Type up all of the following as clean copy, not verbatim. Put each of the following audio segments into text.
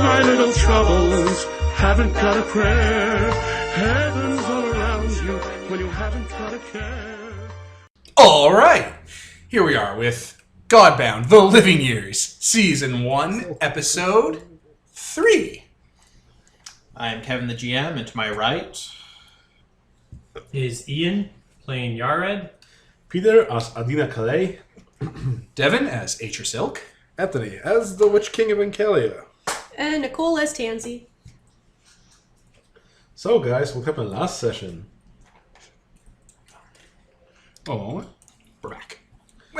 my little troubles. Haven't got a prayer. Heaven's all around you when you haven't got a care. All right, here we are with Godbound: The Living Years, Season 1, Episode 3. I'm Kevin the GM, and to my right is Ian playing Yared. Peter as Adina Calais. Devin as Acher Silk. Anthony as the Witch King of Encalia. And Nicole as Tansy. So guys, what happened last session? Oh, we're back.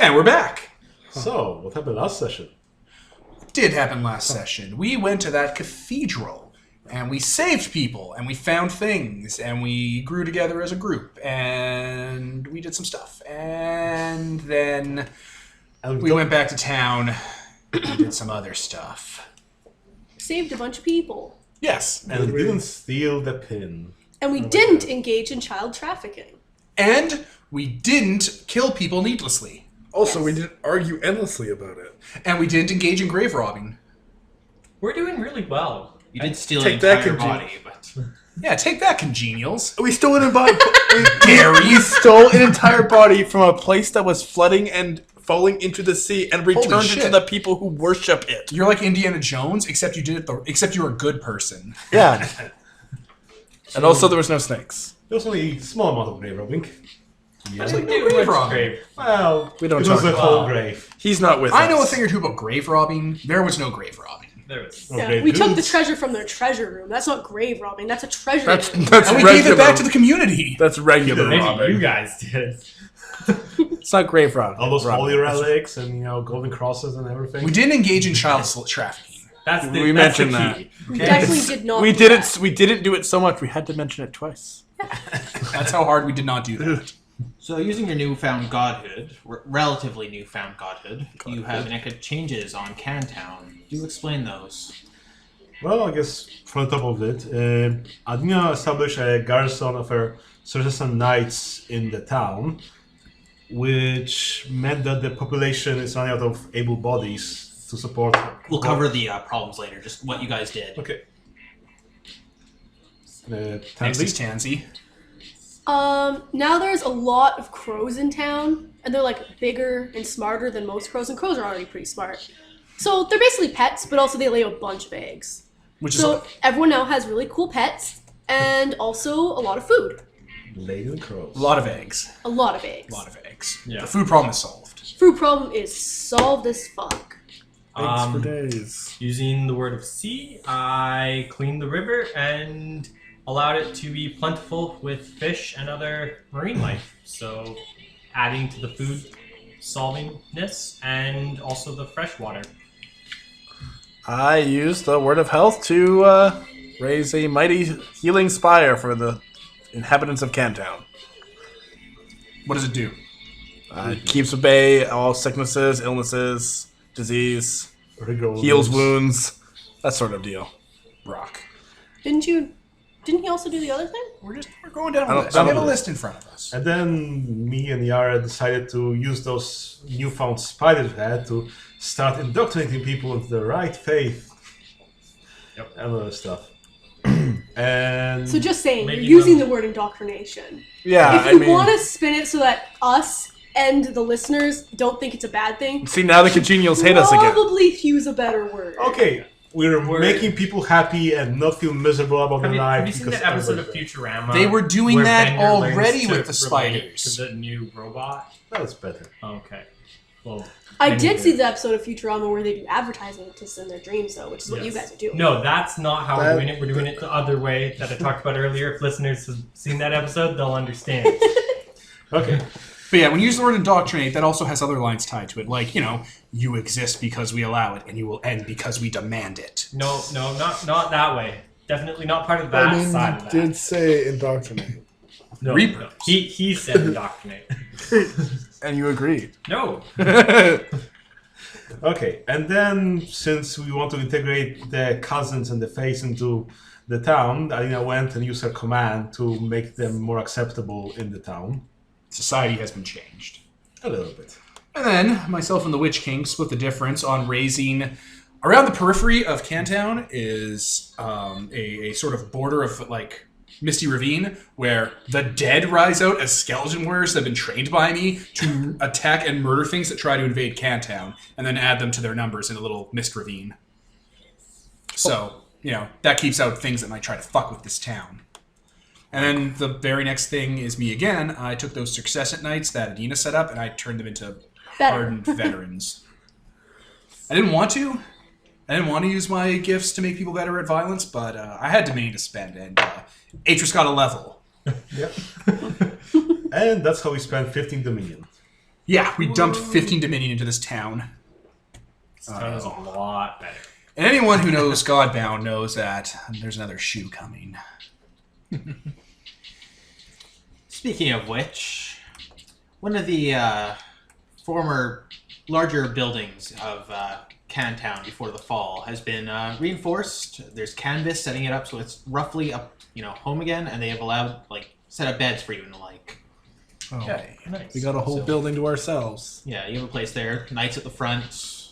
And we're back. So, what happened last session? Did happen last session. We went to that cathedral, and we saved people, and we found things, and we grew together as a group, and we did some stuff. And then we went back to town and did some other stuff. Saved a bunch of people. Yes. And we didn't steal the pin. And we didn't engage in child trafficking. And we didn't kill people needlessly. Also, we didn't argue endlessly about it. And we didn't engage in grave robbing. We're doing really well. you did steal Take an that, entire body, but Yeah, take that, congenials. We stole an entire Gary. We stole an entire body from a place that was flooding and falling into the sea, and returned it to shit. the people who worship it. You're like Indiana Jones, except you did it. Except you were a good person. Yeah. And also, there was no snakes. There was only a small amount of grave robbing. I It's didn't like no do grave much robbing. grave. Well, We don't it was talk a whole about- grave. He's not with us. I know a thing or two about grave robbing. There was no grave robbing. There was. Yeah, grave we took the goods. treasure from their treasure room. That's not grave robbing. That's a treasure That's room. that's And we regular. gave it back to the community. That's regular Maybe robbing. you guys did. It's not grave robbing. All those robbing. holy relics and golden crosses and everything. We didn't engage in child trafficking. That's the, We that's mentioned the key. We definitely did not. We do did it. that. We didn't do it so much. We had to mention it twice. That's how hard we did not do that. so using your newfound godhood, relatively newfound godhood, you have enacted changes on Cantown. Do explain those. Well, I guess from the top of it, Adina established a garrison of her Saracen knights in the town, which meant that the population is running out of able bodies to support. We'll cover the problems later, just what you guys did. Okay. Next is Tansy. Now there's a lot of crows in town, and they're like bigger and smarter than most crows, and crows are already pretty smart. So they're basically pets, but also they lay a bunch of eggs. Which is So everyone now has really cool pets, and also a lot of food. Lady Crows. a lot of eggs. A lot of eggs. A lot of eggs. Yeah. The food problem is solved. Food problem is solved as fuck. Thanks for Um, days. Using the word of sea, I cleaned the river and allowed it to be plentiful with fish and other marine life. So adding to the food solvingness and also the fresh water. I used the word of health to raise a mighty healing spire for the inhabitants of Cantown. What does it do? It keeps at bay all sicknesses, illnesses, disease, Rigor heals wounds, that sort of deal. Rock. Didn't he also do the other thing? We're going down I a don't- list. I We don't have a know. list in front of us. And then me and Yara decided to use those newfound spiders we had to start indoctrinating people into the right faith. Yep. And other stuff. And So just saying, Maybe you're using not. the word indoctrination. Yeah, If you want to spin it so that us and the listeners don't think it's a bad thing, see, now the congenials hate us again. probably use a better word. okay, we're making people happy and not feel miserable about Have their you, life. have you seen because that episode of everybody- Futurama? They were doing where that Bender learns already to with the relate spiders. To the new robot? That's better. Okay. Well, I anyway. did see the episode of Futurama where they do advertising to us in their dreams, though, which is what you Yes. guys are doing. No, that's not how That- we're doing it. We're doing it the other way that I talked about earlier. If listeners have seen that episode, they'll understand. Okay. But yeah, when you use the word indoctrinate, that also has other lines tied to it. Like, you exist because we allow it, and you will end because we demand it. No, not that way. Definitely not part of that side of that. did say indoctrinate. No, Reapers. no. He said indoctrinate. And you agreed. No. Okay, and then since we want to integrate the cousins and the face into the town, Alina went and used her command to make them more acceptable in the town. Society has been changed. A little bit. And then myself and the Witch King split the difference on raising Around the periphery of Cantown is a sort of border of like misty ravine where the dead rise out as skeleton warriors that have been trained by me to attack and murder things that try to invade Cantown, and then add them to their numbers in a little mist ravine. So, that keeps out things that might try to fuck with this town. And then the very next thing is me again. I took those Successant Knights that Adina set up, and I turned them into hardened veterans. I didn't want to. I didn't want to use my gifts to make people better at violence, but I had money to spend, and Atris got a level. Yep. And that's how we spent 15 Dominion. Yeah, we dumped 15 Dominion into this town. This town is a lot better. And anyone who knows Godbound knows that there's another shoe coming. Speaking of which, one of the former larger buildings of Cantown before the fall has been reinforced. There's canvas setting it up so it's roughly up, home again, and they have allowed set up beds for you and the like. Okay. Nice. We got a whole building to ourselves. Yeah, you have a place there. Knights at the front.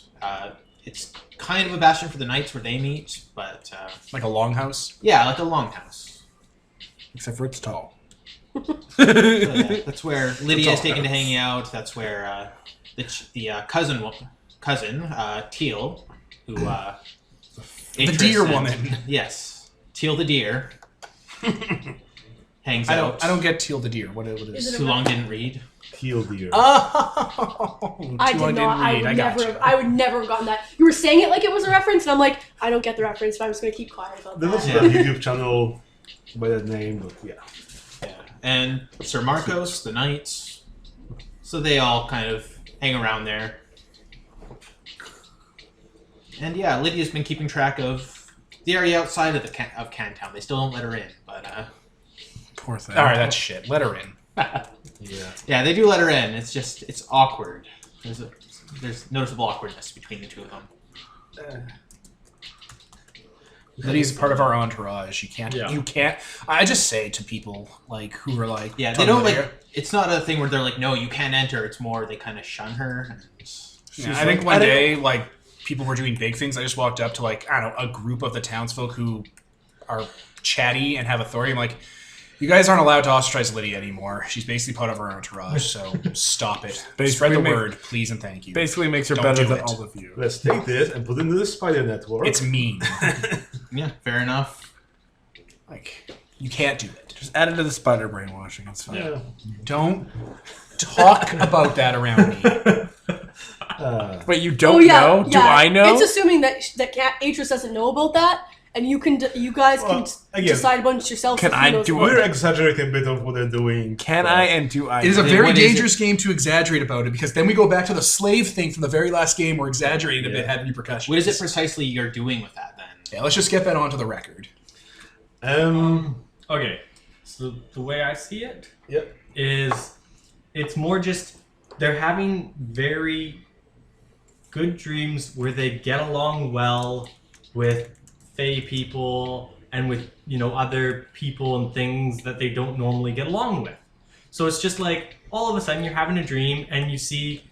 It's kind of a bastion for the knights where they meet, but Like a longhouse? yeah, like a longhouse. Except for it's tall. So, yeah, that's where Lydia is taken to hanging out. That's where the cousin Teal, who The deer woman. Yes, Teal the deer hangs I out. don't get Teal the deer. What it Is is. it Too long didn't read. Teal deer. Oh! I Too did long not. didn't read. I would never have gotten that. You were saying it like it was a reference, and I'm like, I don't get the reference, but I'm just gonna keep quiet about There was that. a YouTube channel by that name, but yeah. Yeah, and Sir Marcos, the knights. So they all kind of hang around there. And yeah, Lydia's been keeping track of the area outside of of Cantown. They still don't let her in, but Poor thing. All right, that's shit. Let her in. Yeah. yeah, they do let her in. It's awkward. There's noticeable awkwardness between the two of them. Lydia's part of our entourage. You can't. Yeah. You can't. I just say to people who are like, Yeah, they "Tell don't me like. later." It's not a thing where they're like, no, you can't enter. It's more they kind of shun her. And Yeah, I think one day, people were doing big things. I just walked up to, I don't know, a group of the townsfolk who are chatty and have authority. I'm like, you guys aren't allowed to ostracize Lydia anymore. She's basically part of our entourage, so stop it. Spread the word, please and thank you. Basically makes her Don't better do than it. all of you. Let's take this and put it into the spider network. It's mean. yeah, fair enough. You can't do it. Just add it to the spider brainwashing. It's fine. yeah. Don't talk about that around me. Wait, you don't know? Do I know? It's assuming that Atris doesn't know about that, and you guys can again, decide amongst yourselves. can if he I knows do about We're it. exaggerating a bit of what they're doing. Can but- I and do I? It is a know? very what is dangerous game to exaggerate about it, because then we go back to the slave thing from the very last game where exaggerating a bit had repercussions. What is it precisely you're doing with that then? Yeah, let's just get that onto the record. Okay, so the way I see it Yep. is it's more just they're having very good dreams where they get along well with Fae people and with other people and things that they don't normally get along with. So it's just like all of a sudden you're having a dream and you see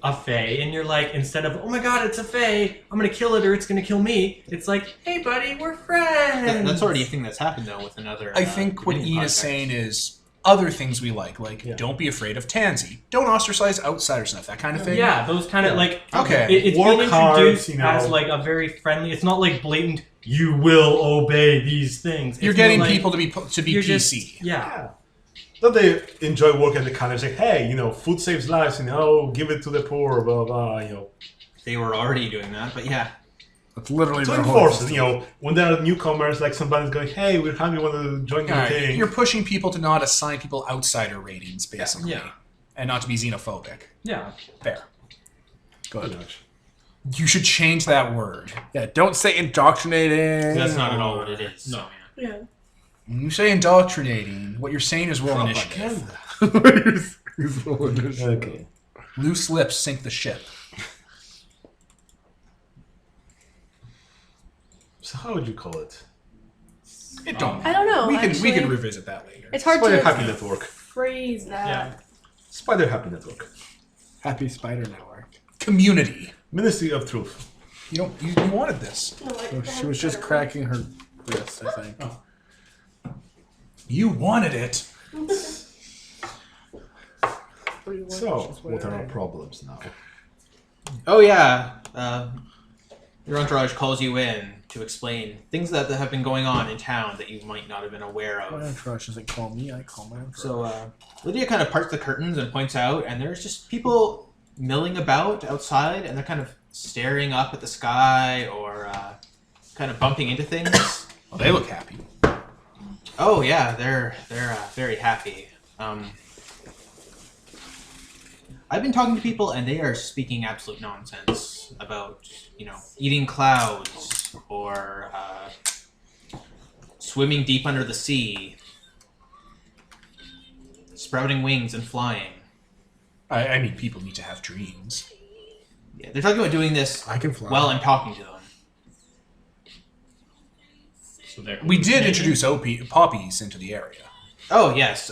a Fae and you're like, instead of, oh my god, it's a Fae, I'm gonna kill it or it's gonna kill me, it's like, hey buddy, we're friends. That's already a thing that's happened though with another. I think what Dominion Ian is contract. saying is other things we like don't be afraid of Tansy. Don't ostracize outsiders enough, that kind of thing. Yeah, those kind of like Okay. It's Work being hard, introduced you know. as like a very friendly. It's not like blatant. You will obey these things. You're It's more getting like, people to be you're PC. just yeah. Don't they enjoy working at the kind of say, hey, food saves lives, give it to the poor, blah, blah, They were already doing that, but yeah. It's literally To their whole enforce it, system. when there are newcomers, like somebody's going, hey, we're having want to join your Alright, thing. you're pushing people to not assign people outsider ratings, basically. Yeah. And not to be xenophobic. Yeah. Fair. Pretty Good. much. You should change that word. Yeah, don't say indoctrinating. That's not at all what it is. No. Yeah. When you say indoctrinating, what you're saying is roll initiative. Okay. Loose lips sink the ship. So how would you call it? It don't. I don't know. We actually. can revisit that later. It's hard Spider to Happy Network. phrase that. Yeah. Spider Happy Network. Happy Spider Network. Community. Ministry of Truth. You wanted this. No, She was just cracking her wrist, I think. You wanted it. So, what are our problems now? Oh yeah, your entourage calls you in to explain things that have been going on in town that you might not have been aware My of. entourage doesn't call me, I call my entourage. So Lydia kind of parts the curtains and points out, and there's just people milling about outside, and they're kind of staring up at the sky or kind of bumping into things. Well, they look happy. Oh yeah, they're very happy. I've been talking to people, and they are speaking absolute nonsense about, eating clouds or swimming deep under the sea, sprouting wings and flying. I mean, people need to have dreams. Yeah, they're talking about doing this I can fly. while I'm talking to them. So they're We did introduce poppies into the area. Oh yes.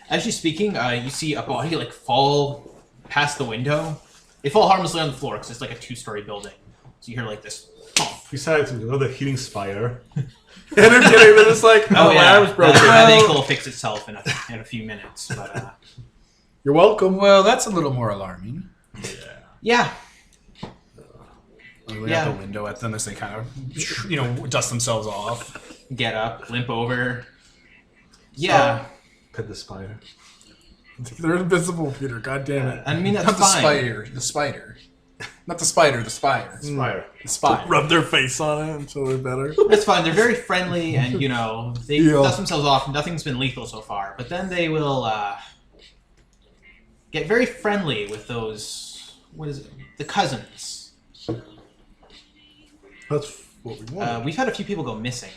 As she's speaking, you see a body fall past the window. They fall harmlessly on the floor because it's like a 2-story building. So you hear this. Besides, another healing spire. Energetic, but it's like, my arm's broken. My ankle will fix itself in a few minutes. But You're welcome. Well, that's a little more alarming. yeah. We look out the window at them as they kind of, dust themselves off. Get up, limp over. Yeah. Pet the spire. They're invisible, Peter. God damn it. I mean, that's Not the fine. spider. The spider. Not the spider, the spire. Spire. The spire. Rub their face on it until they're better. That's fine. They're very friendly, and they Yeah. dust themselves off. Nothing's been lethal so far, but then they will get very friendly with those. What is it? The cousins. That's what we want. We've had a few people go missing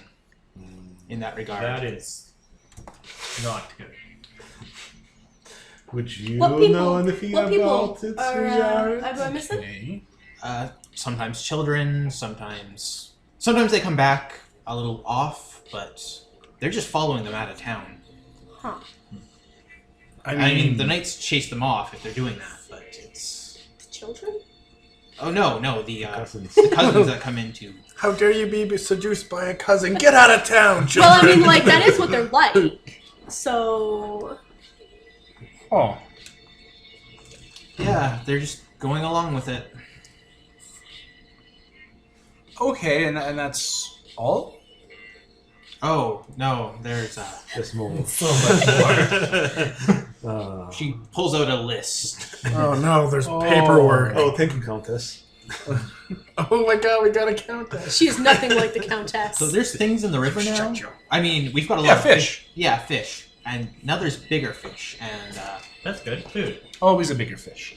in that regard. That is not good. Would you What people? know anything What people about it, are sweetheart? missing? Okay. Sometimes children. Sometimes they come back a little off, but they're just following them out of town. Huh. I mean, the knights chase them off if they're doing that, but it's. The children? Oh no, the Cousins. the cousins that come into. How dare you be seduced by a cousin? Get out of town, children! Well, I mean, that is what they're like. So... Oh. Yeah, they're just going along with it. Okay, and that's all? Oh no, there's This moment. So much more. she pulls out a list. Oh no, there's paperwork. Oh, thank you, Countess. Oh my god, we gotta count that. She is nothing like the Countess. So there's things in the river now. I mean, we've got a lot Yeah, of fish. Yeah, fish. And now there's bigger fish. And That's good. Food. Always a bigger fish.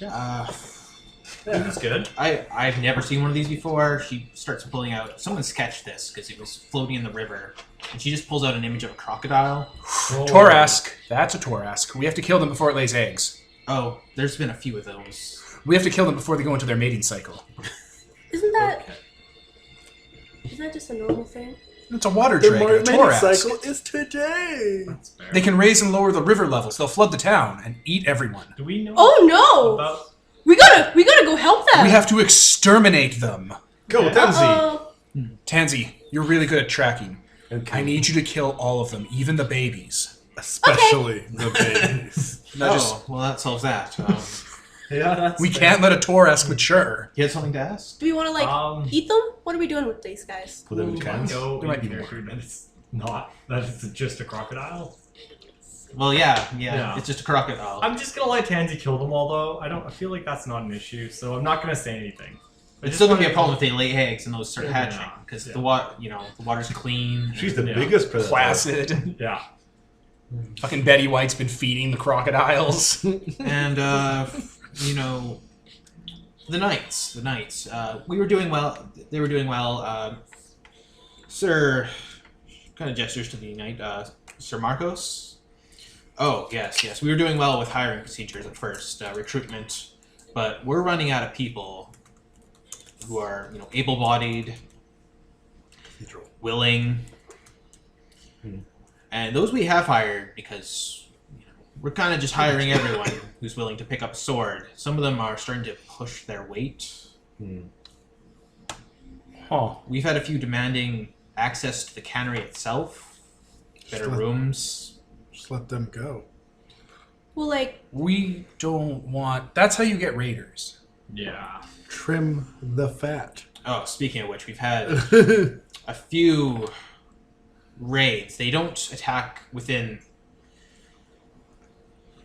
Food's good. I've never seen one of these before. She starts pulling out. Someone sketched this because it was floating in the river, and she just pulls out an image of a crocodile. Torask. That's a Torask. We have to kill them before it lays eggs. Oh, there's been a few of those. We have to kill them before they go into their mating cycle. Isn't that... Is that just a normal thing? It's a water The dragon, a mating Torask. cycle is today. That's fair. They can raise and lower the river levels. They'll flood the town and eat everyone. Do we know Oh no! about... We gotta go help them! We have to exterminate them. Go, Tansy! Uh-oh. Tansy, you're really good at tracking. Okay. I need you to kill all of them, even the babies. Especially the babies. Not just, Well, that solves that. Yeah, that's we fair. can't let a Torask mature. You had something to ask? Do we want to, eat them? What are we doing with these guys? Put them in cans. No, There might be character that it's not. That it's just a crocodile. Well, yeah, Yeah. it's just a crocodile. I'm just gonna let Tansy kill them all, though. I feel like that's not an issue, so I'm not gonna say anything. It's still gonna be a problem if they lay eggs and those start Yeah, hatching because yeah. the water's clean. She's the Yeah. biggest predator. Placid. Yeah. Fucking Betty White's been feeding the crocodiles. And the knights. We were doing well. They were doing well. Sir, kind of gestures to the knight. Sir Marcos. Oh yes. We were doing well with hiring procedures at first, recruitment, but we're running out of people who are able-bodied, willing, and those we have hired because we're kind of just hiring everyone who's willing to pick up a sword. Some of them are starting to push their weight. Huh. We've had a few demanding access to the cannery itself, better rooms. Just let them go. Well, like, We don't want... That's how you get raiders. Yeah. Trim the fat. Oh, speaking of which, we've had a few raids. They don't attack within...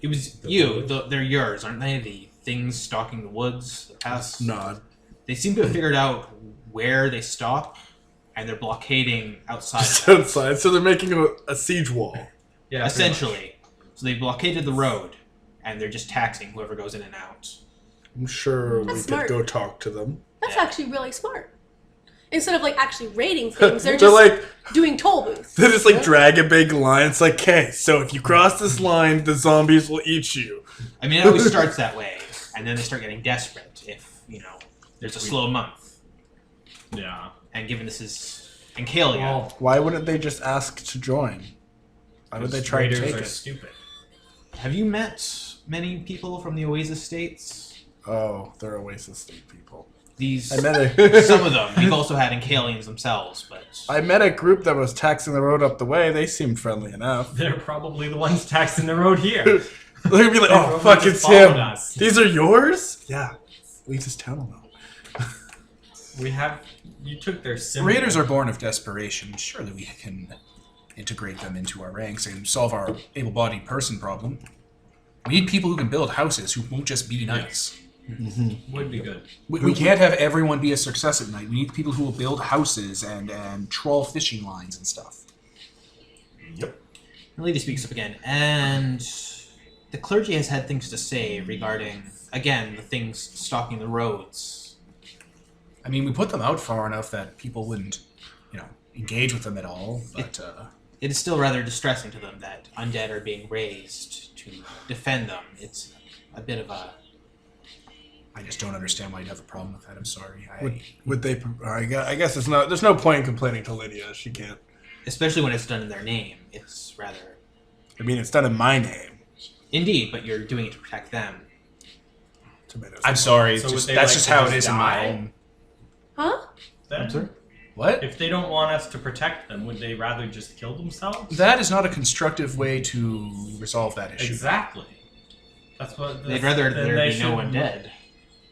It was they're yours, aren't they? The things stalking the woods. The past. Nod. They seem to have figured out where they stop, and they're blockading outside. Just of that. outside. So they're making a siege wall. Yeah. Essentially. So they blockaded the road, and they're just taxing whoever goes in and out. I'm sure That's we smart. could go talk to them. that's Yeah. actually really smart. Instead of, like, actually raiding things, they're They're just like doing toll booths. they just like drag a big line. It's like, okay, so if you cross this line, the zombies will eat you. I mean, it always starts that way, and then they start getting desperate if, there's a slow month. Yeah. And given this is Encalia, Well, Why wouldn't they just ask to join? Why would they try to raiders take are it? stupid. have you met many people from the Oasis states? Oh, they're Oasis State people. These I met some of them. We've also had Encalians themselves, but I met a group that was taxing the road up the way. They seemed friendly enough. They're probably the ones taxing the road here. They'd be like, "Oh, Probably fuck, just it's followed him. us. These are yours? Yeah. Leave this town alone." You took their symbol. Raiders are born of desperation. Surely we can integrate them into our ranks and solve our able-bodied person problem. We need people who can build houses, who won't just be knights. Would be good. We can't have everyone be a success at night. We need people who will build houses and trawl fishing lines and stuff. the lady speaks up again, and the clergy has had things to say regarding, again, the things stalking the roads. I mean, we put them out far enough that people wouldn't, engage with them at all. But It is still rather distressing to them that undead are being raised to defend them. It's a bit of a... I just don't understand why you'd have a problem with that. I'm sorry. Would they? I guess it's not. There's no point in complaining to Lydia. She can't. Especially when it's done in their name. It's rather... I mean, it's done in my name. Indeed, but you're doing it to protect them. Tomatoes. I'm sorry. So would they that's like just to how just it is in die? my home. Huh? Then, What? if they don't want us to protect them, would they rather just kill themselves? That is not a constructive way to resolve that issue. Exactly. That's what. They'd rather then there they be no should- undead.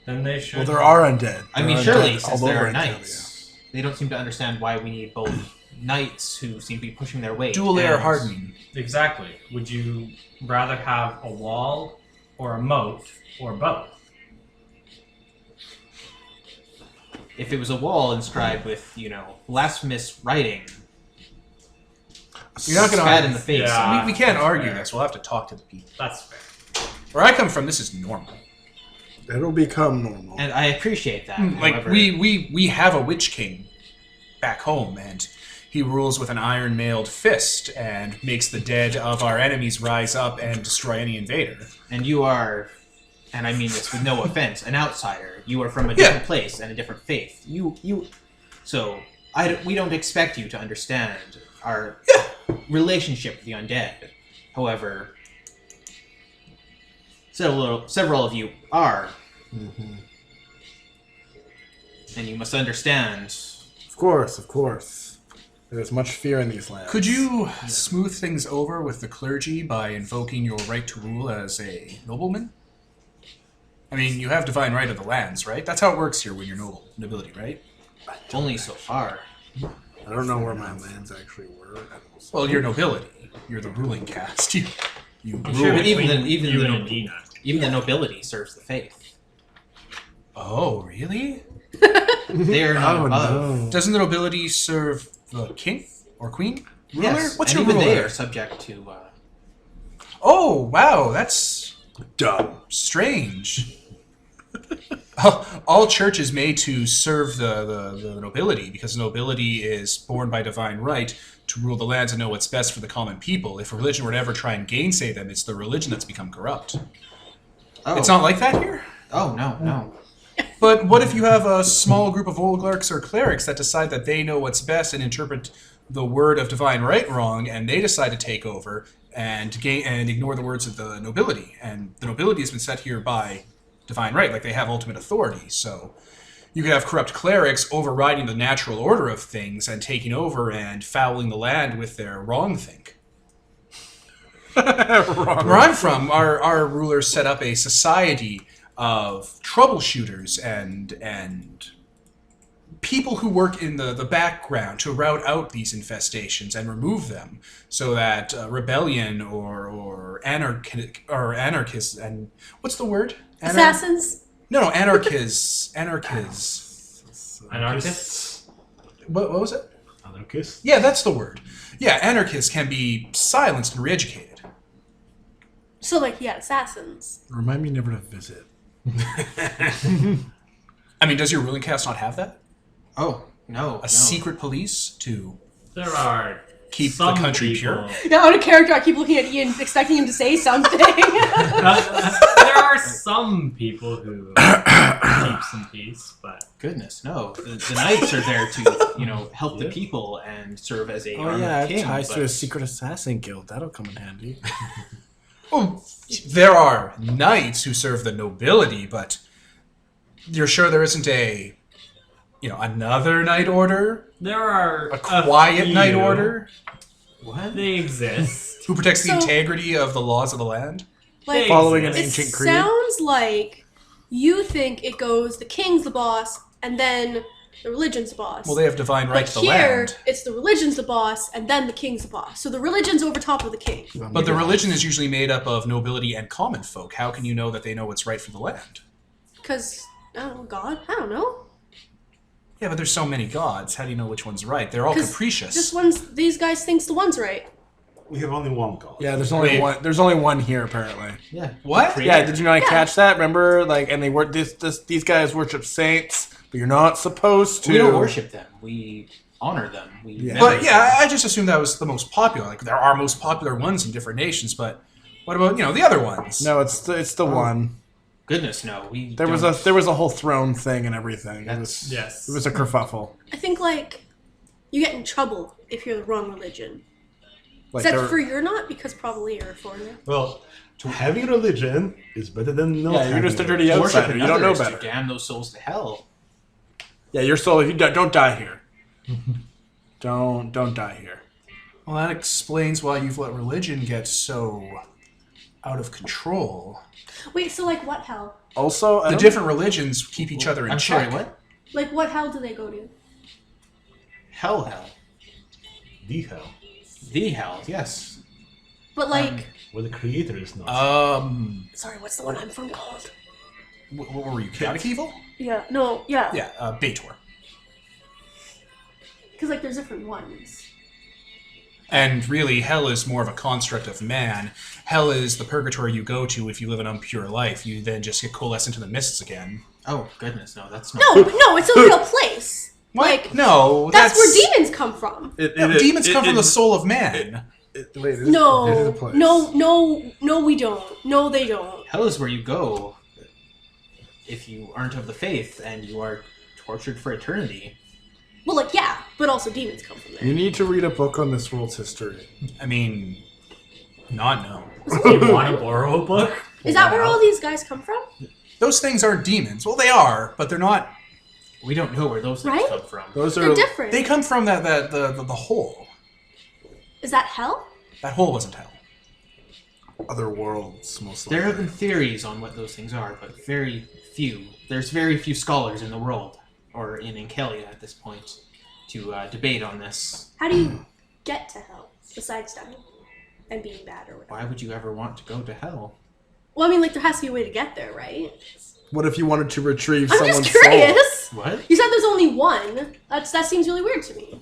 Then they should. Well, there are undead. I mean, There are surely, undead since all there over are Encalia. knights, they don't seem to understand why we need both knights who seem to be pushing their weight. Dual layer and- hardening. Exactly. Would you rather have a wall or a moat or both? If it was a wall inscribed with, blasphemous writing, You're not going spat to in the face. Yeah. we can't That's argue fair. this. We'll have to talk to the people. That's fair. Where I come from, this is normal. It'll become normal. And I appreciate that. Like, however, we have a witch king back home, and he rules with an iron-mailed fist and makes the dead of our enemies rise up and destroy any invader. And you are, and I mean this with no offense, an outsider. You are from a different place and a different faith. So we don't expect you to understand our relationship with the undead. However, several of you are. And you must understand. Of course. There's much fear in these lands. Could you smooth things over with the clergy by invoking your right to rule as a nobleman? I mean, you have divine right of the lands, right? That's how it works here when you're nobility, right? Only so far. I don't know where my lands actually were. Well, you're nobility. You're the ruling caste. You I'm rule. sure But even between even you the and no- Adina. Even the nobility serves the faith. Oh, really? They are not Oh above. no. Doesn't the nobility serve the king or queen? Ruler? Yes, What's and your even ruler? they are subject to. Oh, wow, that's Dumb. strange. All church is made to serve the nobility, because nobility is born by divine right to rule the lands and know what's best for the common people. If a religion were to ever try and gainsay them, it's the religion that's become corrupt. Oh, It's not like that here? Oh no. But what if you have a small group of oligarchs or clerics that decide that they know what's best and interpret the word of divine right wrong, and they decide to take over and ignore the words of the nobility? And the nobility has been set here by divine right, like they have ultimate authority. So You could have corrupt clerics overriding the natural order of things and taking over and fouling the land with their wrong think. Where I'm from, our rulers set up a society of troubleshooters and people who work in the background to rout out these infestations and remove them, so that rebellion or anarchists and what's the word? Assassins? No, anarchists. Anarchists? What was it? Anarchists? Yeah, that's the word. Yeah, anarchists can be silenced and re-educated. So, like, yeah, assassins. Remind me never to visit. I mean, does your ruling caste not have that? Oh, no. A secret police to There are keep the some country people. pure? Yeah, out of character, I keep looking at Ian, expecting him to say something. There are some people who keep some peace, but Goodness, no. The knights are there to, help the people and serve as a Oh armored yeah, it king. ties to a but- secret assassin guild. That'll come in handy. Well, there are knights who serve the nobility, but you're sure there isn't another knight order? there are A quiet knight few. order? What? They exist. Who protects the So- integrity of the laws of the land? Like, Following an it ancient creed. sounds like you think it goes the king's the boss, and then the religion's the boss. Well, they have divine right but to the here, land. it's the religion's the boss, and then the king's the boss. So the religion's over top of the king. But the religion is usually made up of nobility and common folk. How can you know that they know what's right for the land? Because, I don't know, God? I don't know. Yeah, but there's so many gods. How do you know which one's right? They're all 'Cause capricious. these guys thinks the one's right. We have only one god. Yeah, there's only Wait. one. There's only one here apparently. Yeah. What? Yeah, did you not catch that? Remember, and they were these guys worship saints, but you're not supposed to. We don't worship them. We honor them. We Yeah. But yeah, I just assumed that was the most popular. Like, there are most popular ones in different nations, but what about, the other ones? No, it's the one. Goodness, no. We There was a whole throne thing and everything. It was Yes. it was a kerfuffle. I think, you get in trouble if you're the wrong religion. Like Except there- for you're not, because probably you're a foreigner. Well, having religion is better than not yeah, you're having just a dirty religion. outsider. worshiping You don't know others better. to damn those souls to hell. Yeah, your soul. If you don't die here. don't die here. Well, that explains why you've let religion get so out of control. Wait, so, what hell? Also, I The don't- different religions keep each other in I'm check. sorry, what? What hell do they go to? Hell. The hell. The hell, yes. But, Where the creator is not. sorry, what's the one I'm from called? What were you, chaotic evil? Yeah, no, yeah. Yeah, Baitor. Because, there's different ones. And really, hell is more of a construct of man. Hell is the purgatory you go to if you live an impure life. You then just get coalesced into the mists again. Oh, goodness, no, that's not... No, it's a real place. What? No, That's where demons come from. demons come from the soul of man. Wait, this is a No, place. no, we don't. No, they don't. Hell is where you go if you aren't of the faith and you are tortured for eternity. Well, yeah, but also demons come from there. You need to read a book on this world's history. I mean, not no. Do you want to borrow a book? Is that where all these guys come from? Those things aren't demons. Well, they are, but they're not. We don't know where those things Right? come from. Those They're are different. They come from the hole. Is that hell? That hole wasn't hell. other worlds, most There likely. have been theories on what those things are, but very few. There's very few scholars in the world, or in Encalia at this point, to debate on this. How do you get to hell besides dying and being bad or whatever? Why would you ever want to go to hell? Well, I mean, there has to be a way to get there, right? What if you wanted to retrieve I'm someone's just curious. What? You said there's only one. That seems really weird to me.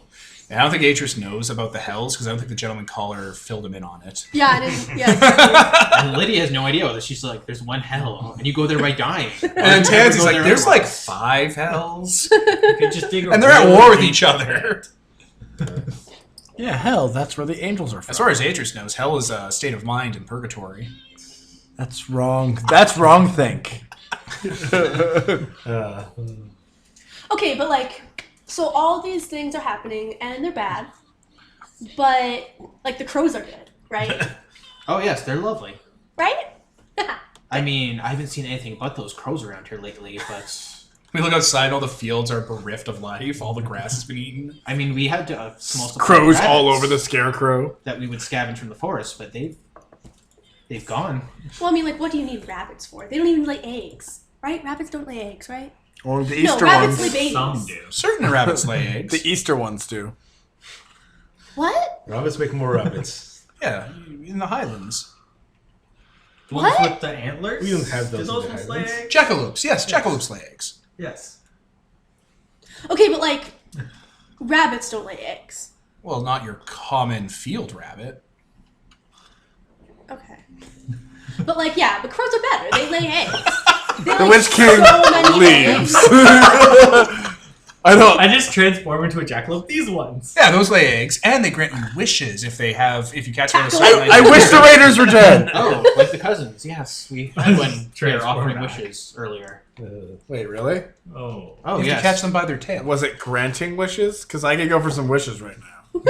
And I don't think Atris knows about the hells because I don't think the gentleman caller filled him in on it. Yeah, I didn't. Yeah, exactly. And Lydia has no idea whether she's like, there's one hell, and you go there by dying. And Tansy's go like, there there's anyway." like 5 hells. You could just dig a And they're at really war with deep each other. Yeah, hell, that's where the angels are from. As far as Atris knows, hell is a state of mind in purgatory. That's wrong. That's wrong think. Okay, but like, so all these things are happening and they're bad, but like the crows are good, right? Oh yes, they're lovely. Right? I mean, I haven't seen anything but those crows around here lately, but We look outside, all the fields are bereft of life. All the grass has been eaten. I mean, we had a small supply of Crows all rabbits over the scarecrow. that we would scavenge from the forest, but they've gone. Well, I mean, like, what do you need rabbits for? They don't even lay eggs, right? Rabbits don't lay eggs, right? Or the No, Easter rabbits ones. lay babies. Some do. Certain rabbits lay eggs. The Easter ones do. What? Rabbits make more rabbits. Yeah, in the Highlands. The ones What? with the antlers? We don't have those Do in those the ones lay Highlands. eggs? Jackalopes, yes, jackalopes lay eggs. Yes. Okay, but like, rabbits don't lay eggs. Well, not your common field rabbit. Okay. But like, yeah, but crows are better. They lay eggs. They The lay Witch King so many leaves. eggs. I don't. I just transform into a jackalope. These ones. Yeah, those lay eggs, and they grant you wishes if you catch them. I wish the Raiders were dead. Oh, like the cousins. Yes, we had when they were Transform offering back. wishes earlier. Wait, really? Oh. Oh, if yes. you catch them by their tail. Was it granting wishes? Because I could go for some wishes right now.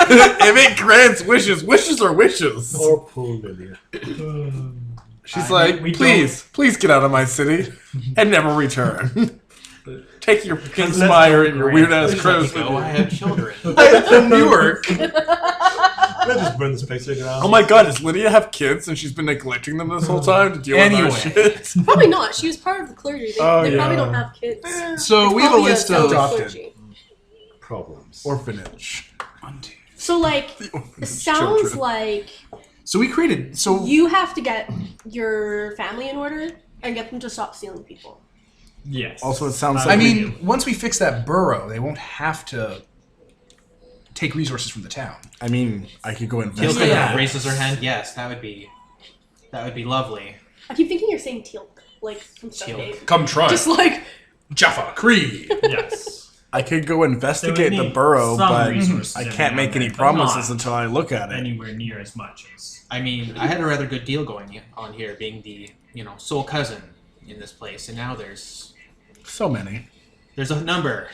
If it grants wishes, wishes are wishes. Or poor Lydia. She's like, we please get out of my city and never return. Take your pink let's spire go and your weird ass grant. crows. Go, I have children. From Newark. Let's just burn this place to the ground. Oh my god, does Lydia have kids and she's been neglecting them this whole time to deal Anyway. with our shit? Probably not. She was part of the clergy. They, Oh, they probably yeah. don't have kids. So we have a Probably list self of Adopted. clergy. Problems. Orphanage. So like, it sounds children. like So we created. So you have to get your family in order and get them to stop stealing people. Yes. Also, it sounds I like mean, once we fix that burrow, they won't have to take resources from the town. I could go Teal invest. kind Yeah. of raises her hand. Yes, that would be lovely. I keep thinking you're saying teal, like from Stuff Teal. Dave. Come try. Just like, Jaffa Creed. Yes. I could go They would investigate the need burrow, some but resources I every can't now make and any then, but promises not until I look at it. anywhere near as much as. I mean, I had a rather good deal going on here, being the sole cousin in this place, and now there's So many. a number.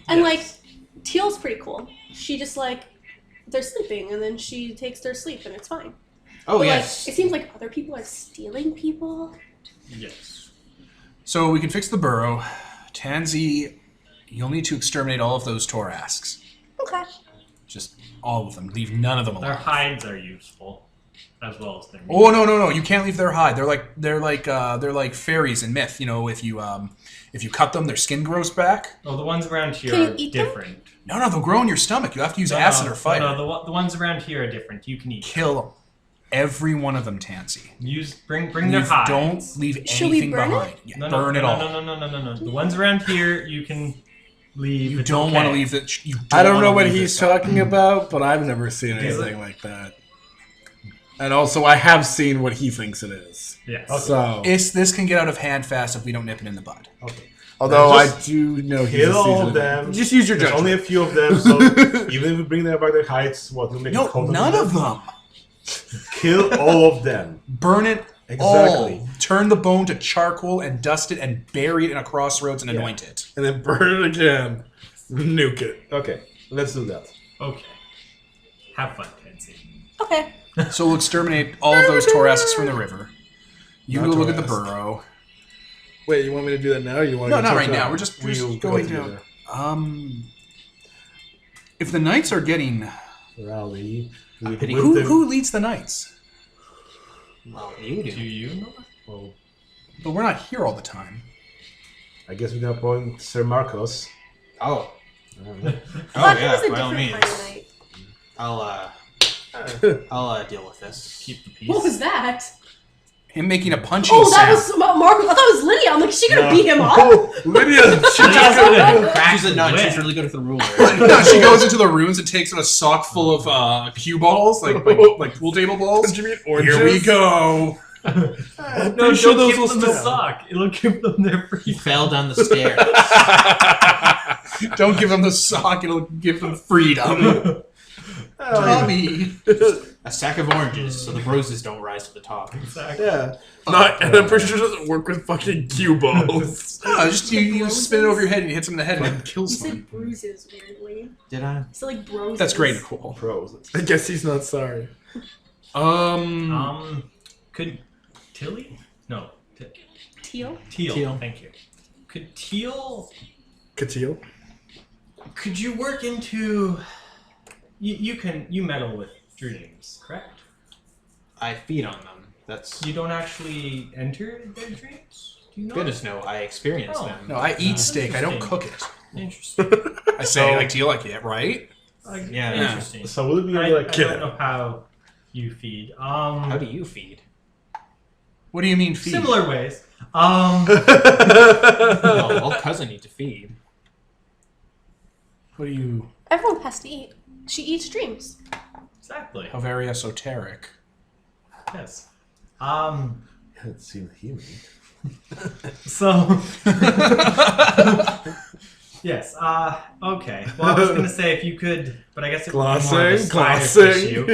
and Yes. like, teal's pretty cool. She just like, they're sleeping and then she takes their sleep and it's fine. Oh But, yes. Like, it seems like other people are stealing people. Yes. So we can fix the burrow. Tansy, you'll need to exterminate all of those Torasks. Okay. Just all of them. Leave none of them Their alive. hides are useful, as well as their meat. Oh no! You can't leave their hide. They're like fairies in myth. You know, if you cut them, their skin grows back. Oh, the ones around here Can you are eat them? different. No, they'll grow in your stomach. You have to use acid or fire. No, the ones around here are different. You can eat. Kill every one of them, Tansy. Bring their hides. Don't leave Should we anything burn it? behind. Yeah, No, burn it all. No. The ones around here you can leave. You It's don't okay. want to leave that. I don't know wanna what leave he's this. talking about, but I've never seen Is anything like that. And also, I have seen what he thinks it is. Yes. So, This can get out of hand fast if we don't nip it in the bud. Okay. although I Just do know he's kill a all seasoned- of them. Just use your There's judgment. only a few of them, so even if we bring them back their hides, what, we'll make a No, cult none of them. Kill all of them. Burn it Exactly. all. Turn the bone to charcoal and dust it and bury it in a crossroads and anoint it. And then burn it again. Nuke it. Okay, let's do that. Okay. Have fun, Tansy. Okay. So we'll exterminate all of those Torasks from the river. You Not go look at the Torask. burrow. Wait, you want me to do that now? Or you want No, to not check right it now. out? We're just We'll go going down. together. If the knights are getting, Rally. With who them. who leads the knights? Well, you Do do. you know? Well, But we're not here all the time. I guess we're gonna point Sir Marcos. Oh. But Oh it yeah, was a by all different means. kind of night. I'll deal with this. Keep the peace. What was that? Him making a punching Oh, that sound. was Mark. I thought it was Lydia. I'm like, is she gonna beat him up? Lydia! She's a nut. She's really good with the ruler. No, she goes into the ruins and takes out a sock full of cue balls, like pool table balls. Did you mean Here we oranges? go. No, sure don't those give will them the stick. sock. It'll give them their He free. fell down the stairs. Don't give them the sock; it'll give them freedom. Tommy. A sack of oranges, so the roses don't rise to the top. Yeah. Not, and I'm pretty sure it doesn't work with fucking cue balls. No, just you spin it over your head and you hit them in the head and it You kills them. said bruises weirdly. Did I? So like bros. That's great, Nicole. Pros. I guess he's not sorry. Could Tilly? No. Teal. Teal. Thank you. Could Teal... Katil. Could you work into... You meddle with dreams, correct? I feed on them. That's You don't actually enter their dreams? Do you know? goodness no. I experience Oh. them. No, I eat steak. I don't Interesting. cook it. Interesting. I say like teal, like it, right? Yeah. Interesting. So will it be I like don't know how you feed. How do you feed? What do you mean feed? Similar ways. No, all cousin need to feed. What do you? Everyone has to eat. She eats dreams. Exactly. How very esoteric. Yes. It seemed human. So. Yes. Okay. Well, I was gonna say if you could, but I guess it would be more of a spiders issue.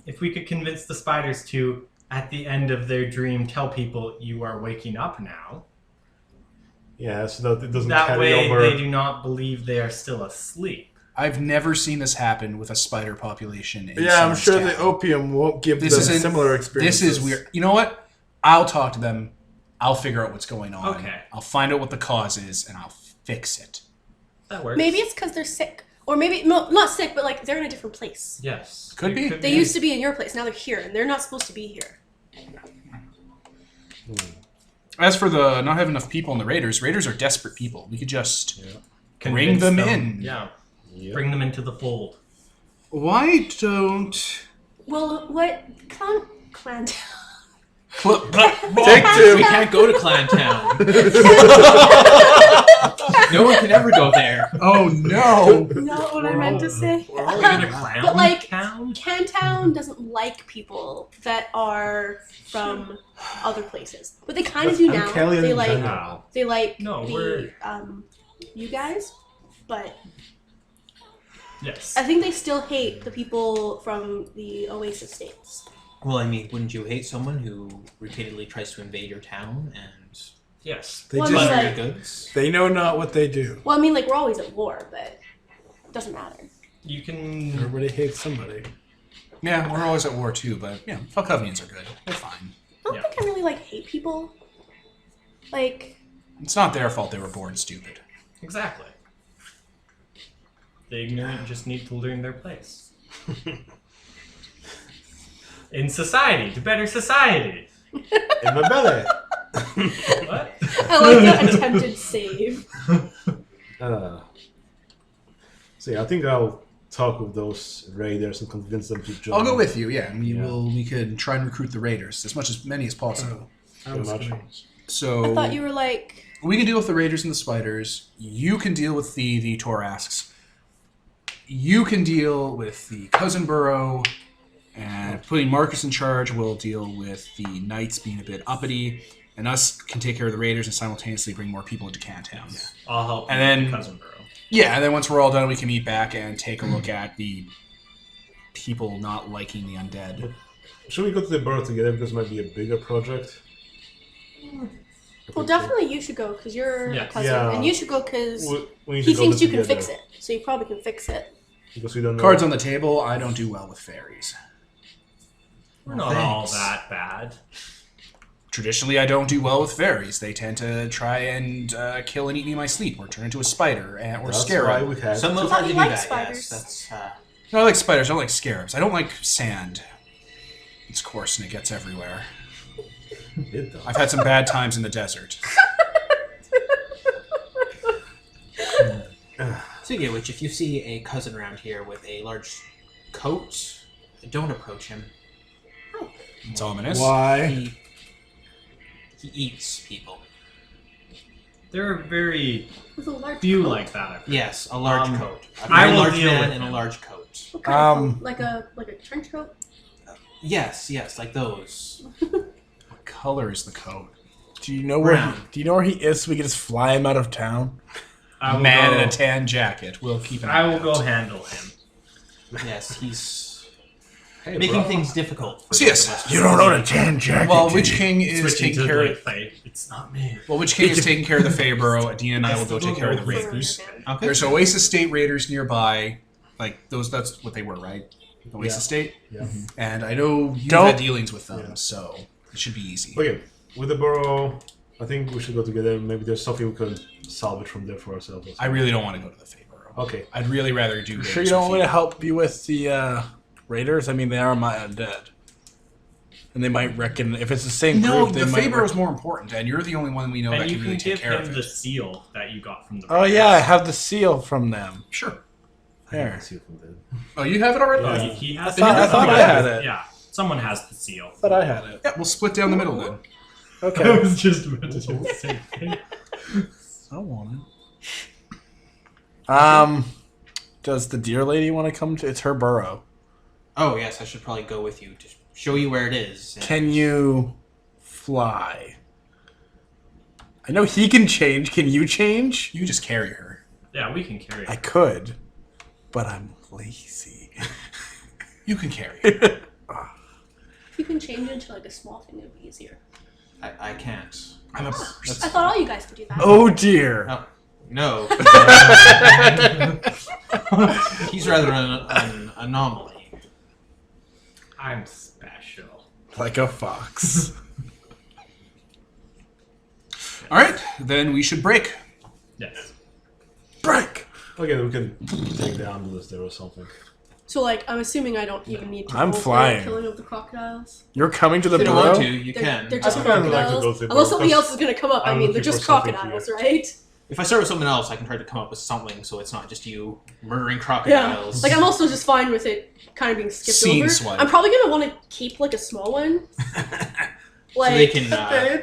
If we could convince the spiders to, at the end of their dream, tell people you are waking up now. Yeah, so that it doesn't That carry way, over. they do not believe they are still asleep. I've never seen this happen with a spider population. In Yeah, I'm someone's sure town. the opium won't give This them isn't- similar experiences. This is weird. You know what? I'll talk to them. I'll figure out what's going on. Okay. I'll find out what the cause is, and I'll fix it. That works. Maybe it's because they're sick. Or maybe, no, not sick, but like they're in a different place. Yes. Could be. They used to be in your place, now they're here, and they're not supposed to be here. As for the not having enough people in the raiders are desperate people. We could just bring Convince them in. Yeah. Yep. Bring them into the fold. Why don't? Well, what clan? Take two. We can't go to Clan Town. No one can ever go there. Oh no! Not what I meant to say. We're only gonna clown But like, town. Cantown doesn't like people that are from other places, but they kind of do now. Uncanny They in like general. they like No, the we're- you guys, but Yes. I think they still hate the people from the Oasis states. Well, I mean, wouldn't you hate someone who repeatedly tries to invade your town and Yes. They Well, just I mean, plunder your like- goods? they know not what they do. Well, I mean, like we're always at war, but it doesn't matter. You can. Everybody hates somebody. Yeah, we're always at war too, but yeah, Falcovians are good. They're fine. I don't Yeah. think I really like hate people. Like, It's not their fault they were born stupid. Exactly. The ignorant just need to learn their place. In society, to better society. In my belly. What? I like the attempted save. So yeah, I think I'll talk with those raiders and convince them to join. I'll go with you, yeah, and Yeah. we could try and recruit the raiders as many as possible. Pretty much. So I thought you were like, we can deal with the raiders and the spiders. You can deal with the Torasks. You can deal with the cousin burrow, and putting Marcus in charge will deal with the knights being a bit uppity, and us can take care of the raiders and simultaneously bring more people into Cantown. I'll help And you with then- the cousin burrow. Yeah, and then once we're all done, we can meet back and take a look at the people not liking the undead. Should we go to the burrow together because it might be a bigger project? well, definitely you should go because you're Yeah. a cousin, Yeah. and you should go because We need he to go thinks you can together, fix it. So you probably can fix it. because we don't know. Cards on the table, I don't do well with fairies. We're not all that bad. Traditionally, I don't do well with fairies. They tend to try and kill and eat me in my sleep, or turn into a spider, or That's scarab. why we had. Some I of thought them you do liked that, spiders. yes. That's, No, I like spiders. I don't like scarabs. I don't like sand. It's coarse and it gets everywhere. it though. I've had some bad times in the desert. Speaking of which, if you see a cousin around here with a large coat, don't approach him. It's ominous. Why? He eats people. There are very With a large few coat. like that. Yes, a large coat. A I very will large deal man with in a him. large coat. What kind of Um, coat? Like a trench coat. Yes, like those. What color is the coat? Do you know where? Brown. Do you know where he is? So we can just fly him out of town. I A will man go, in a tan jacket. We'll keep an eye I will out. go handle him. Yes, he's Hey, making bro. things difficult for So both yes, of us. You don't own a tan jacket. Well, do Witch you? King is Switching taking to care the of. fight. It's not me. Well, Witch King is taking care of the Feyrborough. Adina and I will go take care of the Raiders. Okay. There's Oasis State Raiders nearby. Like those. That's what they were, right? Oasis Yeah. State. Yeah. And I know you've Don't- had dealings with them, Yeah. so it should be easy. Okay, with the burrow, I think we should go together. Maybe there's something we can salvage from there for ourselves. I really don't want to go to the Fey-Burrow. Okay. I'd really rather do. Sure, you don't want me to help you with the raiders? I mean, they are my undead, and they might reckon if it's the same No, group. the Fey-Burrow is more important, and you're the only one we know And that you can can really take give care of him it. the seal that you got from the. Oh yeah, I have the seal from them. Sure. There. Oh, you have it already? Yeah. He has. I thought I had it. Yeah, someone has the seal. I thought I had it. Yeah, we'll split down the middle then. I Okay. was just about to do the same thing. I want it. Does the deer lady want to come to? It's her burrow. Oh yes, I should probably go with you to show you where it is. Can you fly? I know he can change. Can you change? You just carry her. Yeah, we can carry I it. could, but I'm lazy. You can carry her. If you can change it into like a small thing, it'd be easier. I can't. I'm a I person. thought all you guys could do that. Oh dear. Oh, no. He's rather an anomaly. I'm special. Like a fox. All right, then we should break. Yes. Break. Okay, then we can take the ambulance there or something. So like, I'm assuming I don't even need to. I'm roll for flying. the killing of the crocodiles. You're coming to the If you don't burrow? want to, you They're, can. they're just I kinda like to crocodiles. go to the Unless something burrow, else is gonna come up. I I'm mean, they're looking just for something crocodiles, right? If I start with someone else, I can try to come up with something so it's not just you murdering Yeah. crocodiles. Like I'm also just fine with it kind of being skipped Scene over. swipe. I'm probably gonna want to keep like a small one. Like so they can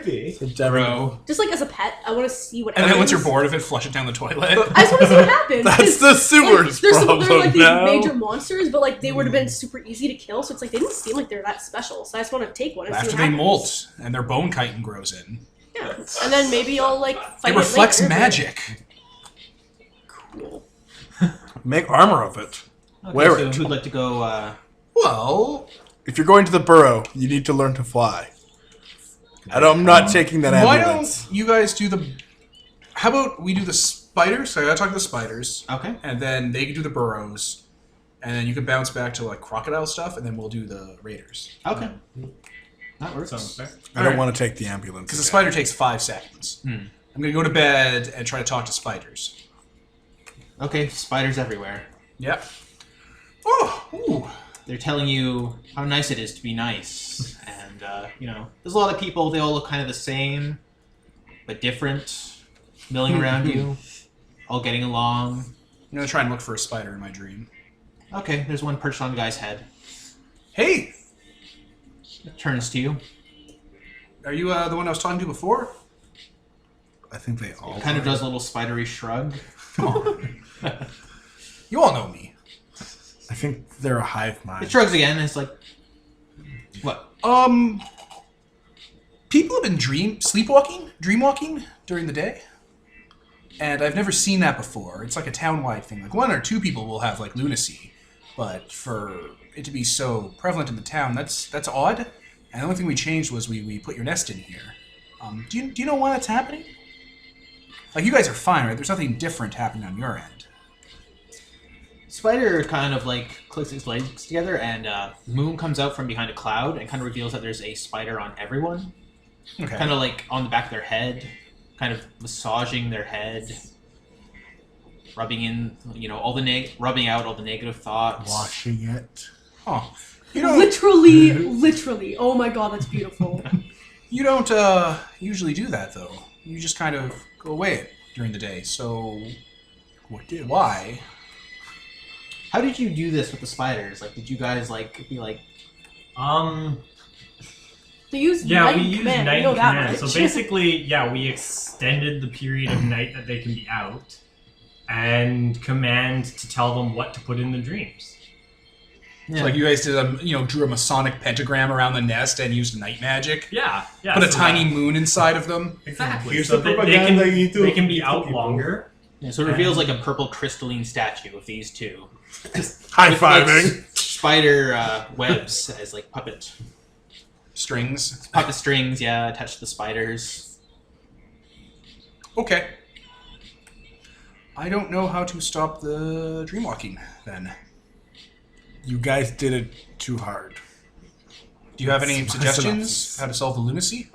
Baby. grow. just like as a pet, I want to see what And then happens. once you're bored of it, flush it down the toilet. I just want to see what happens. That's the sewers They're problem like these now. major monsters, but like they would have been super easy to kill. So it's like they didn't seem like they're that special. So I just want to take one and see After what they happens. molt and their bone chitin grows in. Yeah, and then maybe I'll like fight It reflects later, but- magic. Cool. Make armor of it. Okay, Wear so it. who'd like to go? Well, If you're going to the burrow, you need to learn to fly. I'm not taking that why ambulance. don't you guys do the... How about we do the spiders? So I gotta talk to the spiders. Okay. And then they can do the burrows. And then you can bounce back to like crocodile stuff, and then we'll do the raiders. Okay. That works. Sounds fair. I don't want to take the ambulance. Because the again. spider takes 5 seconds. I'm gonna go to bed and try to talk to spiders. Okay, spiders everywhere. Yep. Oh, ooh. They're telling you how nice it is to be nice. And, there's a lot of people, they all look kind of the same, but different, milling around you, all getting along. I'm gonna try and look for a spider in my dream. Okay, there's one perched on a guy's head. Hey! It turns to you. Are you the one I was talking to before? I think they all Kind of does a little spidery shrug. Come on. You all know me. I think they're a hive It mind. shrugs again, and it's like, what? People have been dreamwalking during the day. And I've never seen that before. It's like a town-wide thing. Like 1 or 2 people will have like lunacy. But for it to be so prevalent in the town, that's odd. And the only thing we changed was we put your nest in here. Do you know why that's happening? Like, you guys are fine, right? There's nothing different happening on your end. Spider kind of like clicks its legs together, and moon comes out from behind a cloud and kind of reveals that there's a spider on everyone. Okay. Kind of like on the back of their head, kind of massaging their head, rubbing in, rubbing out all the negative thoughts. Washing it. Huh. You don't, Literally. Oh my god, that's beautiful. you don't usually do that, though. You just kind of go away during the day. So, why? How did you do this with the spiders? Like, did you guys be like, They use Yeah, night we use command. night We know that command. much. So basically, we extended the period of night that they can be out, and command to tell them what to put in the dreams. So, like, you guys did drew a Masonic pentagram around the nest and used night magic? Yeah. Put a so tiny moon inside of them? Exactly. Here's so the they propaganda you need to they can be tell out people. longer. so it reveals like a purple crystalline statue of these two. High-fiving. Spider webs as like puppet Strings? strings, attached to the spiders. Okay. I don't know how to stop the dreamwalking, then. You guys did it too hard. Do you have any It's suggestions enough. how to solve the lunacy?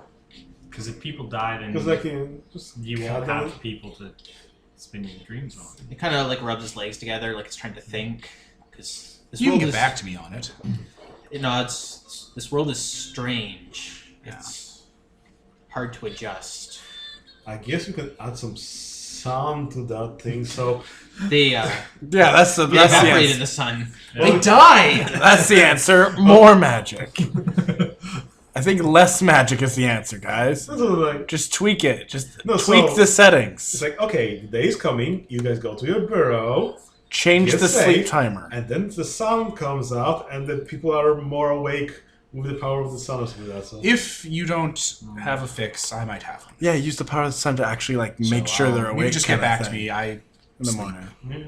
Because if people die, then Because just you cut won't them. have people to spin your dreams on. It kind of like rubs his legs together, like it's trying to think. Because You can get back to me on it. This world is strange. Yeah. It's hard to adjust. I guess you can add some sound to that thing. So They Yeah, that's the evaporate in answer. the sun. They die! That's the answer. More magic. I think less magic is the answer, guys. that's like Just tweak it. Just No, tweak so- the settings. it's like okay, the day is coming. You guys go to your burrow, Change get the safe, sleep timer. and then the sound comes out, and then people are more awake with the power of the sun or something like that. So. If you don't have a fix, I might have one. Yeah, use the power of the sun to actually like make sure they're awake. You just get kinda back to thing me. I in the sleep. morning. Yeah.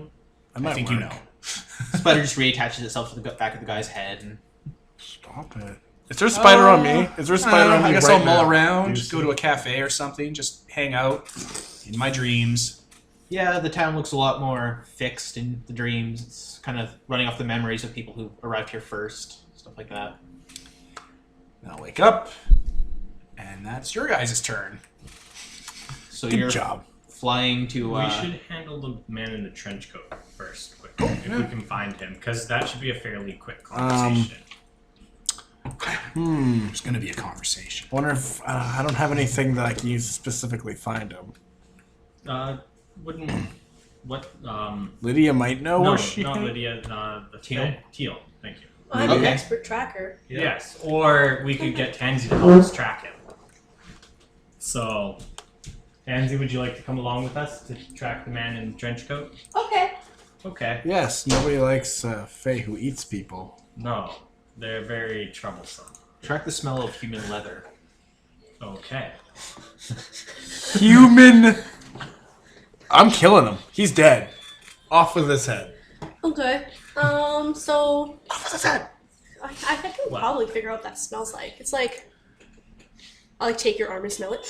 I might think work. you know. Spider just reattaches itself to the back of the guy's head. And Stop it. Is there a spider on me? Is there a spider on me? I guess right I'll mull now? around, You just go to a cafe or something, just hang out in my dreams. yeah, the town looks a lot more fixed in the dreams. It's kind of running off the memories of people who arrived here first, stuff like that. Then I'll wake up, and that's your guys' turn. So Good you're job. flying to. We should handle the man in the trench coat first, quickly, if we can find him, because that should be a fairly quick conversation. There's going to be a conversation. Wonder if I don't have anything that I can use to specifically find him. Wouldn't what? Lydia might know No, where she. not Lydia. The Teal? Teal. Thank you. I'm an Okay. expert tracker. Yes, or we could get Tansy to help us track him. So, Tansy, would you like to come along with us to track the man in the trench coat? Okay. Okay. Yes, nobody likes Faye who eats people. No, they're very troublesome. Track the smell of human leather. Okay. Human. I'm killing him. He's dead. Off with his head. Okay. So Off with his head. I can probably figure out what that smells like. It's like I'll like take your arm and smell it.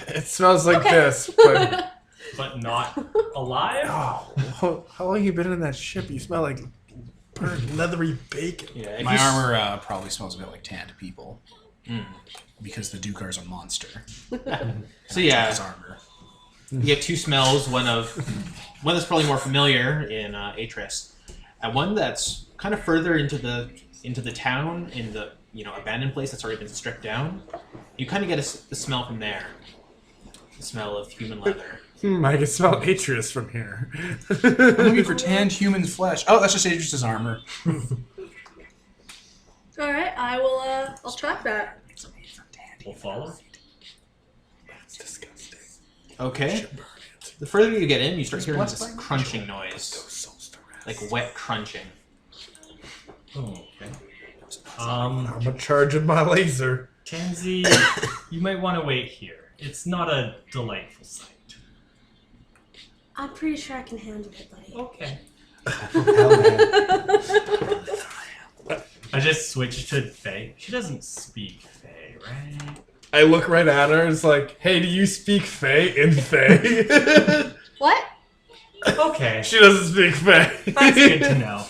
It smells like Okay. this, but But not alive? oh, how long you been in that ship? You smell like burnt leathery bacon. Yeah, if My you s- armor probably smells a bit like tanned people. Because the Dukar's a monster. So yeah, His armor. you get two smells. One that's probably more familiar in Atris, and one that's kind of further into the town, in the abandoned place that's already been stripped down. You kind of get the smell from there. The smell of human leather. I can smell Atreus from here. I'm looking for tanned human flesh. Oh, that's just Adrian's armor. All right, I will. I'll track that. We'll follow. That's disgusting. Okay. The further you get in, you start hearing blessed this by crunching noise, like wet crunching. Oh, okay. I'm gonna charge of my laser. Tansy, you might want to wait here. It's not a delightful sight. I'm pretty sure I can handle it, buddy. Okay. I just switched to Faye. She doesn't speak Faye, right? I look right at her and it's like, hey, do you speak Fae in Fae? What? Okay. She doesn't speak Fae. That's good to know.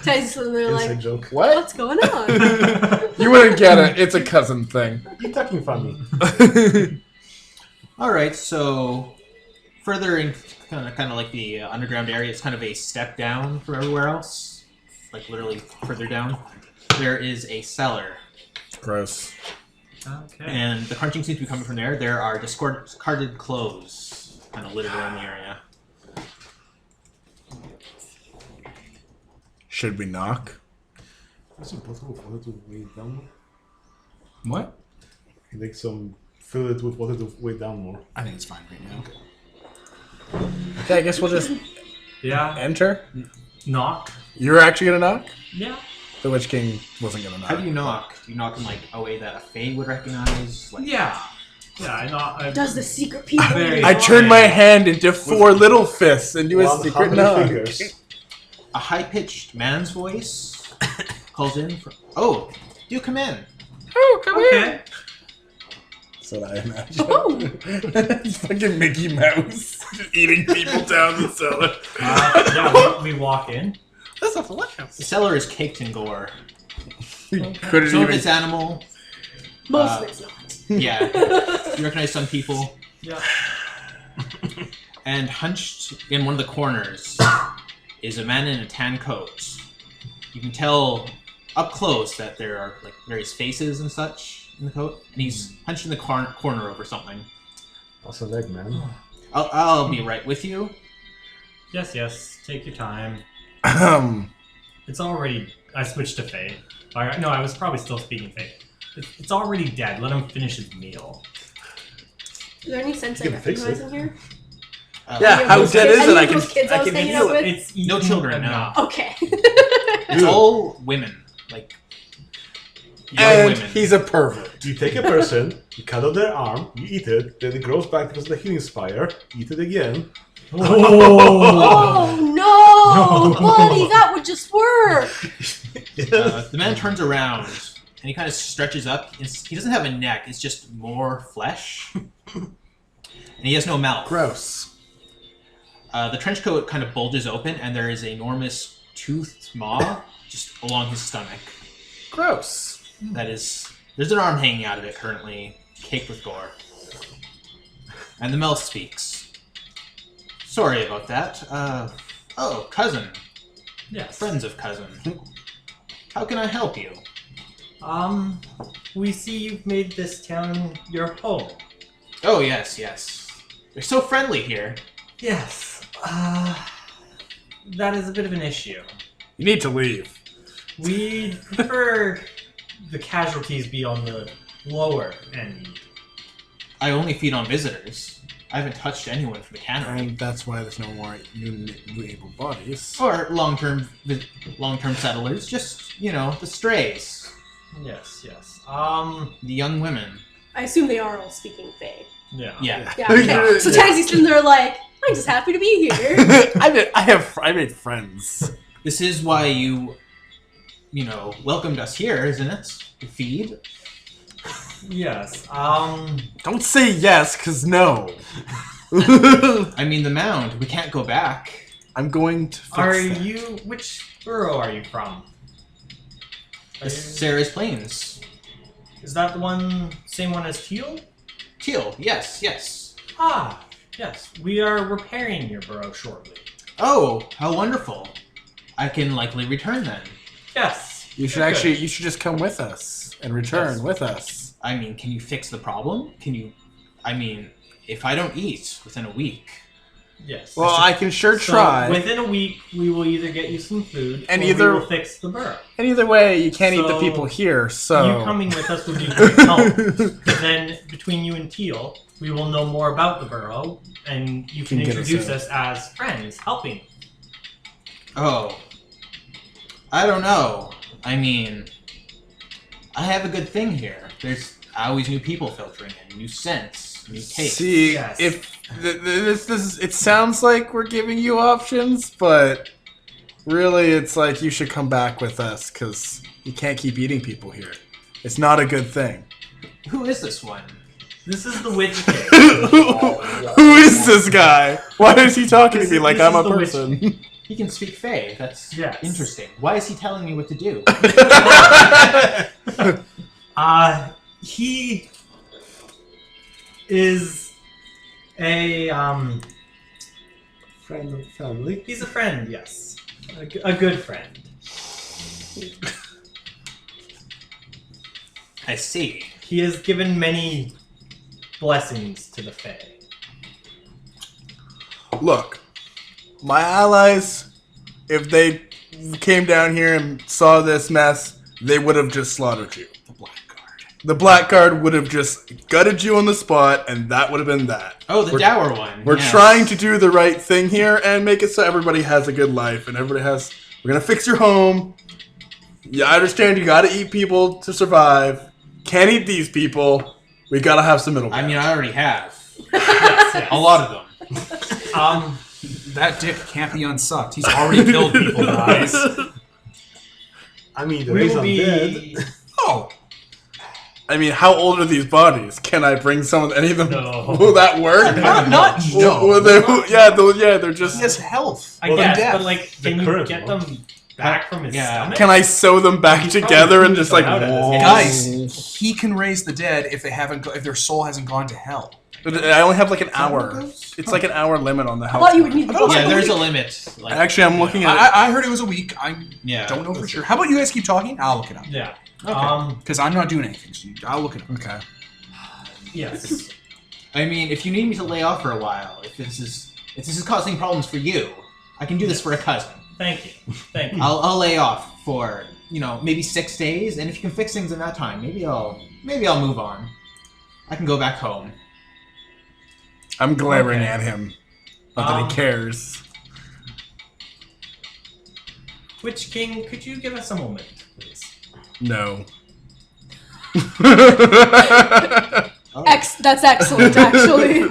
Tyson, and they're Inside like, joke. What? what's going on? You wouldn't get it. It's a cousin thing. You're talking funny. All right, so further in kind of like the underground area, it's kind of a step down from everywhere else, like literally further down. There is a cellar, Gross. Okay. and the crunching seems to be coming from there. There are discarded clothes kind of littered around the area. Should we knock? Is it possible for water to weigh down more? What? Like fill it with water to weigh down more. I think it's fine right now. Okay, I guess we'll just Yeah. enter. Knock. You're actually gonna knock? Yeah. The Witch King wasn't gonna knock. How do you knock? Do you knock in like a way that a Fae would recognize? Like, Yeah. Yeah, I know. Does the secret people? Very- I turn my hand into four little fists and do a How secret many knock. fingers? a high-pitched man's voice calls in. Oh, do come in. Oh, come Okay. That's what I imagine. Oh. It's fucking Mickey Mouse just eating people down the cellar. Yeah, we walk in. That's a flash. The cellar is caked in gore. Couldn't Some of even. it's animal. Most of it's not. Yeah. You recognize some people. Yeah. And hunched in one of the corners is a man in a tan coat. You can tell up close that there are like various faces and such in the coat, and he's hunched in the corner over something. What's a leg, man? I'll be right with you. Yes. Take your time. It's already... I switched to Faye. No, I was probably still speaking Faye. It's already dead. Let him finish his meal. Is there any sense I You can fix recognize it. in here? Yeah, how dead is it? Any of those kids I was hanging out with? It's No eaten children, no. enough. Okay. It's all women, like young And women. he's a pervert. You take a person, you cut off their arm, you eat it, then it grows back because of the healing spire, eat it again. Oh no, buddy, that would just work. The man turns around and he kind of stretches up. He doesn't have a neck; it's just more flesh, and he has no mouth. Gross. The trench coat kind of bulges open, and there is an enormous toothed maw just along his stomach. Gross. There's an arm hanging out of it currently, caked with gore. And the mouth speaks. Sorry about that. Oh, cousin. Yes. Friends of cousin. How can I help you? We see you've made this town your home. Oh, yes. They're so friendly here. Yes. That is a bit of an issue. You need to leave. We'd prefer the casualties be on the lower end. I only feed on visitors. I haven't touched anyone from the cannery. And that's why there's no more new able bodies. Or long-term settlers. Just, the strays. Yes. The young women. I assume they are all speaking Fae. Yeah. Yeah. Yeah. Okay. So Tagsy's sitting there like, I'm just happy to be here. I made friends. This is why you welcomed us here, isn't it? To feed? Yes. Don't say yes, cause no. I mean, the mound. We can't go back. I'm going to fix that. Which borough are you from? Sarah's Plains. Is that the same one as Teal? Teal, yes. Ah, yes. We are repairing your borough shortly. Oh, how wonderful. I can likely return then. Yes. You should just come with us and return with us. I mean, can you fix the problem? If I don't eat within a week... Yes. Well, I can sure try. Within a week, we will either get you some food, and or we will fix the borough. And either way, you can't eat the people here, so... You coming with us would be a great help. Then, between you and Teal, we will know more about the borough, and you can introduce us as friends, helping. Oh. I don't know. I mean, I have a good thing here. There's always new people filtering in, new scents, new tastes. See, Yes. if it sounds like we're giving you options, but really it's like you should come back with us, because you can't keep eating people here. It's not a good thing. Who is this one? This is the witch king. Who is this guy? Why is he talking to me like I'm a the witch person? He can speak Fae. That's Yes. interesting. Why is he telling me what to do? He is a Friend of the family. he's a friend, yes, a good friend. I see. He has given many blessings to the Fae. Look, my allies, if they came down here and saw this mess, they would have just slaughtered you. The Blackguard would have just gutted you on the spot, and that would have been that. Oh, the dour one. We're yes. trying to do the right thing here and make it so everybody has a good life, and everybody has... We're gonna fix your home. Yeah, I understand you gotta eat people to survive. Can't eat these people. We gotta have some middle ground. I mean, I already have. Yes. A lot of them. That dick can't be unsucked. He's already killed people, guys. I mean, the We reason will I'm be. dead. Oh, I mean, how old are these bodies? Can I bring some of any of them? No. Will that work? not no. They're just... He has health. I Well, guess, death. but like, The can you current get one. them back from his stomach? Can I sew them back He's together probably and just like, out of this. whoa. Guys, he can raise the dead if if their soul hasn't gone to hell. I only have like an that how it hour. goes? It's like an hour limit on the I health. thought you would need the Yeah, there's a limit. Like, Actually, I'm looking at I heard it was a week. I Yeah. don't know for sure. How about you guys keep talking? I'll look it up. Yeah. Because I'm not doing anything. So I'll look it up. Okay. Yes. I mean, if you need me to lay off for a while, if this is causing problems for you, I can do this for a cousin. Thank you. Thank you. I'll lay off for maybe 6 days, and if you can fix things in that time, maybe I'll move on. I can go back home. I'm glaring Okay. at him. Not that he cares. Witch King, could you give us a moment, please? No. That's excellent, actually.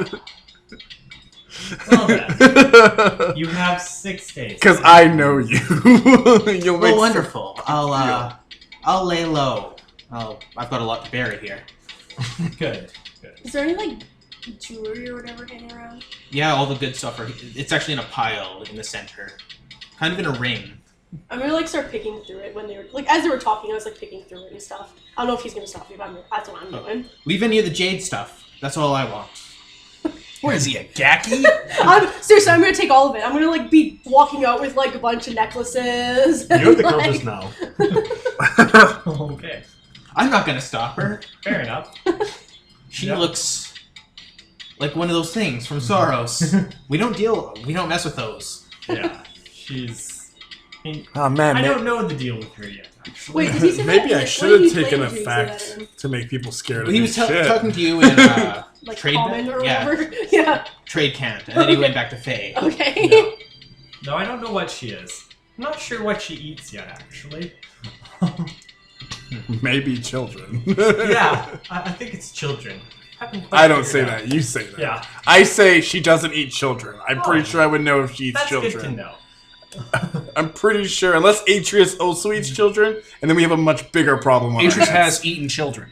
Well then, you have 6 days. Because I know you. You'll make Oh, wonderful. I'll lay low. I've got a lot to bury here. Good. Is there any, like, jewelry or whatever hanging around? Yeah, all the good stuff it's actually in a pile in the center. Kind of in a ring. I'm gonna, like, start picking through it when they were, like, as they were talking, I was, like, picking through it and stuff. I don't know if he's gonna stop me, but that's what I'm doing. Leave any of the jade stuff. That's all I want. What is he, a gacky? Seriously, I'm gonna take all of it. I'm gonna, like, be walking out with, like, a bunch of necklaces. You have the like, compass now. Okay. I'm not gonna stop her. Fair enough. She Yeah. looks like one of those things from Soros. we don't mess with those. Yeah. She's... Oh man, I don't know the deal with her yet, actually. Wait, did he say maybe that? I should have taken language did he say effect that in? to make people scared of He me. was Shit. talking to you in Like, trade common or yeah, whatever? Yeah. trade cant, and then he went back to Faye. Okay. Yeah. No, I don't know what she is. I'm not sure what she eats yet, actually. Maybe children. Yeah, I think it's children. I don't say that. You say that. Yeah. I say she doesn't eat children. I'm pretty Oh. sure I would know if she eats That's children. good to know. I'm pretty sure, unless Atreus also eats children, and then we have a much bigger problem on Atreus our hands. has eaten children.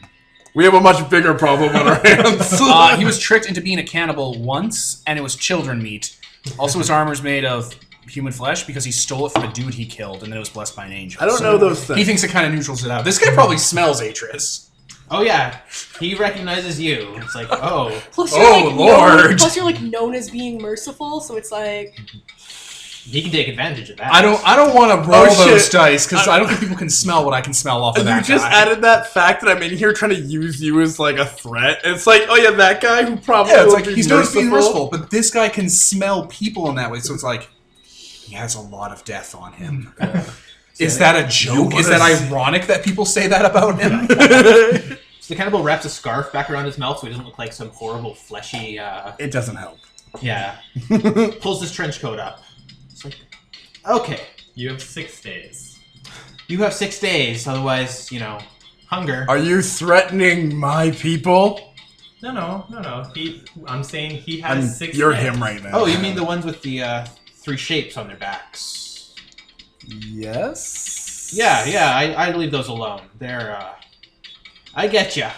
We have a much bigger problem on our hands. He was tricked into being a cannibal once, and it was children meat. Also, his armor's made of human flesh because he stole it from a dude he killed, and then it was blessed by an angel. I don't know those things. He thinks it kind of neutrals it out. This guy probably smells Atreus. Oh yeah, he recognizes you. It's like, oh, Plus Oh, you're, like, Lord. Plus you're, like, known as being merciful, so it's like... he can take advantage of that. I don't want to roll Oh, those shit. dice because I don't think people can smell what I can smell off of You that just guy. added that fact that I'm in here trying to use you as like a threat. And it's like, oh yeah, that guy who probably Yeah, it's will like be he's known as being merciful, but this guy can smell people in that way. So it's like he has a lot of death on him. Is that a joke? Is that ironic that people say that about him? So the cannibal wraps a scarf back around his mouth so he doesn't look like some horrible fleshy. It doesn't help. Yeah. Pulls his trench coat up. It's like, okay, You have 6 days. you have 6 days. Otherwise, hunger. Are you threatening my people? No. I'm saying he has 6 You're days. him right now. Oh, you mean the ones with the 3 shapes on their backs? Yes. Yeah. I leave those alone. They're. I get ya.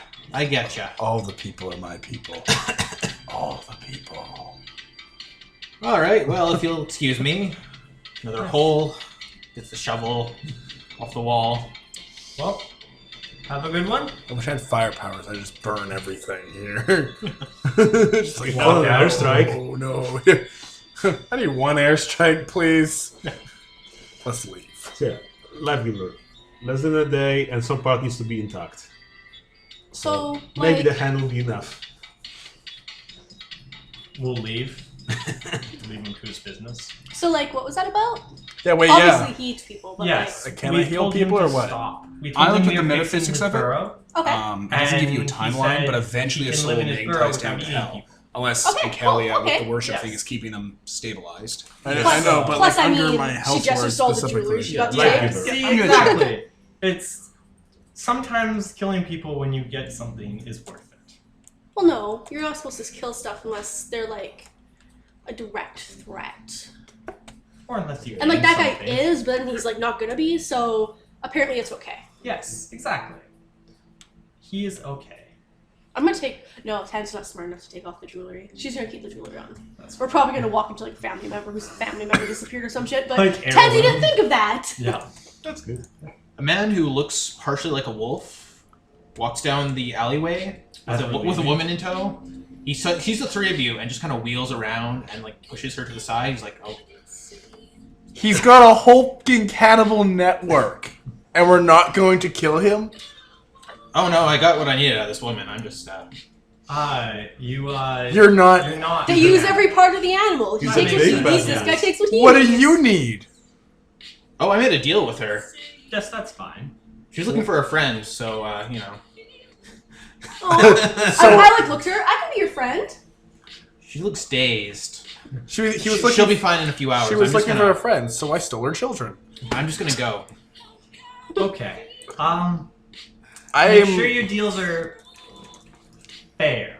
All the people are my people. All the people. All right. Well, if you'll excuse me, another hole. Gets the shovel off the wall. Well, have a good one. I wish I had fire powers. I just burn everything here. Just like, One airstrike. Oh no. I need one airstrike, please. Let's leave. So yeah, life giver. Less than a day, and some part needs to be intact. So, Maybe like... the hand will be enough. We'll leave. Leave him to his business. So, like, what was that about? Yeah, wait, Obviously he eats people, but Yes. Like, can we I heal told him people to or what? Stop. We I told looked him at the we were metaphysics fixing his of it. burrow. like... Okay. It doesn't give you a And he timeline, said but eventually he a can soul live in his being burrow ties down to without hell. eating people. Unless Okay, Icalia, cool, with okay. the worship Yes. thing, is keeping them stabilized. I Plus- know, but plus, like I under mean, my she health just word stole the specifically. jewelry. She got Yeah. the Yeah. See, exactly. It's sometimes killing people when you get something is worth it. Well, no. You're not supposed to kill stuff unless they're, like, a direct threat. Or unless you And, like, eat that guy something. is, but then he's, like, not gonna be, so apparently it's okay. Yes, exactly. He is okay. I'm gonna take. No, Tan's not smart enough to take off the jewelry. She's gonna keep the jewelry on. We're probably gonna walk into like a family member whose family member disappeared or some shit. But Like Tansy didn't think of that. Yeah. That's good. A man who looks partially like a wolf walks down the alleyway with a woman in tow. He sees the three of you and just kind of wheels around and like pushes her to the side. He's like, "Oh, He's got a hulking cannibal network, and we're not going to kill him? oh no, I got what I needed out of this woman. I'm just You're not. You're not. They use every part of the animal. He He's takes a what he big needs. bad This guy. guy takes what he What do needs. you need? oh, I made a deal with her. Yes, that's fine. She's looking for a friend, so you know, Oh, I like looked at her. I can be your friend. she looks dazed. He was She'll looking. be fine in a few hours. She was I'm just looking gonna, for a friend, so I stole her children. I'm just gonna go. Okay. I Make am. sure your deals are fair.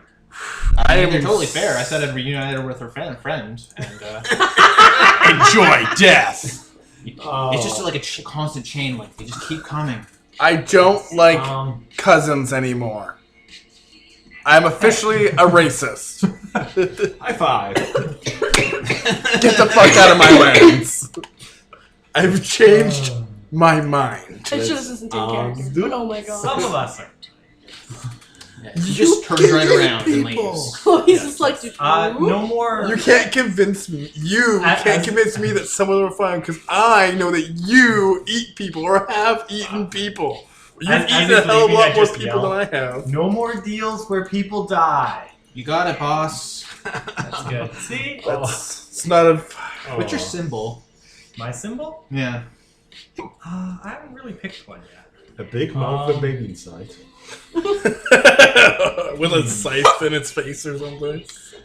I mean, am they're totally fair. I said I'd reunite her with her friend, and Enjoy death. it's just like a constant chain link. They just keep coming. I don't like cousins anymore. I'm officially a racist. High five. Get the fuck out of my lands. I've changed my mind. It's just isn't in character. But oh my god. Some of us are. Yeah, she just turns right around and leaves. Oh, he's just like, No more. You can't convince me. You can't convince me that some of them are fine because I know that you eat people or have eaten people. You've As eaten it's a hell of a leaving, lot I more just people yell. than I have. No more deals where people die. You got it, boss. That's good. See? It's not a. What's your symbol? My symbol? Yeah. I haven't really picked one yet. A big mouth with a baby inside. with a scythe in its face or something.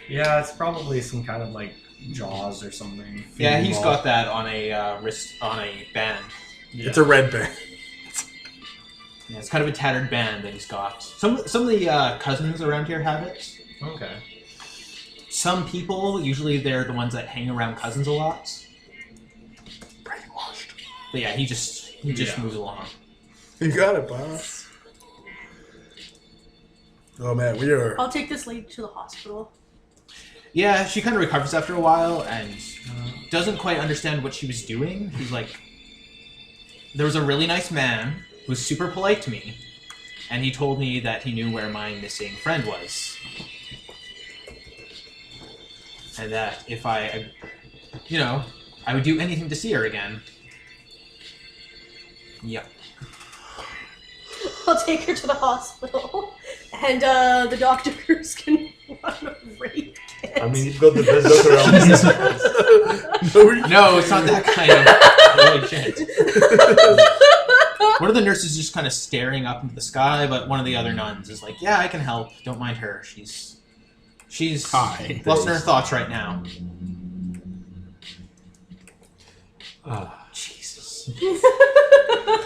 Yeah, it's probably some kind of like Jaws or something. Yeah, he's got that on a wrist, on a band. Yeah. It's a red band. Yeah, it's kind of a tattered band that he's got. Some of the cousins around here have it. Okay. Some people, usually they're the ones that hang around cousins a lot. Brainwashed. But yeah, he just Yeah. moves along. You got it, boss. Oh man, we are. I'll take this lady to the hospital. Yeah, she kind of recovers after a while and doesn't quite understand what she was doing. He's like, there was a really nice man who was super polite to me, and he told me that he knew where my missing friend was. And that if I would do anything to see her again. Yep. I'll take her to the hospital, and the doctors can run a rape kit. I mean, you've got the best doctor around. No, it's not that kind of holy shit. One of the nurses is just kind of staring up into the sky, but one of the other nuns is like, "Yeah, I can help. Don't mind her. She's Hi. lost in her thoughts right now." Jesus.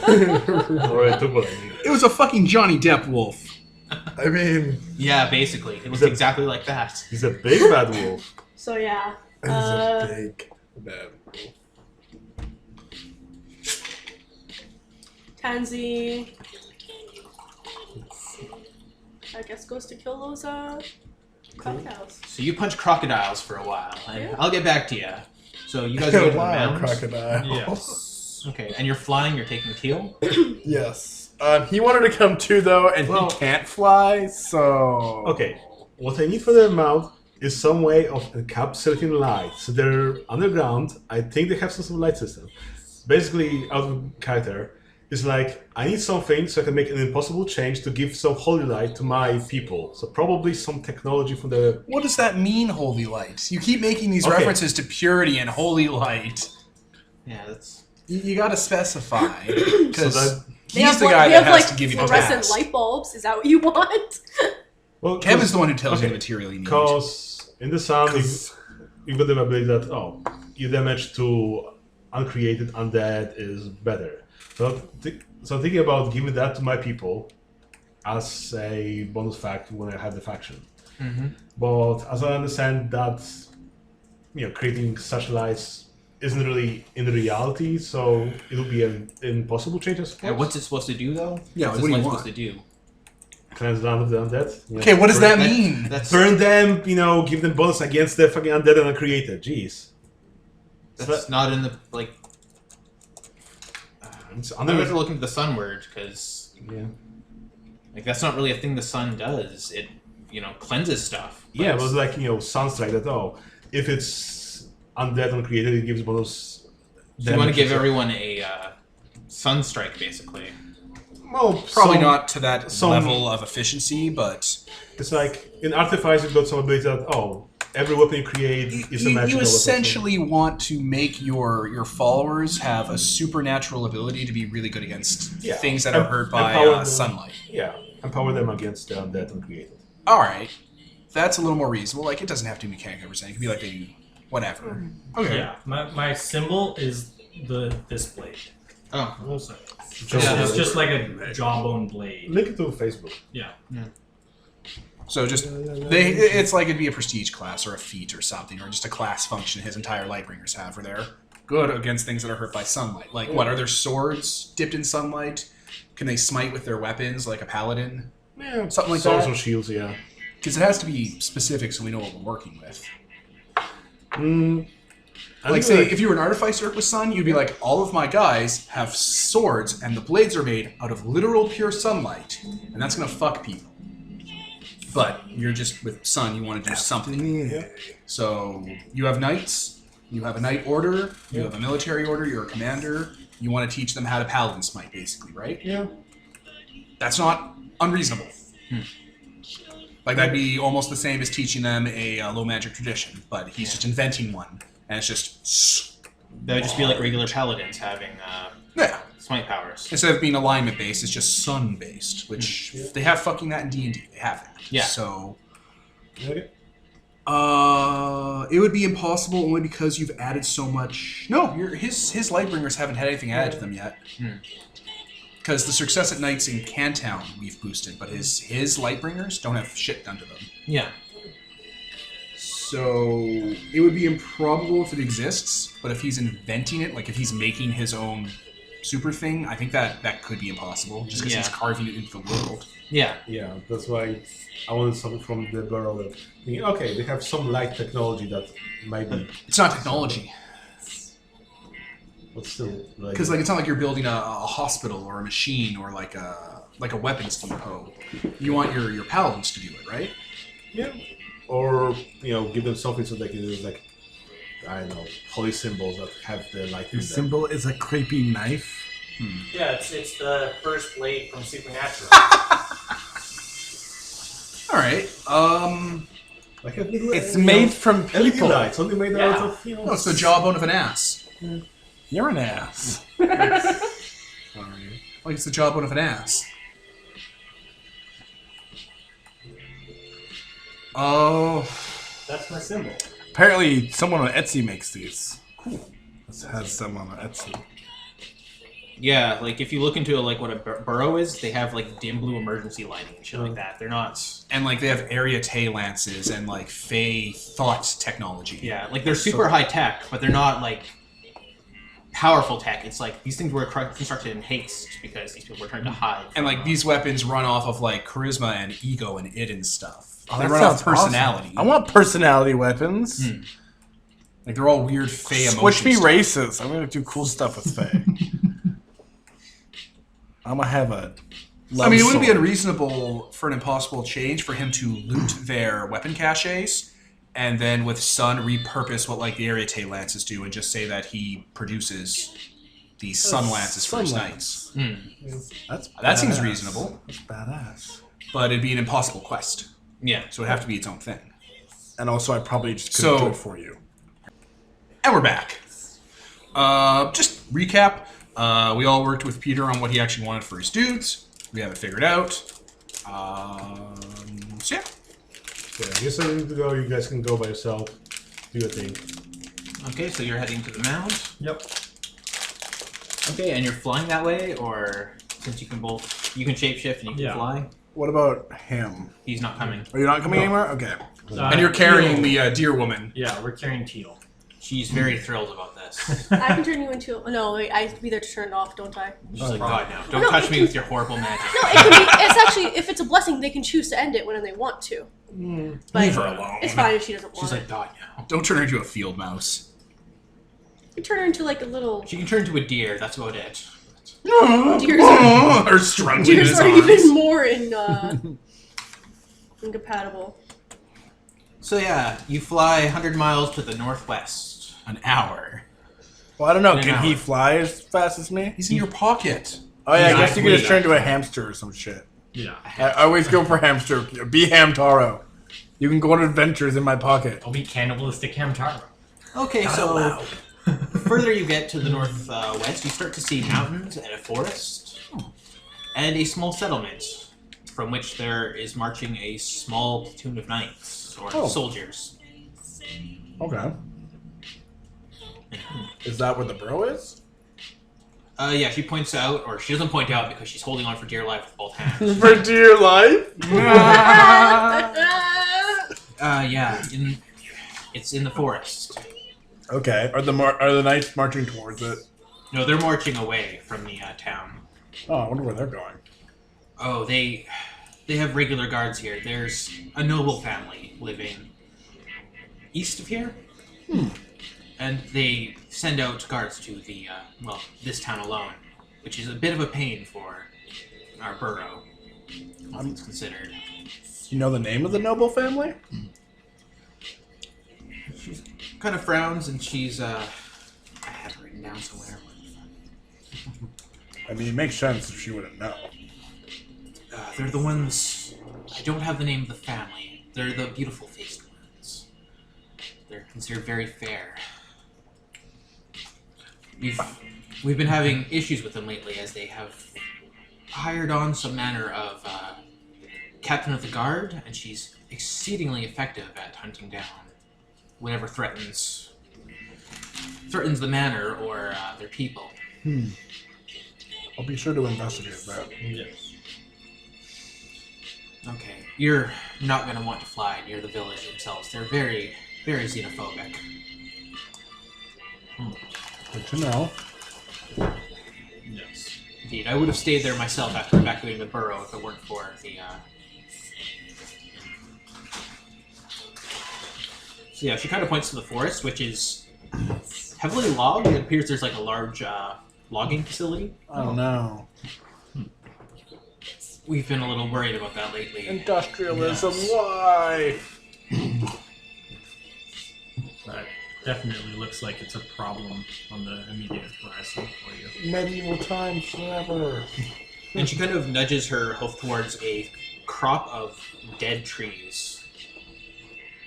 Alright, took what I needed. It was a fucking Johnny Depp wolf. I mean, Yeah, basically, it looks exactly like that. He's a big bad wolf. So yeah. it's a big bad. Tansy, I guess, goes to kill those crocodiles. So you punch crocodiles for a while, and Yeah. I'll get back to you. So you guys go to the Wow, mountains. crocodile. Yes. Okay, and you're flying. You're taking Teal. Yes. He wanted to come too, though, and Well- he can't fly, so. Okay, what I need for their mouth is some way of encapsulating light. So they're underground. I think they have some sort of light system. Basically, out of character, it's like, I need something so I can make an impossible change to give some holy light to my people. So probably some technology from the... What does that mean, holy light? You keep making these Okay. references to purity and holy light. Yeah, that's. You gotta specify. So Because that, he's the guy we that have has like to give you the fluorescent task. light bulbs. Is that what you want? well, Kevin's the one who tells you okay. the material you need. Because in the sun, you've got the ability that, your damage to uncreated undead is better. So I'm thinking about giving that to my people as a bonus fact when I have the faction. Mm-hmm. But as I understand that, creating such lights isn't really in reality, so it'll be an impossible change, I suppose. And what's it supposed to do, though? Yeah, what's what do this you light want? supposed to do? cleanse down of the undead. Yeah. Okay, what does that mean? That's Burn them, give them bonus against the fucking undead and uncreated. Jeez. that's not in the like. It's I'm never looking at the sun word because yeah. like that's not really a thing the sun does. It cleanses stuff. Yeah, it's- but like, Sunstrike that, if it's undead uncreated, it gives bonus. so you want to give everyone a sunstrike basically. Well, Probably not to that some- level of efficiency, but It's like, in Artifice, you've got some ability that, every weapon you create is a magical you weapon. essentially want to make your followers have a supernatural ability to be really good against Yeah. things that are hurt by Empower them. sunlight. Yeah, empower them against the undead uncreated. All right, that's a little more reasonable. Like, it doesn't have to be mechanic everything. It could be like a whatever. Okay. Yeah, my symbol is this blade. Oh, It's just like a jawbone blade. Link it to Facebook. Yeah. So just it's like it'd be a prestige class or a feat or something, or just a class function his entire Lightbringers have, where they're good against things that are hurt by sunlight. Like, what are their swords dipped in sunlight? Can they smite with their weapons like a paladin? Yeah, Something like swords that. or shields, yeah. Because it has to be specific so we know what we're working with. I Like, say, if you were an artificer with sun, you'd be like, all of my guys have swords, and the blades are made out of literal pure sunlight, and that's gonna fuck people. But you're just with sun, you want to do something. Yeah. So you have knights, you have a knight order, you have a military order, you're a commander. You want to teach them how to paladin smite, basically, right? Yeah. That's not unreasonable. Like, that'd be almost the same as teaching them a low magic tradition, but he's just inventing one, and it's just that would just be like regular paladins having yeah. smite powers. Instead of being alignment based, it's just sun based, which they have fucking that in D&D. They have that. Yeah. So Okay. it would be impossible only because you've added so much. No, his Lightbringers haven't had anything added to them yet. Because the success at Knights in Cantown we've boosted, but his Lightbringers don't have shit done to them. Yeah. So it would be improbable if it exists, but if he's inventing it, like if he's making his own super thing, I think that could be impossible, just because he's Yeah. carving it into the world. Yeah. Yeah, that's why I wanted something from the Burrow that thinking, okay, they have some light technology that might be, It's not technology. but still, like, Because like it's not like you're building a hospital or a machine or like a weapons depot. You want your paladins to do it, right? yeah, or give them something so they can use like, I don't know, holy symbols that have the light. Your in them. symbol is a creepy knife. Yeah, it's the first blade from Supernatural. All right. Like a little, It's made from LED people. lights, only made out of Oh, it's the jawbone of an ass. You're an ass. Sorry. Like it's the jawbone of an ass. Oh. That's my symbol. Apparently, someone on Etsy makes these. Cool. This has someone on Etsy. Yeah, like if you look into like what a burrow is, they have like dim blue emergency lighting and shit like that. They're not. And like they have area tay lances and like fey thought technology. Yeah, like they're super high tech, but they're not like powerful tech. It's like these things were constructed in haste because these people were trying to hide. And like these weapons run off of like charisma and ego and id and stuff. Oh, They that run off sounds personality. awesome. I want personality weapons. Like they're all weird fey emotions. Switch me races. I'm gonna do cool stuff with Faye. I'm gonna have a. I mean, it wouldn't be sword. unreasonable for an impossible change for him to loot their weapon caches and then with Sun repurpose what like the area tay lances do and just say that he produces these sun lances for his Sun knights. That's That seems badass. reasonable. That's badass. But it'd be an impossible quest. Yeah. So it'd have to be its own thing. And also, I probably just couldn't So- do it for you. And we're back. Just recap. We all worked with Peter on what he actually wanted for his dudes. We have it figured out. So yeah. Yeah, I guess I need to go. You guys can go by yourself. Do your thing. Okay, so you're heading to the mound. Yep. Okay, and you're flying that way, or since you can shapeshift and you can Yeah. fly, What about him? he's not coming. Are you not coming anywhere? Okay. And you're carrying Teal. the deer woman. Yeah, we're carrying Teal. She's very thrilled about this. this. I can turn you into. No, wait, I have to be there to turn it off, don't I? She's like, God, no. Don't No, touch it me can- with your horrible magic. No, it can be. It's actually, if it's a blessing, they can choose to end it when they want to. But Leave her alone. it's fine if she doesn't want She's like, it. God, no. Don't turn her into a field mouse. You turn her into like a little. She can turn into a deer, that's about it. Deers are, Or struggling in deers his are arms. even more incompatible. So yeah, you fly 100 miles to the northwest. An hour. Well, I don't know. In an Can he hour. fly as fast as me? He's in your pocket. Oh yeah, I guess you Exactly. could just turn into a hamster or some shit. Yeah. I always go for hamster. Be Hamtaro. You can go on adventures in my pocket. I'll be cannibalistic Hamtaro. Okay, so the further you get to the northwest, you start to see mountains and a forest, and a small settlement, from which there is marching a small platoon of knights, or soldiers. Okay. Is that where the bro is? Yeah, she points out, or she doesn't point out because she's holding on for dear life with both hands. For dear life? Yeah, it's in the forest. Okay. Are the knights marching towards it? No, they're marching away from the town. Oh, I wonder where they're going. Oh, they have regular guards here. There's a noble family living east of here. And they send out guards to the, this town alone, which is a bit of a pain for our borough, all things considered. You know the name of the noble family? She kind of frowns, and she's, I have it written down somewhere. I mean, it makes sense if she wouldn't know. They're the ones, I don't have the name of the family. They're the beautiful-faced ones. They're considered very fair. We've been having issues with them lately, as they have hired on some manner of captain of the guard, and she's exceedingly effective at hunting down whatever threatens the manor or their people. I'll be sure to investigate that. Yes. Okay, you're not going to want to fly near the village themselves. They're very, very xenophobic. Good to know. Yes. Indeed, I would have stayed there myself after evacuating the borough if it weren't for the, So yeah, she kind of points to the forest, which is heavily logged. It appears there's like a large logging facility. I don't know. We've been a little worried about that lately. Industrialism, Yes. why? That definitely looks like it's a problem on the immediate horizon for you. Medieval times forever. And she kind of nudges her hoof towards a crop of dead trees.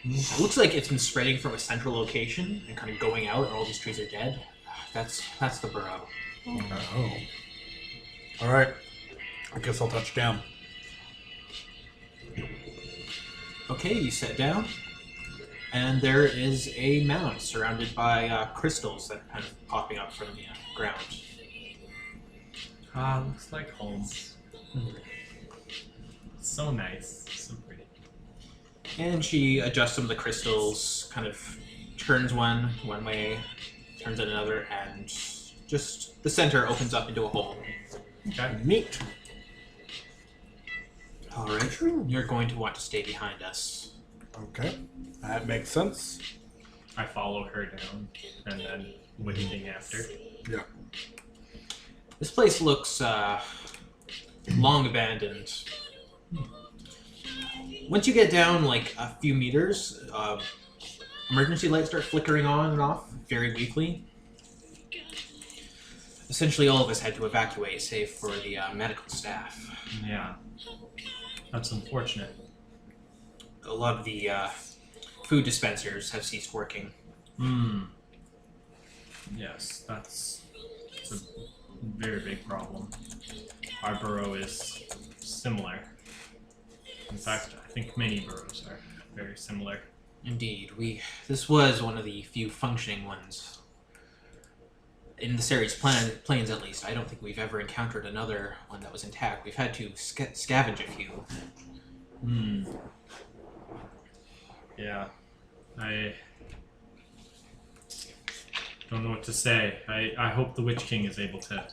It looks like it's been spreading from a central location and kind of going out, and all these trees are dead. That's the burrow. Oh. Alright. I guess I'll touch down. Okay, you sit down, and there is a mound surrounded by crystals that are kind of popping up from the ground. Looks like home. So nice. So pretty. And she adjusts some of the crystals, kind of turns one way, turns it another, and just the center opens up into a hole. Okay. Neat. Alright, you're going to want to stay behind us. Okay. That makes sense. I follow her down and then waiting after. Yeah. This place looks long abandoned. Once you get down like a few meters, emergency lights start flickering on and off very weakly. Essentially all of us had to evacuate, save for the medical staff. Yeah. That's unfortunate. A lot of the food dispensers have ceased working. Yes, it's a very big problem. Our borough is similar. In fact, I think many boroughs are very similar. Indeed, this was one of the few functioning ones. In the series planes, at least, I don't think we've ever encountered another one that was intact. We've had to scavenge a few. Yeah. Don't know what to say. I hope the Witch King is able to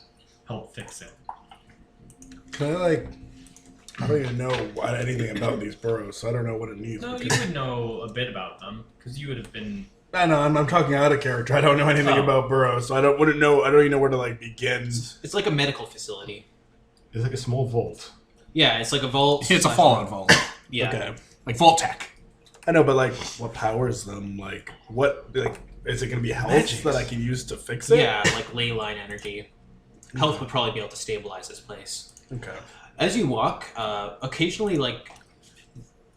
help fix it. Can I I don't even know anything about these burrows, so I don't know what it needs. No, you would know a bit about them because you would have been. I know. I'm talking out of character. I don't know anything about burrows, so I don't even know where to like begin. It's like a medical facility. It's like a small vault. Yeah, it's like a vault. It's a Fallout vault. Yeah. Okay. Like Vault Tech. I know, but like, what powers them? Like, what? Like, is it going to be health Magic. that I can use to fix it? Yeah, like ley line energy. Health would probably be able to stabilize this place. Okay. As you walk, occasionally, like,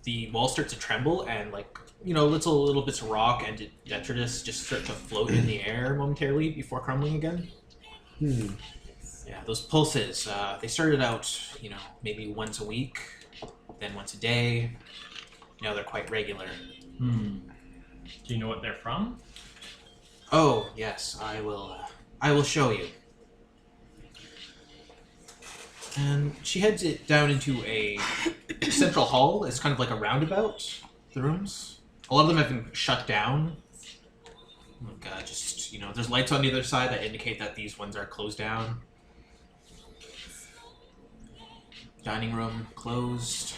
the wall starts to tremble, and, like, you know, little bits of rock and detritus just start to float in the air momentarily before crumbling again. Yeah, those pulses, they started out, you know, maybe once a week, then once a day. Now they're quite regular. Do you know what they're from? Oh, yes, I will show you. And she heads it down into a central hall. It's kind of like a roundabout, the rooms. A lot of them have been shut down. Like, just, you know, there's lights on the other side that indicate that these ones are closed down. Dining room, closed.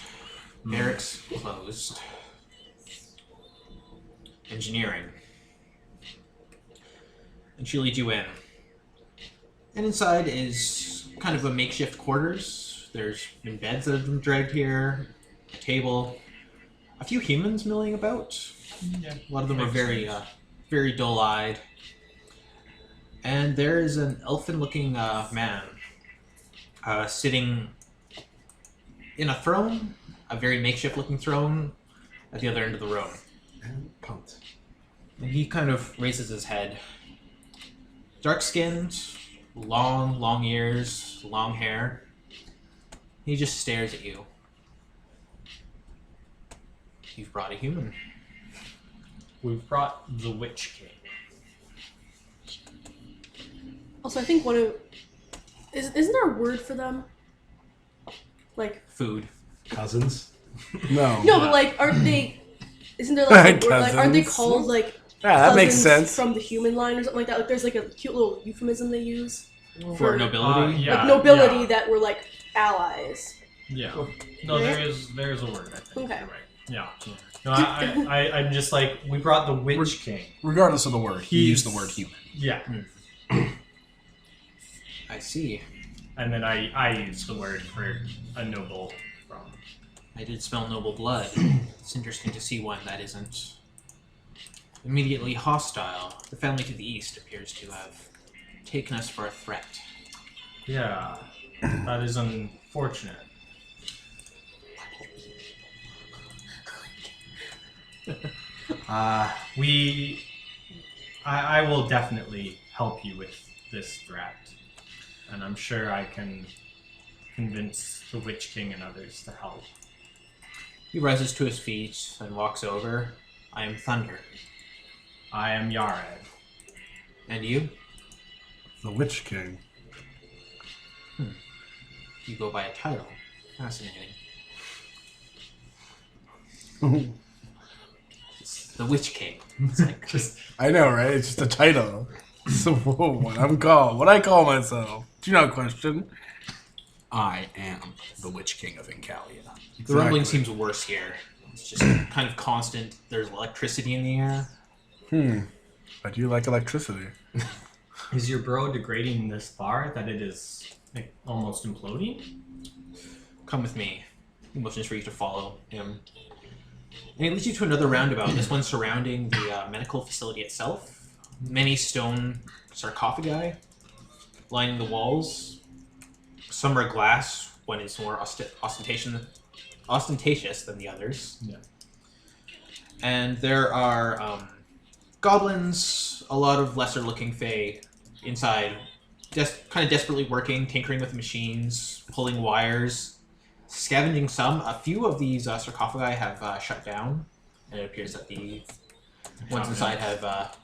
Barracks, closed. Engineering. And she'll lead you in. And inside is kind of a makeshift quarters. There's been beds that have been dragged here, a table, a few humans milling about. Yeah. A lot of them are very, very dull-eyed. And there is an elfin-looking man sitting in a throne, a very makeshift-looking throne, at the other end of the room. Pumped. And he kind of raises his head. Dark-skinned, long ears, long hair. He just stares at you. You've brought a human. We've brought the Witch King. Also, I think one of isn't there a word for them? Like Food. Cousins. No. no, but like aren't they? Isn't there like a word, like aren't they Cousins? called like? Yeah, that makes cousins sense. From the human line or something like that. Like there's like a cute little euphemism they use For nobility? Yeah, like nobility yeah. that were like allies. Yeah. No, there is a word. I think. Okay. You're right. Yeah. No, I'm just like we brought the Witch King. Regardless of the word, he He's- used the word human. Yeah. I see. And then I use the word for a noble from. I did smell noble blood. It's interesting to see one that isn't immediately hostile. The family to the east appears to have taken us for a threat. Yeah. That is unfortunate. I will definitely help you with this threat. And I'm sure I can convince the Witch King and others to help. He rises to his feet and walks over. I am Thunder. I am Yared. And you? The Witch King. You go by a title. Fascinating. It's the Witch King. It's like Just I know, right? It's just a title. So what I'm called. What I call myself. Do not question. I am the Witch King of Incalia. the rumbling seems worse here. It's just kind of constant. There's electricity in the air. I do like electricity. is your bro degrading this far that it is like, almost imploding? Come with me. He motions for you to follow him. And he leads you to another roundabout. This one surrounding the medical facility itself. Many stone sarcophagi lining the walls. Some are glass. One is more ostentatious than the others. Yeah. And there are goblins, a lot of lesser-looking fae inside, just kind of desperately working, tinkering with machines, pulling wires, scavenging some. A few of these sarcophagi have shut down, and it appears that the ones inside have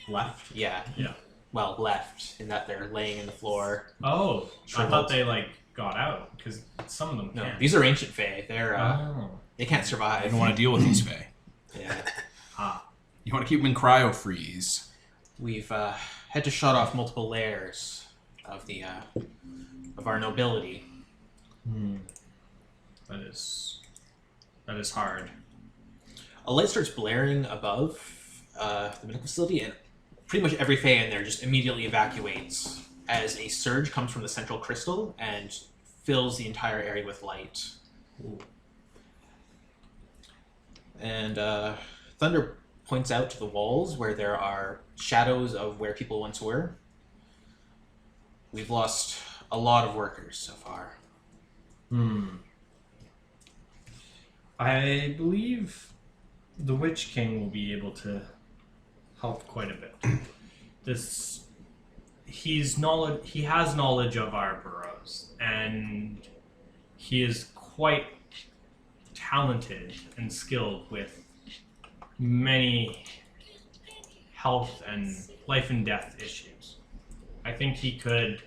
Left. yeah, Yeah. well, left in that they're laying in the floor. Oh, I Shriveled. thought they like got out because some of them No, can't. these are ancient fae. They're Oh. they can't I survive. don't want to deal with these fae. Yeah. Ah. You want to keep them in cryo freeze. we've had to shut off multiple layers of the of our nobility. That is hard. A light starts blaring above the medical facility, and pretty much every Fae in there just immediately evacuates as a surge comes from the central crystal and fills the entire area with light. Ooh. And Thunder points out to the walls where there are shadows of where people once were. We've lost a lot of workers so far. I believe the Witch King will be able to help quite a bit. He has knowledge of our burrows, and he is quite talented and skilled with many health and life and death issues. I think he could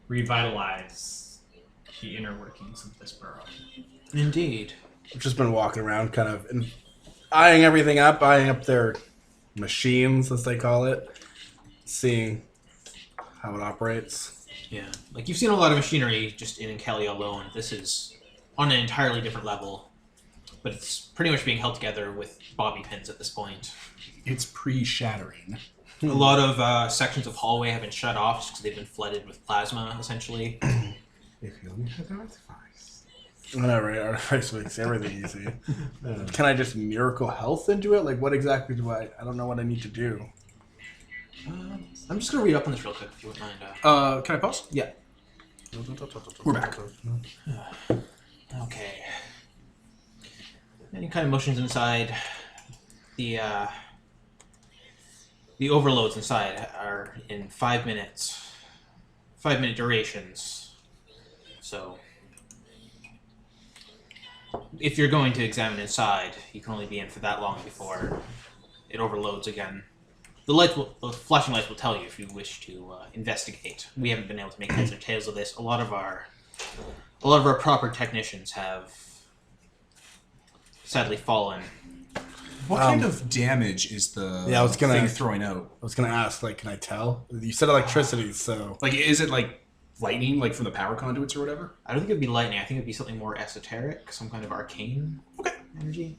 revitalize the inner workings of this burrow. Indeed. I've just been walking around kind of eyeing everything up, eyeing up their machines, as they call it, seeing how it operates. Yeah. Like, you've seen a lot of machinery just in Kelly alone. This is on an entirely different level, but it's pretty much being held together with bobby pins at this point. It's pre-shattering. A lot of sections of hallway have been shut off just because they've been flooded with plasma, essentially. If you only had an artifice. Whatever, artifice makes everything easy. Can I just miracle health into it? Like, what exactly do I don't know what I need to do. I'm just going to read up on this real quick if you wouldn't mind. Can I pause? Yeah. We're back. Okay. Any kind of motions inside. The overloads inside are in 5 minutes. 5-minute durations. So, if you're going to examine inside, you can only be in for that long before it overloads again. The flashing lights will tell you if you wish to investigate. We haven't been able to make heads or tails of this. A lot of our proper technicians have sadly fallen. What kind of damage is the thing throwing out? I was gonna ask, like, can I tell? You said electricity, so Like, is it like lightning, like from the power conduits or whatever? I don't think it'd be lightning. I think it'd be something more esoteric, some kind of arcane energy.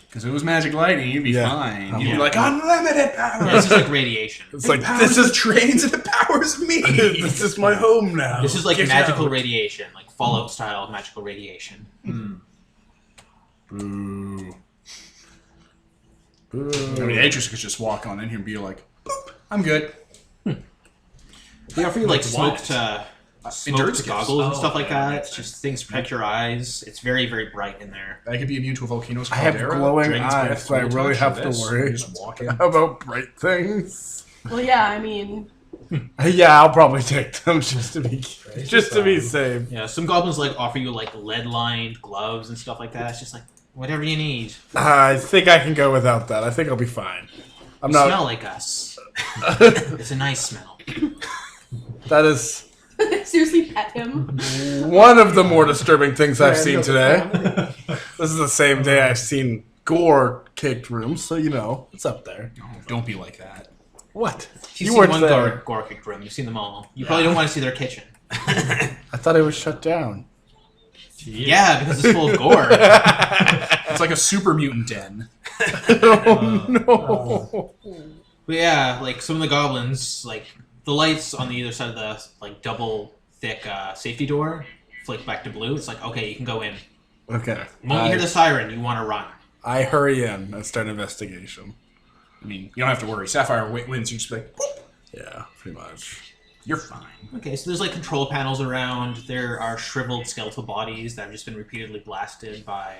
Because if it was magic lightning, you'd be fine. You'd Yeah. be like, unlimited power! Yeah, this is like radiation. it's like This is trains and it powers me! this is my home now. This is like Get magical out. radiation, like Fallout style magical radiation. Boo. I mean, Atrus could just walk on in here and be like, boop, I'm good. They offer you like What? smoked Endurance goggles and Oh, stuff like yeah, that. makes It's just things to protect your eyes. It's very, very bright in there. I could be immune to a volcano's I have caldera, glowing dragon's eyes, breath, so I cool really touch, have to this. worry. You just walk in. How about bright things? Well, yeah, I mean, Yeah, I'll probably take them just to be safe. Yeah, some goblins like offer you like lead-lined gloves and stuff like that. It's just like whatever you need. I think I can go without that. I think I'll be fine. I'm You not. smell like us. It's a nice smell. That is seriously pet him. one of the more disturbing things I've seen today. This is the same day I've seen gore-caked rooms, so it's up there. Oh, don't be like that. What? You've You seen weren't one there. Gorkic room. You've seen them all. You probably don't want to see their kitchen. I thought it was shut down. Yeah, because it's full of gore. It's like a super mutant den. Oh no! But yeah, like some of the goblins, like the lights on the either side of the like double thick safety door flick back to blue. It's like, okay, you can go in. Okay. The moment you hear the siren, you want to run. I hurry in and start investigation. I mean, you don't have to worry. Sapphire wins. You just be like, boop, Yeah, pretty much. you're fine. Okay, so there's like control panels around. There are shriveled skeletal bodies that have just been repeatedly blasted by.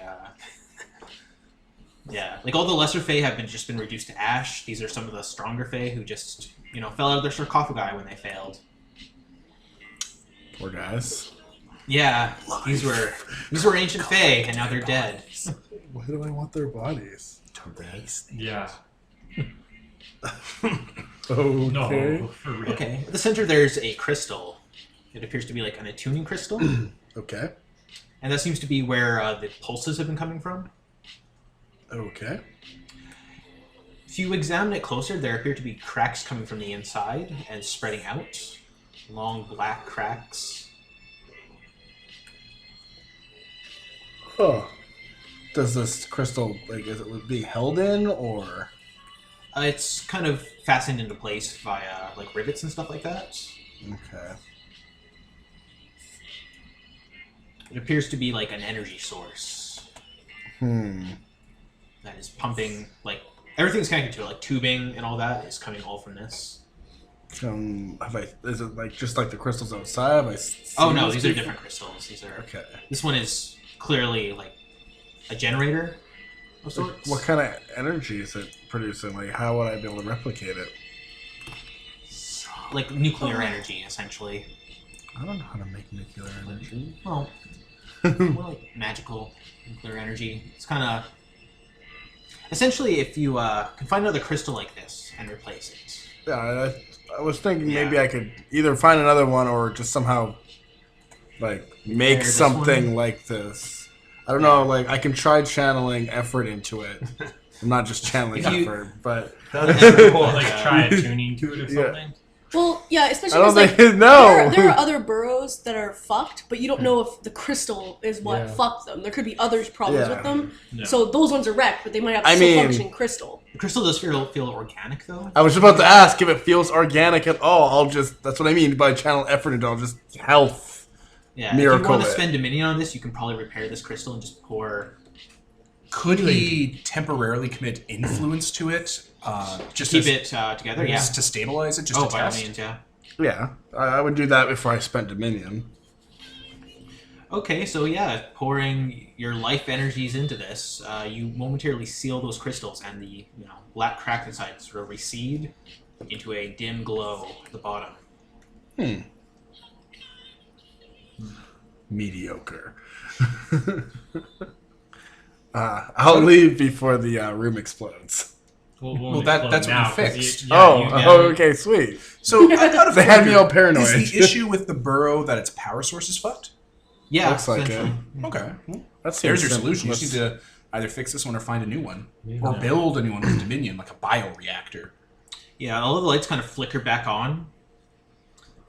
Yeah, like all the lesser Fae have just been reduced to ash. These are some of the stronger Fae who just fell out of their sarcophagi when they failed. Poor guys. Yeah, these were ancient Fae, and now they're dead. Why do I want their bodies? Yeah. Okay. No, for real. Okay, at the center there's a crystal. It appears to be like an attuning crystal, Okay. and that seems to be where the pulses have been coming from. Okay. If you examine it closer, there appear to be cracks coming from the inside and spreading out. Long black cracks. Huh. Does this crystal, like, is it being held in, or? It's kind of fastened into place via like rivets and stuff like that. Okay. It appears to be like an energy source. That is pumping, like, everything's connected to it, like tubing and all that is coming all from this. Is it like just like the crystals outside? Oh no, these are different crystals. These are Okay. This one is clearly like a generator of sorts. What kind of energy is it producing? Like, how would I be able to replicate it? Like nuclear energy, essentially. I don't know how to make nuclear energy. Well, more like magical nuclear energy. It's kind of essentially if you can find another crystal like this and replace it. Yeah, I was thinking maybe I could either find another one or just somehow like make this something one? like this. I don't know. Like, I can try channeling effort into it. I'm not just channeling effort, but Like try tuning to it or Yeah. something. Well, yeah, especially I don't because like, think no. there are other burrows that are fucked, but you don't know if the crystal is what fucked them. There could be other problems Yeah. with them. Yeah. So those ones are wrecked, but they might have I still mean- functioning crystal. The crystal does feel organic though. I was about to ask if it feels organic at all. That's what I mean by channel effort into. I'll just health. Yeah. If Miracle you want to it. spend Dominion on this, you can probably repair this crystal and just pour. Could he temporarily commit influence to it? Just Keep as- it together. Yeah. Just to stabilize it, just Oh, to by all test. means, yeah. Yeah, I would do that before I spent Dominion. Okay, so yeah, pouring your life energies into this, you momentarily seal those crystals, and the black crack inside sort of recede into a dim glow at the bottom. Mediocre. I'll leave before the room explodes. Well, that's what now, you 'cause fixed. Okay, sweet. So out of They had me all curiosity, paranoid. Is the issue with the burrow that its power source is fucked? Yeah, Looks like it. essentially. Okay. Well, That's there's your solution. You just need to either fix this one or find a new one. Or build a new one with Dominion, like a bioreactor. Yeah, all of the lights kind of flicker back on.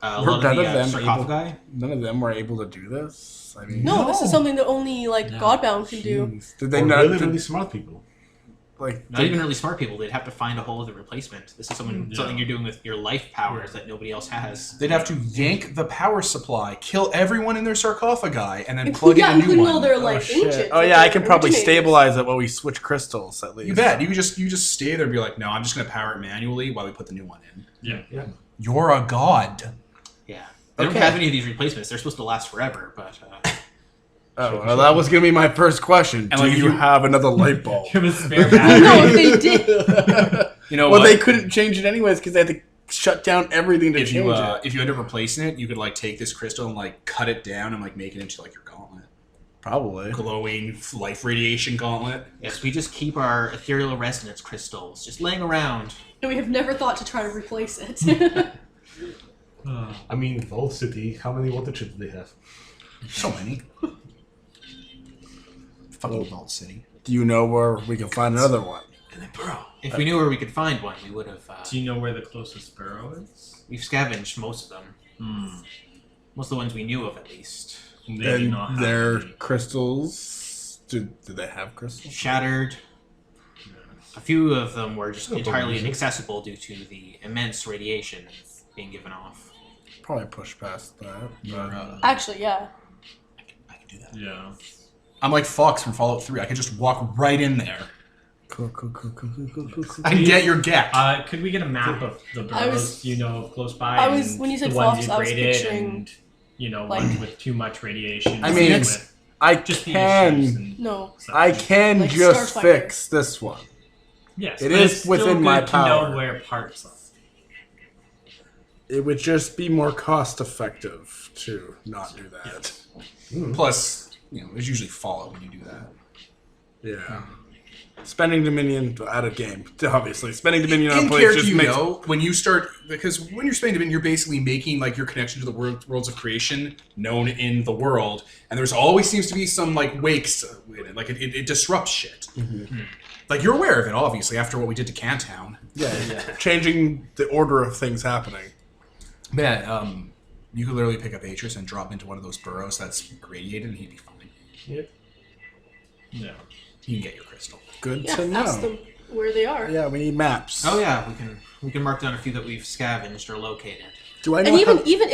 A Were lot of none the of them sarcophagi. None of them were able to do this. I mean, No, this is something that only like Godbound can do. jeez. Did they Or not? really, really smart people. Like, Not even really smart people. They'd have to find a whole other replacement. This is something you're doing with your life powers that nobody else has. They'd have to yank the power supply, kill everyone in their sarcophagi, and then plug in a new including all one. their like ancients. oh like, yeah, I their can probably originators. stabilize it while we switch crystals at least. You bet. You just stay there and be like, no, I'm just going to power it manually while we put the new one in. Yeah. You're a god. Yeah. They Okay. don't have any of these replacements. They're supposed to last forever, but... Oh, well, that was gonna be my first question. Do like, if you you- have another light bulb? Give us spare I battery. know if they did. You know Well, what? they couldn't change it anyways because they had to shut down everything to if change you it. if you end up replacing it, you could like take this crystal and like cut it down and like make it into like your gauntlet, Probably. glowing life radiation gauntlet. yes, we just keep our ethereal resonance crystals just laying around. And we have never thought to try to replace it. I mean, Vault City, how many water chips do they have? So many. Fucking Vault City. Do you know where we can find another one? If we knew where we could find one, we would have... Do you know where the closest burrow is? we've scavenged most of them. Most of the ones we knew of, at least. They do not And have their any. crystals. Do they have crystals? Shattered. A few of them were just entirely inaccessible due to the immense radiation being given off. Probably push past that. But, Actually, yeah. I can do that. Yeah. I'm like Fox from Fallout 3. I can just walk right in there. cool. I can get your gap. Could we get a map of the I burrows was- you know of close by? I was- and when you said the ones Fox, you I was graded picturing, and, like- ones with too much radiation. I mean, with I just the issues can. and No. such. I can Like just Starfighter. fix this one. Yes, it but is it's still within good my to power. know where parts are. It would just be more cost effective to not do that. Plus, there's usually Fallout when you do that. Yeah. Spending Dominion out of game, obviously. Spending Dominion on In place character, just you makes... know, when you start, because when you're spending Dominion, you're basically making like your connection to the worlds of creation known in the world, and there's always seems to be some like wakes in it, like it disrupts shit. Mm-hmm. Like you're aware of it, obviously, after what we did to Cantown. Yeah. Changing the order of things happening. Yeah, you could literally pick up Atris and drop into one of those burrows that's irradiated, and he'd be fine. Yep. No. You can get your crystal. Good Yeah, to ask know. them where they are. Yeah, we need maps. Oh yeah, we can mark down a few that we've scavenged or located. Do I know And even how... even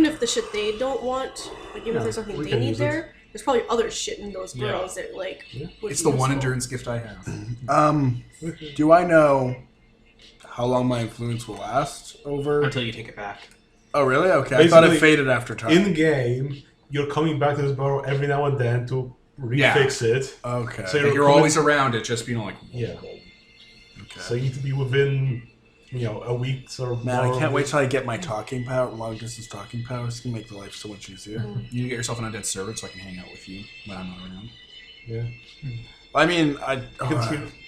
if the shit they don't want, like even if there's something we they can need use there, there's probably other shit in those Yeah. burrows that like. would It's be the one useful. endurance gift I have. Do I know how long my influence will last over... Until you take it back. Oh, really? Okay, I thought it Basically, faded after time. In game, you're coming back to this burrow every now and then to refix it. Okay. So Like you're coming- always around it, just being like, Yeah. okay. So you need to be within, a week or Man, more I can't of wait it. till I get my talking power, long distance talking power. It's gonna make the life so much easier. You need to get yourself an undead servant so I can hang out with you when I'm not around. Yeah. I mean,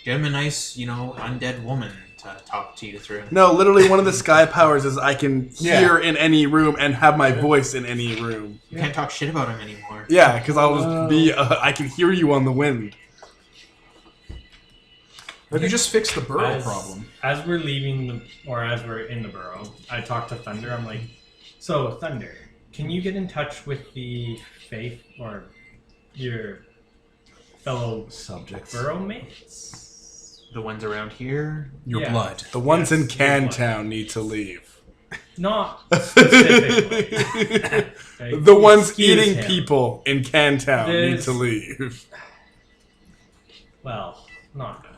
Get him a nice, undead woman to talk to you through. no, literally one of the sky powers is I can Yeah. hear in any room and have my voice in any room. You can't talk shit about him anymore. Yeah, because I'll just be, I can hear you on the wind. You just fixed the burrow problem. As we're leaving as we're in the burrow, I talk to Thunder. I'm like, so Thunder, can you get in touch with the Faith or your fellow Subjects. burrow mates? The ones around here. Your Yeah. blood. The ones in Yes, your blood. Cantown need to leave. Not specifically. Okay, The ones excuse eating him. people in Cantown need There's- to leave. Well, not good.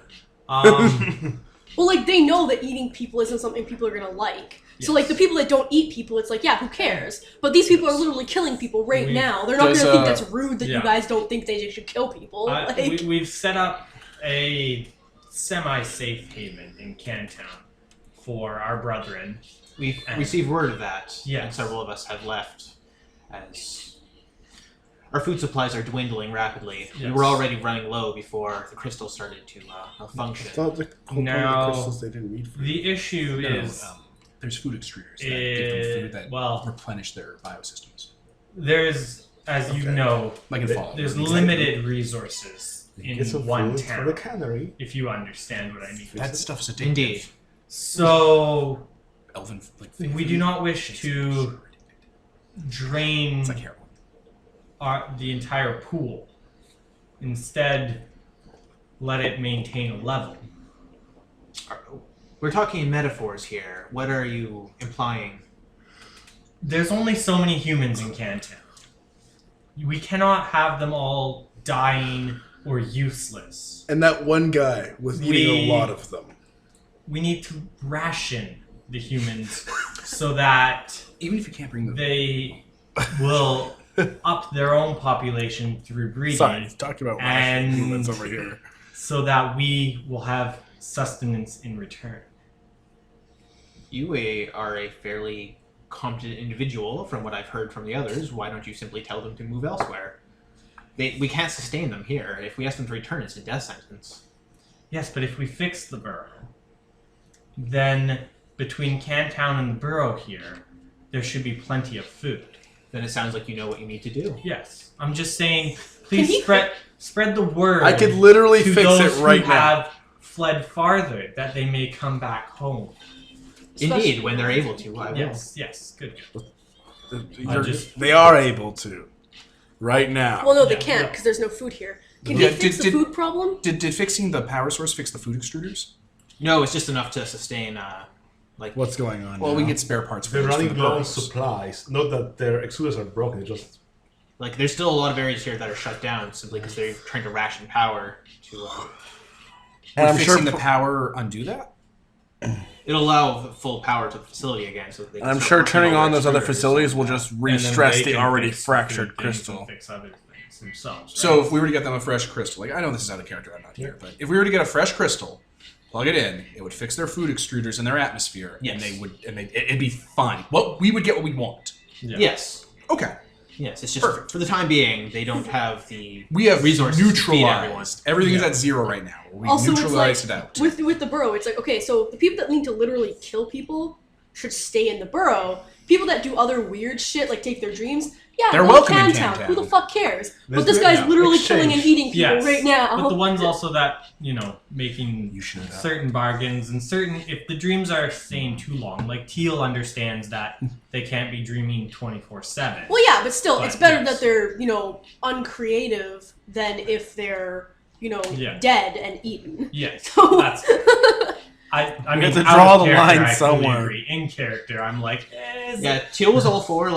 Well, like they know that eating people isn't something people are gonna like. So like the people that don't eat people, it's like yeah, who cares? But these people are literally killing people right now. They're not Does, gonna think that's rude that yeah. you guys don't think they should kill people. Like, we've set up a semi-safe haven in Cantown for our brethren. We've received word of that, Yes. and several of us have left as our food supplies are dwindling rapidly. We Yes. were already running low before the crystal started to malfunction. Thought the whole point of Now- the crystals they didn't need for The issue is There's food extruders that give them food that well- replenish their biosystems. there's, as you know, Like in Fallout. there's Exactly. limited resources in Get some one food for the town, cannery. if you understand what I mean. That stuff's addictive. Indeed. So Elven, like, we do not wish to drain It's like heroin. the entire pool. Instead, let it maintain a level. We're talking in metaphors here. What are you implying? There's only so many humans in Cantown. We cannot have them all dying or useless. And that one guy was eating We- a lot of them. We need to ration the humans so that Even if you can't bring them. they will up their own population through breeding. Sorry, he's talking about rational And- humans over here. So that we will have sustenance in return. You are a fairly competent individual, from what I've heard from the others. Why don't you simply tell them to move elsewhere? We can't sustain them here. If we ask them to return, it's a death sentence. Yes, but if we fix the burrow, then between Cantown and the burrow here, there should be plenty of food. Then it sounds like you know what you need to do. Yes, I'm just saying, Can please he spread the word. I could literally to fix those it right who now. have fled farther, that they may come back home. Indeed, when they're able to, I will. Yes, good. They're- just- They are able to. Right now. well, no, they Yeah, can't yeah. because there's no food here. Can Yeah, he fix the did- food problem? Did fixing the power source fix the food extruders? No, it's just enough to sustain, What's going on Well, now? we can get spare parts for They're those for running the low on burrows. supplies. Not that their extruders are broken, it's just there's still a lot of areas here that are shut down simply because they're trying to ration power to... And Would I'm sure fixing the power undo that? It'll allow full power to the facility again, so that they And can I'm start sure working turning all on their those other extruders. facilities will just And then re-stress they the can already fix fractured food things crystal. and fix other things themselves. So right? if we were to get them a fresh crystal, like I know this is out of character, I'm not here, but if we were to get a fresh crystal, plug it in, it would fix their food extruders in their atmosphere, Yes. and it'd be fine. We would get what we want. Yeah. Yes. Okay. Yes, it's just Perfect. for the time being, they don't have the We have resources to feed everyone. neutralized. Everything is at 0 right now. We Also, it's neutralized it like out. with the borough, it's like, okay, so the people that need to literally kill people should stay in the borough. People that do other weird shit, like take their dreams, yeah, They're go to welcome in Cantown. Cantown. Who the fuck cares? But Let's this do it guy's now. literally Exchange. killing and eating people Yes. right now. But the ones also that, making You should have. certain bargains and certain, if the dreams are staying too long, like Teal understands that they can't be dreaming 24/7. Well, yeah, but still, But, it's better yes. that they're, uncreative than if they're, Yeah. dead and eaten. Yes, So- that's. I mean, have to out draw of the character, line I fully somewhere. agree. In character, I'm like, Yeah, Teal was all for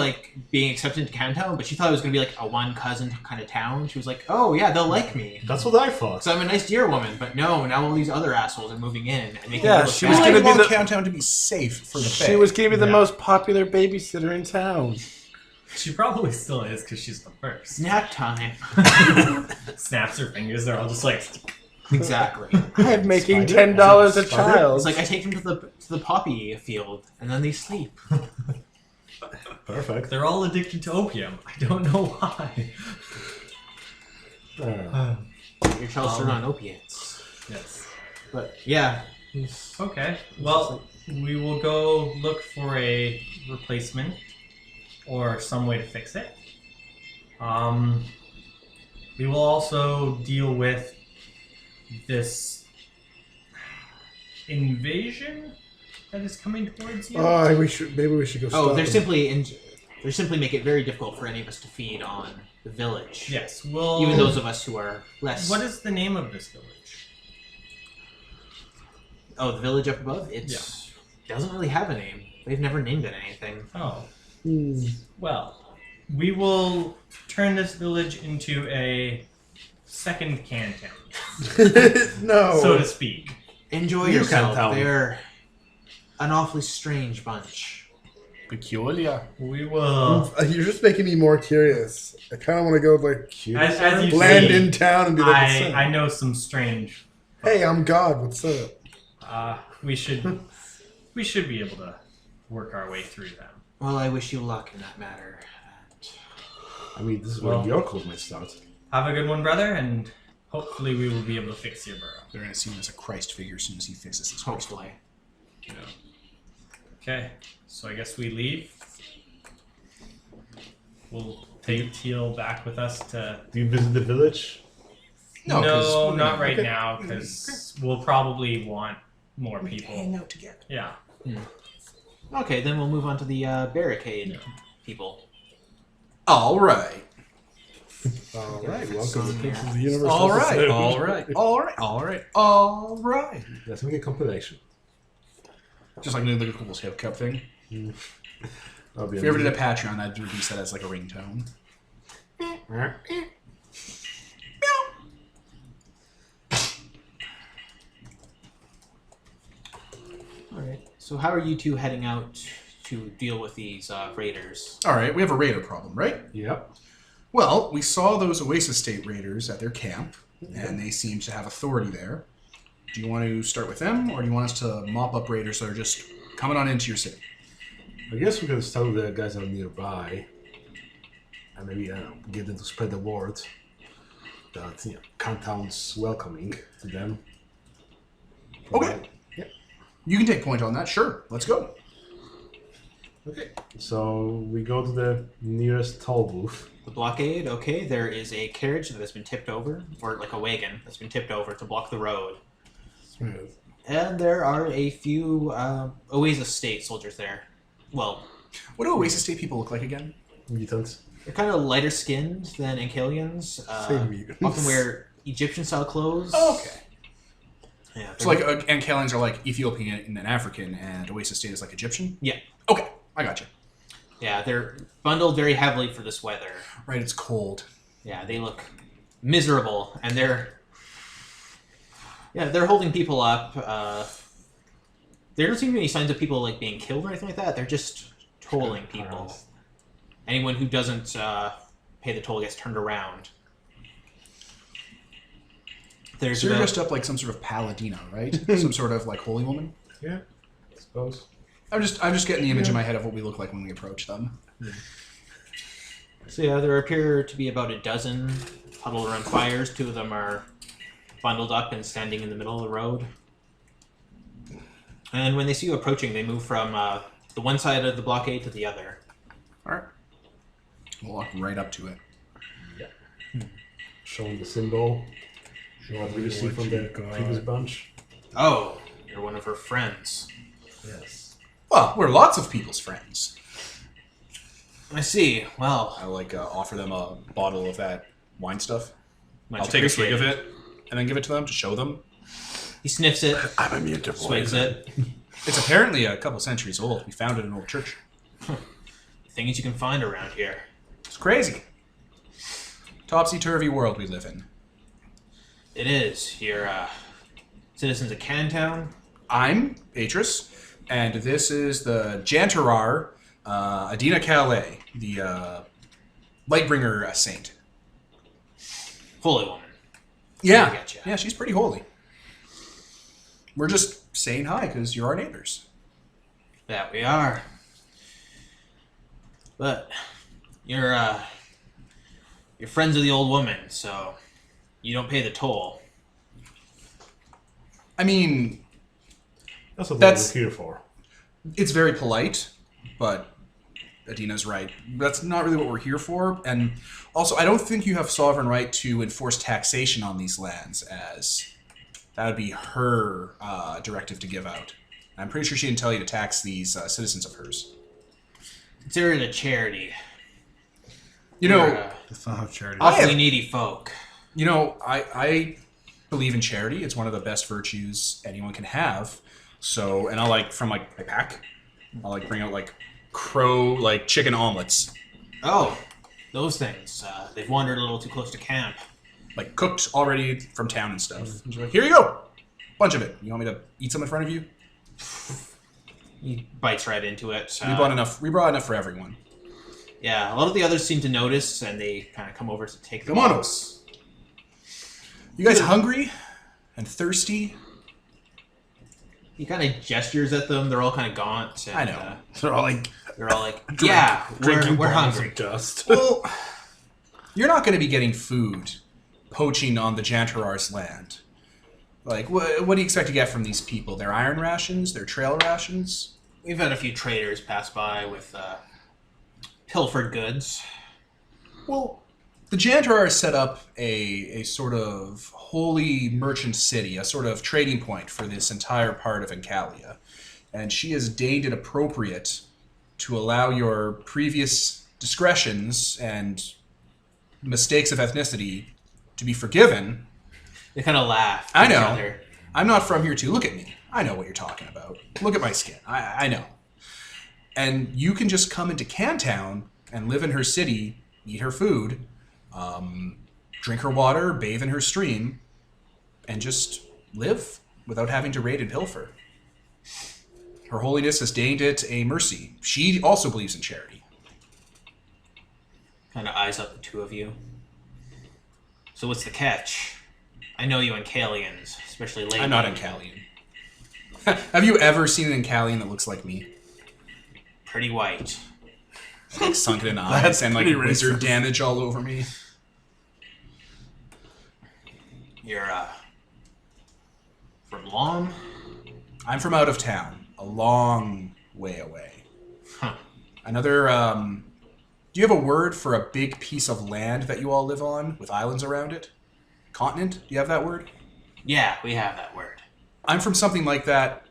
being accepted into Cantown, but she thought it was gonna be like a one cousin kind of town. She was like, "Oh yeah, they'll like me That's what I thought. because I'm a nice deer woman." But no, now all these other assholes are moving in and making Yeah, it look she was bad. gonna We be want the- Countdown to be safe for the She Fae. was going to be the Yeah. most popular babysitter in town. she probably still is because she's the first. Snack time. Snaps her fingers. They're all just like. Exactly. I'm making Spider? $10 a Spider? child. It's like I take them to the poppy field and then they sleep. Perfect. They're all addicted to opium. I don't know why. Your child's turned on opiates. Yes. But yeah, Okay. Well, we will go look for a replacement or some way to fix it. We will also deal with this invasion that is coming towards you. maybe we should go stop they're them. simply make it very difficult for any of us to feed on the village. Yes. Well, Even those of us who are less. what is the name of this village? Oh, the village up above? It doesn't really have a name. They've never named it anything. Oh. Hmm. Well, we will turn this village into a second Cantown, No. so to speak. Enjoy You yourself. can't tell. They're an awfully strange bunch. Peculiar. We will. You're just making me more curious. I kind of want to go As you land see, in town and be like, "What's up?" I know some strange. Hey, I'm God. What's up? We should be able to work our way through them. Well, I wish you luck in that matter. I mean, this is Well- where your code might start. Have a good one, brother, and hopefully we will be able to fix your burrow. They're going to see him as a Christ figure as soon as he fixes his Christ Hopefully. Okay, so I guess we leave. We'll take Teal back with us to. Do you visit the village? No, 'cause we're not gonna- right okay. now, because we'll probably want more people. Hang out together. Yeah. Okay, then we'll move on to the barricade people. All right. All right, welcome Song to here. Pixels the Universe. All right. episode. All right. All right. All right. All right. Let's make a compilation. Just like the cool hip cup thing. That'll be If we ever did a amazing. Patreon, that would be set as like a ringtone. Alright. So how are you two heading out to deal with these raiders? All right. We have a raider problem, right? Yep. Well, we saw those Oasis State raiders at their camp, and they seem to have authority there. Do you want to start with them, or do you want us to mop up raiders that are just coming on into your city? I guess we can start with the guys that are nearby. And maybe get them to spread the word that Cantown's welcoming to them. Okay. You can take point on that. Sure. Let's go. Okay. So we go to the nearest toll booth. The blockade, okay, there is a carriage that has been tipped over, or like a wagon that's been tipped over to block the road. Smooth. And there are a few Oasis State soldiers there. Well, What do Oasis State people look like again? Mutants. they're kind of lighter skinned than Ankalians. Same mutants. Often wear Egyptian style clothes. Oh, okay. Yeah, So like Ankalians are like Ethiopian and African, and Oasis State is like Egyptian? Yeah. Okay. I got you. Yeah, they're bundled very heavily for this weather. Right, it's cold. Yeah, they look miserable, and they're holding people up. There don't seem to be any signs of people like being killed or anything like that. They're just tolling people. Anyone who doesn't pay the toll gets turned around. There's So you're about- dressed up like some sort of paladina, right? Some sort of like holy woman? Yeah, I suppose. I'm just getting the image in my head of what we look like when we approach them. So yeah, there appear to be about a dozen huddled around fires. 2 of them are bundled up and standing in the middle of the road. And when they see you approaching, they move from the one side of the blockade to the other. All right. We'll walk right up to it. Showing the symbol. What we received from the previous bunch. Oh, you're one of her friends. Yes. Well, we're lots of people's friends. I see. Well, I offer them a bottle of that wine stuff. much I'll take a swig of appreciated. it and then give it to them to show them. He sniffs it, I'm immune to swigs poison. it. It's apparently a couple centuries old. We found it in an old church. Things you can find around here. It's crazy. Topsy-turvy world we live in. It is. You're citizens of Cantown. I'm Atris, and this is the Jantarar, Adina Calais, the Lightbringer saint. Holy woman. Yeah, I getcha. yeah, she's pretty holy. We're just saying hi because you're our neighbors. That we are. But you're friends of the old woman, so you don't pay the toll. I mean, That's what That's- we're here for. it's very polite, but Adina's right. That's not really what we're here for. And also, I don't think you have sovereign right to enforce taxation on these lands, as that would be her directive to give out. I'm pretty sure she didn't tell you to tax these citizens of hers. Consider it a charity. You know, We're, That's not how charity. awfully needy folk. you know, I believe in charity. It's one of the best virtues anyone can have. So, and I'll from my pack, I'll bring out crow, chicken omelets, Oh, those things. They've wandered a little too close to camp. cooked already from town and stuff. And she's like, here you go, bunch of it. You want me to eat some in front of you? He bites right into it. We brought enough. We brought enough for everyone. Yeah, a lot of the others seem to notice, and they kind of come over to take the Come on, box. You guys hungry and thirsty? He kind of gestures at them. They're all kind of gaunt. And, I know. They're all they're all like, yeah, we're hungry. Dust. Well, you're not going to be getting food poaching on the Jantarar's land. What do you expect to get from these people? Their iron rations? Their trail rations? We've had a few traders pass by with pilfered goods. Well, the Jantarar set up a sort of holy merchant city, a sort of trading point for this entire part of Encalia. And she has deemed it appropriate to allow your previous discretions and mistakes of ethnicity to be forgiven. They kind of laugh. I at each know. other. I'm not from here too. Look at me. I know what you're talking about. Look at my skin. I know. And you can just come into Cantown and live in her city, eat her food, drink her water, bathe in her stream, and just live without having to raid and pilfer. Her holiness has deigned it a mercy. She also believes in charity. Kind of eyes up the two of you. So what's the catch? I know you Ancalians, especially lately. I'm not Encalian. Have you ever seen an Encalian that looks like me? Pretty white. Sunken in eyes That's and pretty wizard racist. damage all over me. You're from Lom? I'm from out of town, a long way away. Huh. Another, do you have a word for a big piece of land that you all live on with islands around it? Continent? Do you have that word? Yeah, we have that word. I'm from something like that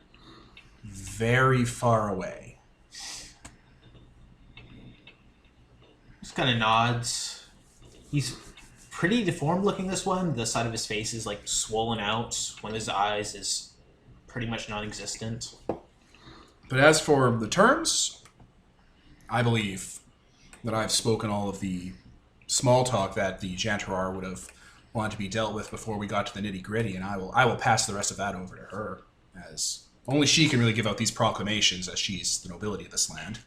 very far away. Just kind of nods. He's pretty deformed looking, this one. The side of his face is swollen out. One of his eyes is pretty much non-existent. But as for the terms, I believe that I've spoken all of the small talk that the Jantarar would have wanted to be dealt with before we got to the nitty-gritty, and I will pass the rest of that over to her, as only she can really give out these proclamations, as she's the nobility of this land.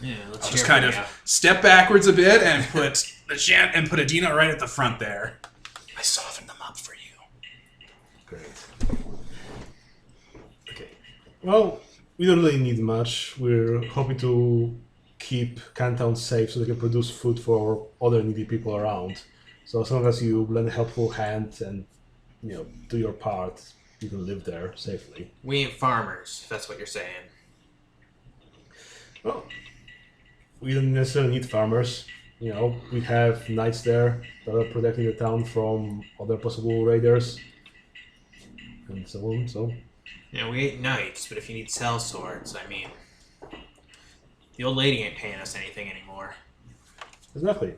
Yeah, let's I'll hear just kind from of ya. step backwards a bit and put put Adina right at the front there. I softened them up for you. Great. Okay. Well, we don't really need much. We're hoping to keep Cantown safe so they can produce food for other needy people around. So as long as you lend a helpful hand and do your part, you can live there safely. We ain't farmers, if that's what you're saying. Well, we don't necessarily need farmers. We have knights there that are protecting the town from other possible raiders, and so on. So, We ain't knights, but if you need sell swords, I mean, the old lady ain't paying us anything anymore. exactly.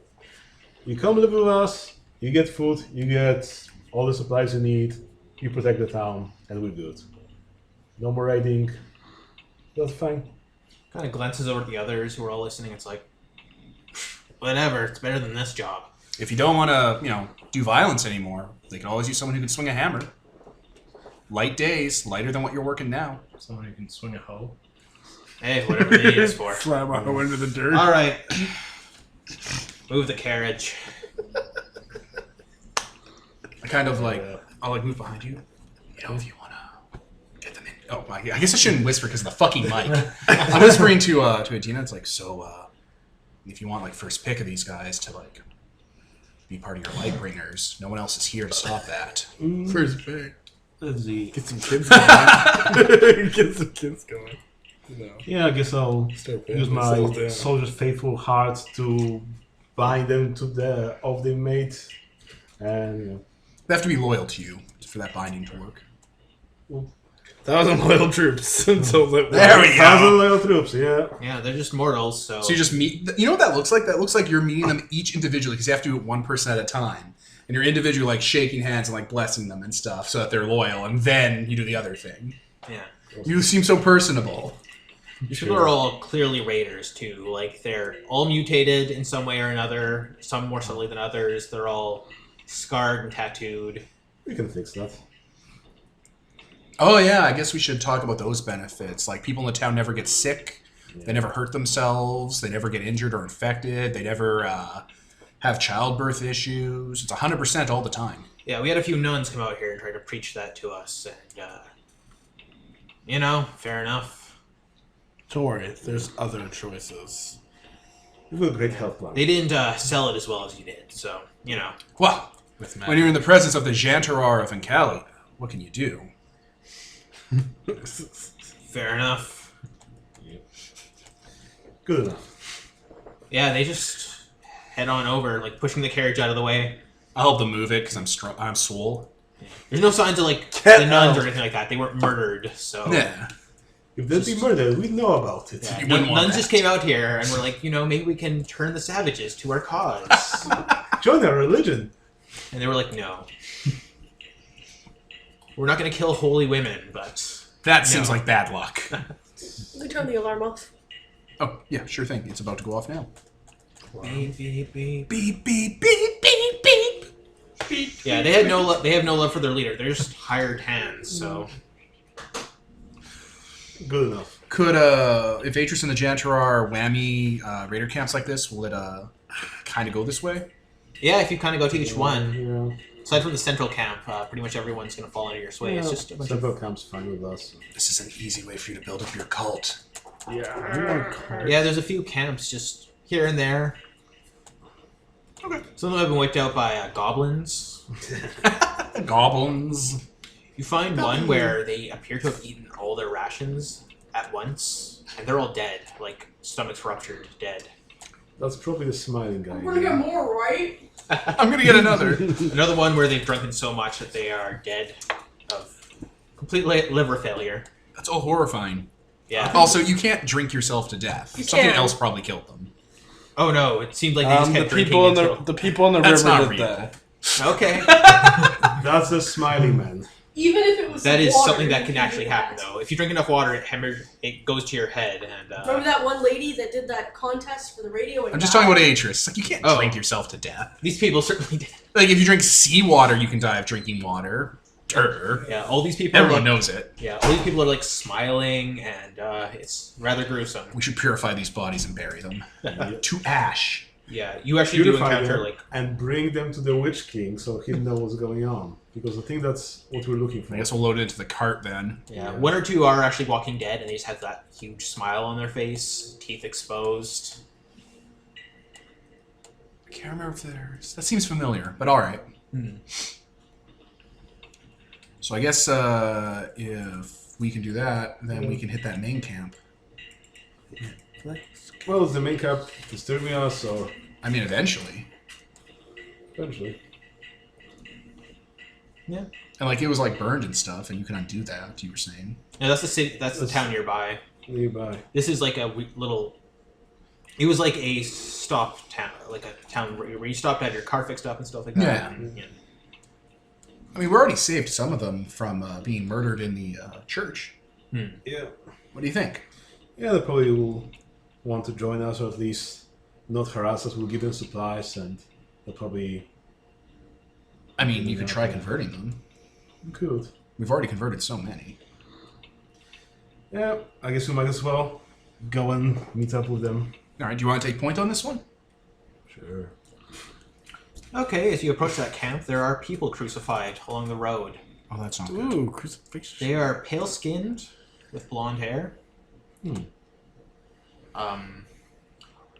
You come live with us. You get food. You get all the supplies you need. You protect the town, and we're good. No more raiding. That's fine. Kind of glances over at the others who are all listening. It's like, whatever. It's better than this job. If you don't want to, do violence anymore, they can always use someone who can swing a hammer. Light days, lighter than what you're working now. Someone who can swing a hoe. Hey, whatever the need is for. Slam a hoe into the dirt. All right. Move the carriage. I kind of I'll move behind you. If you want to get them in. Oh, I guess I shouldn't whisper because of the fucking mic. I'm whispering to Adina. It's if you want first pick of these guys to be part of your light bringers, no one else is here to stop that. First pick. Let's see. Get some kids going. Get some kids going. Yeah, I guess I'll Start use paying my themselves down. soldier's faithful heart to bind them to the of the mate, and They have to be loyal to you for that binding to work. 1,000 loyal troops until that. There we go. 1,000 loyal troops. Yeah. Yeah, they're just mortals, so... So you just meet. You know what that looks like? That looks like you're meeting them each individually because you have to do it one person at a time. And you're individually shaking hands and blessing them and stuff so that they're loyal, and then you do the other thing. Yeah. You seem so personable. These people are all clearly raiders, too. They're all mutated in some way or another, some more subtly than others. They're all scarred and tattooed. We can fix that. Oh yeah, I guess we should talk about those benefits. People in the town never get sick. Yeah. They never hurt themselves. They never get injured or infected. They never have childbirth issues. It's 100% all the time. Yeah, we had a few nuns come out here and try to preach that to us, and, fair enough. Don't worry, there's other choices. We've got a great health plan. They didn't sell it as well as you did, so, Well, when you're in the presence of the Jantarar of Ankali, what can you do? fair enough. Good enough. Yeah, they just head on over, pushing the carriage out of the way. I'll help them move it because I'm swole. There's no signs of, the nuns or anything like that. They weren't murdered, so... Yeah. If they'd be murdered, we'd know about it. Yeah, You wouldn't want nuns that. just came out here and were like, maybe we can turn the savages to our cause. Join our religion. And they were like, no. We're not going to kill holy women, but... That seems like bad luck. We turn the alarm off. Oh, yeah, sure thing. It's about to go off now. Beep, beep, beep. Beep, beep, beep, beep, beep. Beep. Yeah, they have no love for their leader. They're just hired hands, so... Good enough. Could, if Atris and the Jantarar are whammy raider camps like this, will it kind of go this way? Yeah, if you kind of go to each one. Yeah. Aside from the central camp, pretty much everyone's going to fall into your sway. It's just a bunch of... Central camp's fine with us. This is an easy way for you to build up your cult. Yeah, there's a few camps just here and there. Okay. Some of them have been wiped out by goblins. Goblins. You find one where they appear to have eaten all their rations at once, and they're all dead, stomachs ruptured, dead. That's probably the smiling guy. We're gonna get more, right? I'm going to get another. Another one where they've drunken so much that they are dead of complete liver failure. That's all horrifying. Yeah. Also, you can't drink yourself to death. You Something can. else probably killed them. Oh no, it seemed like they just The kept drinking people in until... the people in the That's river not did real. that. Okay. That's the smiling man. Even if it was That is water, something that you can do actually happen, that. though. If you drink enough water, it goes to your head, and... Remember that one lady that did that contest for the radio? And I'm just talking about Atris. You can't Oh. drink yourself to death. These people certainly did. If you drink seawater, you can die of drinking water. Yeah, all these people... Everyone knows it. Yeah, all these people are, smiling, and it's rather gruesome. We should purify these bodies and bury them. To ash. Yeah, you actually do Purify encounter, them and bring them to the Witch King so he'll know what's going on. because I think that's what we're looking for. I guess we'll load it into the cart then. Yeah, one or two are actually walking dead, and they just have that huge smile on their face, teeth exposed. I can't remember if there's... That seems familiar, but alright. So I guess if we can do that, then we can hit that main camp. Well, is the main cap disturbing us, or I mean, eventually. eventually? Yeah. And like it was like burned and stuff, and you can undo that. You were saying. No, that's the city. That's the town nearby. Nearby. This is like a little. It was like a stop town, like a town where you stopped, had your car fixed up and stuff like that. Yeah. Yeah. I mean, we already saved some of them from being murdered in the church. Yeah. What do you think? Yeah, they probably will want to join us, or at least not harass us. We'll give them supplies, and they'll probably... I mean, you could try converting them. We could. We've already converted so many. Yeah, I guess we might as well go and meet up with them. All right, do you want to take point on this one? Sure. Okay, as you approach that camp, there are people crucified along the road. Oh, that's not good. Ooh, crucifixion. They are pale-skinned with blonde hair.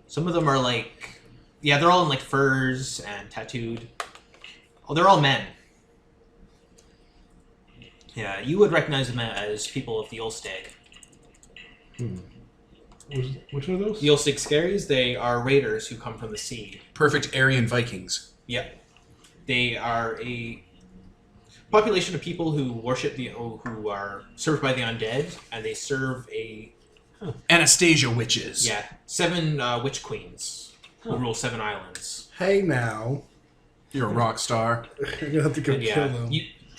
Some of them are like, yeah, they're all in like furs and tattooed. Oh, they're all men. Yeah, you would recognize them as people of the Ulstag. Which are those? The Ulstag Scaries, they are raiders who come from the sea. Perfect Aryan Vikings. Yep. They are a population of people who worship who are served by the undead, and they serve a Anastasia witches. 7 witch queens who rule 7 islands. Hey now. You're a rock star. You're gonna have to go And kill them.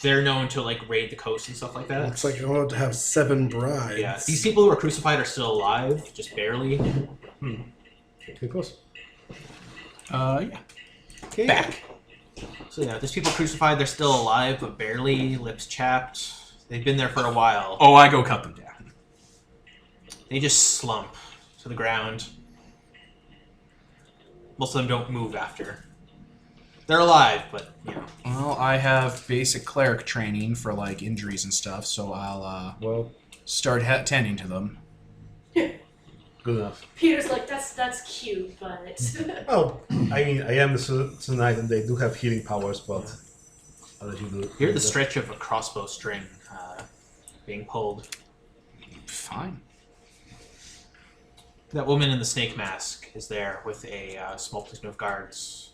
they're known to like raid the coast and stuff like that. Looks like you're going to have 7 brides. Yeah, these people who are crucified are still alive, just barely. Okay, close. Yeah. Okay. Back. So yeah, there's people crucified, they're still alive, but barely, lips chapped. They've been there for a while. Oh, I go cut them down. They just slump to the ground. Most of them don't move after. They're alive, but, you know. Well, I have basic cleric training for like injuries and stuff, so I'll Well, start tending to them. good enough. Peter's like, that's cute, but Well, I mean, I am the tonight, and they do have healing powers, but I'll let you do it. You hear the stretch of a crossbow string being pulled. Fine. That woman in the snake mask is there with a small platoon of guards.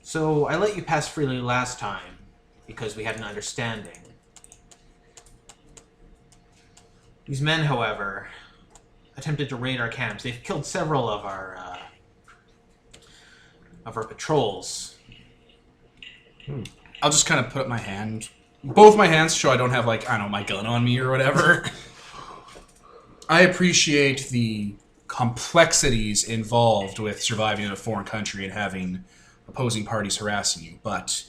So I let you pass freely last time because we had an understanding. These men, however, attempted to raid our camps. They've killed several of our patrols. I'll just kind of put up my hand, both my hands, so I don't have like, I don't know, my gun on me or whatever. I appreciate the complexities involved with surviving in a foreign country and having opposing parties harassing you, but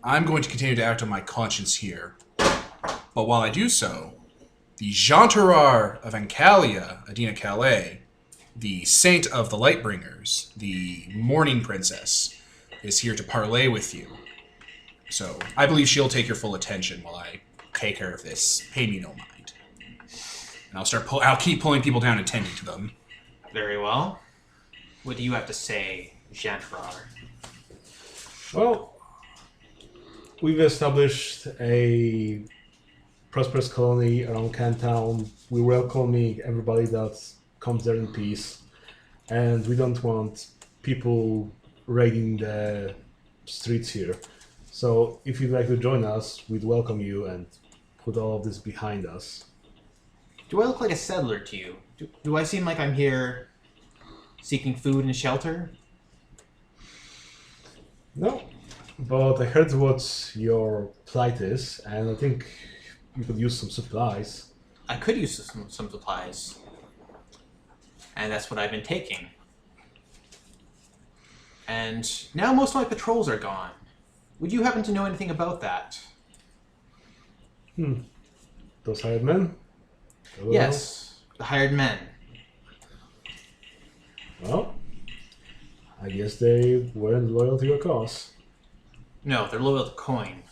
I'm going to continue to act on my conscience here. But while I do so, the Jantarar of Ancalia, Adina Calais, the Saint of the Lightbringers, the Morning Princess, is here to parley with you. So I believe she'll take your full attention while I take care of this. Pay me no mind. And I'll keep pulling people down and tending to them. Very well. What do you have to say, Jantrar? Well, we've established a prosperous colony around Cantown. We're welcoming everybody that comes there in peace, and we don't want people raiding the streets here. So if you'd like to join us, we'd welcome you and put all of this behind us. Do I look like a settler to you? Do I seem like I'm here seeking food and shelter? No, but I heard what your plight is, and I think you could use some supplies. I could use some supplies. And that's what I've been taking. And now most of my patrols are gone. Would you happen to know anything about that? Those hired men? Hello? Yes, the hired men. Well, I guess they weren't loyal to your cause. No, they're loyal to coin,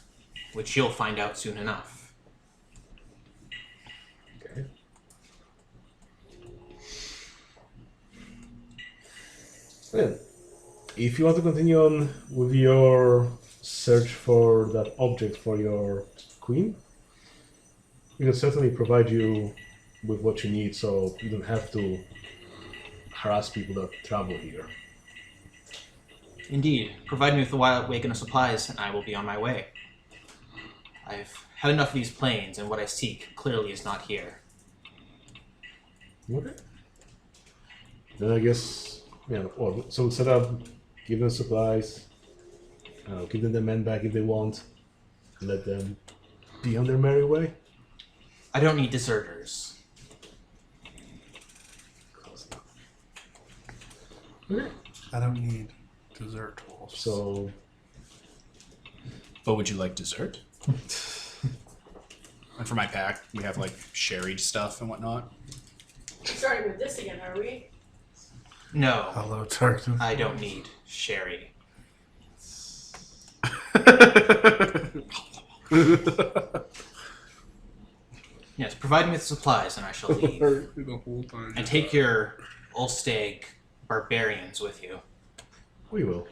which you'll find out soon enough. Okay. Then, if you want to continue on with your search for that object for your queen, we can certainly provide you with what you need, so you don't have to harass people that travel here. Indeed. Provide me with a wagon of supplies, and I will be on my way. I've had enough of these plains, and what I seek clearly is not here. Okay. Then I guess, so set up, give them supplies, give them the men back if they want, and let them be on their merry way. I don't need deserters. Okay. I don't need dessert tools. So, But would you like dessert? And for my pack, we have like sherried stuff and whatnot. Starting with this again, are we? No, Hello, Tarkin. I don't need sherry. Yes, provide me with supplies, and I shall leave. The whole time. And take your Ulstag barbarians with you. we will.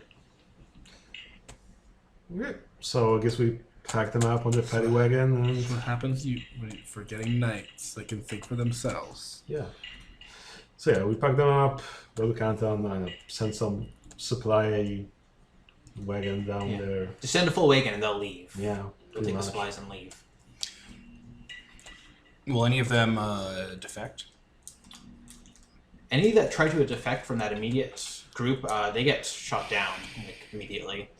Okay. So I guess we pack them up on the paddy wagon and What happens when you're forgetting knights? They can think for themselves. yeah. So yeah, we pack them up, go to Canton, and send some supply wagon down Yeah. there. Just send a full wagon, and they'll leave. Yeah. They'll pretty take the much. supplies and leave. Will any of them defect? Any that try to defect from that immediate group, they get shot down immediately.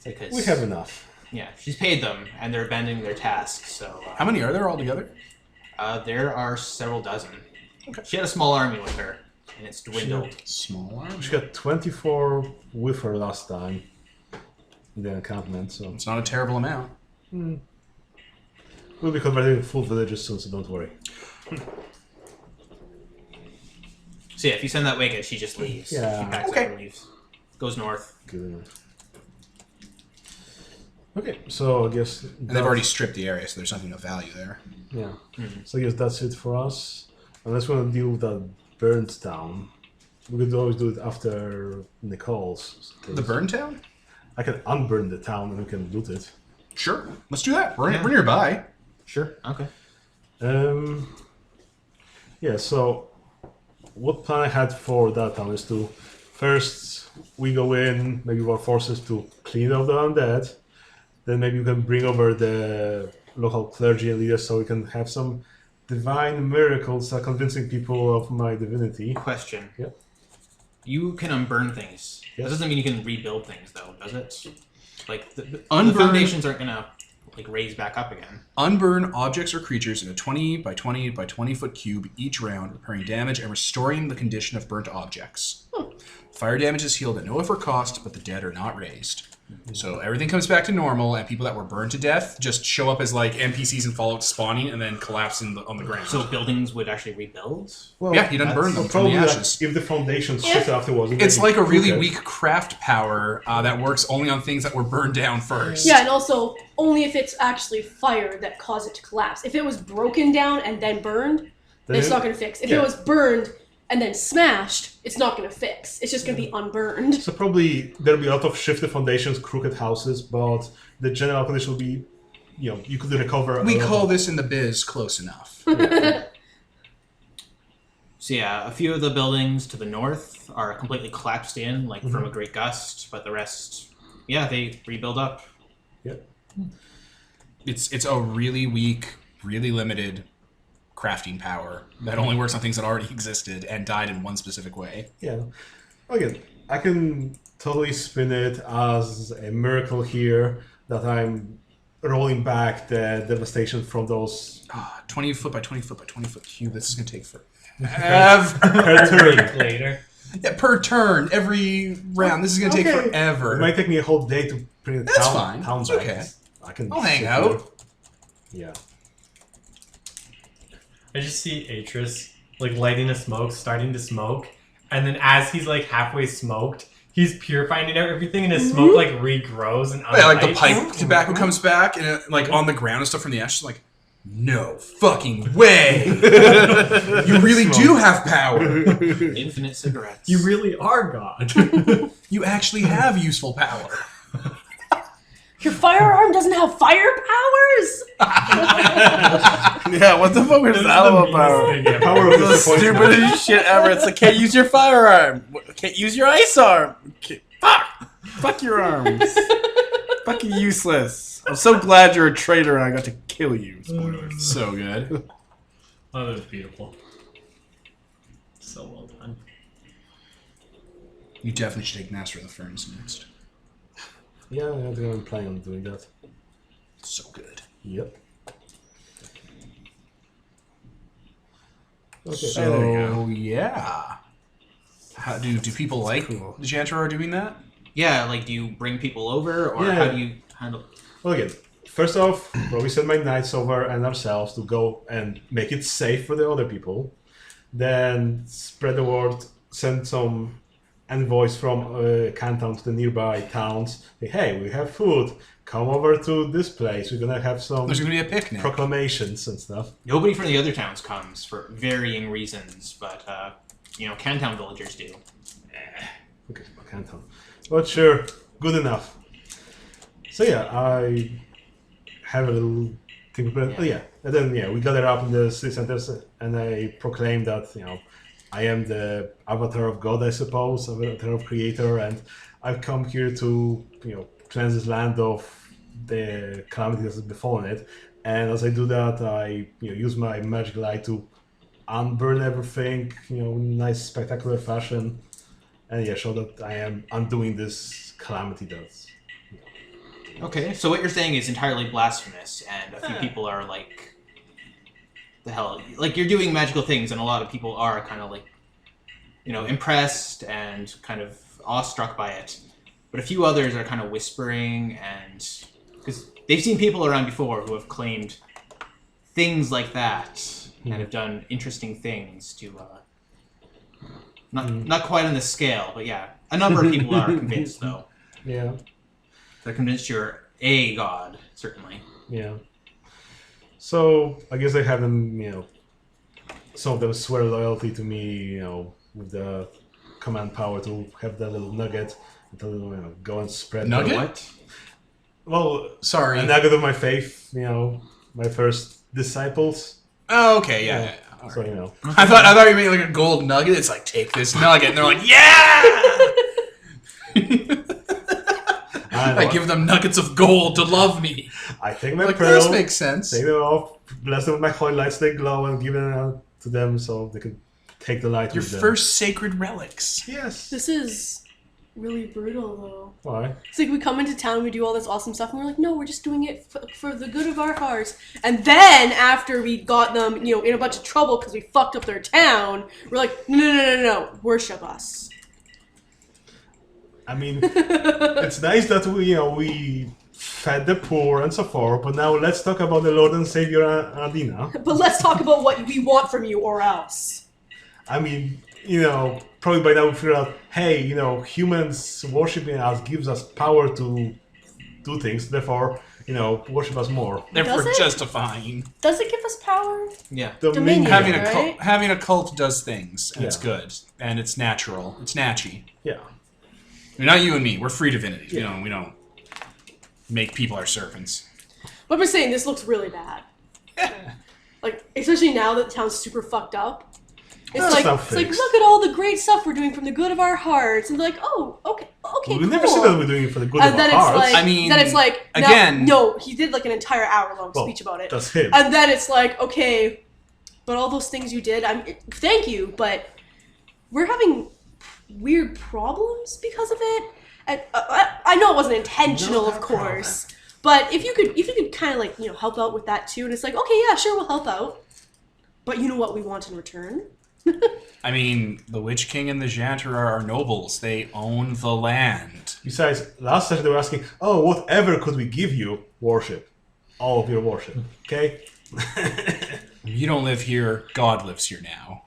Because, We have enough. Yeah, she's paid them, and they're abandoning their tasks. So How many are there altogether? there are several dozen. Okay. She had a small army with her, and it's dwindled. Small arm. She got 24 with her last time in the encampment, so It's not a terrible amount. we'll be converting full villages soon, so don't worry. So yeah, if you send that wagon, she just leaves. Yeah. She packs Okay. up and leaves. Goes north. Good enough. Okay, so I guess And they've already stripped the area, so there's nothing of value there. yeah. Mhm. So I guess that's it for us. Unless we want to deal with that burnt town, we could always do it after Nicole's. The burn town? I can unburn the town and we can loot it. Sure. Let's do that. We're, Yeah. we're nearby. Sure. Okay. Yeah. So what plan I had for that town is to first we go in, maybe with our forces to clean up the undead. Then maybe we can bring over the local clergy and leaders so we can have some divine miracles convincing people of my divinity. Question. Yeah. You can unburn things. Yes. That doesn't mean you can rebuild things, though, does it? Like the Unburn- foundations aren't gonna like raise back up again. Unburn objects or creatures in a 20 by 20 by 20 foot cube each round, repairing damage and restoring the condition of burnt objects. Fire damage is healed at no effort cost, but the dead are not raised. So everything comes back to normal, and people that were burned to death just show up as like NPCs in Fallout spawning and then collapse on the ground. So buildings would actually rebuild. Well, yeah, you'd unburn them from probably the like, ashes. if the foundations shit afterwards. It's like a really okay. weak craft power that works only on things that were burned down first. Yeah, and also only if it's actually fire that caused it to collapse. If it was broken down and then burned, then it's not going to fix. If it was burned and then smashed, it's not going to fix. It's just going to be unburned. So probably there'll be a lot of shifted foundations, crooked houses, but the general condition will be, you could recover. We call this in the biz close enough. So yeah, a few of the buildings to the north are completely collapsed in, like from a great gust, but the rest, yeah, they rebuild up. It's a really weak, really limited crafting power that only works on things that already existed and died in one specific way. Yeah. Again, I can totally spin it as a miracle here that I'm rolling back the devastation from those 20 foot by 20 foot by 20 foot cube. This is going to take forever. per turn. Later. Yeah, per turn, every round. This is going to take Okay. forever. It might take me a whole day to bring the That's town, fine. town It's back. okay. I can I'll hang sit out. here. Yeah. I just see Atris like lighting a smoke, starting to smoke, and then as he's like halfway smoked, he's purifying everything, and his smoke like regrows and Yeah, like the ice. pipe tobacco comes back and it, like on the ground and stuff from the ashes. Like, no fucking way! You really do have power. Infinite cigarettes. You really are God. You actually have useful power. Your firearm doesn't have fire powers? Yeah, what the fuck was that all about? Power of The disappointment. stupidest shit ever. It's like, can't use your firearm. Can't use your ice arm. Fuck your arms. Fucking useless. I'm so glad you're a traitor and I got to kill you. Spoilers. So good. Oh, that was beautiful. So well done. You definitely should take Master of the Ferns next. Yeah, I think I'm planning on doing that. So good. Yep. Okay. So yeah. How do people like the Jantar doing that? Yeah, like do you bring people over, or Yeah. how do you handle? Well, again, first off, well, we send my knights over and ourselves to go and make it safe for the other people. Then spread the word, send some envoys from Canton to the nearby towns. Say, hey, we have food. Come over to this place. We're gonna have some There's gonna be a picnic. proclamations and stuff. Nobody from the other towns comes for varying reasons, but Cantown villagers do. Okay, Canton. But sure, good enough. So yeah, I have a little thing prepared. Oh yeah, and then we gather up in the city centers, and I proclaim that I am the avatar of God, I suppose, avatar of Creator, and I've come here to cleanse this land of the calamity that has befallen it. And as I do that, I use my magic light to unburn everything, in nice spectacular fashion, and show that I am undoing this calamity that's. Okay, so what you're saying is entirely blasphemous, and a few people are like, the hell, like you're doing magical things, and a lot of people are kind of like, impressed and kind of awestruck by it. But a few others are kind of whispering, and because they've seen people around before who have claimed things like that and have done interesting things to, not quite on the scale, but yeah, a number of people are convinced though. Yeah. They're convinced you're a god, certainly. Yeah. So I guess I have them, some of them swear loyalty to me, with the command power to have that little nugget to go and spread. Nugget? What? Well, Sorry. a nugget of my faith, my first disciples. Oh, okay, yeah. All So right. I thought you meant like a gold nugget. It's like, take this nugget, and they're like, yeah. I give them nuggets of gold to love me. I take my Like, pearl, this makes sense. take them off, bless them with my holy lights, they glow, and give them out to them so they can take the light Your with them. first sacred relics. Yes. This is really brutal, though. Why? It's like we come into town, we do all this awesome stuff, and we're like, no, we're just doing it for the good of our hearts. And then, after we got them, in a bunch of trouble because we fucked up their town, we're like, no, worship us. I mean, it's nice that we fed the poor and so forth, but now let's talk about the Lord and Savior Adina. But let's talk about what we want from you, or else. I mean, probably by now we figure out, hey, humans worshiping us gives us power to do things, therefore, worship us more. Therefore, Does it? justifying. Does it give us power? Yeah. Dominion. Having Right? having a cult does things, and it's Yeah. good, and it's natural. It's natchy. Yeah. I mean, not you and me. We're free divinities. We don't make people our servants. But I'm saying this looks really bad. Like, especially now that the town's super fucked up. It's That's like, not it's like, fixed. look at all the great stuff we're doing from the good of our hearts. And they're like, oh, okay, We cool. never said that we're doing it for the good And of then our it's hearts. like, I mean, again, again- no, he did like an entire hour-long Well, speech about it. that's him. And then it's like, okay, but all those things you did, thank you, but we're having weird problems because of it. And I know it wasn't intentional, of course, but if you could kind of like help out with that too, and it's like, okay, yeah, sure, we'll help out, but you know what we want in return? I mean, the Witch King and the Jantar are nobles. They own the land. Besides, last session they were asking, oh, whatever could we give you? Worship. All of your worship. Okay? You don't live here. God lives here now.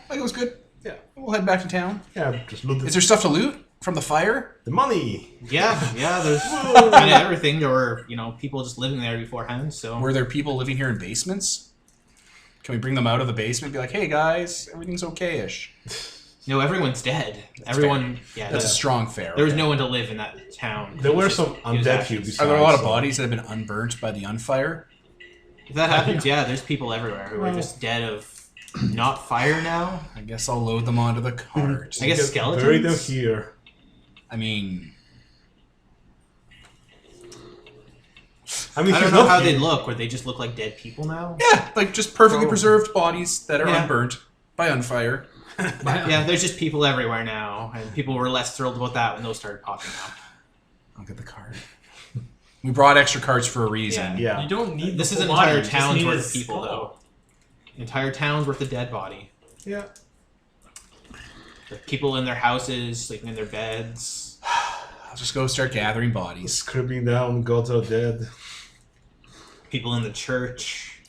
Like it was good. Yeah. We'll head back to town. Yeah, just loot Is there stuff to loot from the fire? the money. Yeah, there's kind of everything. There were, people just living there beforehand, so... Were there people living here in basements? Can we bring them out of the basement and be like, hey guys, everything's okay-ish? No, everyone's dead. Everyone... Yeah, That's a strong fair. there was no one to live in that town. There It was were just- some it was undead ashes. here besides. Are there a lot of so- bodies that have been unburnt by the unfire? If that happens, yeah, there's people everywhere who are just dead of not fire now. I guess I'll load them onto the cart. I guess Get skeletons? Bury them here. I mean, I mean, I he's don't know not how here. they look. Would they just look like dead people now? yeah, like just perfectly Oh. preserved bodies that are Yeah. unburnt by unfire. Yeah, there's just people everywhere now, and people were less thrilled about that when those started popping up. I'll get the cart. We brought extra carts for a reason. Yeah. You don't need This the is an full body, entire you just town's need worth his of people, skull. though. An entire town's worth of dead body. Yeah. The people in their houses, sleeping in their beds. I'll just go start gathering bodies. Scribbling down, gods are dead. People in the church.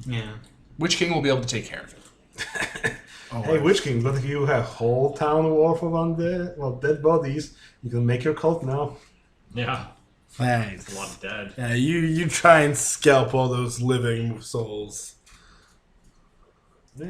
Yeah. Witch King will be able to take care of it. Oh, Hey, Witch King, but if you have whole town worth of undead, dead bodies, you can make your cult now. Yeah, Thanks. a lot of dead. Yeah, you try and scalp all those living souls. Yeah.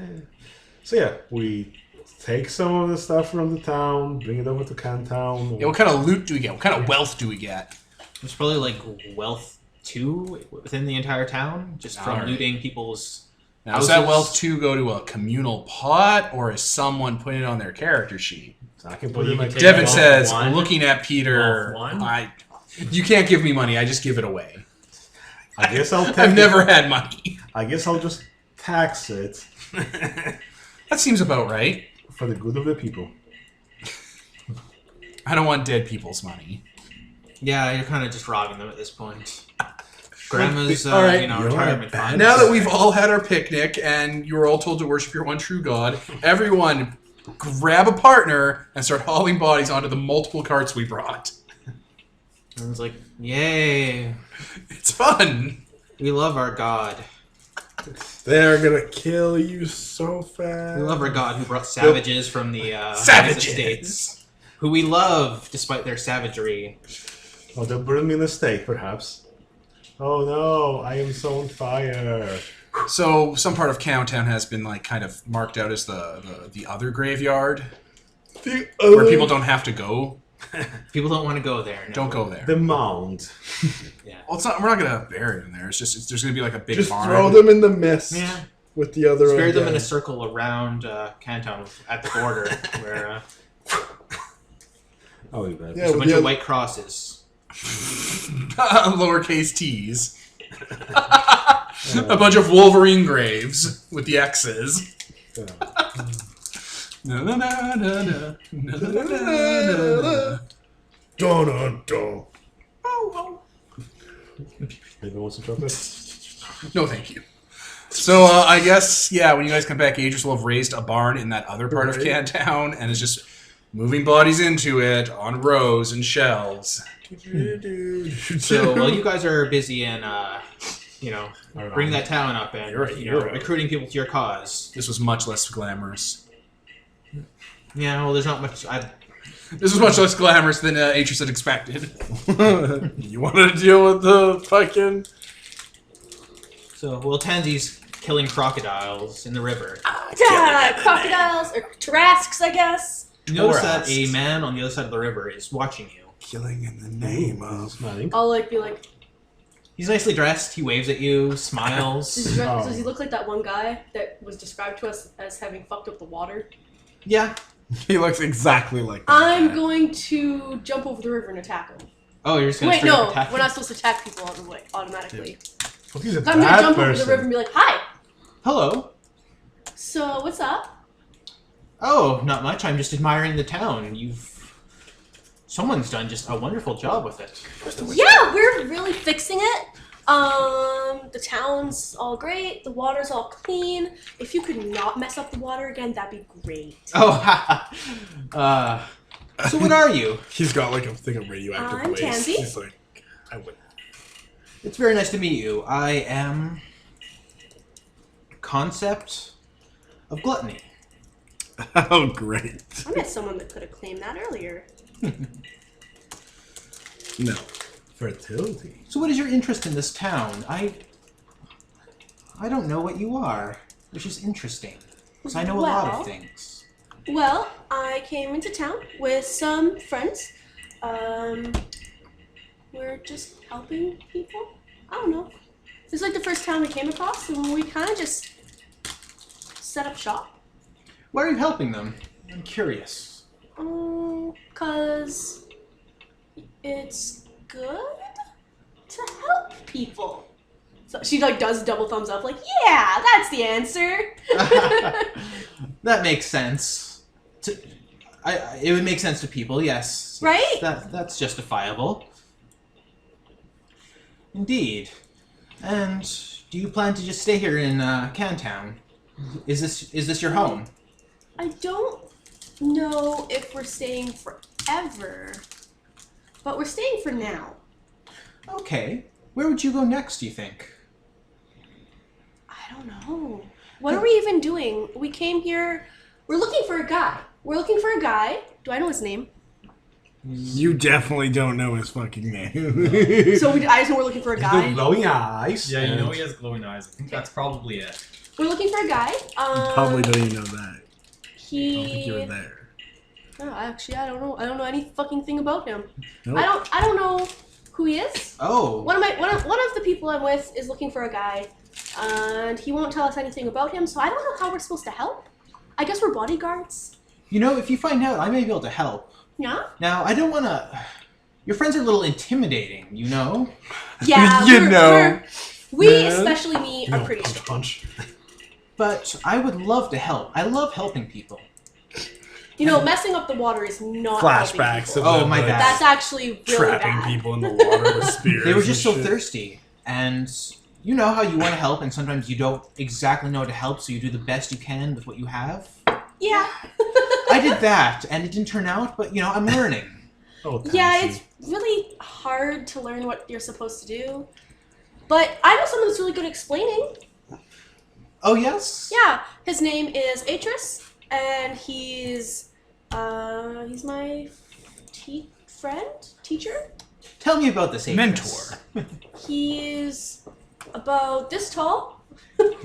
So yeah, we take some of the stuff from the town, bring it over to Cantown. Yeah, what kind of loot do we get? What kind of wealth do we get? There's probably like wealth 2 within the entire town, just from Alright. looting people's Now, does that houses. wealth 2 go to a communal pot, or is someone putting it on their character sheet? I can Well, put you in my can take Devin Wealth says, one. looking at Peter, Wealth one. you can't give me money, I just give it away. I guess I'll take I've it. never had money. I guess I'll just tax it That seems about right. for the good of the people. I don't want dead people's money. Yeah, you're kind of just robbing them at this point. Grandma's, All right, you're retirement bad. fund. Now that we've all had our picnic and you were all told to worship your one true God, everyone grab a partner and start hauling bodies onto the multiple carts we brought. Everyone's like, yay, It's fun. we love our God. They're gonna kill you so fast. We love our God who brought savages from the United Savages. States, who we love despite their savagery. Oh, they'll burn me in the stake, perhaps. Oh no, I am so on fire. So some part of Countdown has been like kind of marked out as the other graveyard where people don't have to go. People don't want to go there. No. Don't go there. The mound. Well, it's not. We're not gonna bury them there. It's just there's gonna be like a big Just barn. throw them in the mist Yeah. with the other. Bury them in a undead. circle around Canton at the border, where Oh, you bet. Yeah, there's a with bunch the of other- white crosses. Lowercase t's. A bunch of Wolverine graves with the X's. Na, na, na, na, na, na, na, na, na, na. Dun, dun, dun. Anyone wants some chocolate? No, thank you. So I guess when you guys come back, Aegis will have raised a barn in that other part of Right. Cantown and is just moving bodies into it on rows and shelves. So while you guys are busy and bring that town up and You're right. recruiting people to your cause. This was much less glamorous. Yeah, well, there's not much. This was much less glamorous than Aegis had expected. You want to deal with the fucking? Tansy's killing crocodiles in the river. Crocodiles or Tarasques, I guess. You notice that asks. a man on the other side of the river is watching you. Killing in the name of. Smiling. I'll be like, He's nicely dressed. He waves at you, smiles. does he look like that one guy that was described to us as having fucked up the water? Yeah. He looks exactly like that. I'm going to jump over the river and attack him. Oh, you're just gonna Wait, straight up no, attack we're him? not supposed to attack people automatically. Well, he's a I'm gonna bad jump over person. the river and be like, "Hi, Hello. so what's up?" Oh, not much. I'm just admiring the town. Someone's done just a wonderful job with it. Yeah, we're really fixing it. The town's all great. The water's all clean. If you could not mess up the water again, that'd be great. Oh, so what are you? He's got like a thing of radioactive I'm waste. Tansy. He's like, I would. It's very nice to meet you. I am Concept of Gluttony. Oh, great. I met someone that could have claimed that earlier. No. Fertility. So what is your interest in this town? I don't know what you are, which is interesting. Because I know a lot of things. Well, I came into town with some friends. We're just helping people. I don't know. This is like the first town we came across, and we kind of just set up shop. Why are you helping them? I'm curious. Cause it's good to help people. So she like does double thumbs up, like, yeah, that's the answer. That makes sense. It would make sense to people, yes. Right? That's justifiable. Indeed. And do you plan to just stay here in Cantown? Is this your home? I don't know if we're staying forever, but we're staying for now. Okay. Where would you go next, do you think? I don't know. What are we even doing? We came here. We're looking for a guy. Do I know his name? You definitely don't know his fucking name. So I just know we're looking for a guy. Glowing eyes. Yeah, you know he has glowing eyes. I think that's probably it. We're looking for a guy. You probably don't even know that. I don't think you were He. there. No, actually, I don't know. I don't know any fucking thing about him. Nope. I don't know who he is. Oh. One of the people I'm with is looking for a guy, and he won't tell us anything about him. So I don't know how we're supposed to help. I guess we're bodyguards. You know, if you find out, I may be able to help. Yeah. Now, I don't want to... Your friends are a little intimidating, you know? Yeah. We, especially me, are pretty strong. Punch. But I would love to help. I love helping people. You know, messing up the water is not Flashbacks helping of people. Oh, my bad. That's actually really trapping bad. people in the water with spears. They were just so and shit. thirsty. And you know how you want to help and sometimes you don't exactly know how to help, so you do the best you can with what you have? Yeah. I did that, and it didn't turn out, but, you know, I'm learning. Oh, Yeah, Tansy. it's really hard to learn what you're supposed to do. But I know someone that's really good at explaining. Oh, yes? Yeah, his name is Atris, and he's my teacher. Tell me about this Mentor. He's about this tall,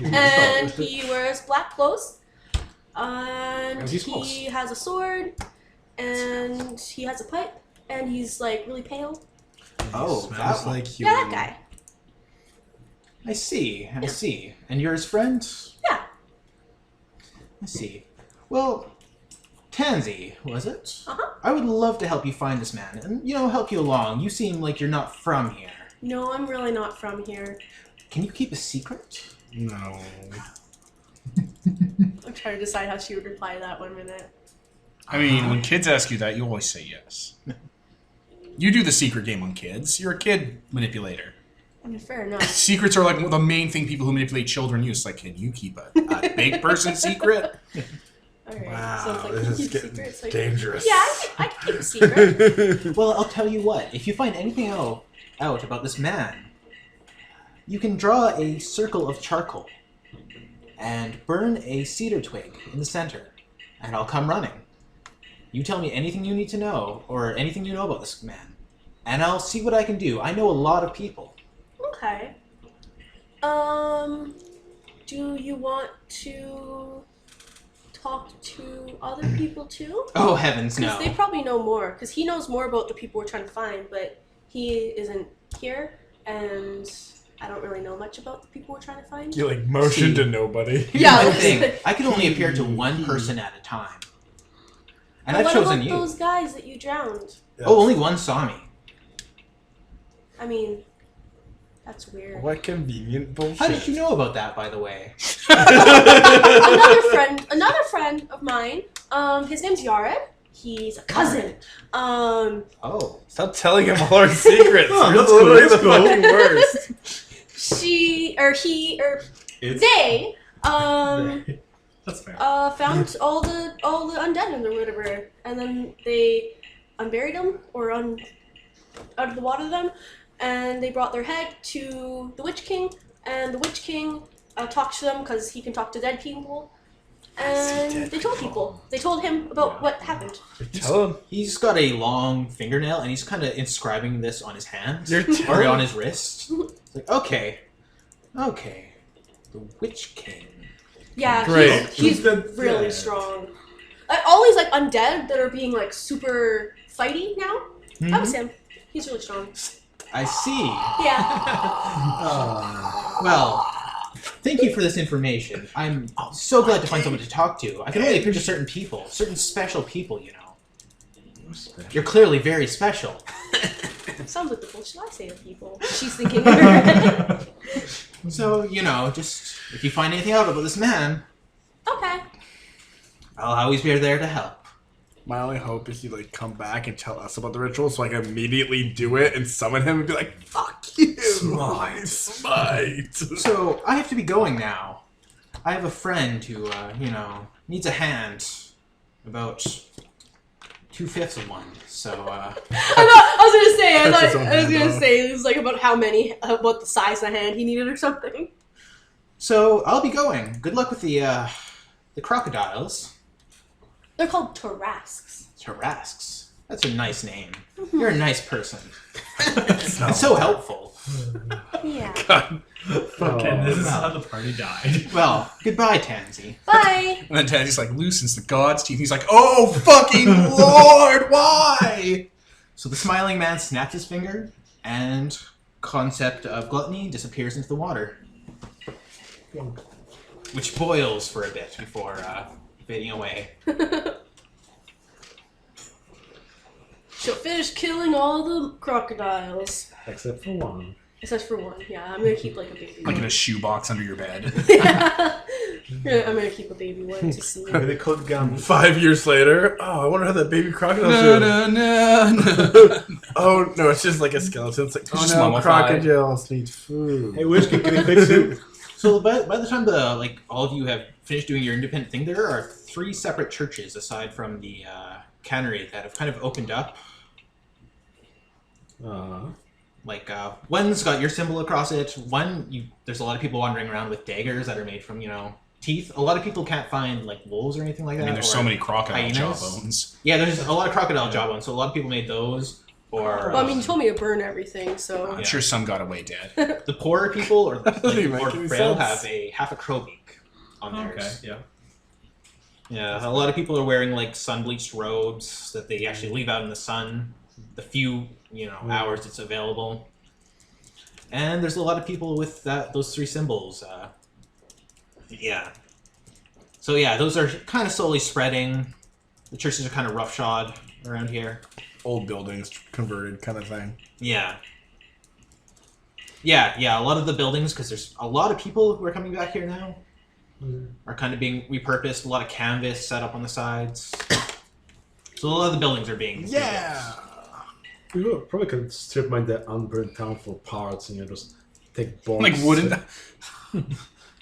and he wears black clothes, and And he smokes. he has a sword, and he has a pipe, and he's like really pale. Oh, Smells that one. like Yeah, that guy. I see. And you're his friend? Yeah. I see. Well, Tansy, was it? Uh-huh. I would love to help you find this man and, you know, help you along. You seem like you're not from here. No, I'm really not from here. Can you keep a secret? No. I'm trying to decide how she would reply to that 1 minute. I mean, when kids ask you that, you always say yes. You do the secret game on kids. You're a kid manipulator. I mean, fair enough. Secrets are like the main thing people who manipulate children use. Like, can you keep a big person secret? Alright, Wow, so it's like, this is keep getting secrets. Like, dangerous. yeah, I can keep a secret. Well, I'll tell you what. If you find anything out about this man, you can draw a circle of charcoal and burn a cedar twig in the center, and I'll come running. You tell me anything you need to know, or anything you know about this man, and I'll see what I can do. I know a lot of people. Okay. Do you want to talk to other people too? Oh, heavens, no. Because they probably know more. Because he knows more about the people we're trying to find, but he isn't here, and I don't really know much about the people we're trying to find. You like motion See. to nobody. Yeah, Here's the that's thing. it. I can only appear to one person at a time. And But I've what chosen about you. those guys that you drowned? Oh, only one saw me. I mean, that's weird. What convenient bullshit. How did you know about that, by the way? another friend of mine. His name's Yared. He's a cousin. Oh. Stop telling him all our secrets. Oh, You're that's cool, literally that's the cool. fucking worst. They That's fair. found all the undead in the river, and then they unburied them out of the water them, and they brought their head to the Witch King, and the Witch King talked to them because he can talk to dead people, And they told people. They told him about what happened. Tell him. He's got a long fingernail, and he's kind of inscribing this on his hand, You're or on his wrist. It's like, okay, the Witch King. Yeah, Great. he's That's really dead. strong. All these like undead that are being like super fighty now. That was him. He's really strong. I see. Yeah. Well, thank you for this information. I'm so glad to find someone to talk to. I can only picture certain people, certain special people, you know. You're clearly very special. Sounds like what should I say to people? She's thinking. So, you know, just if you find anything out about this man, Okay. I'll always be there to help. My only hope is you like come back and tell us about the ritual so I can immediately do it and summon him and be like, fuck you! Smite! So, I have to be going now. I have a friend who, you know, needs a hand. About 2/5 of one. So, I was gonna say. That's his I own was hand, gonna though. say it was like about how many, about the size of the hand he needed or something. so I'll be going. Good luck with the crocodiles. They're called Tarasques. Tarasques. That's a nice name. You're a nice person. It's so helpful. Yeah. And this is how the party died. Well, goodbye, Tansy. Bye. And then Teddy's like, loosens the god's teeth. He's like, oh, fucking Lord, why? So the smiling man snaps his finger, and concept of gluttony disappears into the water, which boils for a bit before fading away. She'll finish killing all the crocodiles. Except for one. Except for one. Yeah, I'm gonna keep like a baby Like in one. a shoebox under your bed. Yeah, I'm gonna keep a baby one to see. They called gun. 5 years later, oh, I wonder how that baby crocodile No, feels. no, no. Oh, no, it's just like a skeleton. It's like, oh just no, mummified. crocodiles need food. Hey, Witch King, can you fix it? So by the time all of you have finished doing your independent thing, there are 3 separate churches aside from the cannery that have kind of opened up. One's got your symbol across it. There's a lot of people wandering around with daggers that are made from, you know, teeth. A lot of people can't find like wolves or anything like that. I mean, there's or so many crocodile hyenas. jawbones. Yeah, there's a lot of crocodile jawbones, so a lot of people made those. Or Well, I mean, you told me to burn everything, so. I'm sure some got away dead. the poorer people or doesn't even more make any frail sense. have a half a crow beak on theirs. Okay, yeah. Yeah, a lot of people are wearing like sun-bleached robes that they actually leave out in the sun the few, you know, hours it's available. And there's a lot of people with those 3 symbols. Yeah. So yeah, those are kind of slowly spreading. The churches are kind of roughshod around here. Old buildings converted kind of thing. Yeah. Yeah, a lot of the buildings, because there's a lot of people who are coming back here now, are kind of being repurposed. A lot of canvas set up on the sides. So a lot of the buildings are being Yeah! We probably could strip mine the unburned town for parts and just take bombs. Like wooden.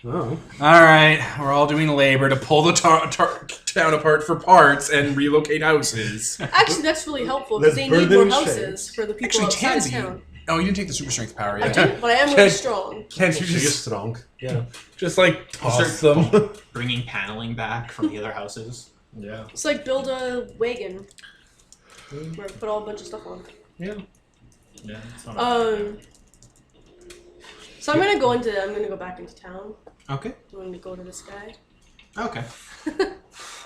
Oh. All right, we're all doing labor to pull the town apart for parts and relocate houses. Actually, that's really helpful because Let's they burn need more them in houses for the people Actually, outside Tansy. town. Oh, you didn't take the super strength power I yet. didn't, but I am really strong. Can't you She is just, strong. Yeah. just like toss them? bringing paneling back from the other houses. Yeah. It's like build a wagon. Where put all a bunch of stuff on. Yeah. Yeah. It's not a bad idea. So I'm gonna go back into town. Okay. I'm gonna go to this guy. Okay.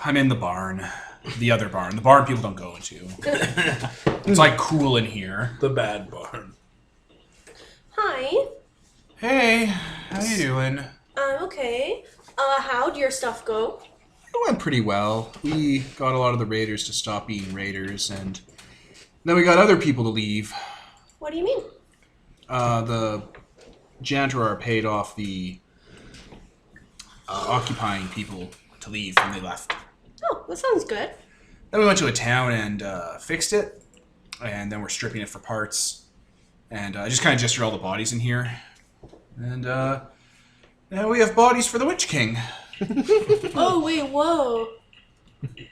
I'm in the barn. The other barn. The barn people don't go into. It's like cool in here. The bad barn. Hi. Hey, how you doing? Okay. How'd your stuff go? It went pretty well. We got a lot of the raiders to stop being raiders, and then we got other people to leave. What do you mean? The janitor paid off the occupying people to leave when they left. Oh, that sounds good. Then we went to a town and fixed it, and then we're stripping it for parts. And I just kind of gestured all the bodies in here. And now we have bodies for the Witch King. Oh, wait, whoa.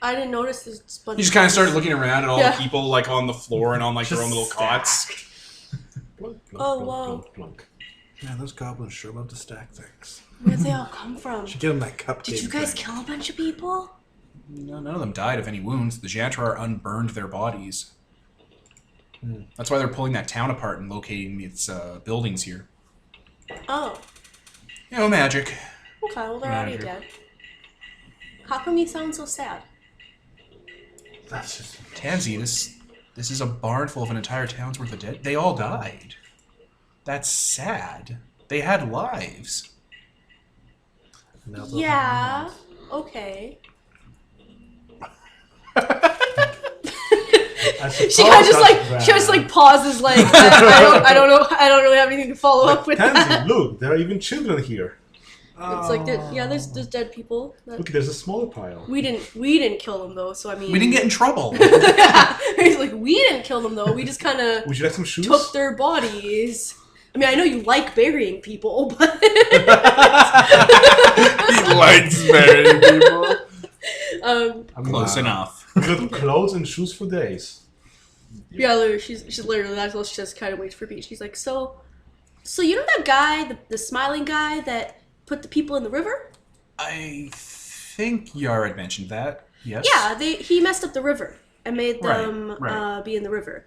I didn't notice this bunch You just kind of started looking around at all Yeah. the people like on the floor and on like their own little cots. Plunk, plunk, Oh, plunk, wow. plunk, plunk. Yeah, those goblins sure love to stack things. Where'd they all come from? Should give him that cupcake. Did you guys thing. kill a bunch of people? No, none of them died of any wounds. The Jantrar unburned their bodies. That's why they're pulling that town apart and locating its buildings here. Oh. You know, magic. Okay, well they're already dead. How come you sound so sad? That's just... Tansy, this is a barn full of an entire town's worth of dead. They all died. That's sad. They had lives. Yeah. Okay. She kind of just like pauses like I don't really have anything to follow up with. Tansy, That. look, there are even children here. It's like there's dead people. Look, there's a smaller pile. We didn't kill them though, so I mean We didn't get in trouble. yeah. He's like, we didn't kill them though. We just kind of Would you like some shoes? took their bodies. I mean, I know you like burying people, but He likes burying people. Close enough. We got clothes and shoes for days. Yeah, literally, she's literally that's all she just kind of waits for Pete. She's like, so you know that guy, the smiling guy that put the people in the river? I think Yara had mentioned that. Yes. Yeah, he messed up the river and made them Right. be in the river,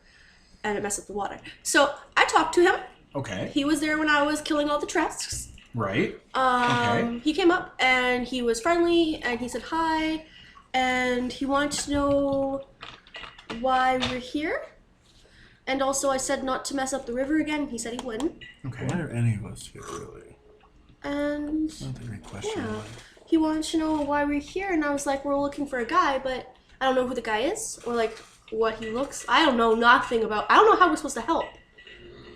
and it messed up the water. So I talked to him. Okay. He was there when I was killing all the Tresks. Right. Okay. He came up and he was friendly and he said hi, and he wanted to know why we're here. And also, I said not to mess up the river again. He said he wouldn't. Okay. Why are any of us here, really? And Not a great question. yeah, he wanted to know why we're here, and I was like, we're looking for a guy, but I don't know who the guy is or like what he looks. I don't know nothing about. I don't know how we're supposed to help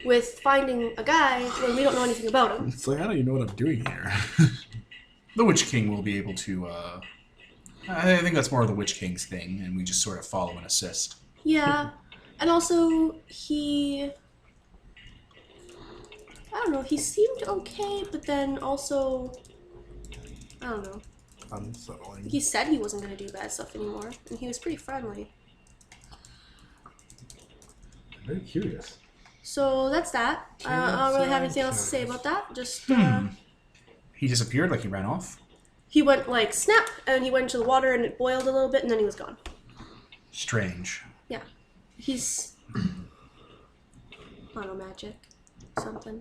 with finding a guy when we don't know anything about him. It's like, I don't even know what I'm doing here. The Witch King will be able to, I think that's more of the Witch King's thing, and we just sort of follow and assist. Yeah, and also I don't know, he seemed okay, but then also, I don't know. Unsettling. He said he wasn't going to do bad stuff anymore, and he was pretty friendly. I'm very curious. So that's that. I don't really have anything else to say about that. Just, He disappeared like he ran off. he went like snap, and he went into the water, and it boiled a little bit, and then he was gone. Strange. Yeah. He's, I don't know, magic. Something.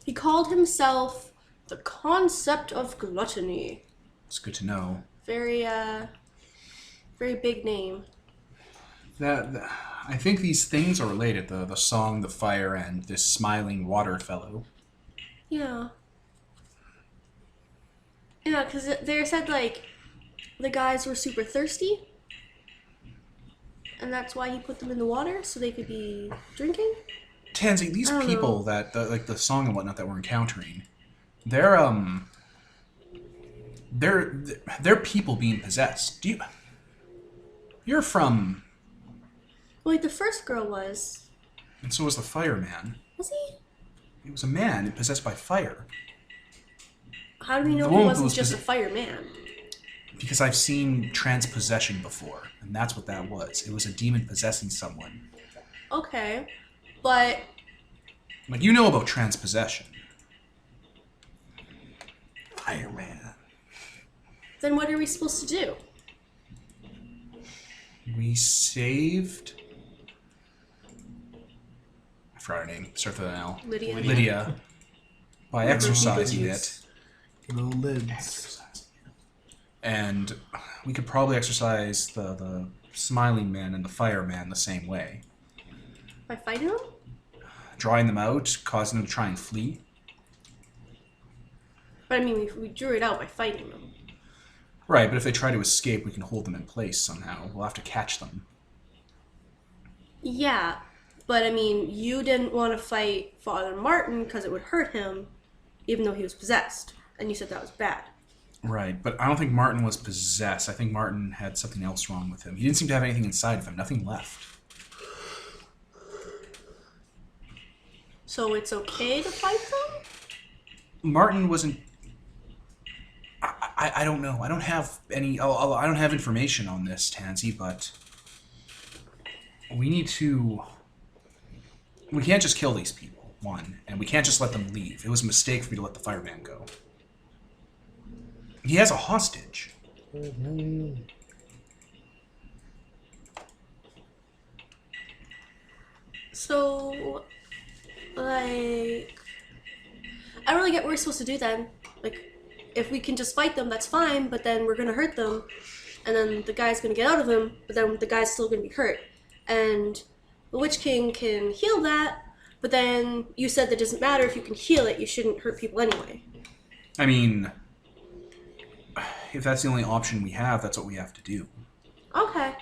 He called himself the concept of gluttony. It's good to know. Very big name. I think these things are related. The song, the fire, and this smiling water fellow. Yeah. Yeah, because they said, like, the guys were super thirsty. And that's why he put them in the water, so they could be drinking? Tansy, these I don't people know. that, like the song and whatnot that we're encountering, they're people being possessed. You're from... Well, like, the first girl was. And so was the fireman. Was he? He was a man possessed by fire. How do we know The he one who wasn't was just a fireman? Because I've seen transpossession before, and that's what that was. It was a demon possessing someone. Okay. But Like, you know about transpossession. Fireman. then what are we supposed to do? We saved... I forgot her name. Starts with an L. Lydia? Lydia. By exercising it. Little lids. And we could probably exercise the smiling man and the fireman the same way. By fighting them? Drawing them out, causing them to try and flee. But I mean, we drew it out by fighting them. Right, but if they try to escape, we can hold them in place somehow. We'll have to catch them. Yeah, but I mean, you didn't want to fight Father Martin because it would hurt him, even though he was possessed. And you said that was bad. Right, but I don't think Martin was possessed. I think Martin had something else wrong with him. He didn't seem to have anything inside of him. Nothing left. So it's okay to fight them? Martin wasn't... I don't know. I don't have any... I don't have information on this, Tansy, but... We need to... We can't just kill these people. one, and we can't just let them leave. It was a mistake for me to let the fireman go. He has a hostage. So, like, I don't really get what we're supposed to do then. Like, if we can just fight them, that's fine, but then we're gonna hurt them, and then the guy's gonna get out of him, but then the guy's still gonna be hurt. And the Witch King can heal that, but then you said that doesn't matter if you can heal it, you shouldn't hurt people anyway. I mean, if that's the only option we have, that's what we have to do. Okay.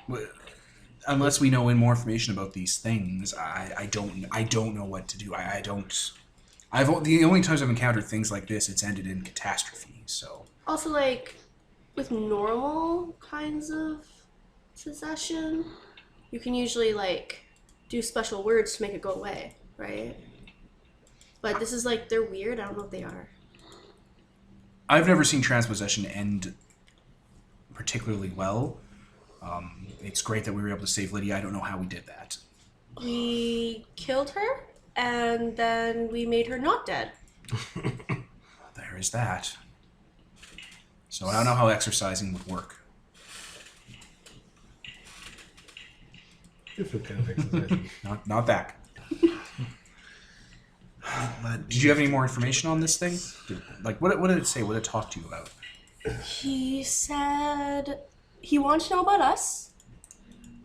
Unless we know more information about these things, I don't know what to do. The only times I've encountered things like this, it's ended in catastrophe. So Also, like, with normal kinds of possession, you can usually, like, do special words to make it go away, right? But this is, like, they're weird. I don't know what they are. I've never seen transpossession end particularly well. It's great that we were able to save Lydia. I don't know how we did that. We killed her, and then we made her not dead. There is that. So I don't know how exercising would work. Different kind of exercise. Not that. Did you have any more information on this thing? What did it say? What did it talk to you about? He said he wanted to know about us.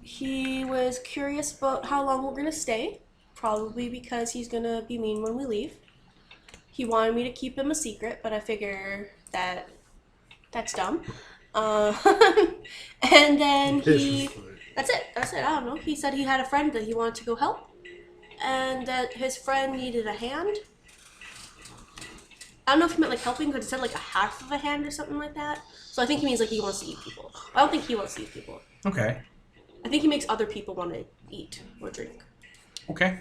He was curious about how long we're going to stay, probably because he's going to be mean when we leave. He wanted me to keep him a secret, but I figure that's dumb. And then that's it. I don't know. He said he had a friend that he wanted to go help, and that his friend needed a hand. I don't know if he meant like helping, because it said like a half of a hand or something like that. So I think he means like he wants to eat people. I don't think he wants to eat people. Okay. I think he makes other people want to eat or drink. Okay.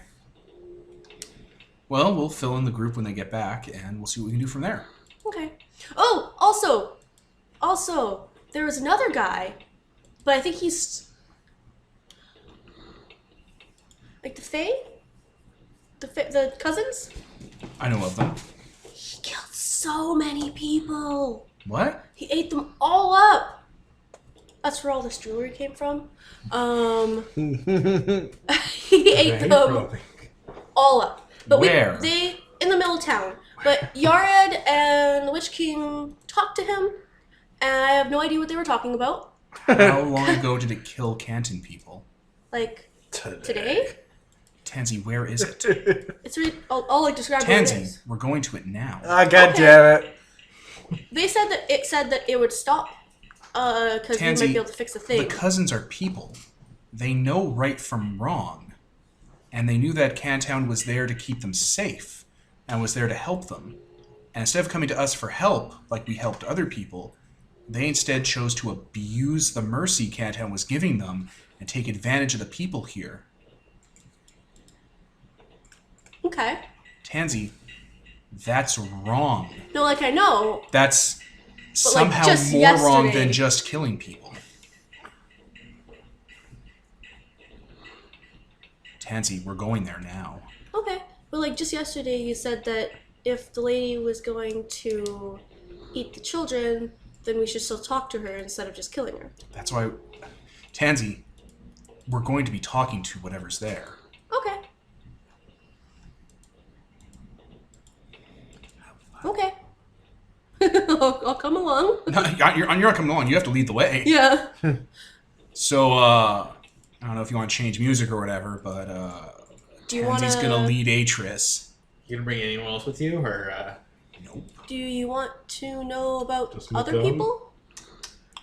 Well, we'll fill in the group when they get back, and we'll see what we can do from there. Okay. Oh, also, there was another guy, but I think he's like the Fae? The cousins? I know of them. He killed so many people. What? He ate them all up. That's where all this jewelry came from. He ate them all up. But where? They in the middle of town. But Yared and the Witch King talked to him, and I have no idea what they were talking about. How long ago did it kill Canton people? Like today? Tansy, where is it? It's I'll like describe what it Tansy, is. we're going to it now. Ah, goddammit. They said that it would stop because we might be able to fix the thing. The cousins are people. They know right from wrong. And they knew that Cantown was there to keep them safe and was there to help them. And instead of coming to us for help, like we helped other people, they instead chose to abuse the mercy Cantown was giving them and take advantage of the people here. Okay. Tansy, that's wrong. No, like I know. That's But, like, somehow just more wrong yesterday- than just killing people. Tansy, we're going there now. Okay. But like just yesterday you said that if the lady was going to eat the children, then we should still talk to her instead of just killing her. That's why, Tansy, we're going to be talking to whatever's there. Okay. Okay. I'll come along. No, you're not coming along. You have to lead the way. Yeah. So, I don't know if you want to change music or whatever, but Do you Tansy's wanna- going to lead Atris. You gonna bring anyone else with you, or? Nope. Do you want to know about Just me other come? people?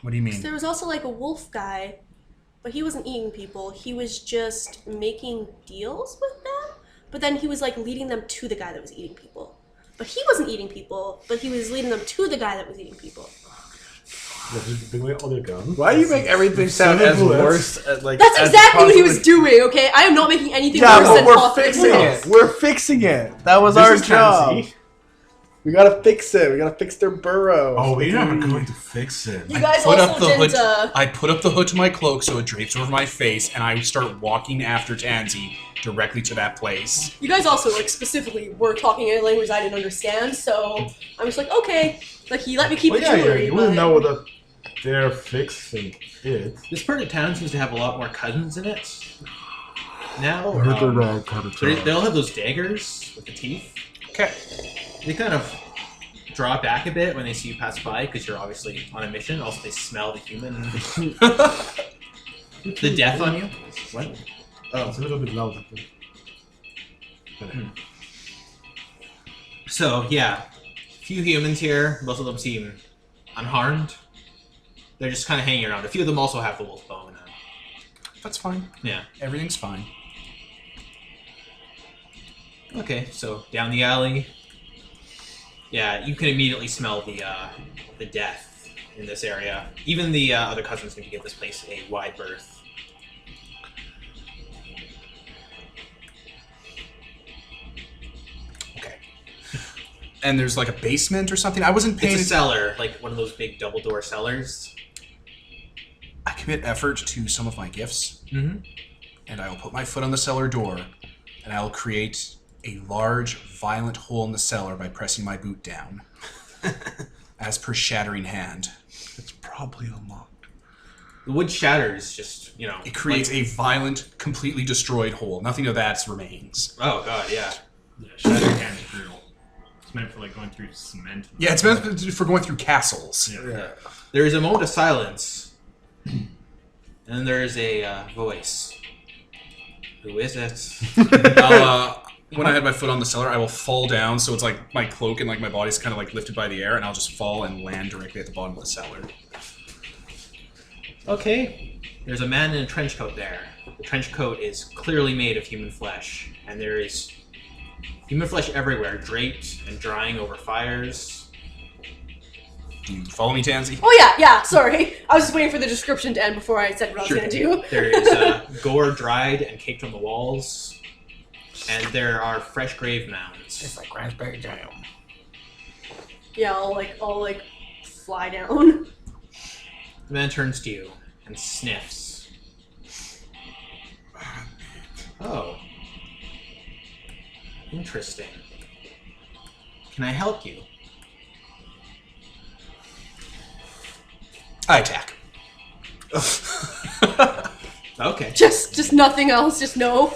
What do you mean? There was also like a wolf guy, but he wasn't eating people. He was just making deals with them. But then he was like leading them to the guy that was eating people. But he wasn't eating people, but he was leading them to the guy that was eating people. Bring my other gun. Why do you make everything sound as Seven worse? Like That's as exactly what he was possibly- doing, okay? I am not making anything Yeah, worse but than we're possible. fixing it. We're fixing it. That was This our is job. Tansy. We gotta fix it. We gotta fix their burrow. Oh, we're never going to fix it. You guys Put up also the didn't. hood. I put up the hood to my cloak so it drapes over my face, and I start walking after Tansy directly to that place. You guys also specifically were talking in a language I didn't understand, so I was like, okay. He let me keep Well, the yeah, jewelry. you but... wouldn't know that they're fixing it. This part of town seems to have a lot more cousins in it. Now, they all have those daggers with the teeth. Okay. They kind of draw back a bit when they see you pass by because you're obviously on a mission. Also, they smell the human, the death on you. What? Oh, It's a little bit louder. so yeah, few humans here. Most of them seem unharmed. They're just kind of hanging around. A few of them also have the wolf bone. That's fine. Yeah. Everything's fine. Okay, so down the alley. Yeah, you can immediately smell the death in this area. Even the other cousins need to give this place a wide berth. Okay. And there's like a basement or something. I wasn't paying. It's a cellar, like one of those big double door cellars. I commit effort to some of my gifts, Mm-hmm. and I will put my foot on the cellar door, and I will create a large, violent hole in the cellar by pressing my boot down, as per Shattering Hand. It's probably unlocked. The wood shatters, just It creates a violent, completely destroyed hole. Nothing of that remains. Oh god, yeah. Yeah, Shattering Hand is brutal. It's meant for like going through cement. Yeah, it's meant for going through castles. Yeah. There is a moment of silence, and then there is a voice. Who is it? When I had my foot on the cellar, I will fall down, so it's like my cloak and like my body's kind of like lifted by the air, and I'll just fall and land directly at the bottom of the cellar. Okay. There's a man in a trench coat there. The trench coat is clearly made of human flesh, and there is human flesh everywhere, draped and drying over fires. Do you follow me, Tansy? Oh yeah, sorry. I was just waiting for the description to end before I said what I was Sure. going to do. There is gore dried and caked on the walls, and there are fresh grave mounds. like raspberry jam. Yeah, I'll fly down. The man turns to you and sniffs. Oh. Interesting. Can I help you? I attack. Okay. Just nothing else. Just no.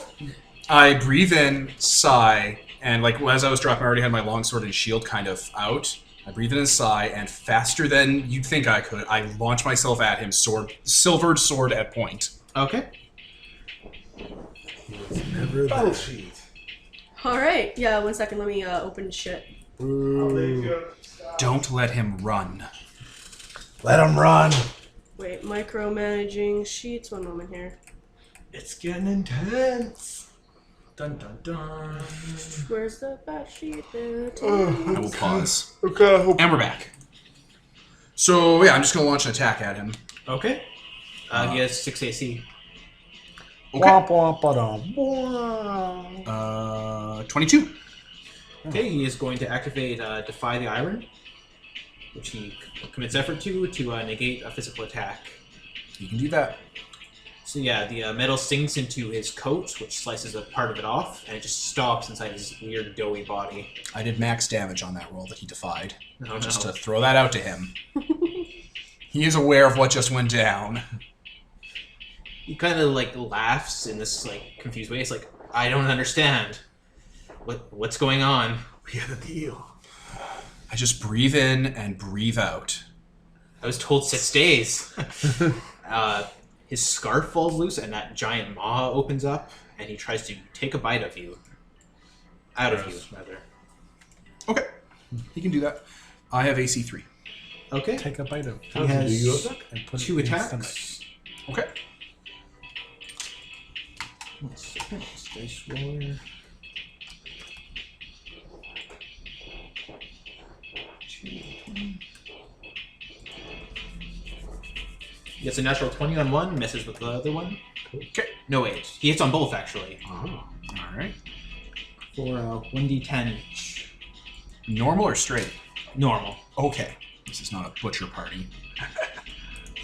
I breathe in, sigh, and like as I was dropping, I already had my longsword and shield kind of out. I breathe in and sigh, and faster than you'd think I could, I launch myself at him, silvered sword at point. Okay. Never battle sheet. All right. Yeah. 1 second. Let me open shit. Don't let him run. Let him run. Wait. Micromanaging sheets. 1 moment here. It's getting intense. Dun dun dun. Where's the bat sheet? I will pause. Okay. And we're back. So yeah, I'm just gonna launch an attack at him. Okay. He has 6 AC. Okay. 22. Okay, he is going to activate Defy the Iron, which he commits effort to negate a physical attack. You can do that. So yeah, the metal sinks into his coat, which slices a part of it off, and it just stops inside his weird doughy body. I did max damage on that roll that he defied. Oh, Just no. to throw that out to him. He is aware of what just went down. He kind of like laughs in this like confused way. It's like, I don't understand. What's going on? We had a deal. I just breathe in and breathe out. I was told 6 days. His scarf falls loose, and that giant maw opens up, and he tries to take a bite of you. Out of you, rather. Okay. He can do that. I have AC 3. Okay. Take a bite of. He has Do you attack? and put 2 it in his attacks. Okay. One second, this dice roller. He gets a natural 20 on one, misses with the other one. Okay. No, wait. He hits on both, actually. Oh. All right. For 1d10 each. Normal or straight? Normal. Okay. This is not a butcher party.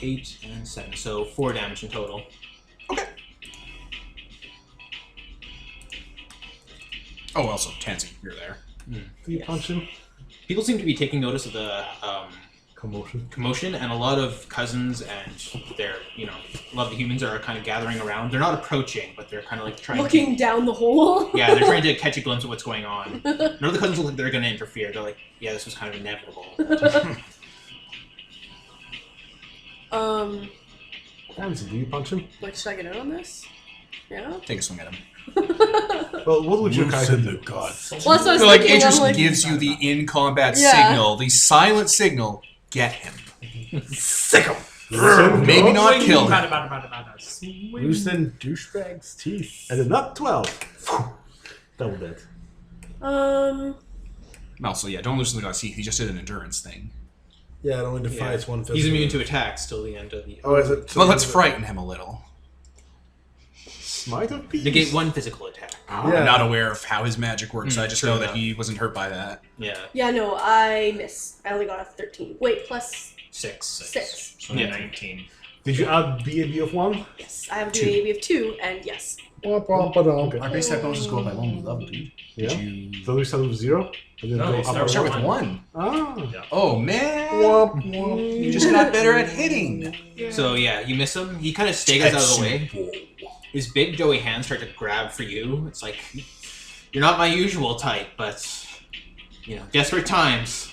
8 and 7, so 4 damage in total. Okay. Oh, also, Tansy, you're there. Do you punch him? People seem to be taking notice of the Commotion. and a lot of cousins and their, a lot of the humans are kind of gathering around. They're not approaching, but they're kind of like trying Looking down the hole. Yeah, they're trying to catch a glimpse of what's going on. None of the cousins look like they're going to interfere. They're like, yeah, this was kind of inevitable. Tansy, do you punch him? Like, should I get in on this? Yeah. Take a swing at him. Well, what would your character do? God. Well, that's what I was So, like, thinking, it just I'm like, gives you the in-combat Yeah. signal, the silent signal, get him. Sick him. Maybe not kill him. Loosen douchebag's teeth. And a nut 12. Double that. Also, yeah, don't loosen the guy's teeth. He just did an endurance thing. Yeah, it only defies one physical. He's immune to attacks till the end of the... Oh, is it? Well, let's frighten him a little. Smite of peace. Negate 1 physical attack. I'm Yeah. not aware of how his magic works. I just true know that enough. he wasn't hurt by that. Yeah. yeah, no, I miss. I only got a 13. Wait, plus 6. 6. So Yeah. 19. Did you add BAB of 1? Yes, I have a 2. DAB of 2, and yes. Okay. Our base attack bonuses go up by 1 level, dude. Yeah. Did you... So we start with 0? And then No, go you up start or Start down? with 1. Ah. Oh, man. You just got better at hitting. So, yeah, you miss him. He kind of staggers out of the way. His big, doughy hands start to grab for you. It's like, you're not my usual type, but, desperate times.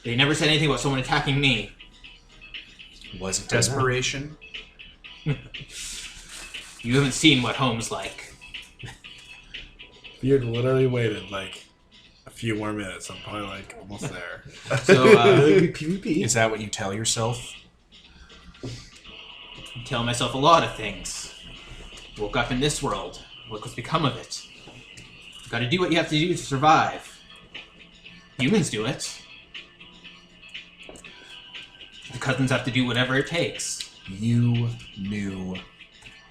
They never said anything about someone attacking me. Was it desperation? You haven't seen what home's like. Beard literally waited like a few more minutes. I'm probably like almost there. So, Maybe PvP. Is that what you tell yourself? I tell myself a lot of things. Woke up in this world. Look what's become of it. You gotta do what you have to do to survive. Humans do it. The cousins have to do whatever it takes. You knew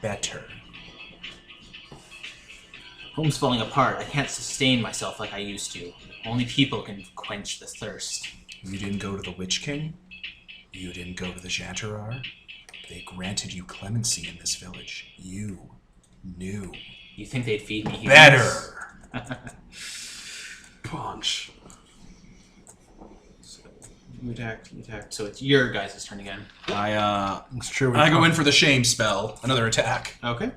better. Home's falling apart. I can't sustain myself like I used to. Only people can quench the thirst. You didn't go to the Witch King. You didn't go to the Jantarar. They granted you clemency in this village. You knew You think they'd feed me humans? better. Punch. You attacked. So it's your guys' turn again. It's true. I go in for the shame spell. Another attack. Okay.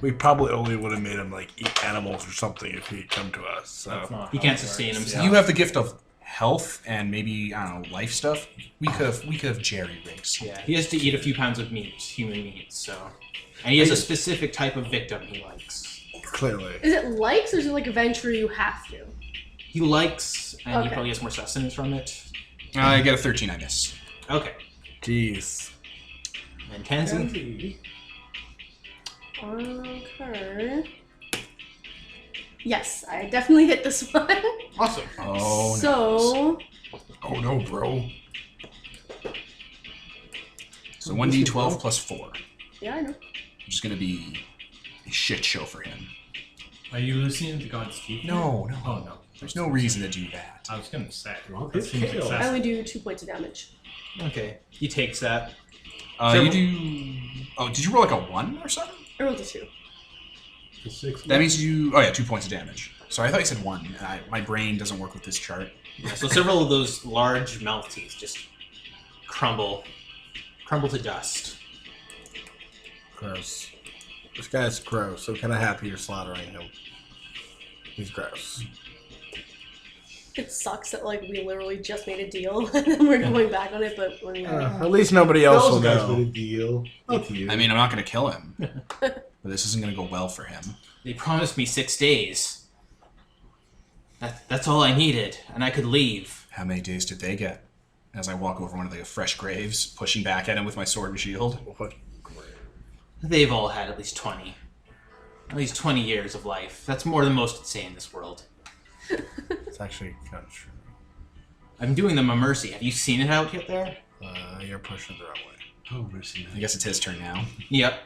We probably only would have made him like eat animals or something if he'd come to us. So He can't sustain himself. You have the gift of health and maybe, I don't know, life stuff. We could have jerry rigs. Yeah, he has to eat a few pounds of meat, human meat, so... And he has a specific type of victim he likes. clearly, Is it likes, or is it like eventually you have to? He likes, and he Okay. probably has more sustenance from it. I get a 13, I miss. Okay. jeez. And Tansy? Okay. Yes, I definitely hit this one. Awesome. Oh, no. So, Oh, no, bro. So 1d12 plus 4. yeah, I know. Which is going to be a shit show for him. Are you loosening the god's teeth? No. Oh, no. There's no reason to do that. I was going to say. Well, That seems kill. I only excessive. do 2 points of damage. Okay. He takes that. You do... Oh, did you roll like a 1 or something? I rolled a 2. 6. That means you... Oh, yeah, 2 points of damage. Sorry, I thought you said 1. My brain doesn't work with this chart. Yeah, so several of those large mouth teeth just crumble to dust. Gross. This guy's gross. I'm kind of happy you're slaughtering him. He's gross. It sucks that like we literally just made a deal and then we're going back on it, but when we At least nobody else will Those guys know. made a deal. Not you. I mean, I'm not going to kill him. But this isn't going to go well for him. They promised me 6 days. That's all I needed, and I could leave. How many days did they get? As I walk over one of the fresh graves, pushing back at him with my sword and shield. What? They've all had at least 20. At least 20 years of life. That's more than most would say in this world. It's actually kind of true. I'm doing them a mercy. Have you seen it out there? You're pushing the wrong way. Oh, mercy. I guess it's his turn now. Yep.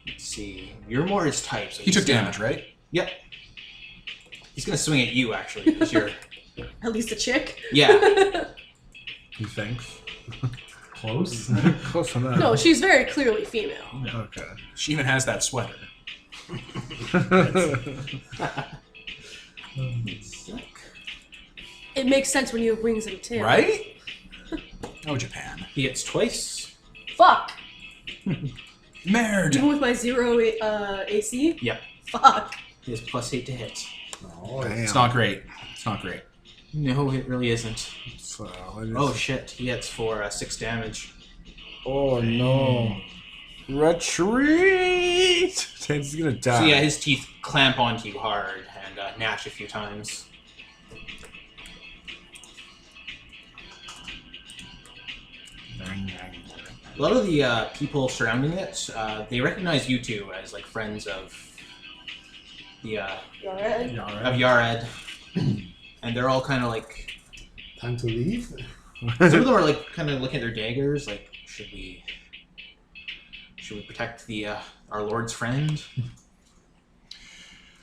Let's see. You're more his type. So He took he's gonna- damage, right? Yep. He's gonna swing at you actually, because you're. At least a chick. Yeah. He thinks. Close. Close enough. No, she's very clearly female. Okay. She even has that sweater. It makes sense when you have wings and a tail. Right? Oh, Japan. He hits twice. Fuck. Merd. Even with my 0 AC? Yep. Fuck. He has +8 to hit. It's not great. It's not great. No, it really isn't. So, Oh shit, he hits for 6 damage. Oh no. Retreat! Tan's gonna die. So yeah, his teeth clamp onto you hard and gnash a few times. A lot of the people surrounding it, they recognize you two as like friends of the You alright? of Yared, and they're all kind of like. Time to leave? Some of them are like kind of looking at their daggers, like should we protect the our Lord's friend?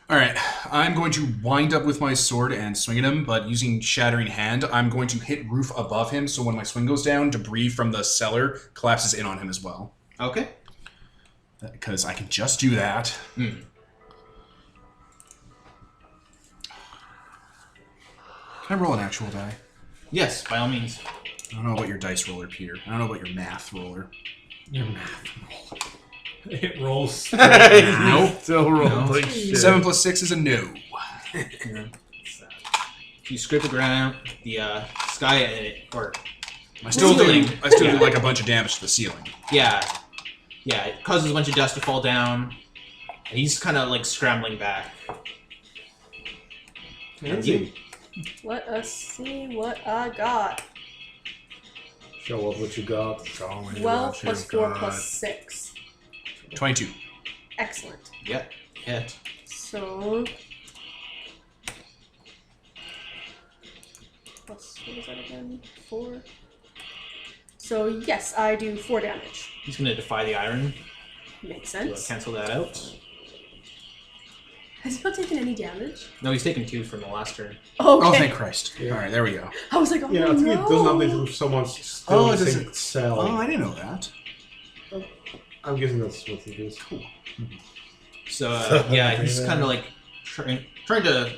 All right, I'm going to wind up with my sword and swing at him, but using Shattering Hand, I'm going to hit roof above him, so when my swing goes down, debris from the cellar collapses in on him as well. Okay. Because I can just do that. Hmm. Can I roll an actual die? Yes, by all means. I don't know about your dice roller, Peter. I don't know about your math roller. Your math roll. It rolls. Nope. Still rolling No. like shit. 7 plus 6 is a no. You scrape the ground, the sky, or I still Ceiling. do Yeah. like a bunch of damage to the ceiling. yeah, it causes a bunch of dust to fall down, and he's kind of like scrambling back. And you? Let us see what I got. Show up what you got. 12 plus 4 plus 6. 22. Excellent. Yep, hit. So. Plus, what is that again? 4. So, yes, I do 4 damage. He's gonna defy the iron. Makes So sense. cancel that out. Has he not taken any damage? No, he's taken 2 from the last turn. Okay. Oh, thank Christ. Yeah. All right, there we go. I was like, oh Yeah, I no. think it doesn't update if someone's still Oh, in it the same doesn't- cell. Oh, I didn't know that. I'm guessing that's what it is. Cool. So yeah, he's kind of like trying to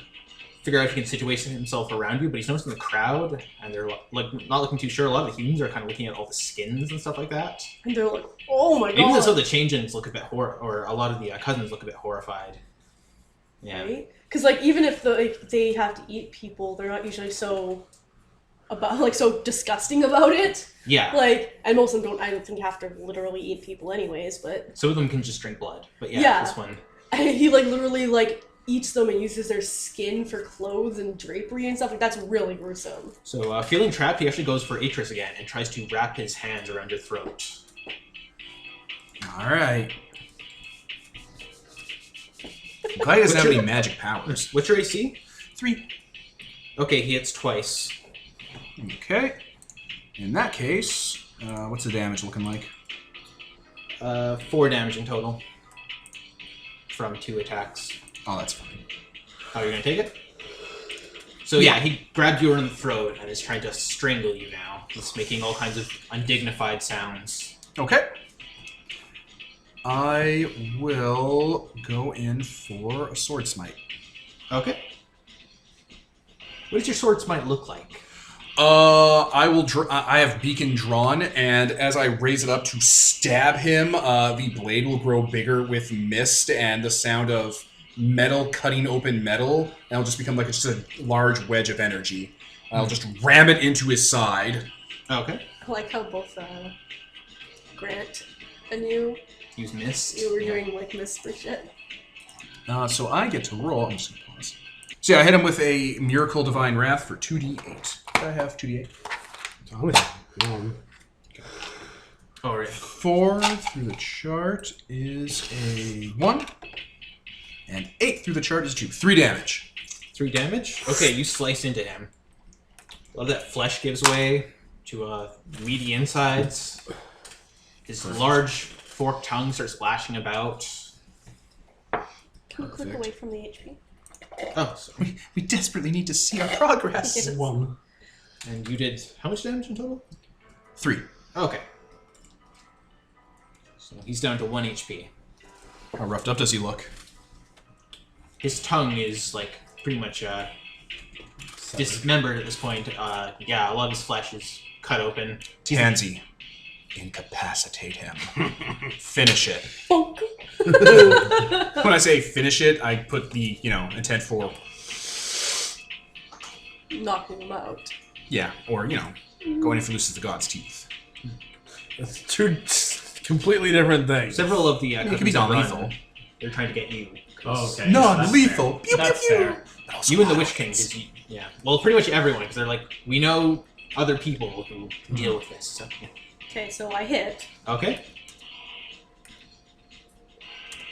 figure out if he can situation himself around you, but he's noticing the crowd, and they're like not looking too sure. A lot of the humans are kind of looking at all the skins and stuff like that. And they're like, oh my god. Even some of the changelings look a bit or a lot of the cousins look a bit horrified. Yeah. Right? Because like even if they have to eat people, they're not usually so disgusting about it. Yeah. Like, and most of them don't. I don't think have to literally eat people anyways. But Some of them can just drink blood, but yeah, Yeah. this one. he like literally like eats them and uses their skin for clothes and drapery and stuff. Like that's really gruesome. So feeling trapped, he actually goes for Atris again and tries to wrap his hands around your throat. All right. I'm glad he doesn't have any magic powers. What's your AC? 3. Okay, he hits twice. Okay. In that case, what's the damage looking like? 4 damage in total from 2 attacks. Oh, that's fine. How are you gonna take it? So yeah, he grabbed you in the throat and is trying to strangle you now. He's making all kinds of undignified sounds. Okay. I will go in for a sword smite. Okay. What does your sword smite look like? I will. I have beacon drawn, and as I raise it up to stab him, the blade will grow bigger with mist and the sound of metal cutting open metal, and it'll just become like just a large wedge of energy. I'll just ram it into his side. Okay. I like how both Grant and you Use mist. were doing like mist for shit. So I get to roll. I'm just gonna pause. So yeah, I hit him with a Miracle Divine Wrath for 2d8. I have 2d8. Oh, right. 4 through the chart is a 1, and 8 through the chart is 2. 3 damage. 3 damage? Okay, you slice into him. A lot of that flesh gives way to weedy insides. His large forked tongue starts lashing about. Can you click away from the HP? Oh, sorry. We desperately need to see our progress. Yes. 1. And you did how much damage in total? 3. Okay. So he's down to 1 HP. How roughed up does he look? His tongue is like pretty much dismembered at this point. Yeah, a lot of his flesh is cut open. Tansy, incapacitate him. Finish it. Bonk. When I say finish it, I put the, intent for, Knocking him out. yeah, or, going if looses the god's teeth. That's two completely different things. Several of the It could be non-lethal. They're trying to get you. Oh, okay. Non-lethal. Pew, That's pew, pew. fair. But also You and the lot Witch of King. hits. Yeah. Well, pretty much everyone, because they're like, we know other people who deal with this. So, yeah. Okay, so I hit. Okay.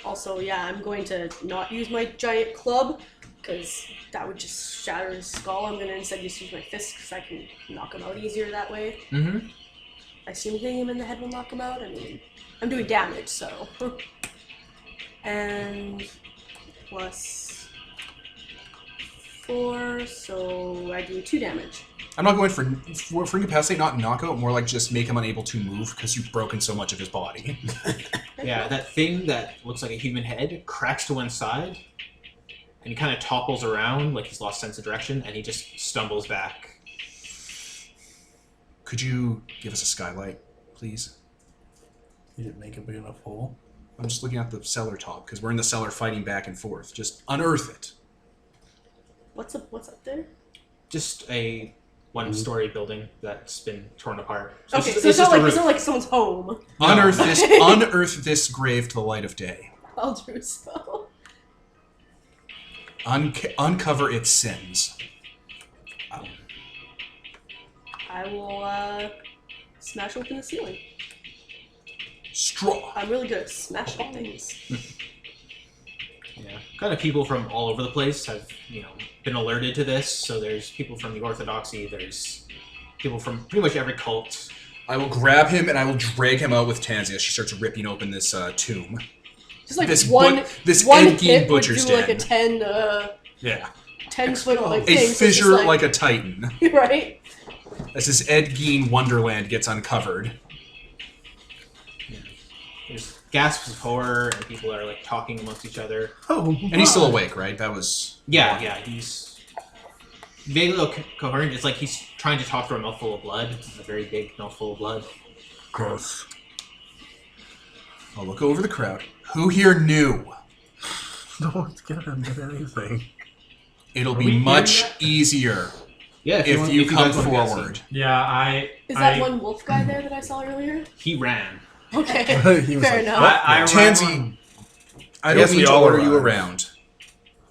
Also, yeah, I'm going to not use my giant club, because that would just shatter his skull. I'm going to instead just use my fist, because I can knock him out easier that way. Mm-hmm. I assume hitting him in the head will knock him out. I mean, I'm doing damage, so. And plus 4, so I do 2 damage. I'm not going for incapacitate, not knockout, more like just make him unable to move because you've broken so much of his body. Yeah, that thing that looks like a human head cracks to one side, and he kind of topples around like he's lost sense of direction, and he just stumbles back. Could you give us a skylight, please? You didn't make a big enough hole. I'm just looking at the cellar top because we're in the cellar fighting back and forth. Just unearth it. What's up there? Just a one-story building that's been torn apart. Okay, it's so it's just not a like it's roof. not like someone's home. No. Unearth this grave to the light of day. I'll do so. Uncover its sins. I will smash open the ceiling. Straw. I'm really good at smashing things. Yeah, kind of people from all over the place have, been alerted to this. So there's people from the Orthodoxy, there's people from pretty much every cult. I will grab him and I will drag him out with Tansy as she starts ripping open this tomb. Just like This one Ed Gein hit would butcher's do like a den. 10 foot like A thing. So it's just fissure like a titan. right. As this Ed Gein wonderland gets uncovered. There's gasps of horror, and people are like talking amongst each other. Oh, And he's still awake, right? That was... Yeah, he's vaguely coherent. It's like he's trying to talk through a mouthful of blood. It's a very big mouthful of blood. gross. I'll look over the crowd. Who here knew? No one's gonna admit anything. It'll we be here much yet? easier Yeah, if you come guys wanna go see. forward. Yeah, Is that one wolf guy there that I saw earlier? He ran. Okay, He was fair like, enough. I Tansy, I don't Yes, mean we to all order you arrived. around,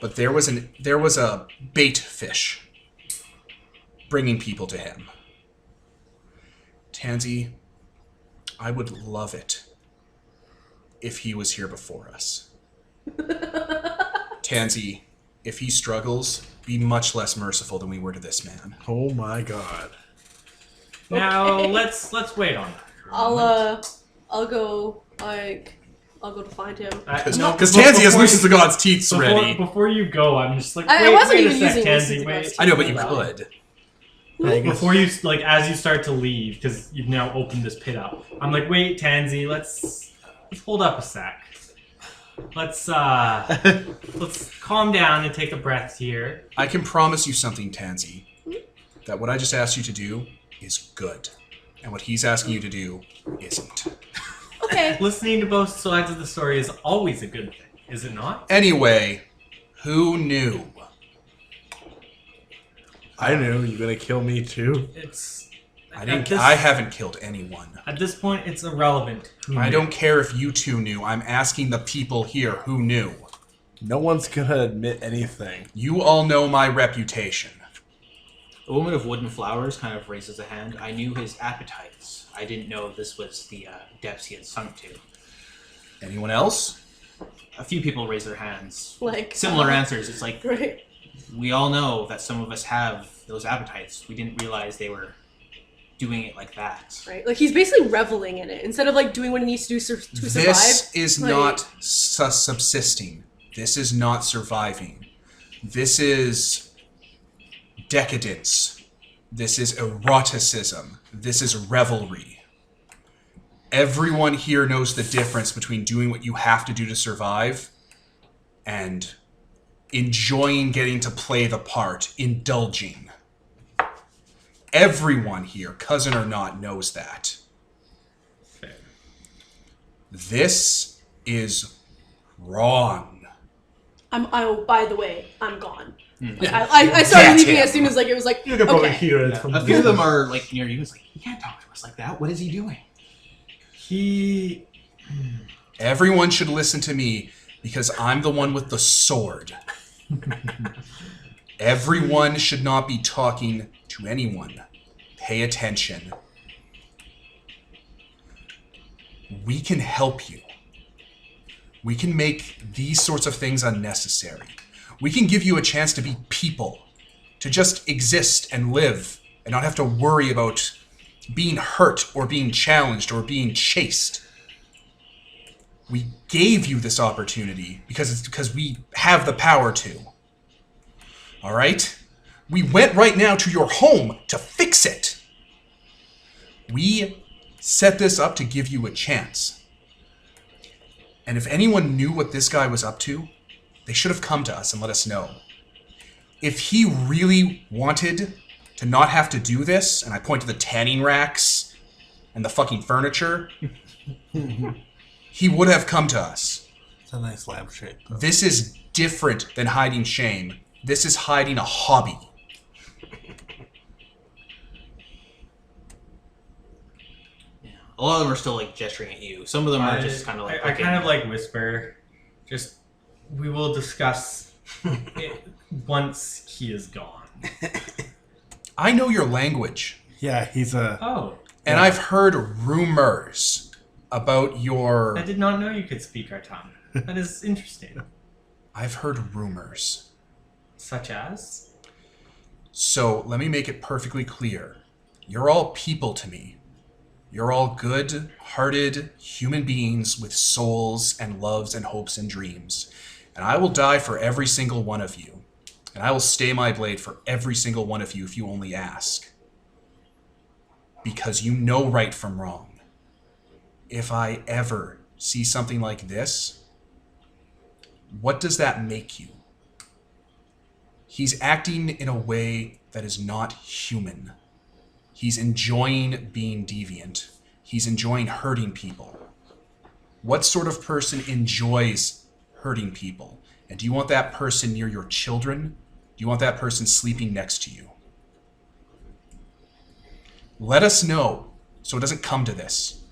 but there was a bait fish bringing people to him. Tansy, I would love it if he was here before us. Tansy, if he struggles, be much less merciful than we were to this man. Oh my god. Now Okay. let's wait on that. I'll go to find him. Because Tansy has loosed the god's teeth already. Before you go, I'm just like, I wait, wasn't wait even a sec, using Tansy, loosed wait. the god's I know, but you Well. could. Before you as you start to leave, because you've now opened this pit up. I'm like, wait, Tansy, let's hold up a sec. Let's calm down and take a breath here. I can promise you something, Tansy. That what I just asked you to do is good. And what he's asking you to do isn't. Okay. Listening to both sides of the story is always a good thing, is it not? Anyway, who knew? I knew you gonna kill me too. It's I haven't killed anyone. At this point, it's irrelevant. Who I knew. don't care if you two knew. I'm asking the people here who knew. No one's gonna admit anything. You all know my reputation. A woman of wooden flowers kind of raises a hand. I knew his appetites. I didn't know this was the depths he had sunk to. Anyone else? A few people raise their hands. Like Similar answers. It's like, Right. we all know that some of us have those appetites. We didn't realize they were doing it like that. Right. Like he's basically reveling in it instead of like doing what he needs to do to survive. This is like- not subsisting. This is not surviving. This is decadence. This is eroticism. This is revelry. Everyone here knows the difference between doing what you have to do to survive and enjoying getting to play the part, indulging. Everyone here, cousin or not, knows that. Fair. This is wrong. By the way, I'm gone. Like, I started Get leaving him. as soon as like it was like You can probably okay. hear it from A few of them are like near you. It's like, he can't talk to us like that. What is he doing? He. Everyone should listen to me because I'm the one with the sword. Everyone should not be talking to anyone. Pay attention. We can help you. We can make these sorts of things unnecessary. We can give you a chance to be people, to just exist and live and not have to worry about being hurt or being challenged or being chased. We gave you this opportunity because we have the power to. All right? We went right now to your home to fix it. We set this up to give you a chance. And if anyone knew what this guy was up to, they should have come to us and let us know. If he really wanted to not have to do this, and I point to the tanning racks and the fucking furniture, he would have come to us. It's a nice lampshade. Though. This is different than hiding shame. This is hiding a hobby. A lot of them are still like gesturing at you. Some of them are just kind of like. I kind of like whisper, just we will discuss it once he is gone. I know your language, Yeah, he's a. Oh, and I've heard rumors about your... I did not know you could speak our tongue. That is interesting. I've heard rumors. Such as? So let me make it perfectly clear. You're all people to me. You're all good-hearted human beings with souls and loves and hopes and dreams. And I will die for every single one of you. And I will stay my blade for every single one of you if you only ask. Because you know right from wrong. If I ever see something like this, what does that make you? He's acting in a way that is not human. He's enjoying being deviant. He's enjoying hurting people. What sort of person enjoys hurting people? And do you want that person near your children? Do you want that person sleeping next to you? Let us know so it doesn't come to this.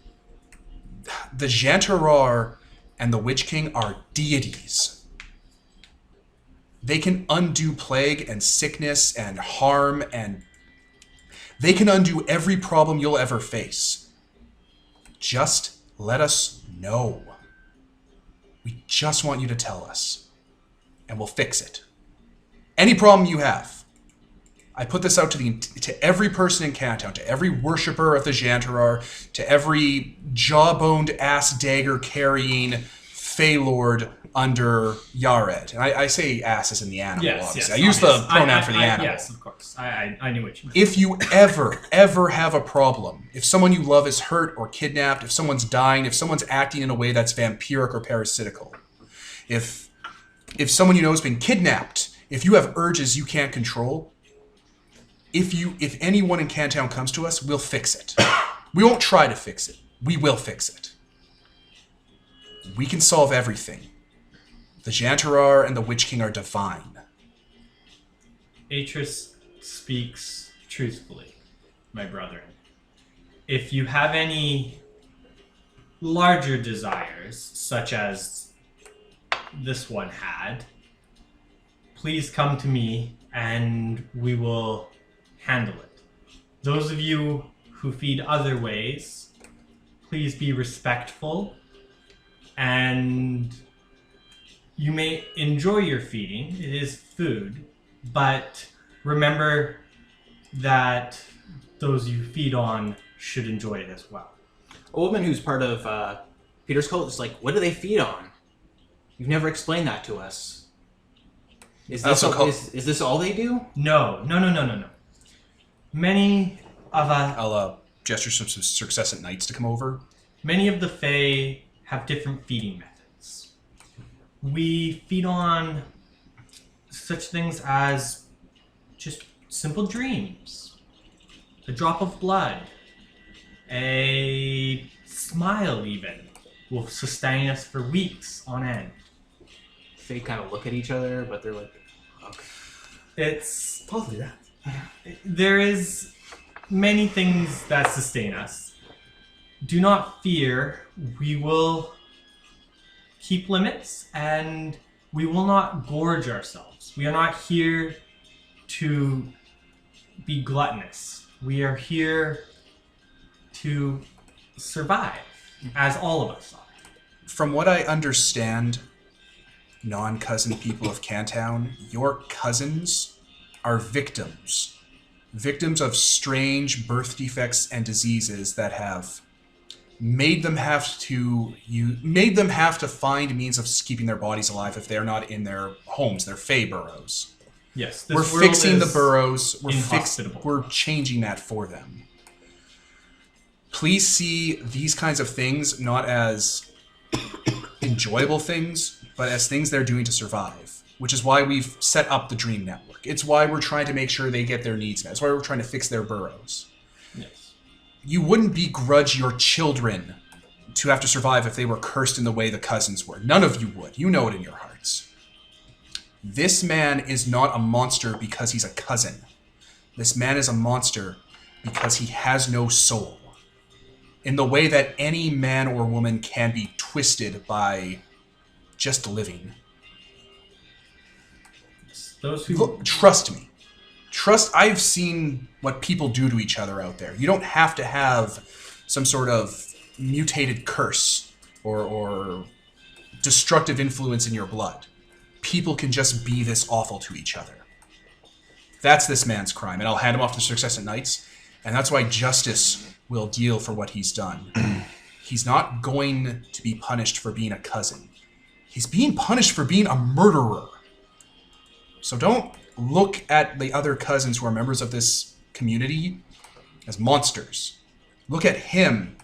The Jantarar and the Witch King are deities. They can undo plague and sickness and harm, and they can undo every problem you'll ever face. Just let us know. We just want you to tell us, and we'll fix it. Any problem you have. I put this out to every person in Cantown, to every worshipper of the Jantarar, to every jawboned ass dagger carrying Feylord under Yared. And I say ass as in the animal, obviously. I use the pronoun for the animal. Yes, of course. I knew what you meant. If you ever have a problem, if someone you love is hurt or kidnapped, if someone's dying, if someone's acting in a way that's vampiric or parasitical, if someone you know has been kidnapped, if you have urges you can't control, if anyone in Cantown comes to us, we'll fix it. We won't try to fix it. We will fix it. We can solve everything. The Jantarar and the Witch King are divine. Atris speaks truthfully, my brethren. If you have any larger desires, such as this one had, please come to me and we will handle it. Those of you who feed other ways, please be respectful, and you may enjoy your feeding. It is food, but remember that those you feed on should enjoy it as well. A woman who's part of Peter's cult is like, what do they feed on? You've never explained that to us. Is Also this, call- is this all they do? No. Many of I'll gesture some successant knights to come over. Many of the Fae have different feeding methods. We feed on such things as just simple dreams, a drop of blood, a smile even will sustain us for weeks on end. They kind of look at each other, but they're like, okay. It's Totally, yeah. there is many things that sustain us. Do not fear. We will keep limits and we will not gorge ourselves. We are not here to be gluttonous. We are here to survive, as all of us are. From what I understand, non-cousin people of Cantown, your cousins are victims. Victims of strange birth defects and diseases that have made them have to find means of keeping their bodies alive if they're not in their homes, their Fae burrows. Yes, We're this world fixing the is burrows. inhospitable. We're changing that for them. Please see these kinds of things not as enjoyable things, but as things they're doing to survive, which is why we've set up the Dream Network. It's why we're trying to make sure they get their needs met. It's why we're trying to fix their burrows. Yes. You wouldn't begrudge your children to have to survive if they were cursed in the way the cousins were. None of you would. You know it in your hearts. This man is not a monster because he's a cousin. This man is a monster because he has no soul. In the way that any man or woman can be twisted by just living. Those who Look, trust me. I've seen what people do to each other out there. You don't have to have some sort of mutated curse or destructive influence in your blood. People can just be this awful to each other. That's this man's crime, and I'll hand him off to Successant Knights, and that's why justice will deal for what he's done. He's not going to be punished for being a cousin. He's being punished for being a murderer. So don't look at the other cousins who are members of this community as monsters. Look at him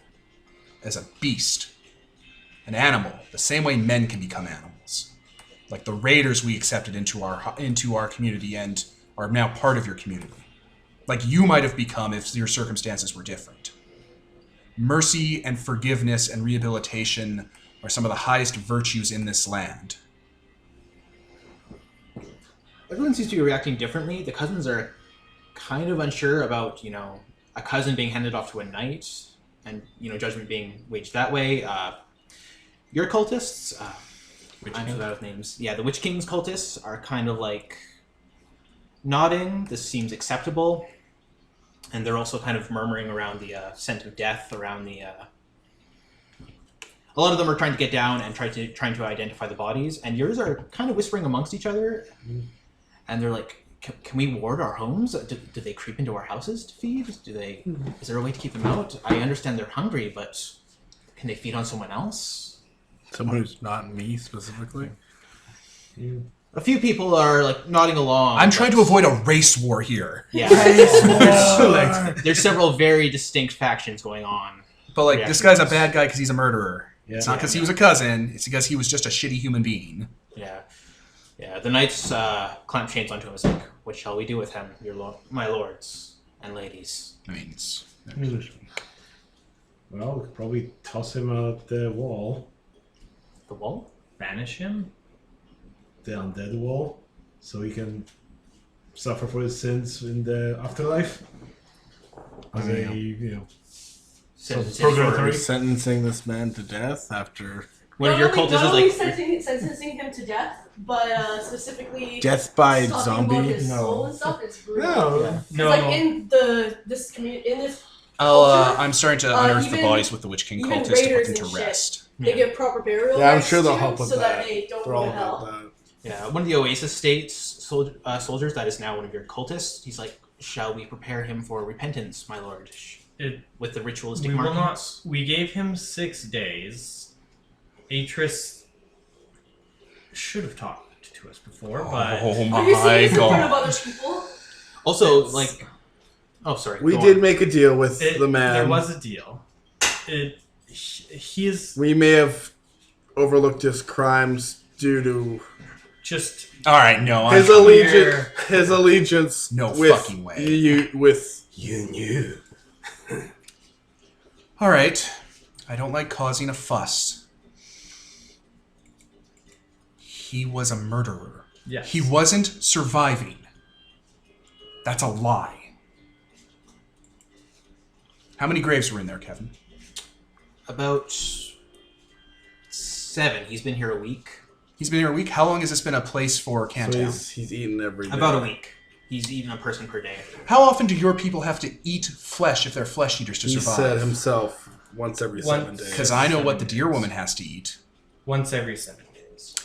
as a beast, an animal, the same way men can become animals. Like the raiders we accepted into our community and are now part of your community. Like you might have become if your circumstances were different. Mercy and forgiveness and rehabilitation are some of the highest virtues in this land. Everyone seems to be reacting differently. The cousins are kind of unsure about, a cousin being handed off to a knight and, judgment being waged that way. Your cultists, I know those names. Yeah, the Witch King's cultists are kind of like nodding. This seems acceptable. And they're also kind of murmuring around the scent of death, around the... A lot of them are trying to get down and trying to identify the bodies. And yours are kind of whispering amongst each other. And they're like, can we ward our homes? Do they creep into our houses to feed? Is there a way to keep them out? I understand they're hungry, but can they feed on someone else? Someone who's not me specifically. A few people are like nodding along. I'm trying to avoid a race war here. Yeah. There's several very distinct factions going on. But like, this guy's a bad guy because he's a murderer. Yeah. It's not because he was a cousin. It's because he was just a shitty human being. Yeah. Yeah, the knights clamp chains onto him and like, what shall we do with him, my lords and ladies? I mean, it's... Well, we could probably toss him at the wall, The wall? banish him. the undead wall, so he can suffer for his sins in the afterlife. As purgatory. Sentencing this man to death after One of your cultists not is only like... sentencing him to death, but specifically death by stopping about zombie. his soul and stuff. It's brutal. No, Yeah. It's like in this community, in this culture, I'm starting to unearth the even- bodies with the Witch King even cultists to put raiders them to and shit. rest. they give proper burial Yeah, I'm rites sure they'll to help with so that. that they don't They're go all to hell. about that. Yeah, one of the Oasis State's soldiers that is now one of your cultists, he's like, shall we prepare him for repentance, my lord? With the ritualistic We will markings? not. We gave him 6 days. Atris should have talked talked to us before, but Oh Are you saying my this in front of god. other people? Also, It's- like, oh, sorry. We go did on. make a deal with the man. There was a deal. He is We may have overlooked his crimes due to just Alright, no. his I'm- allegiance. His allegiance. No with fucking way. You. Alright. I don't like causing a fuss. He was a murderer. yes. He wasn't surviving. That's a lie. How many graves were in there, Kevin? About 7. He's been here a week. He's been here a week. How long has this been a place for So Cantown? he's eaten every day. About a week. He's eaten a person per day. How often do your people have to eat flesh if they're flesh eaters to He survive? said himself once every 7 Once. days. Because I know what the deer woman has to eat. Once every 7 days.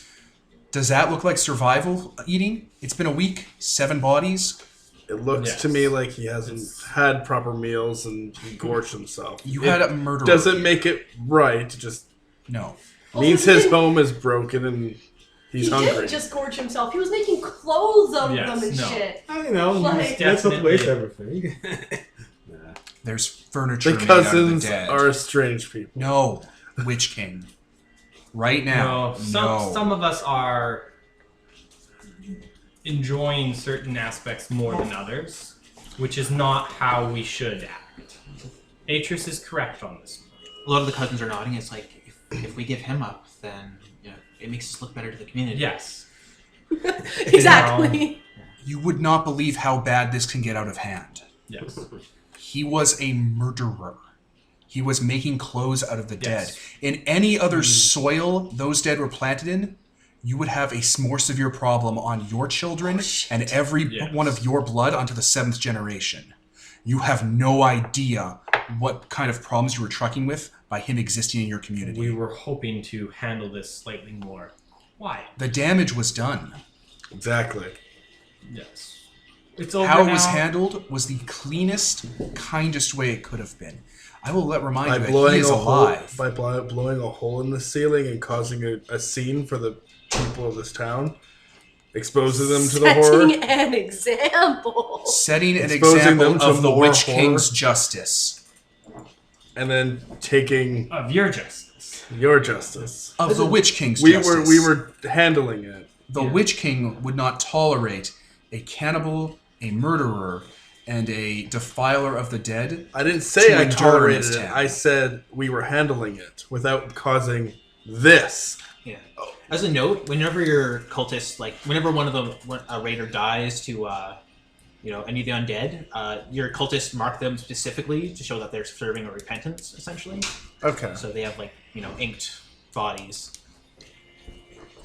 Does that look like survival eating? It's been a week, 7 bodies. It looks Yes. to me like he hasn't had proper meals and he gorged himself. You It had a murderer. doesn't make it right. It just No. means he his didn't- home is broken and he's He hungry. didn't just gorge himself. He was making clothes out of Yes, them and no. shit. I know. Like- Let's not waste Definitely. everything. There's furniture The made out of cousins the dead. are strange people. No. Witch King. Right now. No, some of us are enjoying certain aspects more than others, which is not how we should act. Atris is correct on this. A lot of the cousins are nodding. It's like, if we give him up, then it makes us look better to the community. Yes. Exactly. You would not believe how bad this can get out of hand. Yes. He was a murderer. He was making clothes out of the Yes. dead. In any other soil those dead were planted in, you would have a more severe problem on your children and every Yes. one of your blood onto the 7th generation. You have no idea what kind of problems you were trucking with by him existing in your community. We were hoping to handle this slightly more. Why? The damage was done. Exactly. Yes. It's over How it now. was handled was the cleanest, kindest way it could have been. I will remind By you that he blowing is a hole, alive. by blowing a hole in the ceiling and causing a scene for the people of this town, exposing them to the horror. Setting an example. Setting an Exposing example them to of the more Witch horror. King's justice. And then taking Of your justice. your justice. Of the Witch King's We justice. were handling it. The Witch King would not tolerate a cannibal, a murderer, and a defiler of the dead. I didn't say To I endure tolerated this it. town. I said we were handling it without causing this. Yeah. As a note, whenever your cultists, like whenever one of them, when a raider dies to, any of the undead, your cultists mark them specifically to show that they're serving a repentance, essentially. Okay. So they have inked bodies.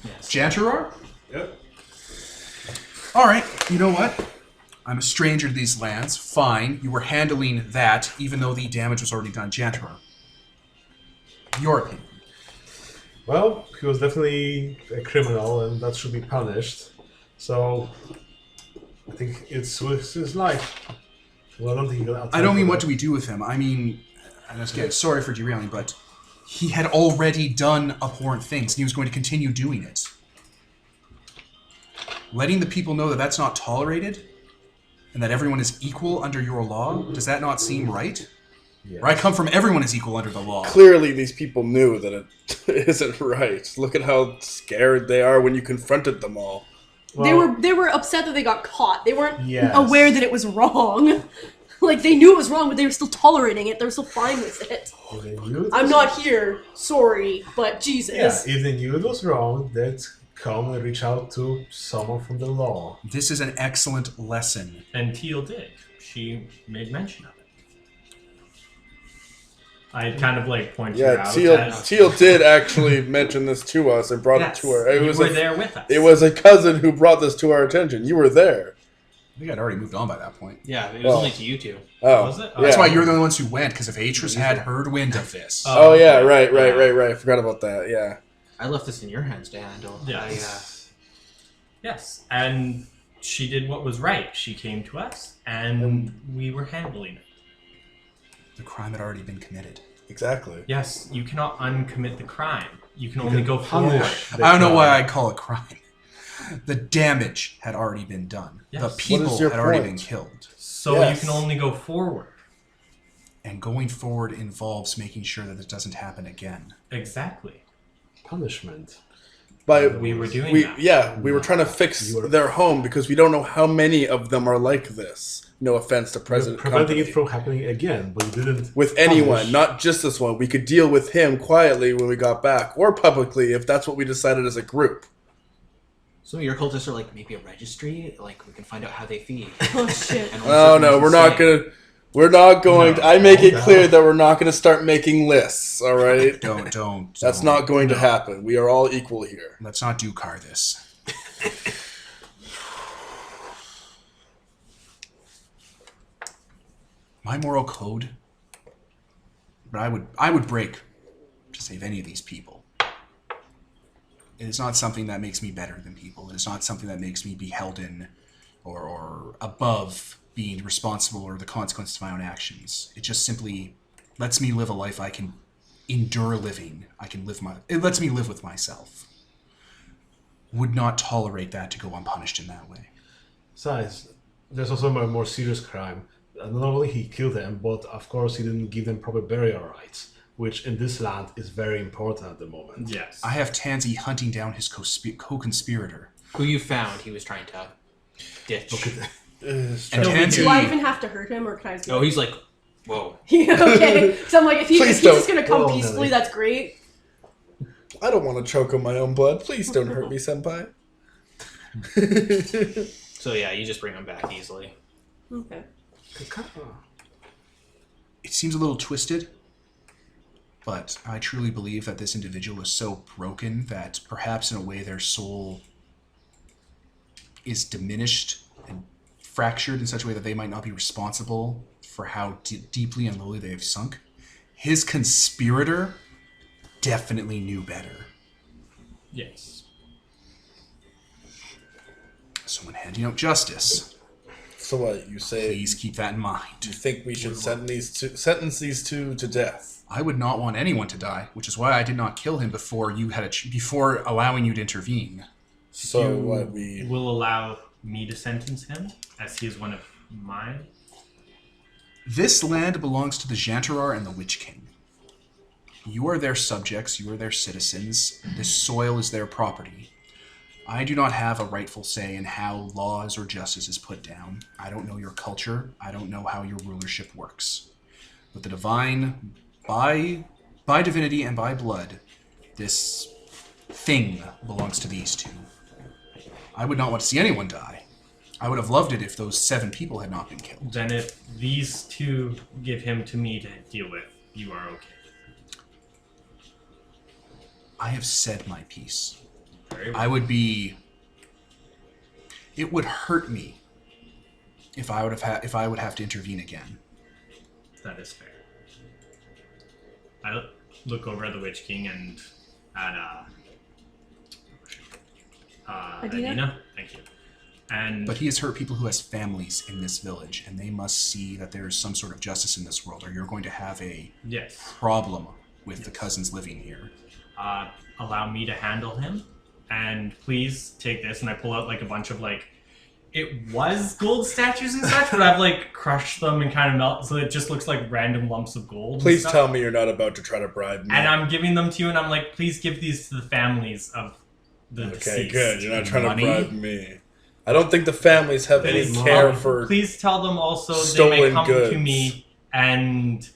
Yes. Jantarar? Yep. Alright, you know what? I'm a stranger to these lands. Fine, you were handling that, even though the damage was already done. Jantarar. Your opinion. Well, he was definitely a criminal, and that should be punished. So, I think it's with his life. Well, I don't think he got. I don't mean what do we do with him. I mean, and again, sorry for derailing, but he had already done abhorrent things, and he was going to continue doing it. Letting the people know that that's not tolerated, and that everyone is equal under your law, does that not seem right? Yeah. Where I come from, everyone is equal under the law. Clearly, these people knew that it isn't right. Look at how scared they are when you confronted them all. They were upset that they got caught. They weren't Yes. aware that it was wrong. Like, they knew it was wrong, but they were still tolerating it. They were still fine with it. If they knew it I'm was- not here. Sorry, but Jesus. Yeah, if they knew it was wrong, they'd come and reach out to someone from the law. This is an excellent lesson. And Teal did. She made mention of it. I kind of pointed her Yeah, out. Teal did actually mention this to us and brought Yes, it to her. It you was were there with us. It was a cousin who brought this to our attention. You were there. I think I'd already moved on by that point. Yeah, it was Well- only to you two. Oh, Was it? Yeah. That's why you're the only ones who went, because if Atris had heard wind of this. Oh yeah, okay. right. I forgot about that. Yeah. I left this in your hands to handle. Yes. Yes, and she did what was right. She came to us, and we were handling it. The crime had already been committed. Exactly. Yes, you cannot uncommit the crime. You can only go forward. Punish the I don't know crime. why I call it crime. The damage had already been done. Yes. The What people is your had already point? been killed. So Yes. you can only go forward. And going forward involves making sure that it doesn't happen again. Exactly. Punishment. We were doing that. We were trying to fix You were- their home because we don't know how many of them are like this. No offense to You're President preventing Company. it from happening again, but you didn't. With anyone, punish. not just this one. We could deal with him quietly when we got back, or publicly if that's what we decided as a group. Some of your cultists are like maybe a registry, like we can find out how they feed. Oh shit. And Oh no, we're not gonna. We're not going. No. I make it No. clear that we're not going to start making lists. All right. Don't. That's not going to happen. We are all equal here. Let's not do car this. My moral code. But I would break to save any of these people. It is not something that makes me better than people. It is not something that makes me beholden or above being responsible or the consequences of my own actions. It just simply lets me live a life I can endure living. It lets me live with myself. Would not tolerate that to go unpunished in that way. Besides, there's also a more serious crime. Not only he killed them, but of course he didn't give them proper burial rights, which in this land is very important at the moment. Yes. I have Tansy hunting down his co-conspirator. Who you found he was trying to ditch. Look at that. And No, Tansy... Do I even have to hurt him, or can I just? Oh, he's like, whoa. Yeah, okay. So I'm like, if Please he's don't. just gonna come Oh, peacefully, Nelly. that's great. I don't want to choke on my own blood. Please don't hurt me, senpai. So yeah, you just bring him back easily. Okay. It seems a little twisted, but I truly believe that this individual is so broken that perhaps in a way their soul is diminished and fractured in such a way that they might not be responsible for how deeply and lowly they have sunk. His conspirator definitely knew better. Yes. Someone handing out justice. So what? You say Please keep that in mind. you think we should sentence these two to death? I would not want anyone to die, which is why I did not kill him before you had before allowing you to intervene. So You what? We will allow me to sentence him, as he is one of mine. This land belongs to the Jantarar and the Witch King. You are their subjects, you are their citizens. This soil is their property. I do not have a rightful say in how laws or justice is put down. I don't know your culture. I don't know how your rulership works. But the divine, by divinity and by blood, this thing belongs to these two. I would not want to see anyone die. I would have loved it if those 7 people had not been killed. Then if these two give him to me to deal with, you are okay. I have said my piece. Very well. I would be. It would hurt me if I would have to intervene again. That is fair. I look over at the Witch King and at Adina? Adina. Thank you. And But he has hurt people who has families in this village, and they must see that there is some sort of justice in this world, or you're going to have a yes, problem with the cousins living here. allow me to handle him. And please take this. And I pull out like a bunch of like, it was gold statues and such, but I've like crushed them and kind of melt, so it just looks like random lumps of gold. and please stuff. tell me you're not about to try to bribe me. And I'm giving them to you, and I'm like, please give these to the families of the Okay, deceased. good. You're not trying Money? to bribe me. I don't think the families have any Please care tell- for. Please tell them also they may stolen come to goods. me, and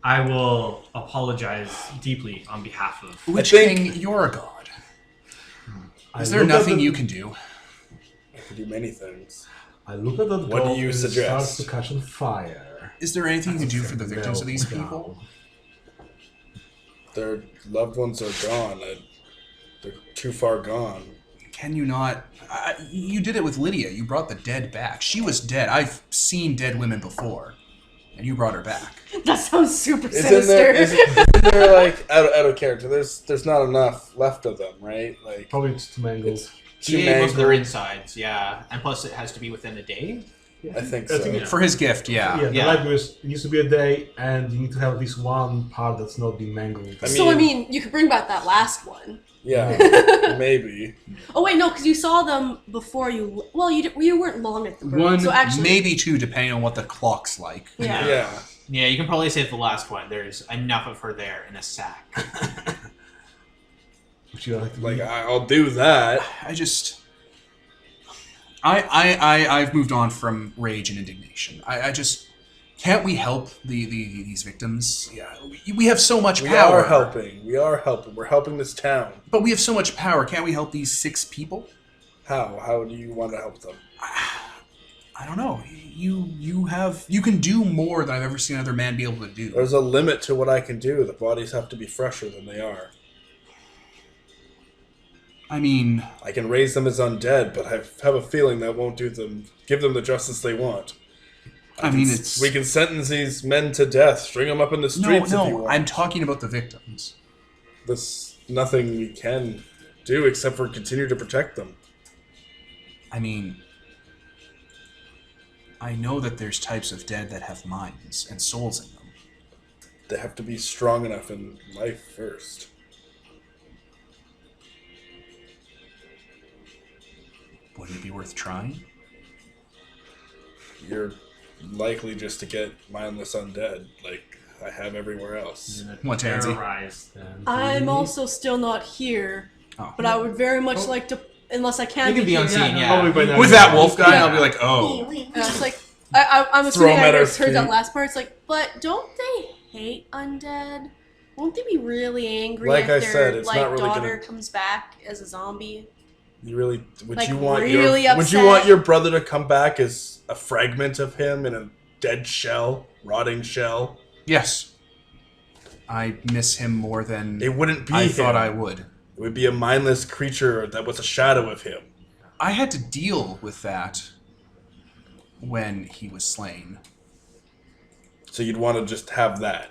I will apologize deeply on behalf of. Witch think- King, you're a god. I Is there look at nothing the- you can do? I can do many things. I look at that What do gold you and it suggest? starts to catch on fire. Is there anything you can do for the victims of these Melt people? down. Their loved ones are gone. They're too far gone. Can you not? You did it with Lydia. You brought the dead back. She was dead. I've seen dead women before, and you brought her back. That sounds super Isn't sinister. there, isn't there like out of character? There's not enough left of them, right? Like Probably it's too mangled. it's He too ate most of their mangled. insides, yeah. And plus it has to be within a day. I think I so. think For his gift, Yeah, yeah. the Yeah. library it needs to be a day, and you need to have at least one part that's not been mangled. I So I mean- mean, you could bring back that last one. Yeah, maybe. Oh wait, no, because you saw them before you. Well, you weren't long at the burn. One, so actually, maybe two, depending on what the clock's like. Yeah. Yeah. Yeah, you can probably say the last one. There's enough of her there in a sack. Would you like to Like, I'll do that. I've moved on from rage and indignation. I just can't we help these victims? Yeah, we have so much We power. are helping. We're helping this town. But we have so much power. Can't we help these 6 people? How? How do you want to help them? I don't know. You can do more than I've ever seen another man be able to do. There's a limit to what I can do. The bodies have to be fresher than they are. I mean, I can raise them as undead, but I have a feeling that won't give them the justice they want. We can sentence these men to death, string them up in the streets if you want. I'm talking about the victims. There's nothing we can do except for continue to protect them. I mean, I know that there's types of dead that have minds and souls in them. They have to be strong enough in life first. Wouldn't it be worth trying? You're likely just to get mindless undead, like I have everywhere else. What, Tansy? Terrorize them. I'm also still not here, but I would very much like to, unless I can. You can be here. unseen, yeah. Probably by now With you that know. wolf guy, Yeah. I'll be like, oh. And it's like I'm Throw assuming 'em I at our just heard that feet. last part. It's like, but don't they hate undead? Won't they be really angry Like if I their said, it's not really daughter gonna- comes back as a zombie? You really would Like, you want really would you upset? want your brother to come back as a fragment of him in a dead shell, rotting shell? Yes. I miss him more than It wouldn't be I him. thought I would. It would be a mindless creature that was a shadow of him. I had to deal with that when he was slain. So you'd want to just have that.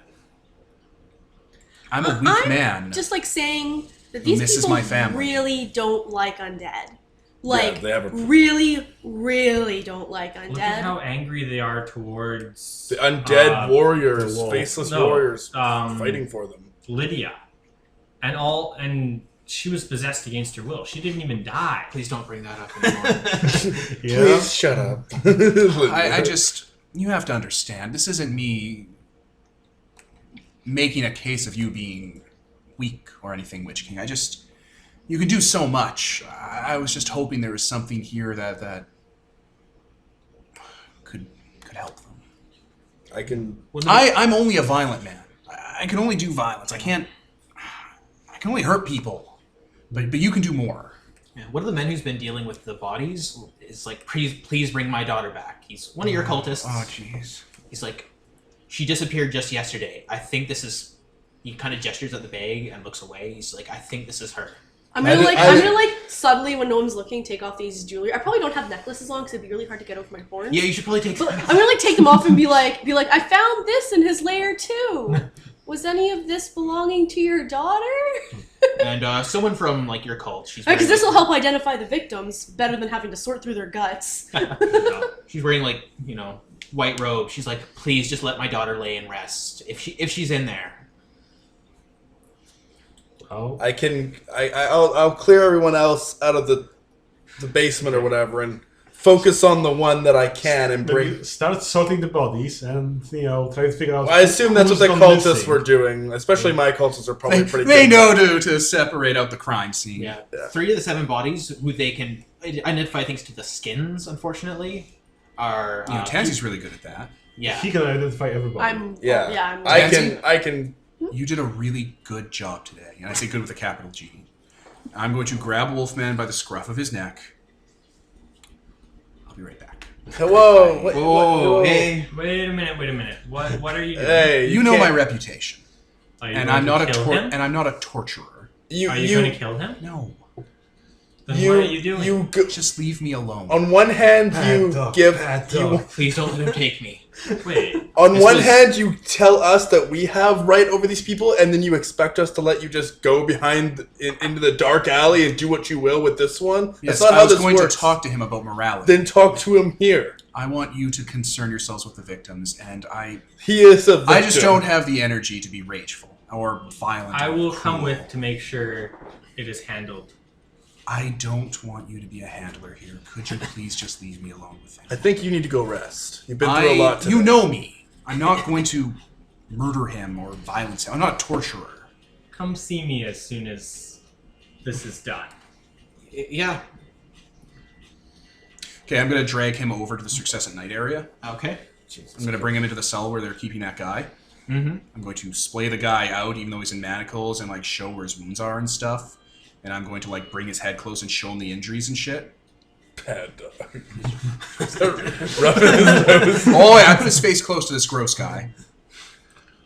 I'm a weak I'm man. Just like saying that these misses people my family. really don't like undead. Like, they have a- really, really don't like undead. Look at how angry they are towards The undead warriors, the wolf. faceless No, warriors, um, fighting for them. Lydia, and she was possessed against her will. She didn't even die. Please don't bring that up anymore. Yeah. Please shut up. I just... You have to understand, this isn't me making a case of you being weak or anything, Witch King. You can do so much. I was just hoping there was something here that could help them. I'm only a violent man. I can only do violence. I can only hurt people. But you can do more. Yeah, one of the men who's been dealing with the bodies is like, please bring my daughter back. He's one of your cultists. Oh, jeez. He's like, she disappeared just yesterday. I think this is... He kind of gestures at the bag and looks away. He's like, I think this is her. I'm gonna suddenly, when no one's looking, take off these jewelry. I probably don't have necklaces on because it'd be really hard to get over my horns. Yeah, you should probably take But some. I'm gonna take them off and be like, I found this in his lair too. Was any of this belonging to your daughter? And someone from like your cult. She's Because wearing, this will help identify the victims better than having to sort through their guts. she's wearing like, white robe. She's like, please just let my daughter lay and rest. If she's in there. Oh. I'll clear everyone else out of the basement or whatever and focus on the one that I can and bring. Maybe start sorting the bodies and try to figure out. I assume that's what the who's cultists gone missing. were doing. Especially my cultists are probably pretty. They good. know to separate out the crime scene. Yeah. 3 of the 7 bodies who they can identify thanks to the skins, unfortunately, are... Tansy's really good at that. Yeah. He can identify everybody. I can. You did a really good job today. And I say good with a capital G. I'm going to grab Wolfman by the scruff of his neck. I'll be right back. Whoa! Whoa, hey. Wait a minute. What are you doing? Hey, You know my reputation. Are you And going I'm not to kill him? I'm not a torturer. Are you going to kill him? No. Then what are you doing? Just leave me alone. On one hand, Bad dog. Please don't let him take me. Wait. On one hand, you tell us that we have right over these people, and then you expect us to let you just go behind into the dark alley and do what you will with this one. Yes, That's not I how was this going works. to talk to him about morality. Then talk to him here. I want you to concern yourselves with the victims, and He is a victim. I just don't have the energy to be rageful or violent. I or will come cruel. with to make sure it is handled. I don't want you to be a handler here. Could you please just leave me alone with him? I think you need to go rest. You've been through a lot today. You know me. I'm not going to murder him or violence him. I'm not a torturer. Come see me as soon as this is done. Yeah. Okay, I'm going to drag him over to the Success at Night area. Okay. I'm going to bring him into the cell where they're keeping that guy. Mm-hmm. I'm going to splay the guy out, even though he's in manacles, and like show where his wounds are and stuff. And I'm going to like bring his head close and show him the injuries and shit. Bad dog. Rubbing his nose. Oh yeah, I put his face close to this gross guy.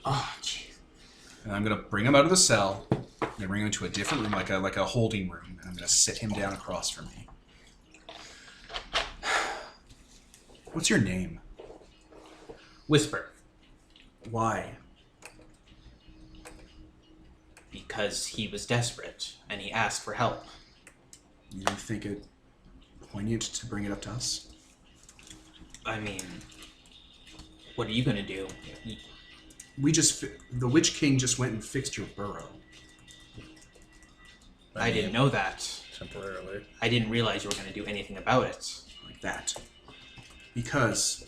Oh, jeez. And I'm gonna bring him out of the cell. I'm gonna bring him into a different room, like a holding room, and I'm gonna sit him down across from me. What's your name? Whisper. Why? Because he was desperate, and he asked for help. You didn't think it poignant to bring it up to us? I mean, what are you gonna do? The Witch King just went and fixed your burrow. I didn't know that. Temporarily. I didn't realize you were gonna do anything about it. Like that. Because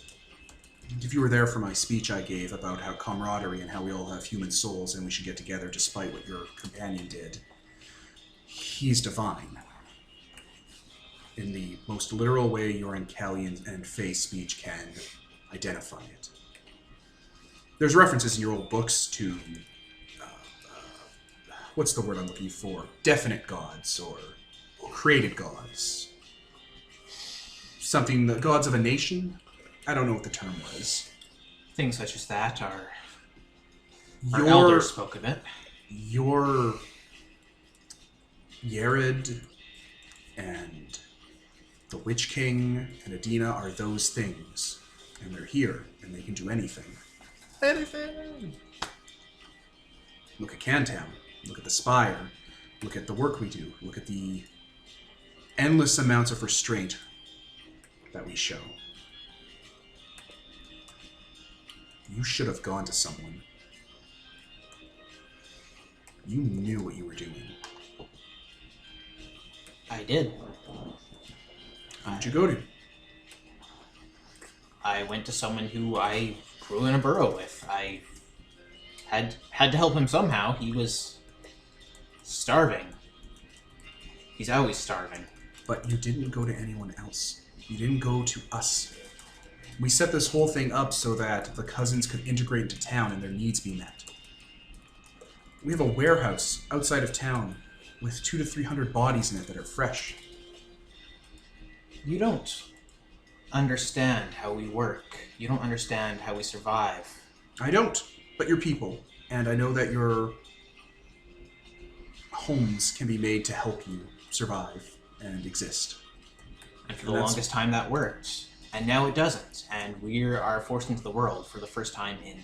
if you were there for my speech I gave about how camaraderie and how we all have human souls and we should get together despite what your companion did, he's divine. In the most literal way your Ancalian and Fae speech can identify it. There's references in your old books to, what's the word I'm looking for? Definite gods or created gods. Something, the gods of a nation? I don't know what the term was. Things such as that are... Our Your elders spoke of it. Your Yared and the Witch King and Adina are those things. And they're here, and they can do anything. Anything. Look at Cantown. Look at the Spire. Look at the work we do. Look at the endless amounts of restraint that we show. You should have gone to someone. You knew what you were doing. I did. Who'd you go to? I went to someone who I grew in a burrow with. I had to help him somehow. He was starving. He's always starving. But you didn't go to anyone else. You didn't go to us. We set this whole thing up so that the cousins could integrate into town and their needs be met. We have a warehouse outside of town with 200 to 300 bodies in it that are fresh. You don't understand how we work. You don't understand how we survive. I don't, but you're people, and I know that your homes can be made to help you survive and exist. And for the longest time that worked. And now it doesn't. And we are forced into the world for the first time in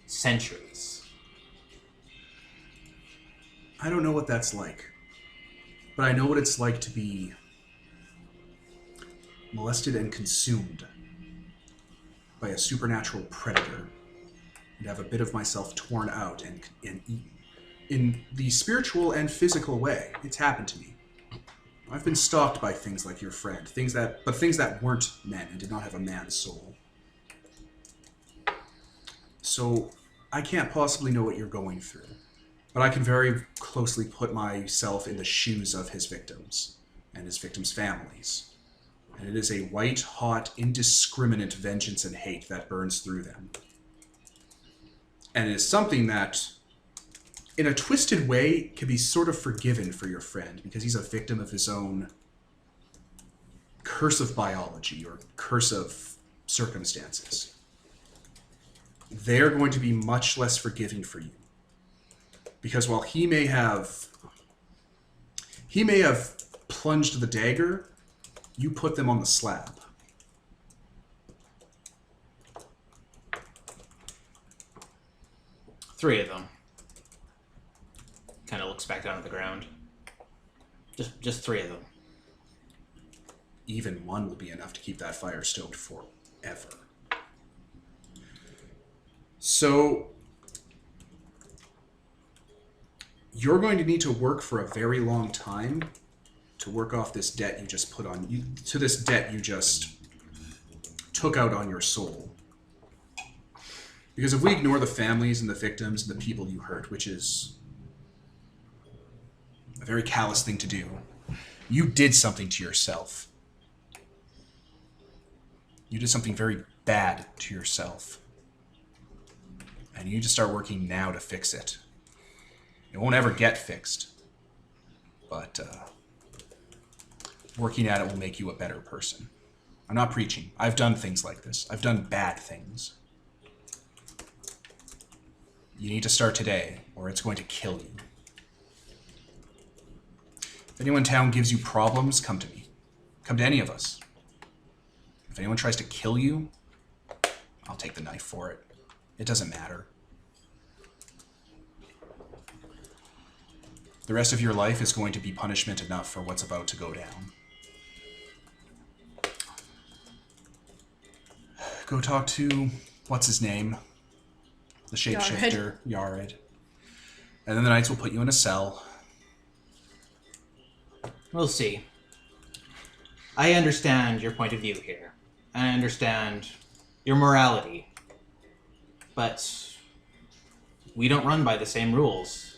centuries. I don't know what that's like, but I know what it's like to be molested and consumed by a supernatural predator and have a bit of myself torn out and eaten. In the spiritual and physical way, it's happened to me. I've been stalked by things like your friend, things that weren't men and did not have a man's soul. So I can't possibly know what you're going through, but I can very closely put myself in the shoes of his victims and his victims' families. And it is a white-hot, indiscriminate vengeance and hate that burns through them. And it is something that, in a twisted way, can be sort of forgiven for your friend because he's a victim of his own curse of biology or curse of circumstances. They're going to be much less forgiving for you. Because while he may have plunged the dagger, you put them on the slab. Three of them. Kind of looks back down at the ground. Just three of them. Even one will be enough to keep that fire stoked forever. So You're going to need to work for a very long time to work off this debt you just put on you. To this debt you just took out on your soul. Because if we ignore the families and the victims and the people you hurt, which is a very callous thing to do, you did something to yourself. You did something very bad to yourself. And you need to start working now to fix it. It won't ever get fixed. But working at it will make you a better person. I'm not preaching. I've done things like this. I've done bad things. You need to start today, or it's going to kill you. If anyone in town gives you problems, come to me. Come to any of us. If anyone tries to kill you, I'll take the knife for it. It doesn't matter. The rest of your life is going to be punishment enough for what's about to go down. Go talk to, what's his name? The shapeshifter, Yared. And then the Knights will put you in a cell. We'll see. I understand your point of view here. I understand your morality. But we don't run by the same rules.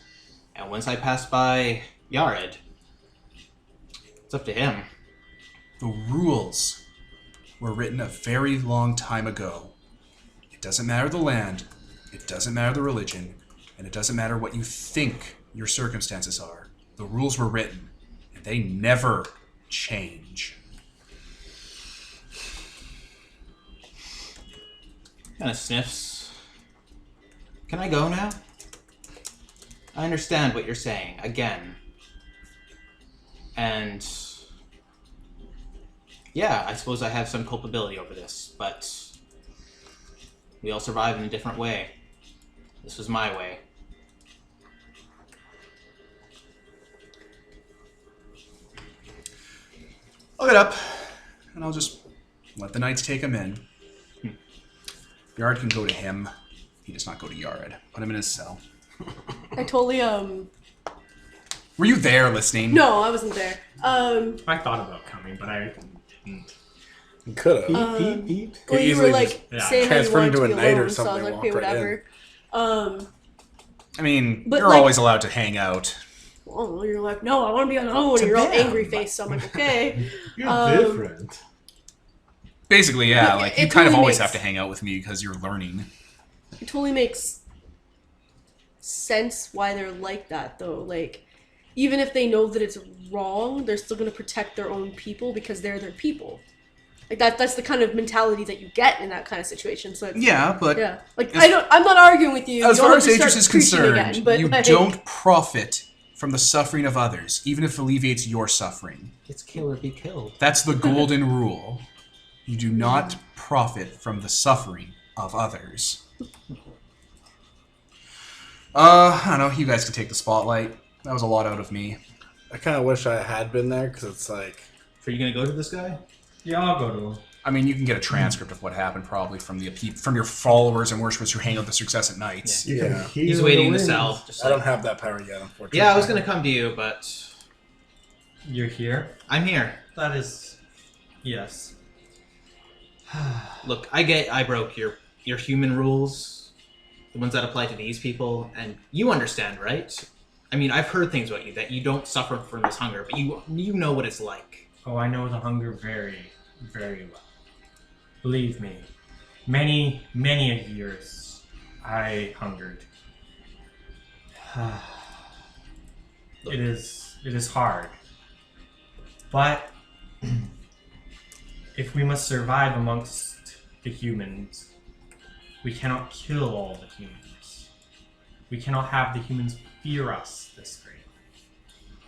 And once I pass by Yared, it's up to him. The rules were written a very long time ago. It doesn't matter the land, it doesn't matter the religion, and it doesn't matter what you think your circumstances are. The rules were written, and they never change. Kind of sniffs. Can I go now? I understand what you're saying, again. And yeah, I suppose I have some culpability over this, but we all survive in a different way. This was my way. I'll get up, and I'll just let the Knights take him in. Yared can go to him. He does not go to Yared. Put him in his cell. I totally, Were you there listening? No, I wasn't there. I thought about coming, but I didn't. You could have. Well, you were like Yeah. saying how you Transfer wanted into to a be knight or alone, so I was something, like, okay, walk right whatever. I mean, But, you're like- always allowed to hang out. Oh, you're like, no, I want to be alone. To You're all them. angry faced, so I'm like, okay. You're different. Basically, yeah, Look, like, it you kind of totally always makes- have to hang out with me because you're learning. It totally makes sense why they're like that, though. Like, even if they know that it's wrong, they're still going to protect their own people because they're their people. Like that's the kind of mentality that you get in that kind of situation. So it's, Yeah, but yeah, like as- I'm not arguing with you. as You don't far have as to start Aegis is preaching concerned, again, but you like, don't profit from the suffering of others, even if it alleviates your suffering. It's kill or be killed. That's the golden rule. You do not profit from the suffering of others. I don't know, you guys can take the spotlight. That was a lot out of me. I kind of wish I had been there because it's like. Are you gonna go to this guy? Yeah, I'll go to him. I mean, you can get a transcript of what happened probably from your followers and worshippers who hang out the Success at Nights. You can Yeah. heal He's waiting in the wind. cell. Just I don't like, have that power yet, unfortunately. yeah, I was gonna come to you, but You're here? I'm here. That is... Yes. Look, I broke your human rules, the ones that apply to these people, and you understand, right? I mean, I've heard things about you, that you don't suffer from this hunger, but you know what it's like. Oh, I know the hunger very, very well. Believe me, many a years I hungered. It is hard. But if we must survive amongst the humans, we cannot kill all the humans. We cannot have the humans fear us this great.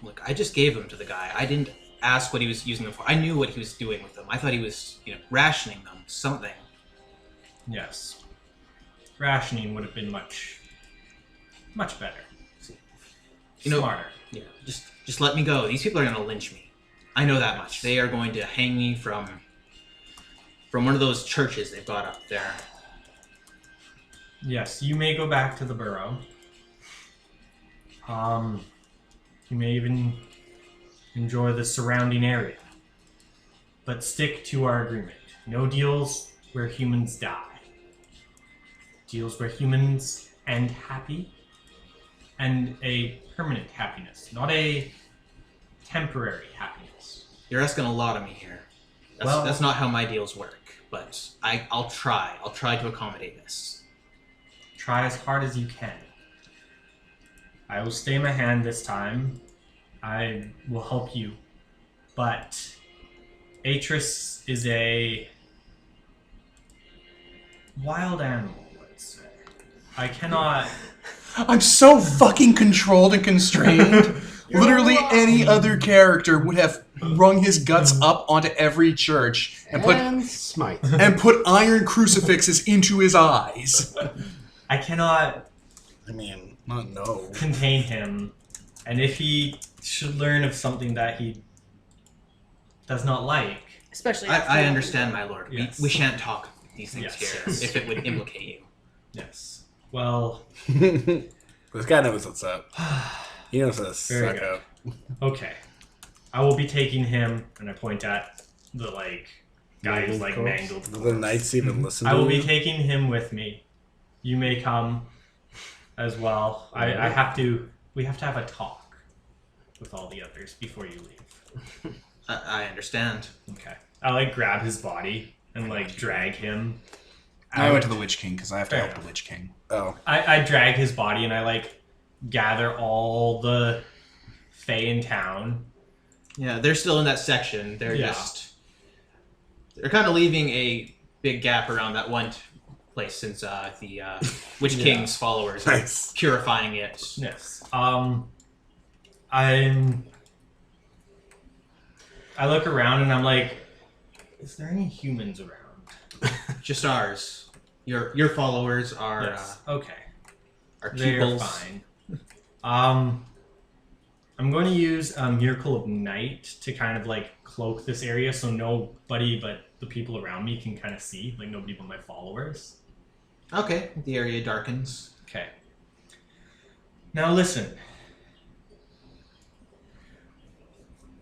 Look, I just gave them to the guy. I didn't ask what he was using them for. I knew what he was doing with them. I thought he was, rationing them, something. Yes. Rationing would have been much better. Smarter. Yeah, just let me go. These people are gonna lynch me. I know that much. They are going to hang me from one of those churches they've got up there. Yes, you may go back to the burrow. You may even enjoy the surrounding area. But stick to our agreement. No deals where humans die. Deals where humans end happy. And a permanent happiness, not a temporary happiness. You're asking a lot of me here. That's not how my deals work. But I'll try. I'll try to accommodate this. Try as hard as you can. I will stay my hand this time. I will help you. But Atris is a wild animal, let's say. I cannot... I'm so fucking controlled and constrained. Literally any other character would have wrung his guts up onto every church and smite. put iron crucifixes into his eyes. I cannot no. contain him. And if he should learn of something that he does not like... Especially I understand, my lord. Yes. We shan't talk these things Yes, here yes. if it would implicate you. Yes. Well... This guy knows what's up. He knows how to Very suck good. up. Okay. I will be taking him, and I point at the, guy who's, mangled. Will the knights even listen to I will him? be taking him with me. You may come as well. We have to have a talk with all the others before you leave. I understand. Okay. I, grab his body and, drag him. I went to the Witch King because I have to Fair help the enough. Witch King. Oh. I drag his body and I, gather all the Fae in town. Yeah, they're still in that section. They're kind of leaving a big gap around that one place since the Witch King's followers are purifying it. Yes. I look around and I'm like, is there any humans around? Just ours. Your followers are Yes. Okay. our They're pupils. fine. I'm going to use Miracle of Night to kind of cloak this area so nobody but the people around me can kind of see, nobody but my followers. Okay, the area darkens. Okay. Now listen.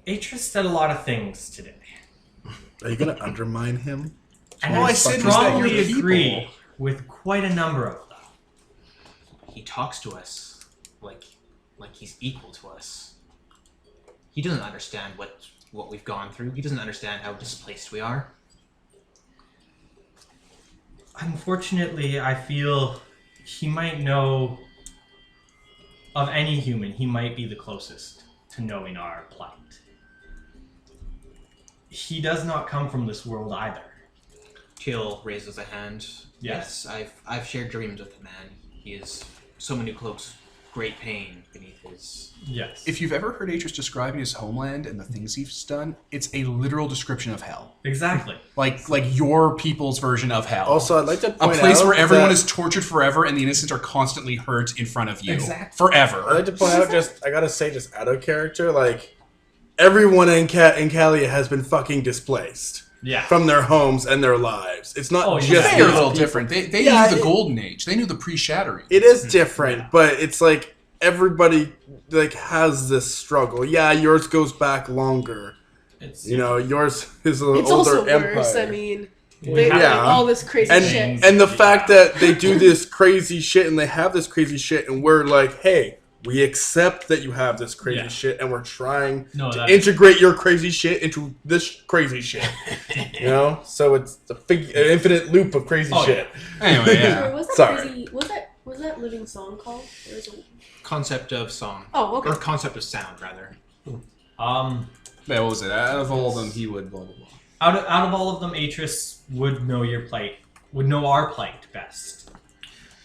Atris said a lot of things today. Are you going to undermine him? And All I I said was that strongly you're people. agree with quite a number of them. He talks to us like he's equal to us. He doesn't understand what we've gone through. He doesn't understand how displaced we are. Unfortunately, I feel he might know of any human. He might be the closest to knowing our plight. He does not come from this world either. Teal raises a hand. Yes. I've shared dreams with the man. He is someone who cloaks great pain beneath his... Yes. If you've ever heard Atris describing his homeland and the things he's done, it's a literal description of hell. Exactly. Like your people's version of hell. Also, I'd like to a point place out where everyone that- is tortured forever and the innocent are constantly hurt in front of you. Exactly. Forever. I'd like to point out, I gotta say, just out of character, everyone in Kalia has been fucking displaced Yeah. from their homes and their lives. It's not just They're a these little people. different. They Yeah, knew the Golden Age. They knew the pre-shattering. It is different, but it's everybody has this struggle. Yeah, yours goes back longer. It's, Yours is an It's older also empire. worse. I mean, We they have- have all this crazy shit. And the fact that they do this crazy shit and they have this crazy shit and we're like, hey, we accept that you have this crazy Yeah. shit and we're trying No, to that- integrate your crazy shit into this crazy shit. So it's an infinite loop of crazy Oh, shit. Anyway, yeah. What was that Sorry. crazy? Was that living song called? There was a... Concept of song. Oh, okay. Or concept of sound, rather. Yeah, what was it? Out of all of them, he would blah, blah, blah. out of all of them, Atris would know your plight, would know our plight best.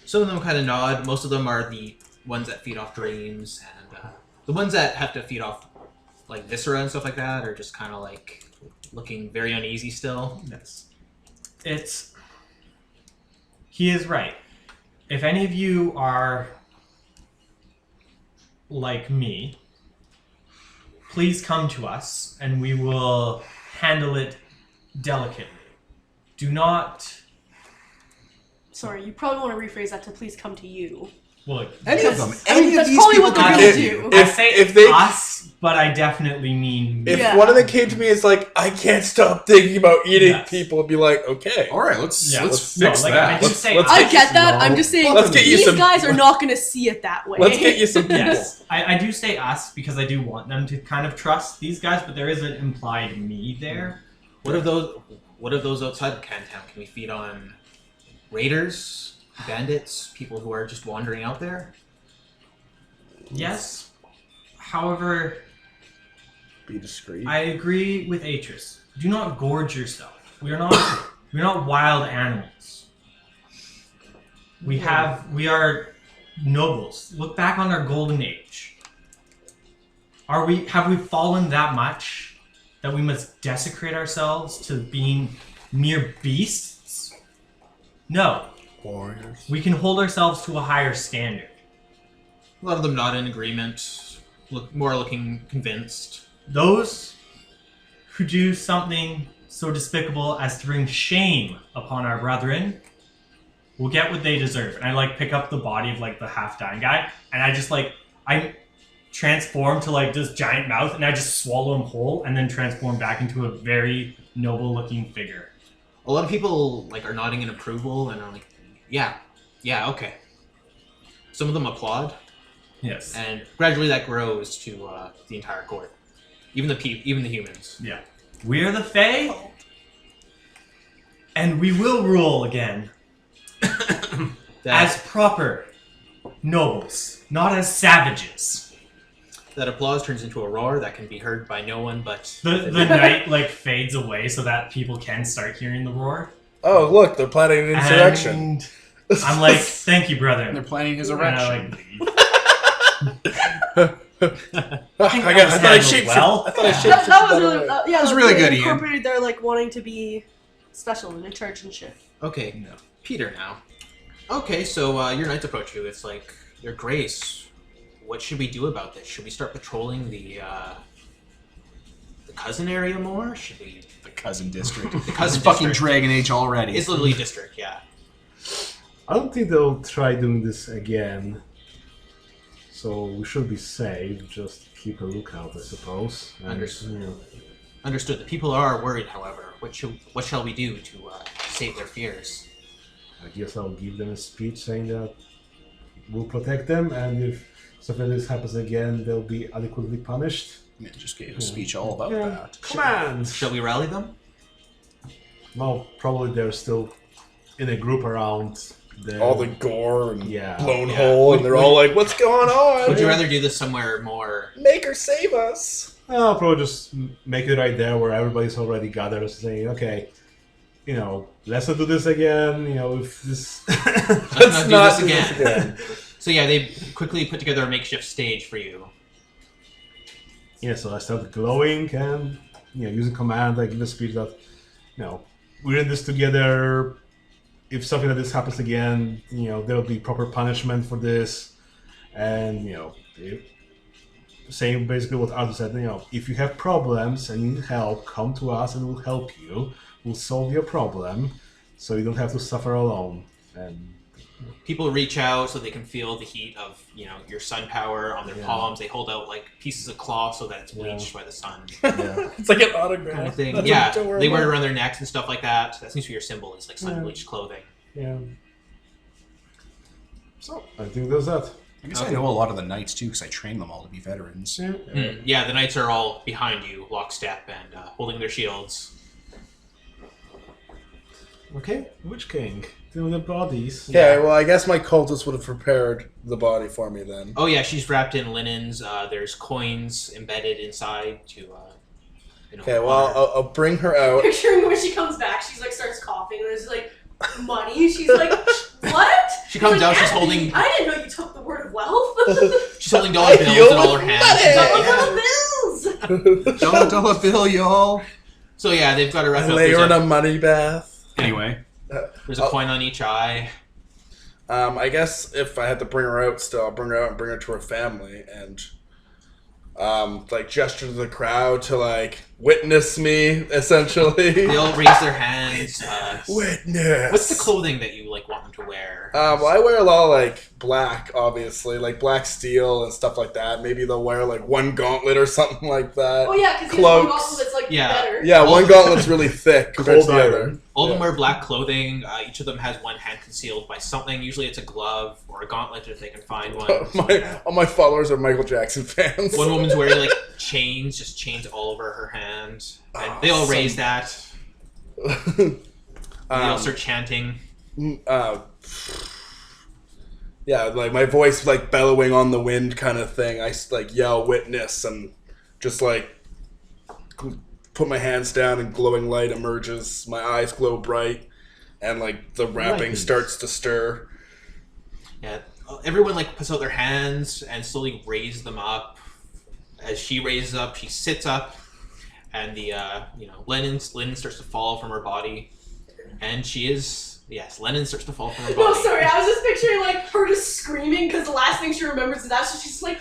Some of them kind of nod. Most of them are the ones that feed off dreams. And the ones that have to feed off, viscera and stuff like that are just kind of, looking very uneasy still. Yes. He is right. If any of you are like me, please come to us and we will handle it delicately. Do not... Sorry, you probably want to rephrase that to please come to you. Well, Any of them. I mean, Any of that's these probably people what they're could gonna do. do. I say if they- us, but I definitely mean me. If Yeah. one of them came to me, it's like I can't stop thinking about eating Yes. people. I'd be like, okay, All right, let's Yeah, fix no, that. like, I do say let's I get get that. No. I'm just saying Let's get you these some- guys are not going to see it that way. let's get you some people. Yes, I do say us because I do want them to kind of trust these guys, but there is an implied me there. What of those outside of Cantown? Can we feed on raiders, bandits, people who are just wandering out there? Yes. However, Be discreet. I agree with Atris. Do not gorge yourself. We're not wild animals. We are nobles. Look back on our golden age. Have we fallen that much that we must desecrate ourselves to being mere beasts? No. Warriors. We can hold ourselves to a higher standard. A lot of them not in agreement, looking convinced. Those who do something so despicable as to bring shame upon our brethren will get what they deserve. And I pick up the body of the half-dying guy, and I just I transform to this giant mouth, and I just swallow him whole, and then transform back into a very noble-looking figure. A lot of people are nodding in approval and are like, yeah, okay. Some of them applaud, Yes. and gradually that grows to the entire court, even the humans. Yeah. We're the Fae, and we will rule again as proper nobles, not as savages. That applause turns into a roar that can be heard by no one but The night fades away so that people can start hearing the roar. Oh, look, they're planning an insurrection. And I'm like, thank you, brother. And they're planning his And I erection. leave. I thought I shaped well. I thought I shaped That was really, yeah, was really good, Ian. Incorporated their wanting to be special and in charge and shit. Okay, Peter now. Okay, so your knights approach you. It's like, Your Grace, what should we do about this? Should we start patrolling the cousin area more? Should we? The cousin district. The cousin It's fucking district. Dragon Age already. It's literally district, yeah. I don't think they'll try doing this again. So we should be safe. Just keep a lookout, I suppose. And, Understood. you know, Understood. The people are worried, however. What shall we do to save their fears? I guess I'll give them a speech saying that we'll protect them, and if something like this happens again, they'll be adequately punished. Yeah, just gave a speech all about Yeah. that. Command! Shall we rally them? Well, probably they're still in a group around the... all the gore and Yeah. blown Yeah. hole, and they're all like, "What's going on? Would you rather do this somewhere more? Make her save us?" I'll probably just make it right there where everybody's already gathered, saying, okay, let's not do this again, if this... Let's not do do this this again. So yeah, they quickly put together a makeshift stage for you. Yeah, so I started glowing and, using command, I give a speech that, we're in this together. If something like this happens again, there'll be proper punishment for this. And, saying basically what Arthur said, if you have problems and need help, come to us and we'll help you. We'll solve your problem so you don't have to suffer alone. And People reach out so they can feel the heat of, your sun power on their Yeah. palms. They hold out pieces of cloth so that it's bleached by the sun. yeah. It's like an autograph Kind of thing. That's Yeah, what you wear they wear it about. around their necks and stuff like that. That seems to be your symbol. Is like sun Yeah. bleached clothing. Yeah. So, I think that's that. I guess I know a lot of the knights too, because I trained them all to be veterans. Yeah. Yeah, the knights are all behind you, lockstep, and holding their shields. Okay, Witch King. Doing the bodies. Okay, well, I guess my cultist would have prepared the body for me then. Oh yeah, she's wrapped in linens. There's coins embedded inside to. Okay, well, I'll bring her out. Picturing when she comes back, she's starts coughing, and there's money. She's like, what? She comes She's out, she's "Anthony, holding- I didn't know you took the word of wealth. She's holding dollar bills healed in all her hands. money! She's like, Little bills. $1 bill, y'all. so yeah, they've got her I wrapped up. lay her in There's a money bath. Anyway, a coin on each eye. I guess if I had to bring her out still, I'll bring her out and bring her to her family and gesture to the crowd to witness me, essentially. They all raise their hands. Witness. What's the clothing that you want them to wear? I wear a lot of black, obviously, black steel and stuff like that. Maybe they'll wear one gauntlet or something like that. Oh yeah, because cloaks. one gauntlet that's better. Yeah, one gauntlet's really thick compared to the other. All of them wear black clothing. Each of them has one hand concealed by something. Usually it's a glove or a gauntlet if they can find one. All my followers are Michael Jackson fans. One woman's wearing chains, just chains all over her hand. And they all raise that. They all start chanting. Yeah, my voice bellowing on the wind kind of thing. I yell witness and just put my hands down and glowing light emerges. My eyes glow bright and the wrapping starts to stir. Yeah, everyone puts out their hands and slowly raises them up. As she raises up, she sits up, and the linen starts to fall from her body, and she is. Yes, Lennon starts to fall from her body. No, sorry, I was just picturing her just screaming because the last thing she remembers is that, so she's like.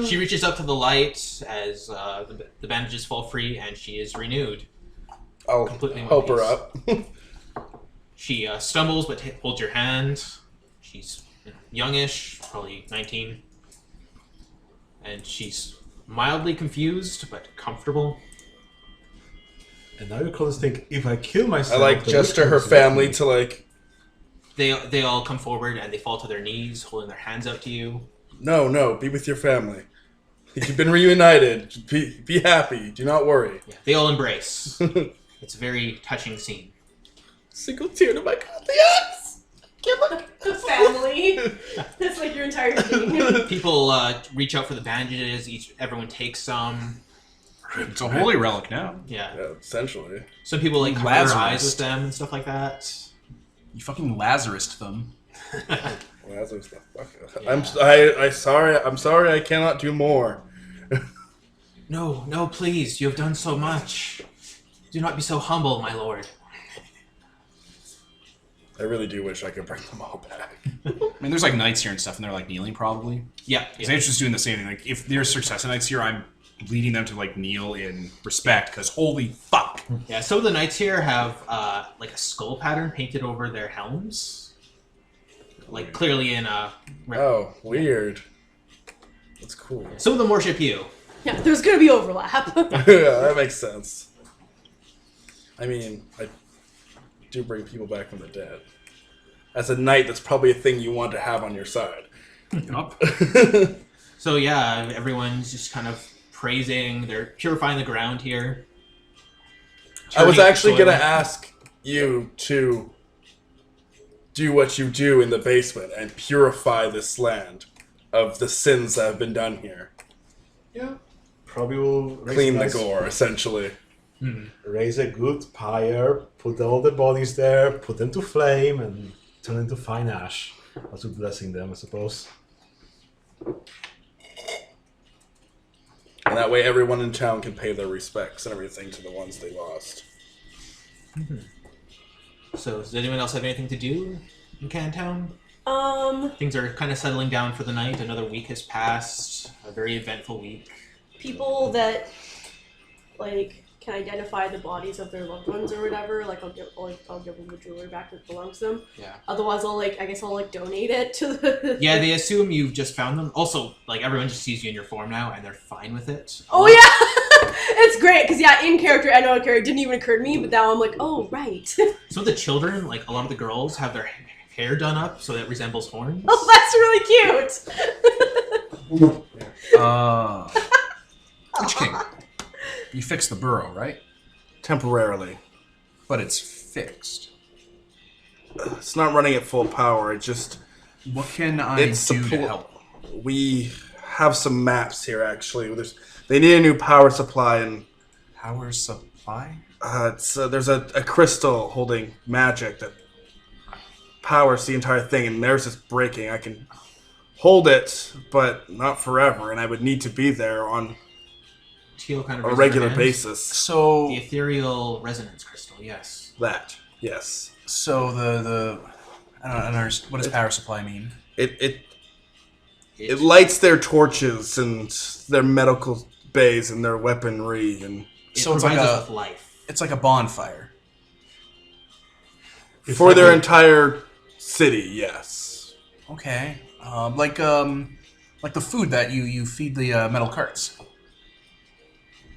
She reaches up to the light as the bandages fall free, and she is renewed. I'll help her up. She stumbles, but holds your hand. She's youngish, probably 19, and she's mildly confused but comfortable. And now you can think, if I kill myself... I gesture her family to They all come forward and they fall to their knees, holding their hands out to you. No, be with your family. You've been reunited. Be happy. Do not worry. Yeah, they all embrace. It's a very touching scene. Single tear to my conscience. The family. That's your entire thing. People reach out for the bandages. Everyone takes some. It's a holy relic now. Yeah. Essentially. Some people cover their eyes with them and stuff like that. You fucking Lazarus them. Lazarus the fuck. Yeah. I'm sorry. I cannot do more. No, please. You have done so much. Do not be so humble, my lord. I really do wish I could bring them all back. There's knights here and stuff, and they're kneeling probably. Yeah. They're just doing the same thing. If there's successor knights here, I'm leading them to kneel in respect, because holy fuck. Yeah, some of the knights here have a skull pattern painted over their helms. Clearly in a... Oh, weird. That's cool. Some of them worship you. Yeah, there's gonna be overlap. Yeah, that makes sense. I do bring people back from the dead. As a knight, that's probably a thing you want to have on your side. Yup. So yeah, everyone's just kind of praising. They're purifying the ground here. I was actually going to ask you to do what you do in the basement and purify this land of the sins that have been done here. Yeah. Probably will Clean the gore, essentially. Raise a good pyre, put all the bodies there, put them to flame, and turn into fine ash. Also blessing them, I suppose. And that way everyone in town can pay their respects and everything to the ones they lost. So, does anyone else have anything to do in Cantown? Things are kind of settling down for the night. Another week has passed. A very eventful week. People that can identify the bodies of their loved ones or whatever. I'll give them the jewelry back that belongs to them. Yeah. Otherwise, I'll donate it to the. Yeah, they assume you've just found them. Also, everyone just sees you in your form now, and they're fine with it. Oh yeah, it's great because in character and out of character, it didn't even occur to me. But now I'm oh right. Some of the children, a lot of the girls, have their hair done up so that it resembles horns. Oh, that's really cute. Witch King. You fixed the burrow, right? Temporarily. But it's fixed. It's not running at full power. It just... What can I do to help? We have some maps here, actually. They need a new power supply, and... Power supply? There's a crystal holding magic that powers the entire thing, and theirs is breaking. I can hold it, but not forever, and I would need to be there on... a regular basis. So the ethereal resonance crystal, yes. That, yes. So I don't understand. What does power supply mean? It lights their torches and their medical bays and their weaponry, and So it's like provides us a with life. it's like a bonfire. It's for like their a- entire city, yes. Okay. Like the food that you feed the metal carts.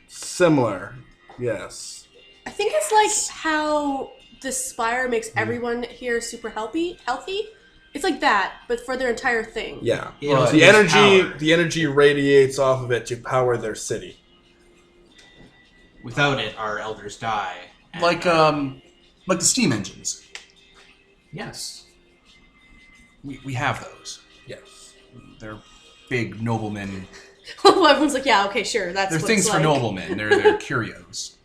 Similar, yes. I think it's like how the spire makes everyone here super healthy. It's like that, but for their entire thing. Yeah. It also The gives energy power. the energy radiates off of it to power their city. Without it, our elders die. And, Like the steam engines. yes. We have those. Yes. They're big noblemen. Well, everyone's like, yeah, okay, sure, that's They're what things it's for like. noblemen. They're curios.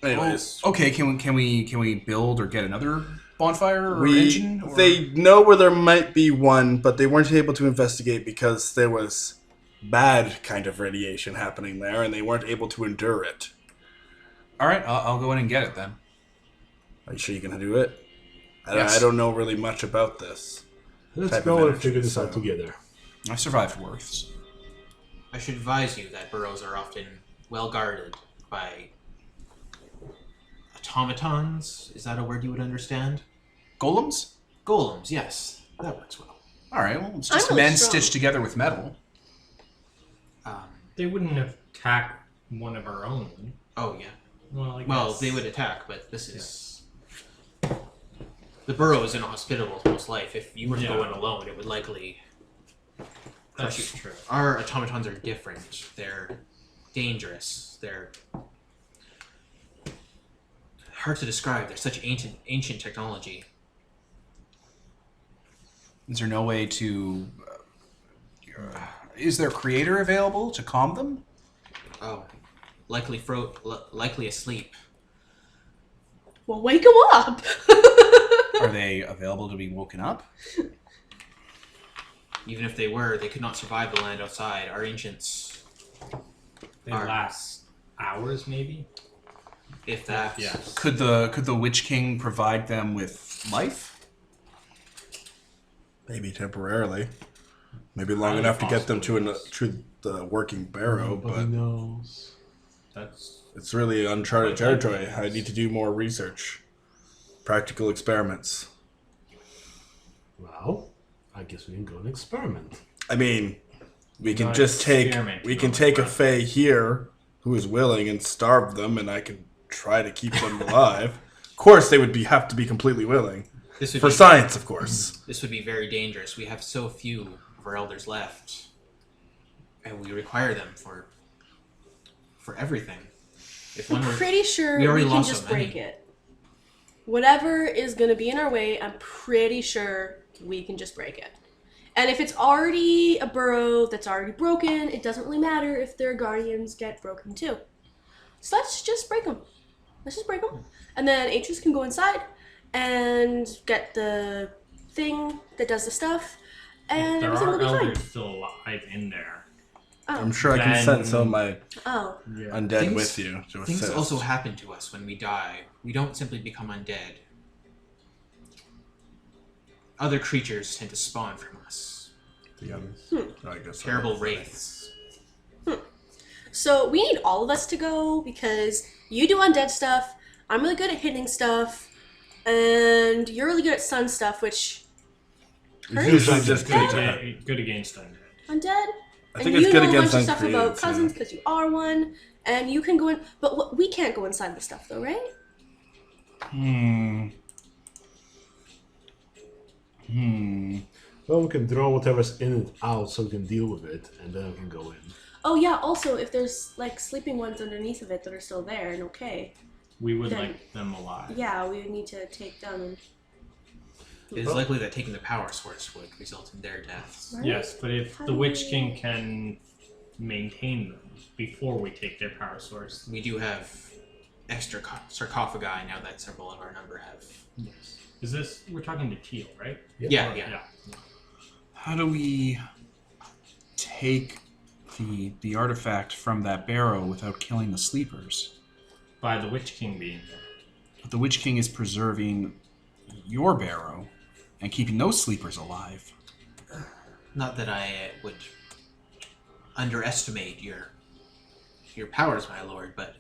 Anyways, Okay, can we build or get another bonfire or engine? Or... they know where there might be one, but they weren't able to investigate because there was bad kind of radiation happening there, and they weren't able to endure it. All right, I'll go in and get it then. Are you sure you can do it? Yes. I don't know really much about this. Let's type of go and energy, figure this out so- together. I survived worse. I should advise you that burrows are often well guarded by automatons. Is that a word you would understand? Golems? Golems, yes. That works well. All right, well, it's I'm just really men strong. stitched together with metal. They wouldn't attack one of our own. Oh, yeah. Well, Well, they would attack, but this is... The burrow is inhospitable to most life. If you were to go in alone, it would likely... That's crush you. true. Our automatons are different. They're dangerous. They're... hard to describe. They're such ancient technology. Is there no way to... is there a creator available to calm them? Oh. Likely asleep. Well, wake them up! Are they available to be woken up? Even if they were, they could not survive the land outside. Our ancients, They Alright. last hours, maybe. if that... Yes. Could the Witch King provide them with life? Maybe temporarily. Maybe long Highly enough to get them to possible. the working barrow, Nobody but knows. That's it's really uncharted territory. I need to do more research. Practical experiments. Well, I guess we can go and experiment. I mean, we can Not just take experimenting we can on take a the fae here who is willing and starve them, and I can try to keep them alive. Of course, they would have to be completely willing This would for be, science, of course. This would be very dangerous. We have so few of our elders left, and we require them for everything. If one I'm were, pretty sure we we, already can lost just so many. break it. Whatever is going to be in our way, I'm pretty sure we can just break it. And if it's already a burrow that's already broken, it doesn't really matter if their guardians get broken too. So let's just break them. Let's just break them. And then Atreus can go inside and get the thing that does the stuff, and there everything will are be elders fine. still alive in there. I'm sure I can Then- send some of my Oh, Yeah. undead Things- with you to Things assist. also happen to us when we die. We don't simply become undead. Other creatures tend to spawn from us. The others. I guess Terrible that's- wraiths. so we need all of us to go because you do undead stuff. I'm really good at hitting stuff, and you're really good at sun stuff, which It's usually just Good, good. good against undead. undead. I And think you it's good know a bunch against of stuff about uncreated, cousins so- because you are one, and you can go in. But we can't go inside the stuff though, right? Well, we can draw whatever's in it out so we can deal with it, and then we can go in. Oh yeah. Also, if there's like sleeping ones underneath of it that are still there and okay, We would Then- like them alive. yeah, we would need to take them. And, It is likely that taking the power source would result in their deaths. right? Yes, but if the Witch King can maintain them before we take their power source. We do have extra sarcophagi now that several of our number have. Yes. Is this we're talking to Teal, right? Yeah. How do we take the artifact from that barrow without killing the sleepers? By the Witch King being there. But the Witch King is preserving your barrow and keeping those sleepers alive. Not that I would underestimate your powers, my lord, but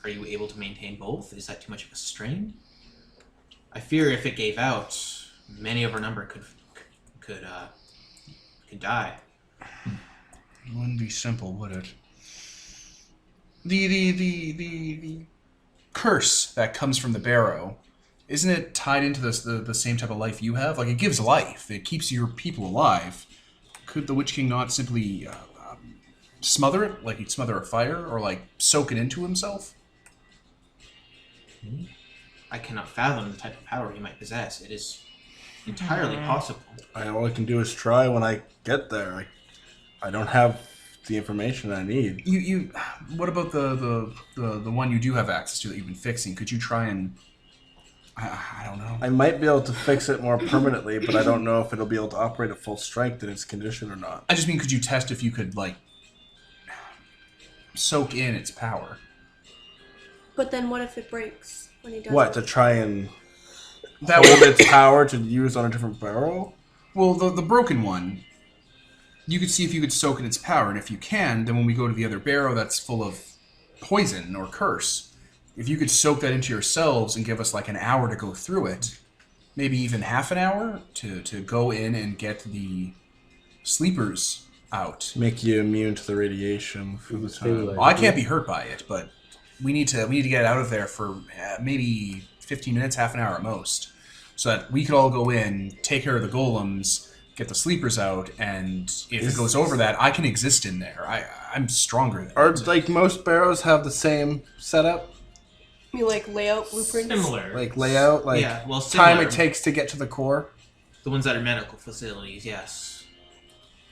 are you able to maintain both? Is that too much of a strain? I fear if it gave out, many of our number could die. It wouldn't be simple, would it? The curse that comes from the barrow, isn't it tied into the same type of life you have? Like, it gives life. It keeps your people alive. Could the Witch King not simply smother it, like he'd smother a fire, or like soak it into himself? I cannot fathom the type of power he might possess. It is entirely possible. All I can do is try when I get there. I don't have the information I need. You what about the one you do have access to that you've been fixing? Could you try and I don't know. I might be able to fix it more permanently, but I don't know if it'll be able to operate at full strength in its condition or not. I just mean, could you test if you could like soak in its power? But then what if it breaks when he does What, it? to try and That hold its power to use on a different barrel? Well, the broken one, you could see if you could soak in its power, and if you can, then when we go to the other barrow that's full of poison or curse, if you could soak that into yourselves and give us like an hour to go through it, maybe even half an hour to go in and get the sleepers out. Make you immune to the radiation for the time. Well, I can't be hurt by it, but we need to get it out of there for maybe 15 minutes, half an hour at most, so that we could all go in, take care of the golems, get the sleepers out, and if it goes over that, I can exist in there. I'm stronger than Are it. like most barrows have the same setup? You like layout blueprints? Similar. Like layout, like Yeah, well, time similar. it takes to get to the core? The ones that are medical facilities, yes.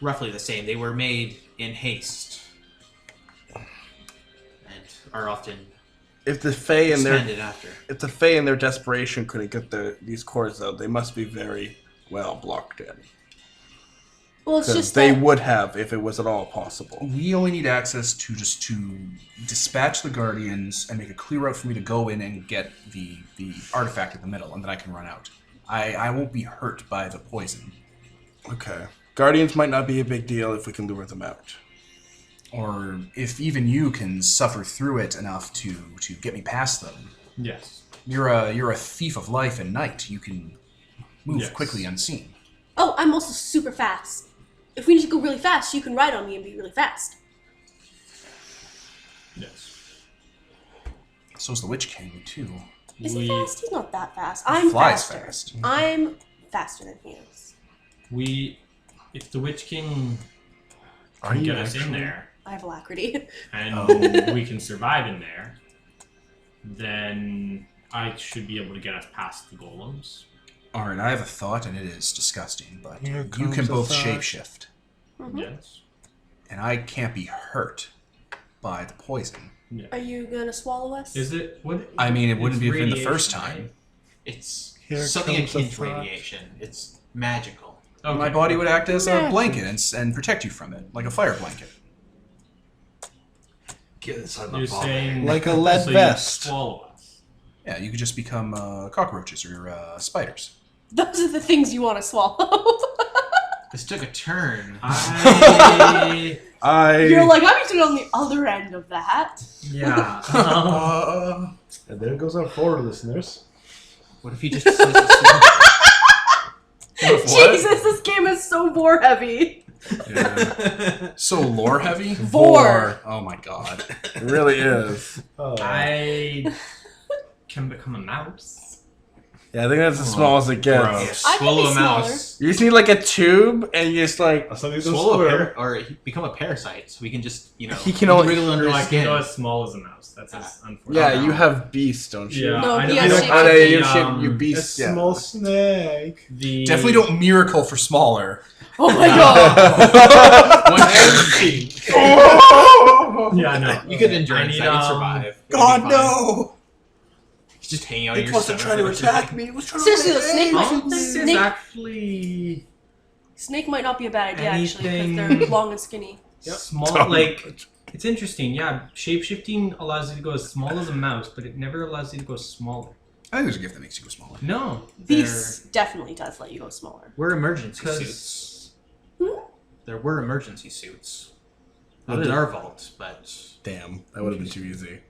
Roughly the same. They were made in haste. And are often If the Fae and expanded after. if the Fae in their desperation couldn't get these cores out, they must be very well blocked in. Well, it's Because just they that would have if it was at all possible. We only need access to dispatch the Guardians and make a clear route for me to go in and get the artifact in the middle, and then I can run out. I won't be hurt by the poison. Okay. Guardians might not be a big deal if we can lure them out. Or if even you can suffer through it enough to get me past them. Yes. You're a thief of life and night. You can move Yes. quickly unseen. Oh, I'm also super fast. If we need to go really fast, you can ride on me and be really fast. Yes. So's the Witch King, too. Is he fast? He's not that fast. I'm Flies faster. fast. I'm faster than he is. If the Witch King Are can you get us in actually? there, I have alacrity. and we can survive in there, then I should be able to get us past the golems. Alright, I have a thought, and it is disgusting, but Here you comes can a both thought. shapeshift. Yes. And I can't be hurt by the poison. Are you gonna swallow us? Is it? What? I mean, it wouldn't it's be the first radiation, time. right? It's Here something comes a akin to thought. radiation. It's magical. Okay. My body would act as a blanket and protect you from it, like a fire blanket. Get inside my You're body. saying Like a lead so vest. You swallow us. Yeah, you could just become cockroaches or spiders. Those are the things you want to swallow. This took a turn. I You're like, I'm interested on the other end of that. yeah. And there goes our 4 listeners. What if he just decides to swim? Jesus, this game is so bore heavy. Yeah. So lore heavy? Vor. Oh my god. It really is. Oh. I can become a mouse. Yeah, I think that's as small as it gets. gross. I can Swallow be a smaller. mouse. You just need like a tube, and you just like I suddenly Swallow a swear. or become a parasite, so we can just, He can only- wriggle under No, his I can skin. go as small as a mouse. That's as unfortunate. yeah. You have beast, don't you? Yeah, No, I he know- has I shape know Oh, shifting. no, the, you shape, you A beast. Yeah. small snake. The Definitely don't miracle for smaller. Oh my god. Yeah, no. You could endurance I need, that. You'd survive. God It'd be fine. no! He's just hanging out of your stomach. me. It was trying Seriously, the snake might, This is snake, actually snake might not be a bad idea, actually, because Anything- they're long and skinny. small. Like, it's interesting. Yeah, shapeshifting allows you to go as small as a mouse, but it never allows you to go smaller. I think there's a gift that makes you go smaller. No, Beast definitely does let you go smaller. We're emergency 'Cause- suits. Hmm? There were emergency suits. Not in our vault, but Damn, that would have been too easy.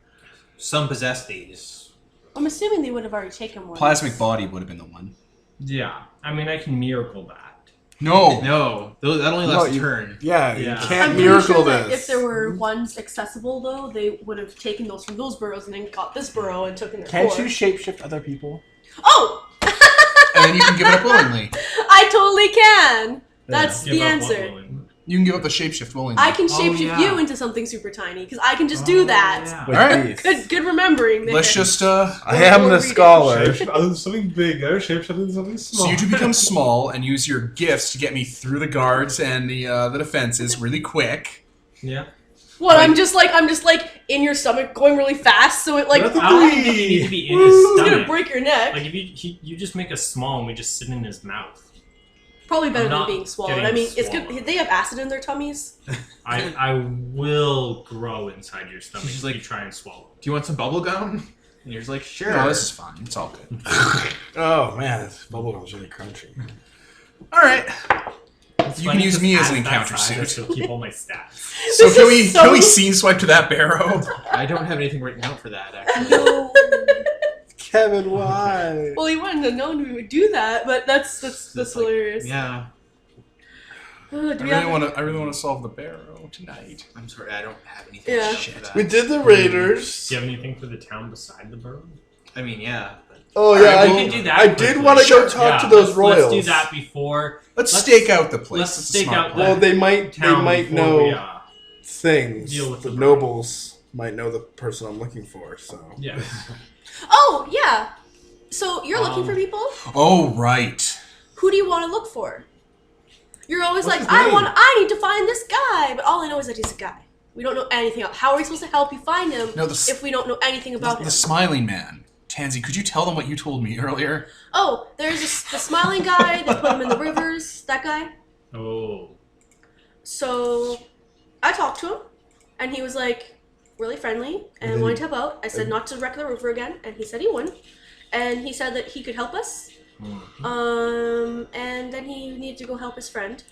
some possess these. I'm assuming they would have already taken one. Plasmic body would have been the one. Yeah. I mean, I can miracle that. No. No, that only lasts a turn. Yeah, Yeah. you can't I'm pretty miracle sure that this. if there were ones accessible, though, they would have taken those from those burrows and then got this burrow and taken their Can't core. you shapeshift other people? Oh! And then you can give it up willingly. I totally can! That's Give the up answer. what You can give up the shapeshift willingly. I can shapeshift yeah. you into something super tiny, because I can just do that. Yeah. With Alright. these. Good remembering there. Let's just, I am Or the read it. scholar. Shapeshift into something bigger, shapeshift into something small. So you two become small and use your gifts to get me through the guards and the defenses really quick. Yeah. What, I'm just like in your stomach going really fast, so it like What the- I don't think you need to be in his it's gonna stomach. break your neck. Like if you just make us small and we just sit in his mouth. Probably better I'm than not being swallowed. getting I mean, it's swallowed. good. They have acid in their tummies. I will grow inside your stomach She's if like- you try and swallow. Do you want some bubble gum? And you're just like, sure. No, this is fine. It's all good. Oh man, this bubblegum's really crunchy. Alright. It's You funny can use just me as add an that encounter side, I suit. still keep all my stats. So This can is we so- scene swipe to that barrow? I don't have anything written out for that, actually. No. Kevin, why? Well, he wouldn't have known we would do that, but that's Like, hilarious. yeah, Do I we have really want to solve the barrow tonight. I'm sorry, I don't have anything Yeah. written out for that. We did the Raiders. Do you have anything for the town beside the borough? I mean, yeah. But Oh Alright, yeah, well, I, we can do that. I did quickly. want to go talk Yeah, to those royals. Let's do that before Let's Let's- stake out the place. let's That's a stake smart out plan. Well, they might town before know we, things. deal with the the nobles might know the person I'm looking for. So yeah. Oh yeah. So you're looking for people. Oh, right. Who do you want to look for? You're always What's like, his name? I need to find this guy, but all I know is that he's a guy. We don't know anything else. How are we supposed to help you find him No, if we don't know anything about him? The smiling man. Tansy, could you tell them what you told me earlier? Oh, there's the smiling guy that put him in the rivers. That guy. Oh. So I talked to him, and he was like really friendly and then wanted to help out. I said not to wreck the river again, and he said he wouldn't. And he said that he could help us. And then he needed to go help his friend.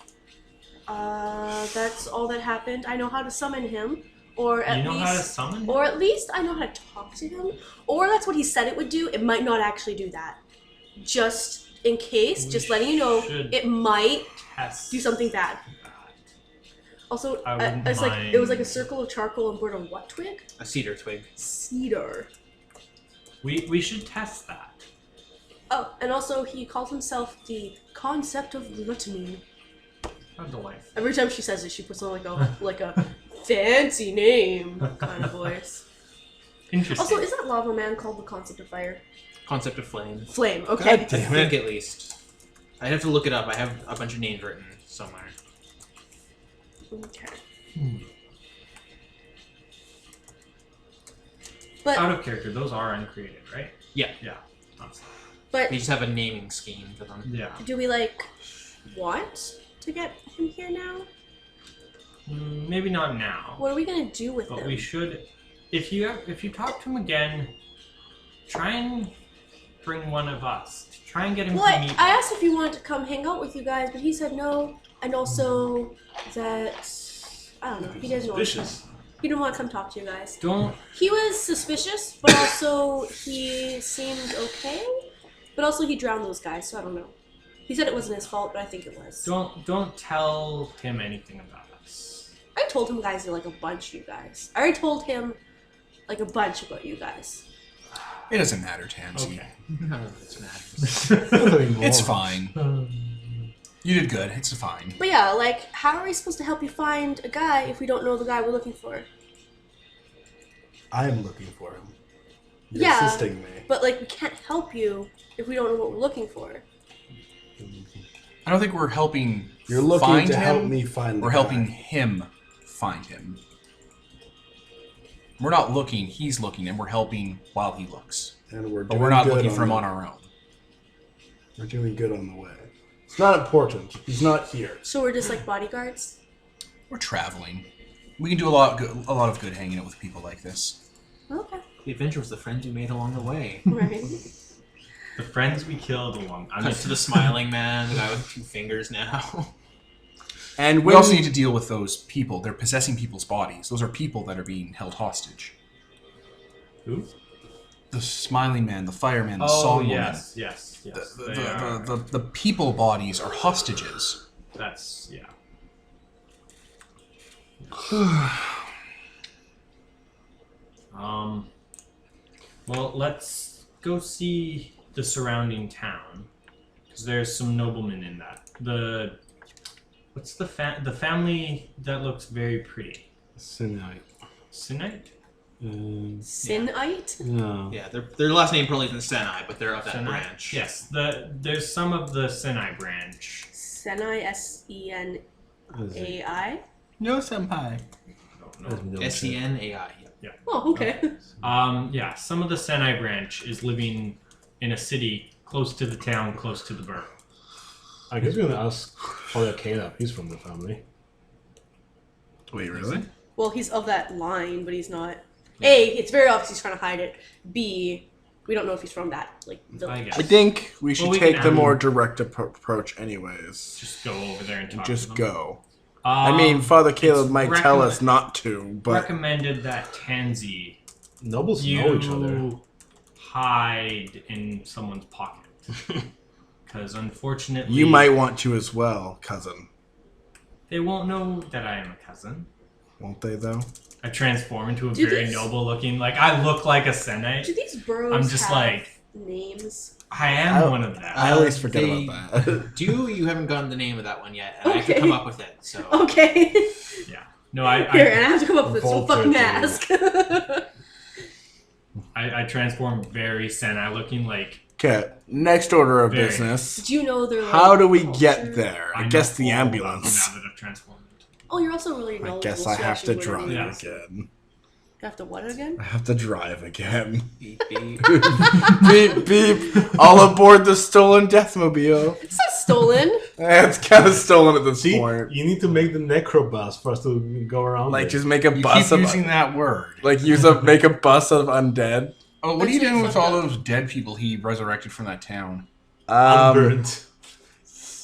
That's all that happened. I know how to summon him, or at You know least, how to summon? or at least I know how to talk to him. Or that's what he said it would do. It might not actually do that. Just in case, We just letting you know, should it might test do something bad. that. Also, I wouldn't it's like it was like a mind. circle of charcoal on board a what twig? a cedar twig. Cedar. We should test that. Oh, and also he called himself the concept of gluttony. How delightful. Every time she says it, she puts on like a fancy name kind of voice. Interesting. Also, is that lava man called the concept of fire? Concept of flame. Flame. Okay. God I damn think it. at least. I have to look it up. I have a bunch of names written somewhere. Okay. But out of character, those are uncreated, right? Yeah. Yeah. Awesome. We but just have a naming scheme for them. Yeah. do we like want to get him here now? Maybe not now. What are we gonna do with But him? we should, if you talk to him again, try and bring one of us. Try and get him Well, to meet. I asked if he wanted to come hang out with you guys, but he said no, and also that I don't know. He doesn't want to. Vicious. He didn't want to come talk to you guys. Don't. He was suspicious, but also he seemed okay. But also he drowned those guys, so I don't know. He said it wasn't his fault, but I think it was. Don't tell him anything about us. I told him guys are like a bunch of you guys. I already told him like a bunch about you guys. It doesn't matter, Tansy. Okay. None of this matters. It's fine. You did good. It's fine. But yeah, like, how are we supposed to help you find a guy if we don't know the guy we're looking for? I am looking for him. You're Yeah. assisting me. But like, we can't help you if we don't know what we're looking for. I don't think we're helping You're looking find to him. help me find the We're guy. helping him find him. We're not looking, he's looking, and we're helping while he looks. And we're But doing we're not good looking for him the- on our own. We're doing good on the way. It's not important. He's not here. So we're just like bodyguards? We're traveling. We can do a lot of good hanging out with people like this. Okay. The adventure was the friends we made along the way. Right. The friends we killed along. I'm Cut just to the smiling man, the guy with 2 fingers now. And We also need to deal with those people. They're possessing people's bodies. Those are people that are being held hostage. Who? The smiling man, the fireman, the Oh, song yes. woman. They are. The people bodies are hostages. That's, yeah. Well, let's go see the surrounding town, because there's some noblemen in that. What's the family that looks very pretty? Sinite. Sinite? Sinite? No. Yeah, their last name probably isn't Senai, but they're of that Sinai? branch. Yes, there's some of the Sinai branch. Senai, S-E-N-A-I? No, senpai. Senai. Oh, okay. Yeah, some of the Sinai branch is living in a city close to the town, close to the burg. I guess we're gonna ask Father Caleb. He's from the family. Wait, really? Well, he's of that line, but he's not. A, it's very obvious he's trying to hide it. B, we don't know if he's from that village. I guess. I think we should Well, we take can the add- more direct approach anyways. Just go over there and talk to Just them. go. I mean, Father Caleb might tell us not to, but recommended that Tansy Nobles know each other. you hide in someone's pocket. Because unfortunately, you might want to as well, cousin. they won't know that I am a cousin. Won't they, though? I transform into a Do very these- noble looking, like I look like a Senite. Do these burrows I'm just have like- names? I am one of them. I always forget they about that. You haven't gotten the name of that one yet, and I have to Okay. come up with it. So Okay. Yeah. No, I Here, and I have to come up with some Vulture fucking too. mask. I transform very Senai looking like. Okay, next order of Very. business. Did you know they're like, How do we culture? get there? I know guess the all about ambulance. them Now that I've transformed. Oh, you're also really I knowledgeable. guess I so have to actually drive wouldn't- Yes. again. You have to what again? I have to drive again. beep, beep. Beep, beep. All aboard the stolen Deathmobile. It's not stolen. It's kind of stolen at this See, point. you need to make the necrobus for us to go around. Like, it. just make a You bus keep of... using that word. Like, make a bus of undead. Oh, what are you That's doing really with all fucked up. those dead people he resurrected from that town? unburnt.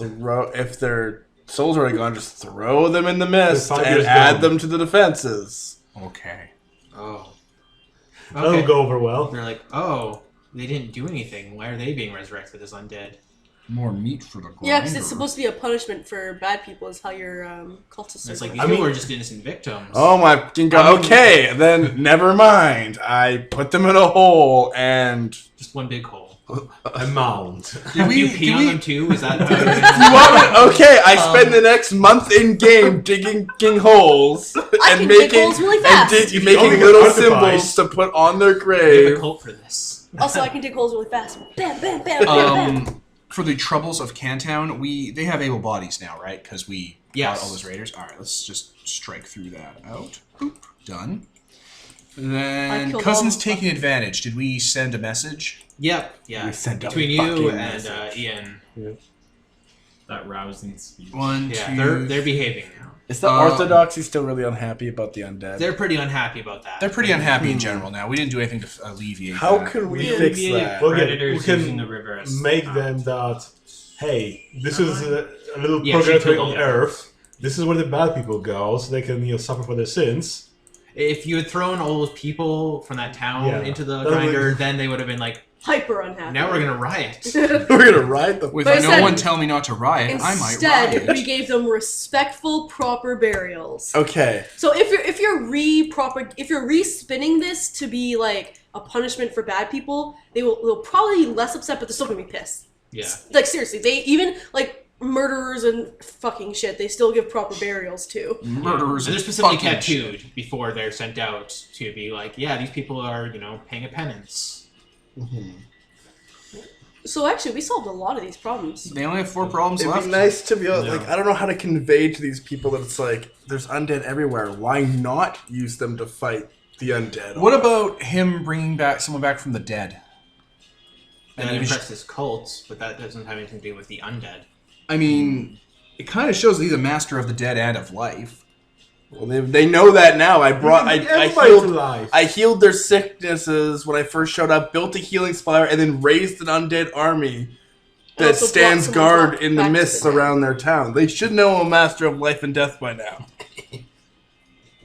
If their souls are already gone, just throw them in the mist They're 5 and years add gone. them to the defenses. Okay. Oh. That'll Okay. go over well. They're like, oh, they didn't do anything. Why are they being resurrected as undead? More meat for the grinder. Yeah, because it's supposed to be a punishment for bad people. Is how your cultists It's are like going. these people are just innocent victims. Oh my fucking god. Okay, then never mind. I put them in a hole and... Just one big hole. A mound. Did you pee on them too? Is that You want me? Okay, I spend the next month in game digging holes I and can dig making holes really and fast. making only get little artifice. symbols to put on their We have a grave. cult for this. Also, I can dig holes really fast. Bam, bam, bam, bam, bam. For the troubles of Cantown, they have able bodies now, right? Because we Yes. got all those raiders. All right, let's just strike through that out. Boop, done. Then killed Cousin's all- taking advantage. Did we send a message? Yep, yeah. We sent a Between you fucking and message. Ian. That rousing speech. One, Yeah, two. they're behaving now. Is the Orthodoxy still really unhappy about the undead? They're pretty unhappy about that. They're pretty unhappy in general now. We didn't do anything to alleviate How that. can we We fix alleviate that? Well, again, predators we can using the river as Make out. them that, hey, this is a little Yeah, purgatory she on killed Earth. This is where the bad people go, so they can suffer for their sins. If you had thrown all those people from that town Yeah. into the That would- grinder, then they would have been like, Hyper unhappy. now we're gonna riot. We're gonna ride the. With But no instead- one telling me not to riot, I might Instead, riot. we gave them respectful, proper burials. Okay. So if you're re-spinning this to be like a punishment for bad people, they'll probably be less upset, but they're still gonna be pissed. Yeah. Like seriously, they even like murderers and fucking shit. They still give proper burials too. Murderers. So they're specifically fucking tattooed shit. before they're sent out to be like, yeah, these people are, paying a penance. So actually, we solved a lot of these problems. They only have 4 problems It'd left. be nice to be able, No. like, I don't know how to convey to these people that it's like, there's undead everywhere. Why not use them to fight the undead? What about him bringing someone back from the dead? That And impressed his cult, but that doesn't have anything to do with the undead. I mean, it kind of shows that he's a master of the dead and of life. Well, they know that now. I Everybody healed, to life. I healed their sicknesses when I first showed up, built a healing spire, and then raised an undead army. that Also block stands someone's guard walk in the back to mists the town. around their town. They should know a master of life and death by now.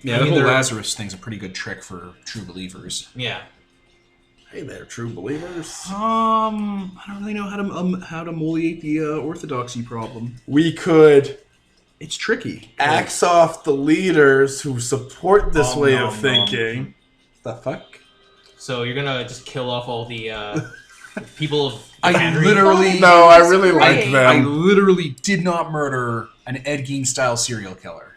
Yeah, I the mean, whole they're- Lazarus thing's a pretty good trick for true believers. Yeah. Hey there, true believers. I don't really know how to moliate the orthodoxy problem. We could It's tricky. axe off the leaders who support this way of thinking. The fuck? So you're gonna just kill off all the people of I Henry? literally, No, I really like Great. I them. literally did not murder an Ed Gein style serial killer.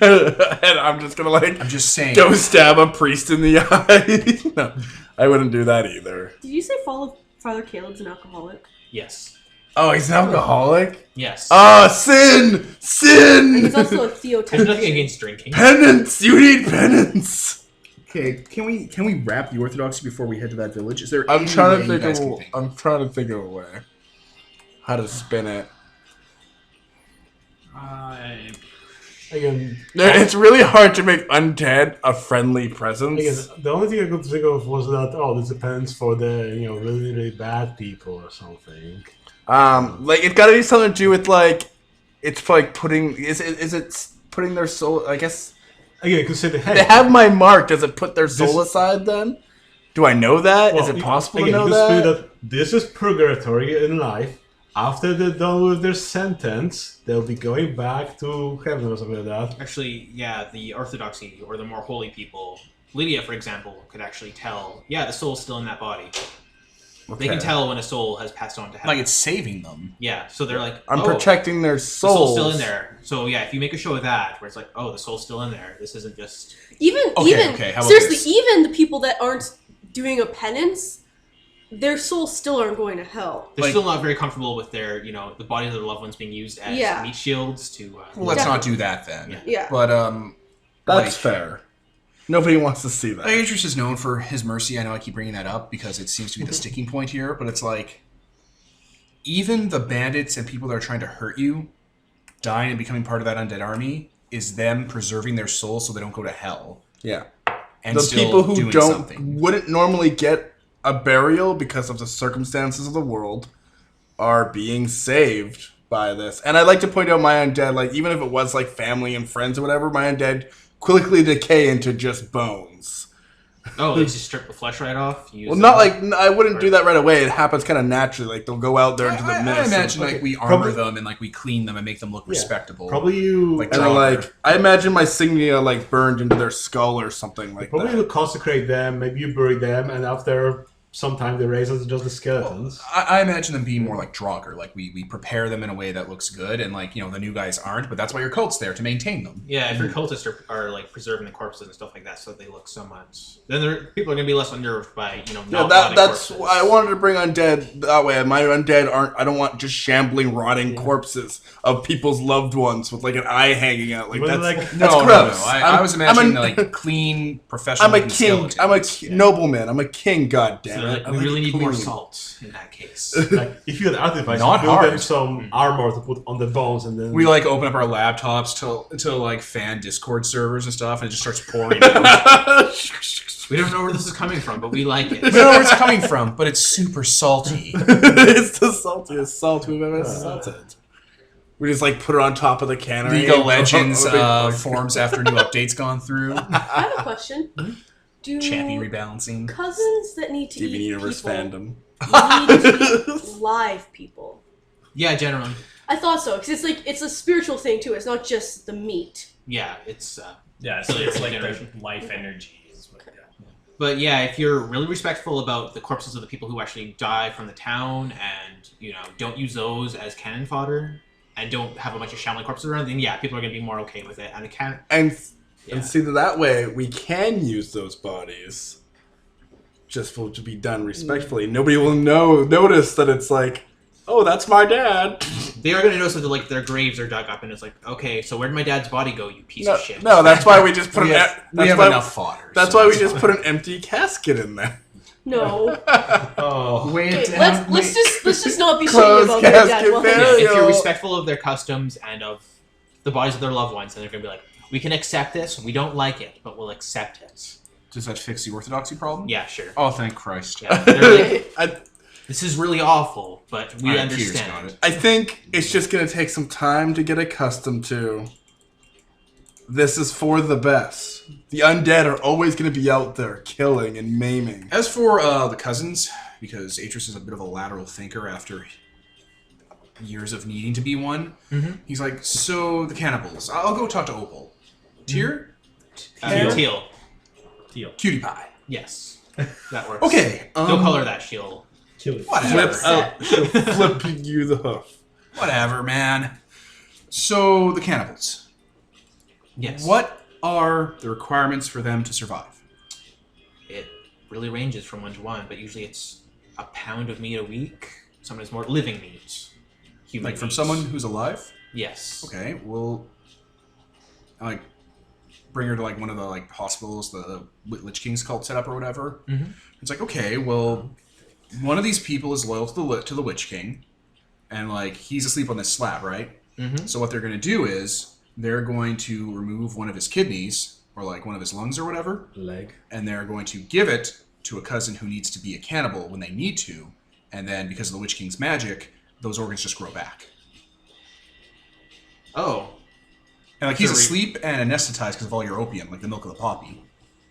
And I'm just gonna I'm just saying. go stab a priest in the eye. No, I wouldn't do that either. Did you say Father Caleb's an alcoholic? Yes. Oh, he's an alcoholic? Yes. Ah, sin! And Sin! he's also a There's theotech. nothing against drinking. Penance! You need penance! Okay, can we wrap the orthodoxy before we head to that village? Is there? I'm any trying way to you think guys of can think? I'm trying to think of a way. How to spin it. Again, It's really hard to make undead a friendly presence. again, the only thing I could think of was that this depends for the really really bad people or something. Like it's gotta be something to do with like it's like putting is it putting their soul I guess Again, you could say the head. they have my mark, does it put their soul aside then? Do I know that? Is it possible to know you could say that? this is purgatory in life. After they're done with their sentence, they'll be going back to heaven or something like that. Actually, yeah, the orthodoxy or the more holy people, Lydia, for example, could actually tell. Yeah, the soul's still in that body. They can tell when a soul has passed on to heaven. Like it's saving them. Yeah, so they're like, I'm oh, protecting their the souls. soul's still in there. So yeah, if you make a show of that, where it's like, oh, the soul's still in there. This isn't just. Even Okay, how about seriously, this? even the people that aren't doing a penance, their souls still aren't going to hell. They're Like- still not very comfortable with their, the bodies of their loved ones being used as Yeah. meat shields to. Well, let's not do that then. Yeah. Yeah. But That's like, fair. Nobody wants to see that. Idris is known for his mercy. I know I keep bringing that up because it seems to be the sticking point here, but it's like even the bandits and people that are trying to hurt you dying and becoming part of that undead army is them preserving their souls so they don't go to hell. Yeah. And The still people who doing don't something. wouldn't normally get a burial because of the circumstances of the world are being saved by this. And I'd like to point out my undead, like even if it was like family and friends or whatever, my undead quickly decay into just bones. Oh, they just strip the flesh right off? Use Well, not like I wouldn't do that right away. It happens kind of naturally. Like they'll go out there into the I mist. imagine and, like we armor Probably- them and like we clean them and make them look respectable. Probably you. Like and then, Jogger. like I imagine my signia like burned into their skull or something like Probably that. you consecrate them. Maybe you bury them, and after some time they raise us just the skeletons. I imagine them being more like Draugr. Like we prepare them in a way that looks good, and like the new guys aren't, but that's why your cult's there to maintain them. Yeah, if your cultists are like preserving the corpses and stuff like that so that they look so much, then people are going to be less unnerved by, Yeah, not that's corpses. why I wanted to bring undead that way. My undead aren't. I don't want just shambling, rotting corpses of people's loved ones with like an eye hanging out. Like Well, that's like- that's No, gross. I was imagining I'm a, like clean professional. I'm a looking king. skeletons. I'm a nobleman. I'm a king. God So damn they're it! like, I we like really it need more clean. salt in that case. Like if you had artifacts, Not you build them hard. some armor to put on the bones, and then We like open up our laptops to like fan Discord servers and stuff, and it just starts pouring. out. We don't know where this is coming from, but we like it. We don't know where it's coming from, but it's super salty. It's the saltiest salt we've ever salted. We just like put it on top of the cannery. League of and Legends throw it on a big- forms after new updates gone through. I have a question. Do Champion rebalancing. cousins that need to Steven eat Universe people fandom. need to eat live people? Yeah, generally. I thought so because it's a spiritual thing too. It's not just the meat. Yeah, it's. Yeah, so it's like Generation. the life energy. Is what, But yeah, if you're really respectful about the corpses of the people who actually die from the town, and don't use those as cannon fodder, and don't have a bunch of shambling corpses around, then yeah, people are gonna be more okay with it. And it can. And see that way we can use those bodies just for to be done respectfully. Nobody will notice that it's like, oh, that's my dad. They are gonna notice that their graves are dug up, and it's like, okay, so where did my dad's body go? You piece No, of shit. no, that's why we just put We an. have, we That's have why, enough fodder. that's so why we it's just fine. put an empty casket in there. No. oh, Weigh it Okay, down, let's just not be shitty Closed about their dad. casket Well, Yeah, burial. if you're respectful of their customs and of the bodies of their loved ones, then they're gonna be like, we can accept this. We don't like it, but we'll accept it. Does that fix the orthodoxy problem? Yeah, sure. Oh, thank Christ. Yeah, they're like, I, This is really awful, but we All right, Peter's got understand. it. I think it's just going to take some time to get accustomed to. This is for the best. The undead are always going to be out there killing and maiming. As for the cousins, because Atris is a bit of a lateral thinker after years of needing to be one, he's like, so the cannibals. I'll go talk to Opal. Tyr? Teal. Teal. Cutie pie. Yes. That works. Okay. No color that she'll... Kill it. Whatever. Flip you the hoof. Whatever, man. So, the cannibals. Yes. What are the requirements for them to survive? It really ranges from 1 to 1, but usually it's a pound of meat a week. Sometimes more living meat. Human Like from meat. someone who's alive? Yes. Okay, well, like, bring her to like one of the like hospitals the Lich King's cult set up or whatever. Mhm. It's like, okay, well, one of these people is loyal to the Witch King, and like he's asleep on this slab, right? Mhm. So what they're going to do is they're going to remove one of his kidneys or like one of his lungs or whatever, Leg. and they're going to give it to a cousin who needs to be a cannibal when they need to, and then because of the Witch King's magic, those organs just grow back. Oh, And like he's So we- asleep and anesthetized because of all your opium, like the milk of the poppy.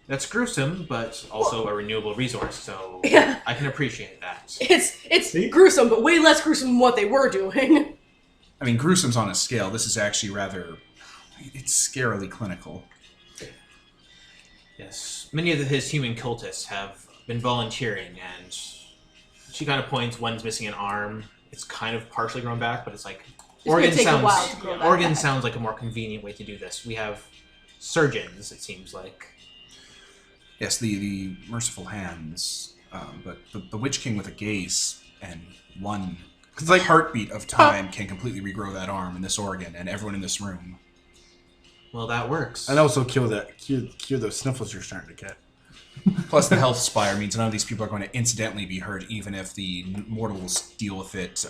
that's gruesome, but also a renewable resource, so Yeah. I can appreciate that. It's gruesome, but way less gruesome than what they were doing. I mean, gruesome's on a scale. This is actually rather... It's scarily clinical. Yes. Many of his human cultists have been volunteering, and she kind of points, one's missing an arm. It's kind of partially grown back, but it's like... gonna take a while to grow back. Organ sounds like a more convenient way to do this. We have surgeons, it seems like. Yes, the merciful hands. But the Witch King with a gaze and one like- heartbeat of time can completely regrow that arm and this organ and everyone in this room. Well, that works. And also cure those sniffles you're starting to get. Plus, the health spire means none of these people are going to incidentally be hurt, even if the mortals deal with it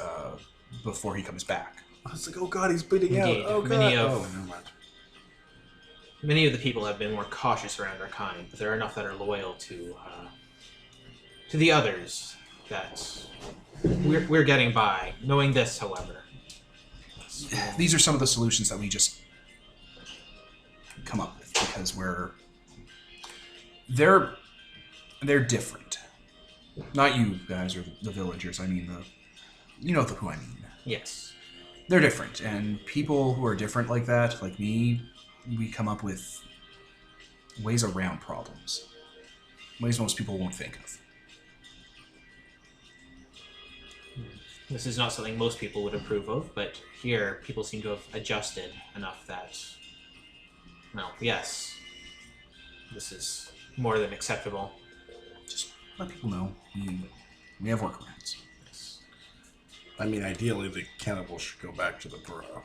before he comes back. I was like, oh god, he's bleeding out. Indeed. Oh god. Many of- Oh, never mind. Many of the people have been more cautious around our kind, but there are enough that are loyal to the others that we're getting by. Knowing this, however, These are some of the solutions that we just come up with because they're different. Not you guys or the villagers. I mean you know who I mean. yes, They're different, and people who are different like that, like me, we come up with ways around problems. Ways most people won't think of. this is not something most people would approve of, but here people seem to have adjusted enough that, well, yes, this is more than acceptable. Just let people know we have workarounds. I mean, ideally, the cannibals should go back to the burrow.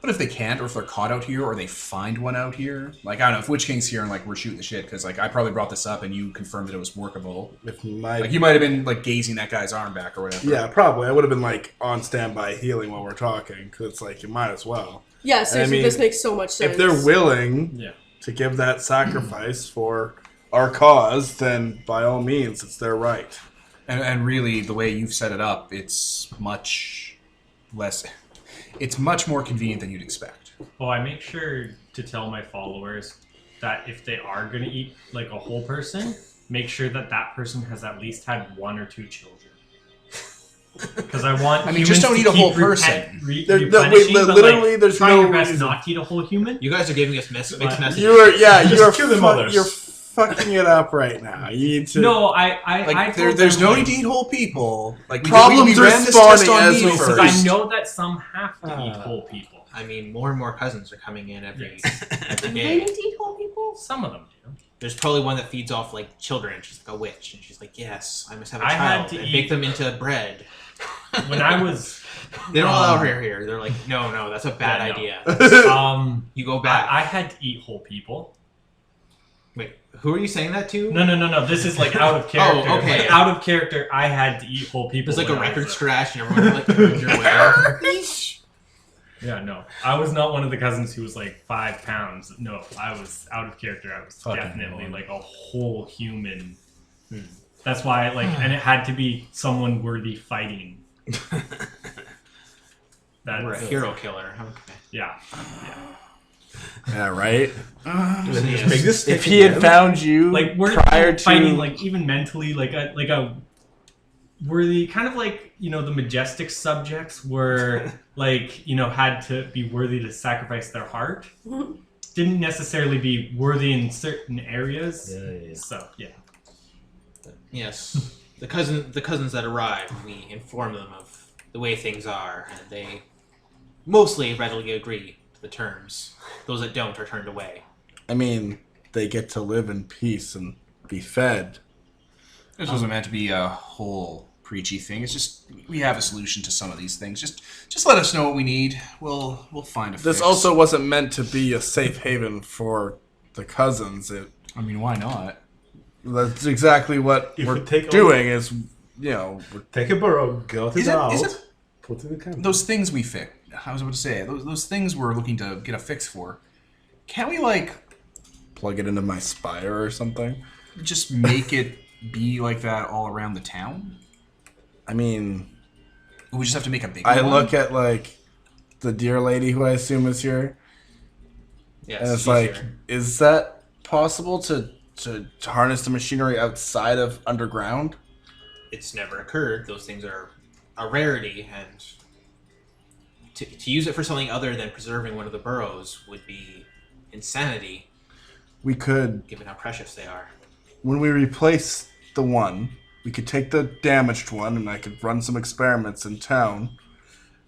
But if they can't, or if they're caught out here, or they find one out here, like, I don't know, if Witch King's here and, like, we're shooting the shit, because, like, I probably brought this up and you confirmed that it was workable. If my Like, you might have been, like, gazing that guy's arm back or whatever. yeah, probably. I would have been like on standby healing while we're talking because it's like you might as well. Yeah, seriously, mean, this makes so much sense. If they're willing Yeah. to give that sacrifice for our cause, then by all means, it's their right. And really, the way you've set it up, it's much less... It's much more convenient than you'd expect. Oh, I make sure to tell my followers that if they are going to eat like a whole person, make sure that that person has at least had 1 or 2 children. Because I want. I mean, just don't humans eat to a whole keep person. Wait, literally, there's try no your best reason. not to eat a whole human. You guys are giving us mixed messages. You're Just kill them others. You're fucking it up right now. You need to. No, I Like, told there's them, no like, need to eat whole people. Like, Problems we are ran this test spawning on as me we first. because I know that some have to eat whole people. I mean, more and more cousins are coming in every Do they day. need to eat whole people? Some of them do. There's probably one that feeds off like children, and she's like a witch, and she's like, "Yes, I must have a I had child to and eat- bake them into bread." When I was, They don't allow her here. They're like, "No, that's a bad Yeah, idea. You go back." I had to eat whole people. Wait, who are you saying that to? No. This is like out of character. Oh, okay. Like, out of character, I had to eat whole people. There's like when a I record was scratch, and everyone like turns your way. Yeah, no. I was not one of the cousins who was like 5 pounds. No, I was out of character. I was Fucking definitely hell. like a whole human. That's why, and it had to be someone worthy fighting. We're a hero killer. Okay. Yeah. Yeah, right. Just make this If he had found you We're prior to fighting, even mentally, were the kind of the majestic subjects were had to be worthy to sacrifice their heart. Didn't necessarily be worthy in certain areas. Yeah. So yeah. Yes. The cousins that arrive, we inform them of the way things are, and they mostly readily agree to the terms. Those that don't are turned away. I mean, they get to live in peace and be fed. This wasn't meant to be a whole preachy thing. It's just we have a solution to some of these things. Just let us know what we need. We'll find a fix. This also wasn't meant to be a safe haven for the cousins. I mean, why not? That's exactly what If we're we take doing. Is take a burrow, go to Is the it- out, is it- put in the camp. Those things we fix. I was about to say those things we're looking to get a fix for. Can't we plug it into my spire or something. just make it be like that all around the town? I mean, We just have to make a big I one? look at the deer lady who I assume is here, Yes. and it's she's here. is that possible to harness the machinery outside of underground? It's never occurred. Those things are a rarity, and to use it for something other than preserving one of the burrows would be insanity, We could, given how precious they are. when we replace the one, we could take the damaged one, and I could run some experiments in town.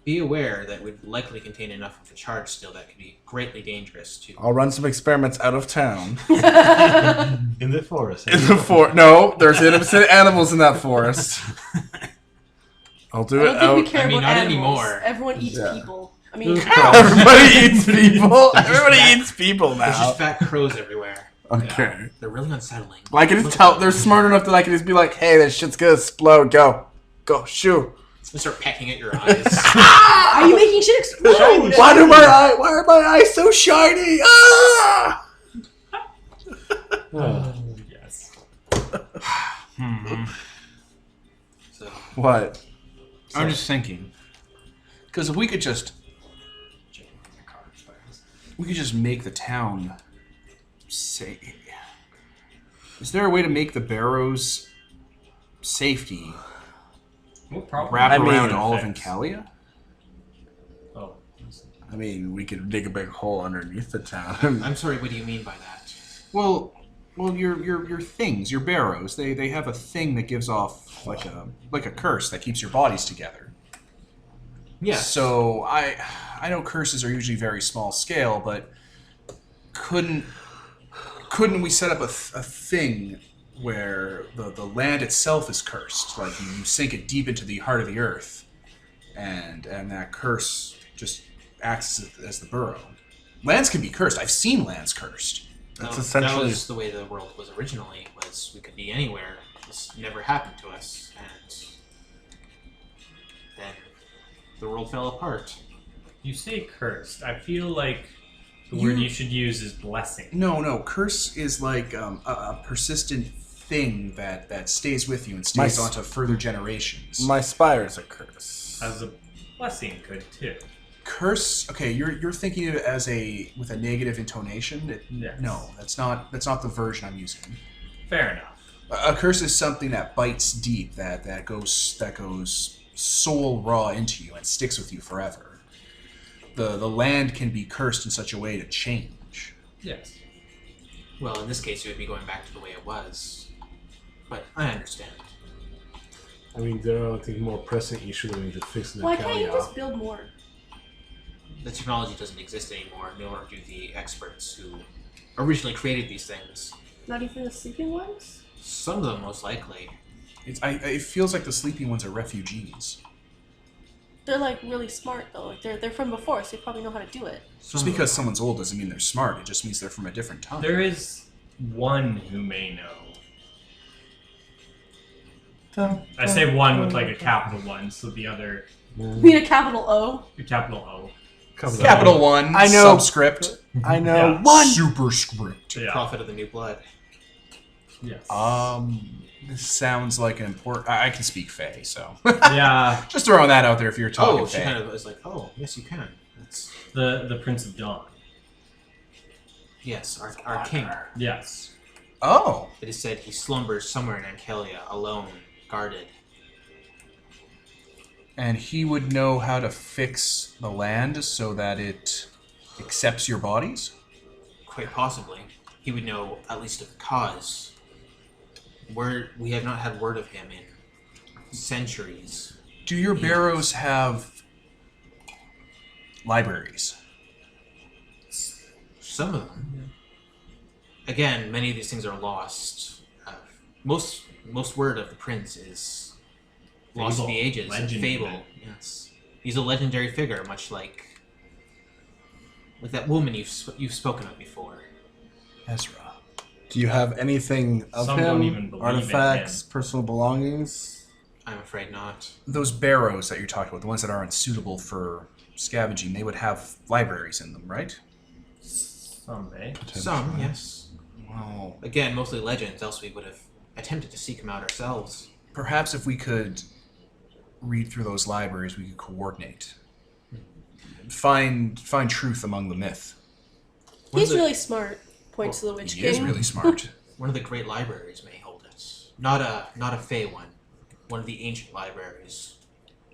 Be aware that would likely contain enough of a charge still that could be greatly dangerous to. I'll run some experiments out of town. In the forest. In the No, there's innocent animals in that forest. I'll do I it don't think we out. care I mean, about not animals. anymore. Everyone eats Yeah. people. I mean, Everybody eats people. Everybody eats people There's now. just fat crows everywhere. Okay. They're really unsettling. Well, I can just tell they're smart enough that I can just be like, "Hey, this shit's gonna explode. Go, shoo." They start pecking at your eyes. are you making shit explode? Why are my eyes so shiny? Ah! Yes. So What? I'm just thinking. Because if we could just make the town safe. Is there a way to make the barrows safety What problem? wrap I mean- around all of Encalia? Oh. I mean, we could dig a big hole underneath the town. I'm sorry. What do you mean by that? Well, your things, your barrows, they have a thing that gives off like a curse that keeps your bodies together. Yes. So I know curses are usually very small scale, but couldn't we set up a thing where the land itself is cursed, like you sink it deep into the heart of the earth, and that curse just acts as the burrow. Lands can be cursed. I've seen lands cursed. That's That essentially. was the way the world was originally. Was we could be anywhere. This never happened to us, and then the world fell apart. You say cursed. I feel like the word you should use is blessing. No. Curse is like a persistent thing that stays with you and stays My- onto further generations. My spire's a curse. As a blessing could too. Curse. Okay, you're thinking of it as with a negative intonation. Yes. No, that's not the version I'm using. Fair enough. A curse is something that bites deep, that goes soul raw into you and sticks with you forever. The land can be cursed in such a way to change. Yes. Well, in this case, it would be going back to the way it was. But I understand. I mean, there are, I think, more pressing issues that we need to fix in Why can't you Encalia. just build more? The technology doesn't exist anymore, nor do the experts who originally created these things. Not even the sleeping ones? Some of them, most likely. It feels like the sleeping ones are refugees. They're like really smart though. Like they're from before, so they probably know how to do it. Just because someone's old doesn't mean they're smart. It just means they're from a different time. There is one who may know. I say one with like a capital one, so the other You mean a capital O? a capital O. Capital One. I know. Subscript. I know. Yeah. One. Superscript. Yeah. Prophet of the new blood. Yes. This sounds like an important. I can speak Fae, so Yeah. just throwing that out there. If you're talking Oh, Fae, she kind of was like, oh, yes, you can. That's The Prince of Dawn. yes, our king. Yes. oh, It is said he slumbers somewhere in Ankelia, alone, guarded. and he would know how to fix the land so that it accepts your bodies. Quite possibly. He would know at least of the cause. We have not had word of him in centuries. Do your barrows have libraries? Some of them. Again, many of these things are lost. Most word of the prince is lost to the Fable. ages. Legend Fable. even. Yes, he's a legendary figure, much like that woman you've spoken of before. Ezra. Do you have anything of Some him? don't even believe in Artifacts, him. personal belongings? I'm afraid not. Those barrows that you're talking about, the ones that aren't suitable for scavenging, they would have libraries in them, right? Someday. Some, yes. Well, Again, mostly legends, else we would have attempted to seek him out ourselves. perhaps if we could read through those libraries, we could coordinate. Find truth among the myth. He's really smart. Points to the Witch He King. is really smart. One of the great libraries may hold it. Not a Fey one. One of the ancient libraries.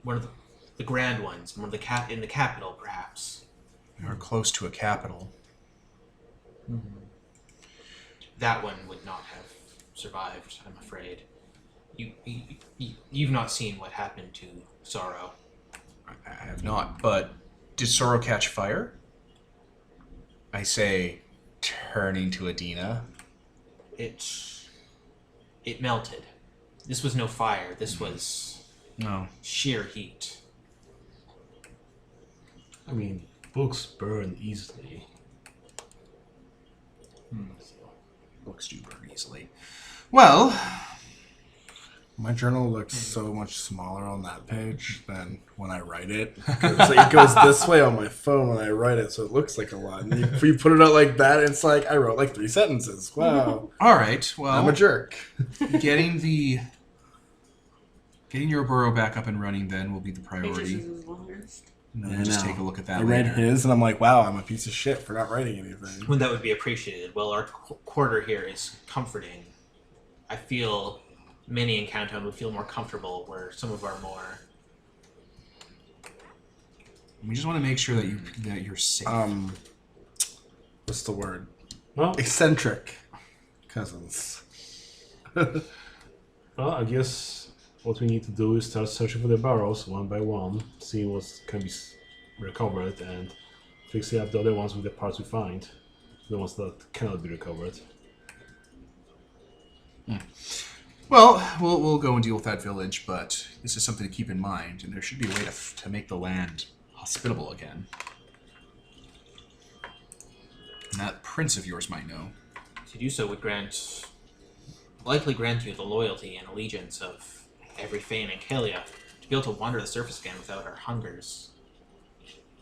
One of the grand ones. One of the in the capital, perhaps. We are close to a capital. That one would not have survived, I'm afraid. You've not seen what happened to Sorrow. I have not, but did Sorrow catch fire? I say, turning to Adina. It melted. This was no fire. This was No. sheer heat. I mean, books burn easily. Books do burn easily. Well, My journal looks so much smaller on that page than when I write it. It goes this way on my phone when I write it, so it looks like a lot. And if you put it out like that, it's like I wrote like 3 sentences. Wow. all right. Well, I'm a jerk. getting your burrow back up and running then will be the Pages priority. is his longest. And I then we'll just know. take a look at that I read later. his and I'm like, wow, I'm a piece of shit for not writing anything. When that would be appreciated. Well, our quarter here is comforting. I feel many in Countdown would feel more comfortable where some of our more... We just want to make sure that you're safe. What's the word? Well, Eccentric cousins. well, I guess what we need to do is start searching for the barrels one by one, see what can be recovered, and fixing up the other ones with the parts we find, the ones that cannot be recovered. Well, we'll go and deal with that village, but this is something to keep in mind, and there should be a way to make the land hospitable again. And that prince of yours might know. To do so would likely grant you the loyalty and allegiance of every Fae in Ankelia to be able to wander the surface again without our hungers.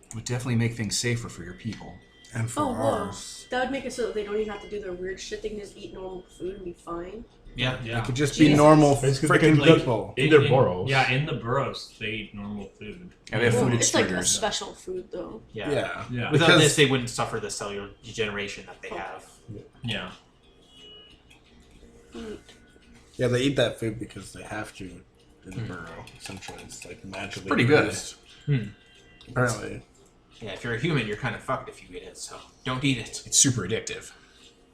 It would definitely make things safer for your people. And for Oh, whoa. ours. That would make it so that they don't even have to do their weird shit. They can just eat normal food and be fine. Yeah. Yeah. It could just be Jesus. normal Basically, freaking they can people. in their burrows. Yeah, in the burrows, they eat normal food. And they have food It's like a extruders. special food, though. Yeah. Yeah. Yeah. Without Because- this, they wouldn't suffer the cellular degeneration that they have. Yeah. Yeah, they eat that food because they have to in the burrow. Essentially, it's like magically pretty good. produced. Hmm. Apparently. Yeah, if you're a human, you're kind of fucked if you eat it, so don't eat it. It's super addictive.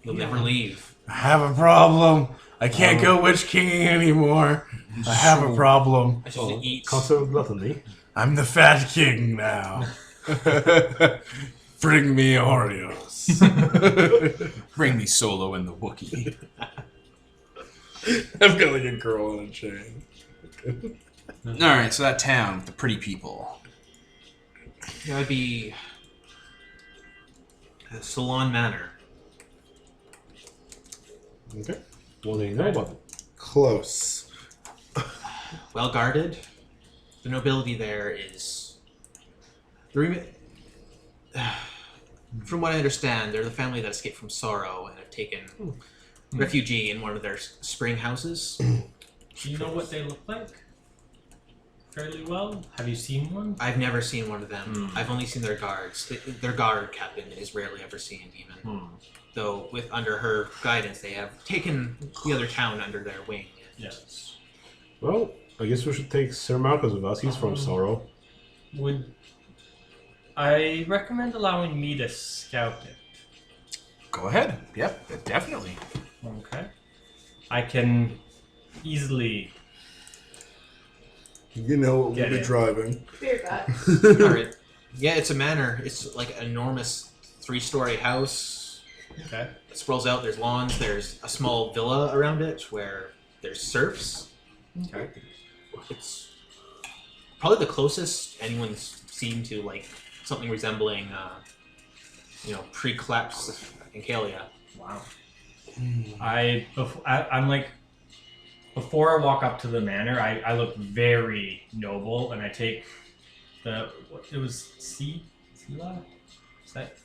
You'll never leave. I have a problem. I can't go Witch Kinging anymore. I have a problem. I just eat. Concept of gluttony. I'm the Fat King now. Bring me Oreos. Bring me Solo and the Wookiee. I've got like a girl on a chain. Alright, so that town with the pretty people. That would be Salon Manor. Okay. What do you know about it? Close. Well guarded. The nobility there is. From what I understand, they're the family that escaped from Sorrow and have taken refugee in one of their spring houses. Do you know what they look like? Fairly well. Have you seen one? I've never seen one of them. I've only seen their guards. Their guard captain is rarely ever seen, even. Though, under her guidance, they have taken the other town under their wing. Yes. Well, I guess we should take Sir Marcus with us. He's from Sorrow. I recommend allowing me to scout it. Go ahead. Yep, definitely. Okay. I can easily. You know what we'll Get be it. driving. Beer gut. Alright. Yeah, it's a manor. It's like an enormous 3-story house. Okay. It sprawls out. There's lawns. There's a small villa around it where there's serfs. Okay. It's probably the closest anyone's seen to like something resembling, pre-collapse Encalia. Wow. I'm like, before I walk up to the manor, I look very noble, and I take it was Scylla? Is that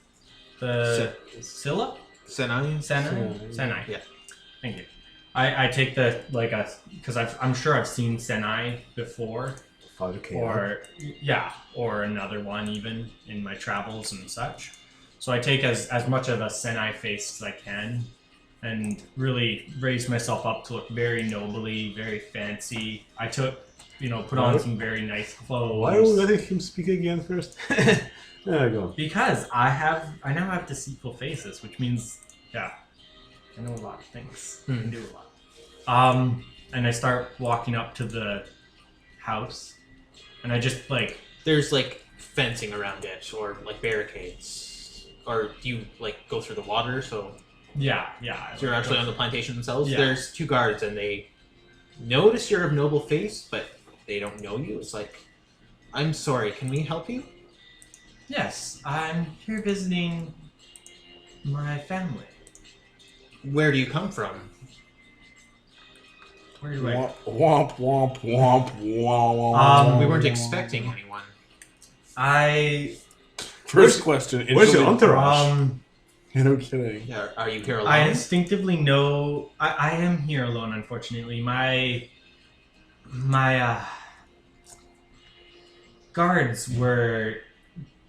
the Scylla? Senai? Senai. Yeah. Thank you. I take because I'm sure I've seen Senai before, Father K. or another one even in my travels and such. So I take as much of a Senai face as I can, and really raise myself up to look very nobly, very fancy. I put on some very nice clothes. Why are we letting him speak again first? Yeah, go on. Because I now have deceitful faces, which means, I know a lot of things. I can do a lot. And I start walking up to the house, and I just There's like fencing around it, or like barricades, or do you like go through the water? So yeah. So you're actually on the plantation themselves. Yeah. There's 2 guards, and they notice you're of noble face, but they don't know you. It's like, I'm sorry, can we help you? Yes, I'm here visiting my family. Where do you come from? Where do I? Womp, womp, womp, womp. We weren't expecting anyone. First question. Where's your instantly- entourage? No kidding. Yeah, are you here alone? I instinctively know I am here alone. Unfortunately, my guards were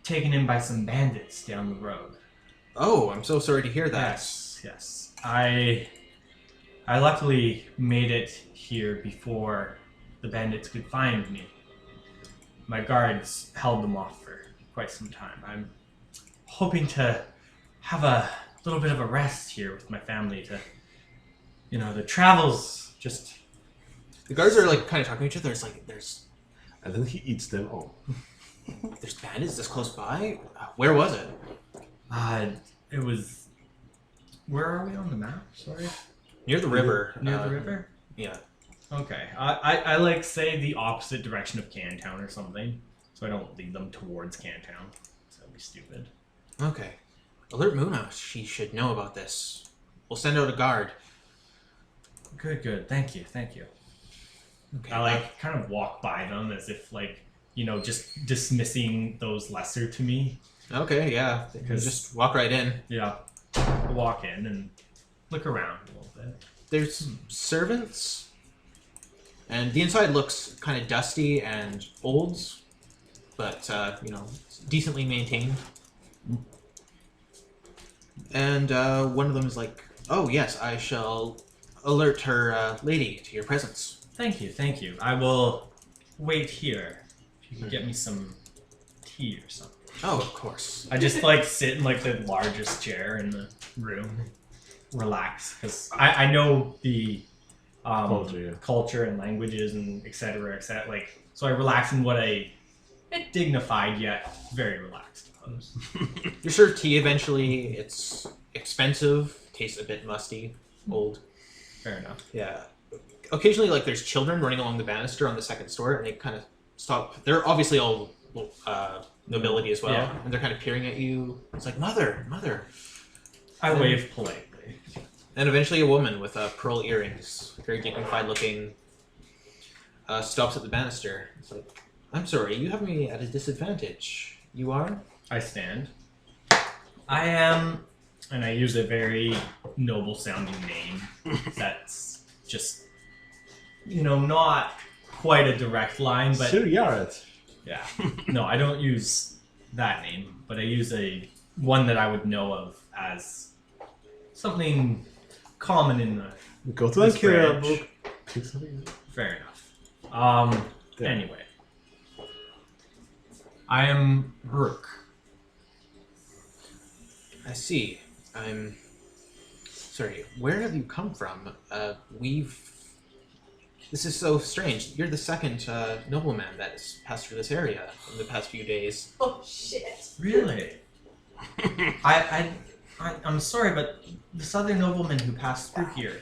taken in by some bandits down the road. Oh, I'm so sorry to hear that. Yes. I luckily made it here before the bandits could find me. My guards held them off for quite some time. I'm hoping to have a little bit of a rest here with my family to, the travels just... The guards are like kind of talking to each other. It's like there's And then he eats them all. bandits this close by. Where was it? It was... Where are we on the map? Sorry? Near the river. Near the river? Yeah. Okay. I say the opposite direction of Cantown or something, so I don't lead them towards Cantown. So that'd be stupid. Okay. Alert Muna. She should know about this. We'll send out a guard. Good. Thank you. Okay. I kind of walk by them as if just dismissing those lesser to me. Okay, yeah. Because- Just walk right in. Yeah. I walk in and look around a little bit. There's servants, and the inside looks kind of dusty and old, but decently maintained. And one of them is like, "Oh yes, I shall alert her lady to your presence." Thank you. I will wait here. If you can get me some tea or something. Oh, of course. I just sit in the largest chair in the room, relax, because I know the culture and languages and etc. So I relax in what a bit dignified yet very relaxed pose. You're served tea eventually. It's expensive, tastes a bit musty, old. Fair enough. Yeah. Occasionally, there's children running along the banister on the second story, and they kind of stop. They're obviously all nobility as well, Yeah. and they're kind of peering at you. It's like, mother. I wave politely. And eventually a woman with pearl earrings, very dignified looking, stops at the banister. It's like, I'm sorry, you have me at a disadvantage. You are? I stand. I am And I use a very noble sounding name that's just, not quite a direct line, but Sir Yaret. yeah. No, I don't use that name, but I use one that I would know of as something common in the Go to this the Kira branch. book. Pick something. Fair enough. Yeah. Anyway. I am Rook. I see. I'm sorry. Where have you come from? This is so strange. You're the second nobleman that's passed through this area in the past few days. Oh shit. Really? I'm sorry, but this other nobleman who passed through here,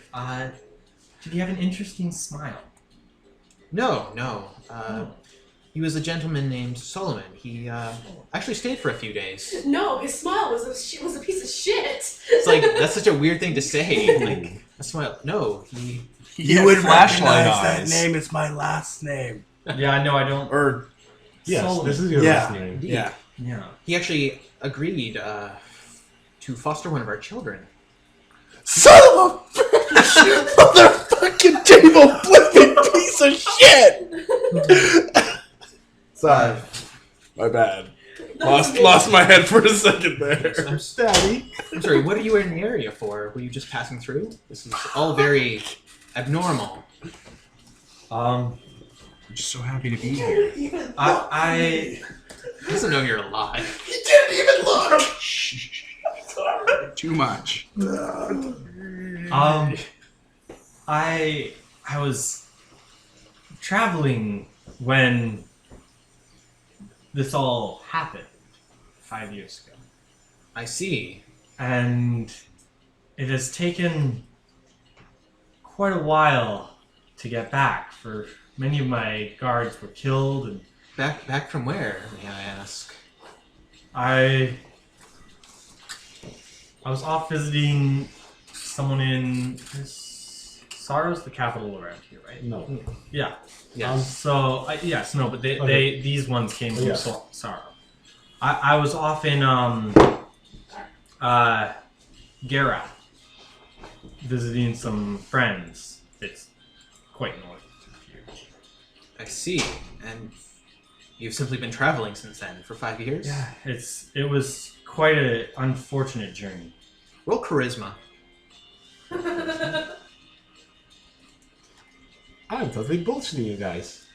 did he have an interesting smile? No. Oh. He was a gentleman named Solomon. He actually stayed for a few days. No, his smile was a piece of shit. It's like that's such a weird thing to say. Like a smile. No, You had would flashlight recognize that eyes. name is my last name. Yeah, no, I don't. Or Yes, Solomon. this is your Yeah. last name. Indeed. yeah. Yeah. He actually agreed to foster one of our children. Son of a motherfucking table flipping piece of shit. Sorry, my bad. Lost my head for a second there. I'm Daddy. sorry. What are you in the area for? Were you just passing through? This is all very abnormal. I'm just so happy to be here. I He doesn't know you're alive. He didn't even look. Shh. Too much. I was traveling when this all happened 5 years ago. I see. And it has taken quite a while to get back, for many of my guards were killed, and Back from where, may I ask? I was off visiting someone in Sorrow's the capital around here, right? No. Yeah. Yes. So but Okay. these ones came from Yeah. Sorrow. I was off in Gara visiting some friends. It's quite north of here. I see. And you've simply been traveling since then for 5 years? Yeah, it was quite an unfortunate journey. Roll charisma. I'm totally bullshitting you guys.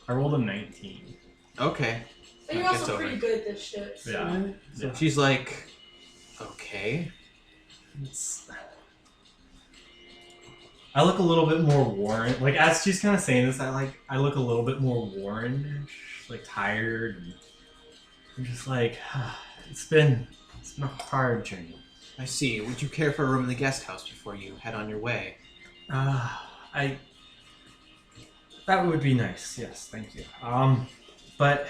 I rolled a 19. Okay. But you're That gets also over pretty it. good at this shit. So. Yeah. So she's like, okay. I look a little bit more worn. Like, as she's kind of saying this, I look a little bit more worn, like tired. And I'm just like, it's been a hard journey. I see. Would you care for a room in the guest house before you head on your way? That would be nice. Yes, thank you. But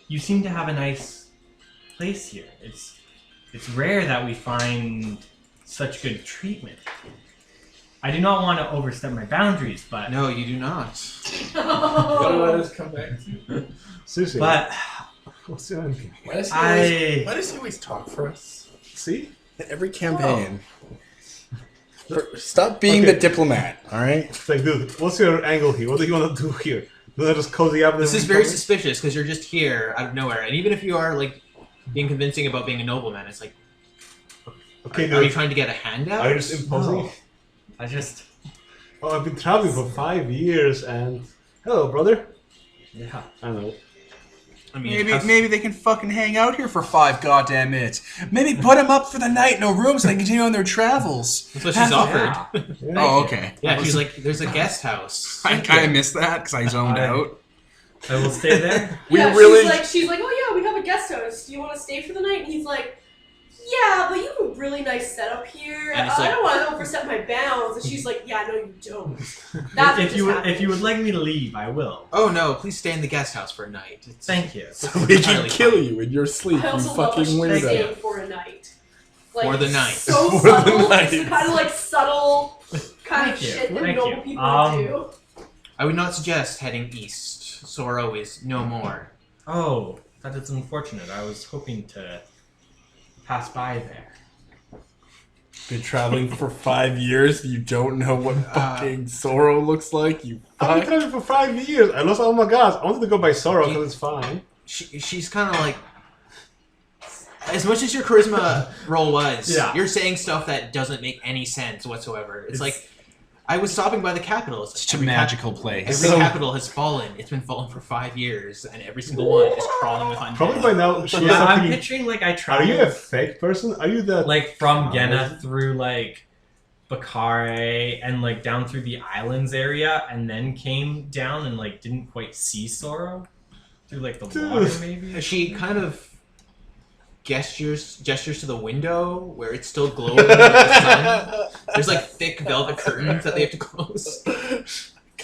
you seem to have a nice place here. It's rare that we find such good treatment. I do not want to overstep my boundaries, but No, you do not. Gotta let us come back. Seriously. but What's your end game? Why does he always talk for us? See? Every campaign. Stop being the diplomat, alright? It's like, dude, what's your angle here? What do you want to do here? Do I just cozy up? This is very suspicious because you're just here out of nowhere. And even if you are, like, being convincing about being a nobleman, it's like, Okay, are you dude. trying to get a handout? Are you just imposing? No. I just Oh, I've been traveling for 5 years and... Hello, brother. yeah. I know. I mean, Maybe they can fucking hang out here for 5 goddamn minutes. Maybe put them up for the night, no rooms, and they continue on their travels. that's what she's offered. Yeah. Yeah. Oh, okay. Yeah, she's like, there's a guest house. I kind of missed that because I zoned out. I will stay there. She's like, oh yeah, we have a guest house. Do you want to stay for the night? And he's like, yeah, but you have a really nice setup here. And it's I like- don't want to overstep my bounds. And she's like, yeah, no, you don't. That's If you would like me to leave, I will. Oh no, please stay in the guest house for a night. It's, Thank you. So we can entirely kill fine. you in your sleep, I you also love fucking what she's weirdo. saying for a night. Like, For the night. So For the subtle. night. It's the kind of like subtle kind of Thank you. shit that Thank normal you. people do. I would not suggest heading east. Sorrow is no more. Oh, that is unfortunate. I was hoping to pass by there. Been traveling for 5 years. You don't know what fucking Sorrow looks like. You I've been fuck. traveling for 5 years. I lost all my gods. I wanted to go by Sorrow because it's fine. She's kind of like, as much as your charisma roll was, you're saying stuff that doesn't make any sense whatsoever. It's like, I was stopping by the capital. It's Such a magical place. Every capital has fallen. It's been fallen for 5 years, and every single one is crawling with undead. Probably by now, she Yeah, I'm thinking, picturing like I are traveled you a fake person? Are you that... like from Genna through like Bakare and like down through the islands area, and then came down and like didn't quite see Sorrow through like the water maybe? She kind of gestures to the window where it's still glowing with the sun. There's like thick velvet curtains that they have to close.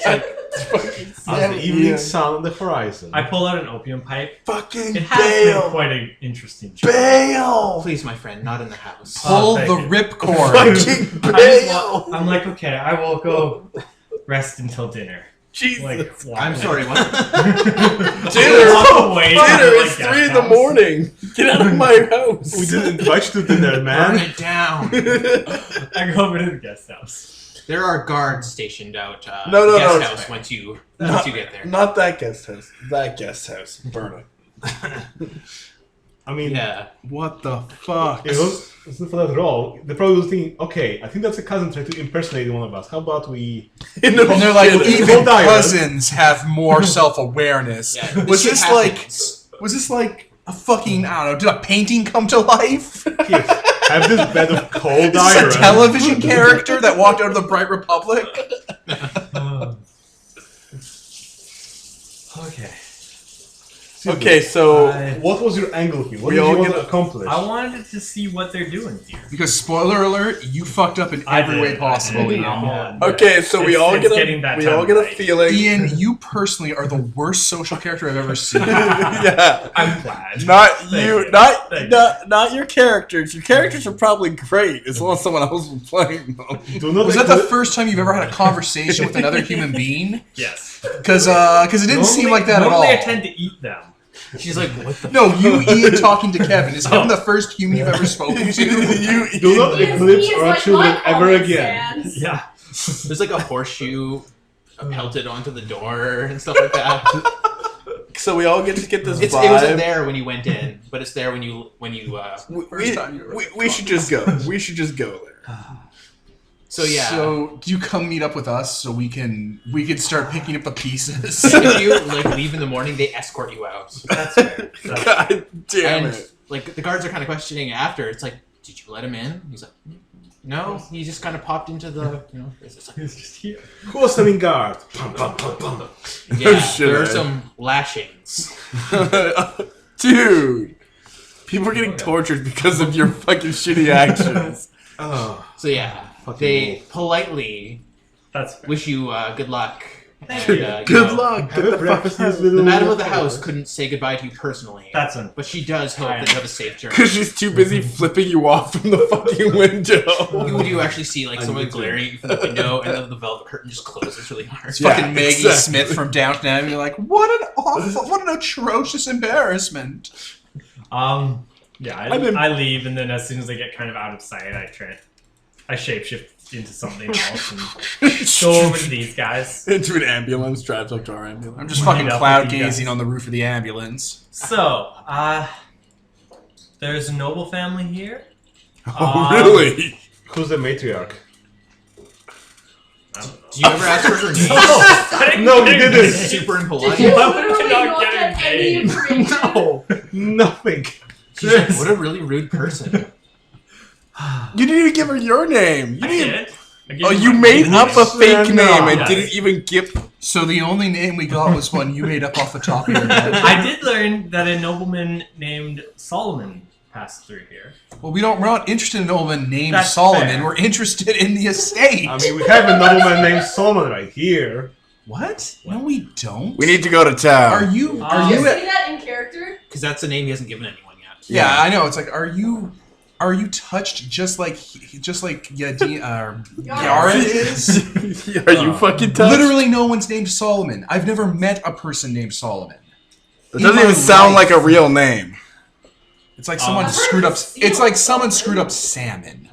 the evening sun on the horizon. I pull out an opium pipe. Fucking It has been bail. quite an interesting trip. Bail. Please, my friend, not in the house. Pull thank the you. ripcord. Fucking bail. I'm like, okay, I will go rest until dinner. Jesus. Like, I'm sorry, what? Dinner. Walk away Dinner. to the, It's like, 3 in guest the house. morning. Get out of my house. We didn't invite you to dinner, Burn man. it down. I go over to the guest house. There are guards stationed out No, the no, guest no. house once you get there. Not that guest house. That guest house. Burn it. I mean, Yeah. What the fuck? it's not for that at all. They probably was thinking, okay, I think that's a cousin trying to impersonate one of us. How about we... In the And they're like, shit. even cousins have more self-awareness. Yeah, Was shit this like- happens. Was this like a fucking, I don't know, did a painting come to life? Here, have this bed of cold Is this iron. a television character that walked out of the Bright Republic? Okay. Okay, so What was your angle here? What We did all you want get to accomplish? I wanted to see what they're doing here. Because, spoiler alert, you fucked up in I every did, way possible, I did. Ian. okay, so we all It's get getting a that we all time get a right. feeling. Ian, you personally are the worst social character I've ever seen. Yeah, I'm glad. not Thank you, you. not Thank not your characters. Your characters are probably great as long as someone else was playing them. Do not Was that the include- first time you've ever had a conversation with another human being? Yes. Because it didn't seem like that at all. Normally I tend to eat them. She's like, what the No, you, Ian, talking to Kevin. Is Kevin the first human you've ever spoken to? Do not Ian's- eclipse Ian's our like, children "My ever comment again. stands." Yeah. There's like a horseshoe pelted onto the door and stuff like that. So we all get to get this It vibe. wasn't there when you went in, but it's there when you we, time you were we should just go. We should just go there. So yeah. So do you come meet up with us so we can start picking up the pieces? If you like leave in the morning, they escort you out. That's fair. That's God damn And it! like the guards are kind of questioning after. It's like, did you let him in? He's like, no. He just kind of popped into the, it's just like, He's just here. Who was standing guard? Pum, pum, pum, pum. yeah. Shit, There are man. some lashings. Dude, people are getting tortured because of your fucking shitty actions. Oh, So yeah, they politely That's fair. wish you good luck. Thank And, you. you Good know, luck. have Get a the breakfast fuck in this out. little... The madam of the house couldn't say goodbye to you personally, That's un- but she does hope that you have a safe journey. Because she's too busy flipping you off from the fucking window. You do actually see like someone need to. glaring at you from the window, and then the velvet curtain just closes really hard. It's Yeah, fucking Maggie exactly. Smith from Downton Abbey. You're like, what an atrocious embarrassment. Yeah, I'm in- I leave, and then as soon as I get kind of out of sight, I shapeshift into something else and go over to these guys. Into an ambulance, drives up to our ambulance. I'm just Meet fucking up cloud with you guys. gazing on the roof of the ambulance. So, there's a noble family here. Oh, really? Who's the matriarch? I don't know. Do you ever ask her her name? I didn't No, get you her didn't. name. Super Did impolite. you Why would I literally not not get get her any name? information? No, nothing. She's like, what a really rude person. You didn't even give her your name. You I didn't. did. I gave Oh, you you my made name. up a fake No. name and Yes. didn't even give. So the only name we got was one you made up off the top of your head. I did learn that a nobleman named Solomon passed through here. Well, we're not interested in a nobleman named That's Solomon. fair. We're interested in the estate. I mean, we have a nobleman named Solomon right here. What? No, we don't. We need to go to town. Are you? Did Are Did you? you At, see that in character? Because that's a name he hasn't given anyone yet. yeah, I know. It's like, are you? Are you touched just like Yara is? Are you fucking touched? Literally, no one's named Solomon. I've never met a person named Solomon. It doesn't even sound like a real name. It's like someone I've heard screwed of up. seal It's like someone something. screwed up salmon.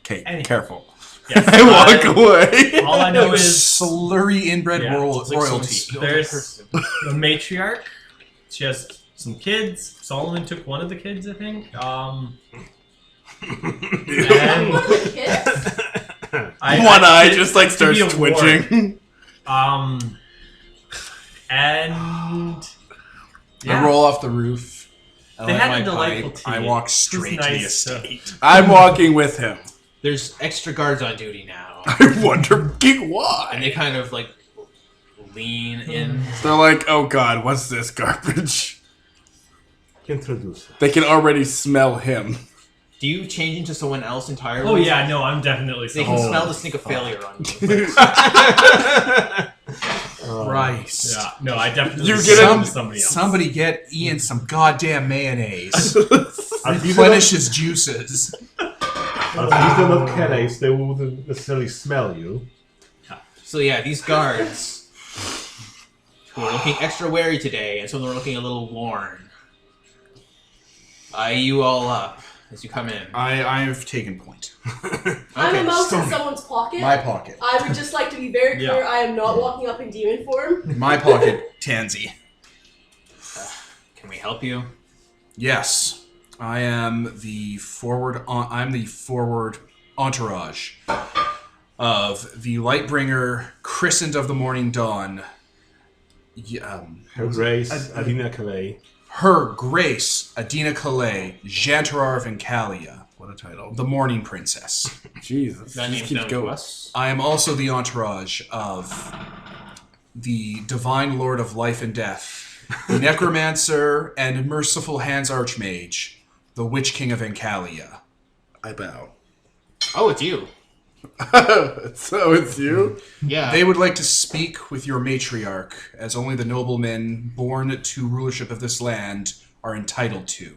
Okay, Anyway. careful. Yes, I walk away. all I know You is slurry inbred Yeah, It's like royalty. someone there's the matriarch. She has some kids. Solomon took one of the kids, I think. One And of the kids? One eye just like to starts be a twitching. And I roll off the roof. I They light had my a delightful pipe, I tea. walk It was straight to the nice, estate. I'm walking with him. There's extra guards on duty now, I wonder and why. they kind of like lean in. They're like, oh god, what's this garbage? Introduce. They can already smell him. Do you change into someone else entirely? oh yeah, no, I'm definitely. They can someone. smell the stink of failure on you. Christ. Yeah, no, I definitely. You switch get into him- somebody else. Somebody get Ian some goddamn mayonnaise. As these Replenish his juices. are not canaries, they wouldn't necessarily smell you. So yeah, these guards who are looking extra wary today, and some of them are looking a little worn. Eye you all up as you come in. I've taken point. I'm a mouse in stone. someone's pocket. My pocket. I would just like to be very clear, I am not walking up in demon form. My pocket, Tansy. Can we help you? Yes. I am the forward entourage of the Lightbringer, christened of the morning dawn. Her Grace, Adina Calais. Her Grace, Adina Calais, Jantarar of Encalia. What a title. The Morning Princess. Jesus. That just name's keeps known to going. us. I am also the entourage of the Divine Lord of Life and Death, the Necromancer and Merciful Hands Archmage, the Witch King of Encalia. I bow. Oh, it's you. So it's you? Yeah. They would like to speak with your matriarch, as only the noblemen born to rulership of this land are entitled to.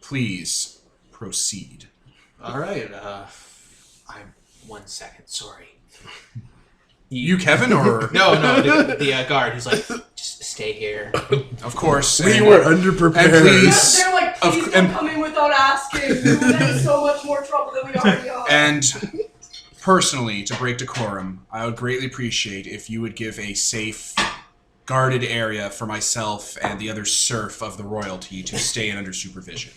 Please proceed. All right. I'm 1 second. Sorry. You, Kevin, or No, the guard who's like, just stay here. of course. We and- were underprepared. and please- They're like, Of- please and- don't come in without asking. We would have so much more trouble than we already are. And personally, to break decorum, I would greatly appreciate if you would give a safe, guarded area for myself and the other serf of the royalty to stay in under supervision.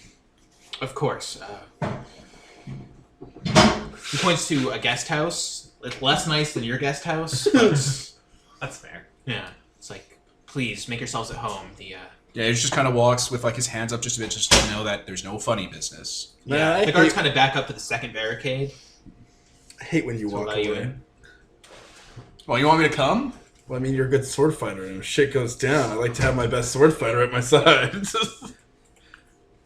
Of course. He points to a guest house. It's less nice than your guest house. But That's fair. yeah, it's like, please make yourselves at home. Yeah, he just kind of walks with like his hands up just a bit, just to know that there's no funny business. Man, The guards kind of back up to the second barricade. I hate when you to walk allow away. you in. Well, you want me to come? Well, I mean, you're a good sword fighter, and if shit goes down, I like to have my best sword fighter at my side.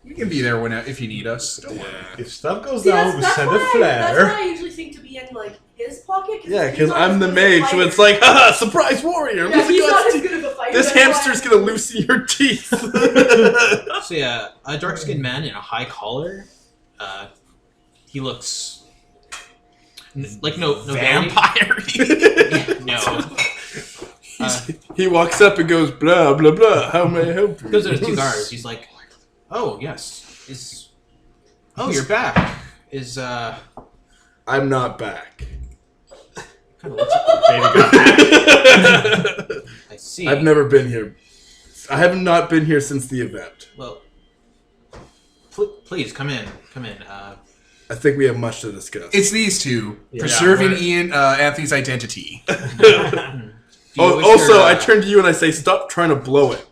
We can be there if you need us. Don't worry. If stuff goes See, down, we send a that's flare. why I usually think to be in like his pocket. Yeah, he's because not I'm as the good of a mage, so fighter. it's like, haha, surprise warrior! Yeah, Look at he's not God's as teeth. good of a fighter. This that's why hamster's gonna loosen your teeth. So yeah, a dark-skinned man in a high collar. He looks like no Vampire. no. He walks up and goes, blah, blah, blah, how may I help you? Goes to the two guards. He's like, "Oh yes, you're back." I'm not back. Kind of looks. Baby got back. I see. I've never been here. I have not been here since the event. Well, please come in. Come in. I think we have much to discuss. It's these two preserving we're- Ian Anthony's identity. Do you wish Also, your, I turn to you and I say, stop trying to blow it.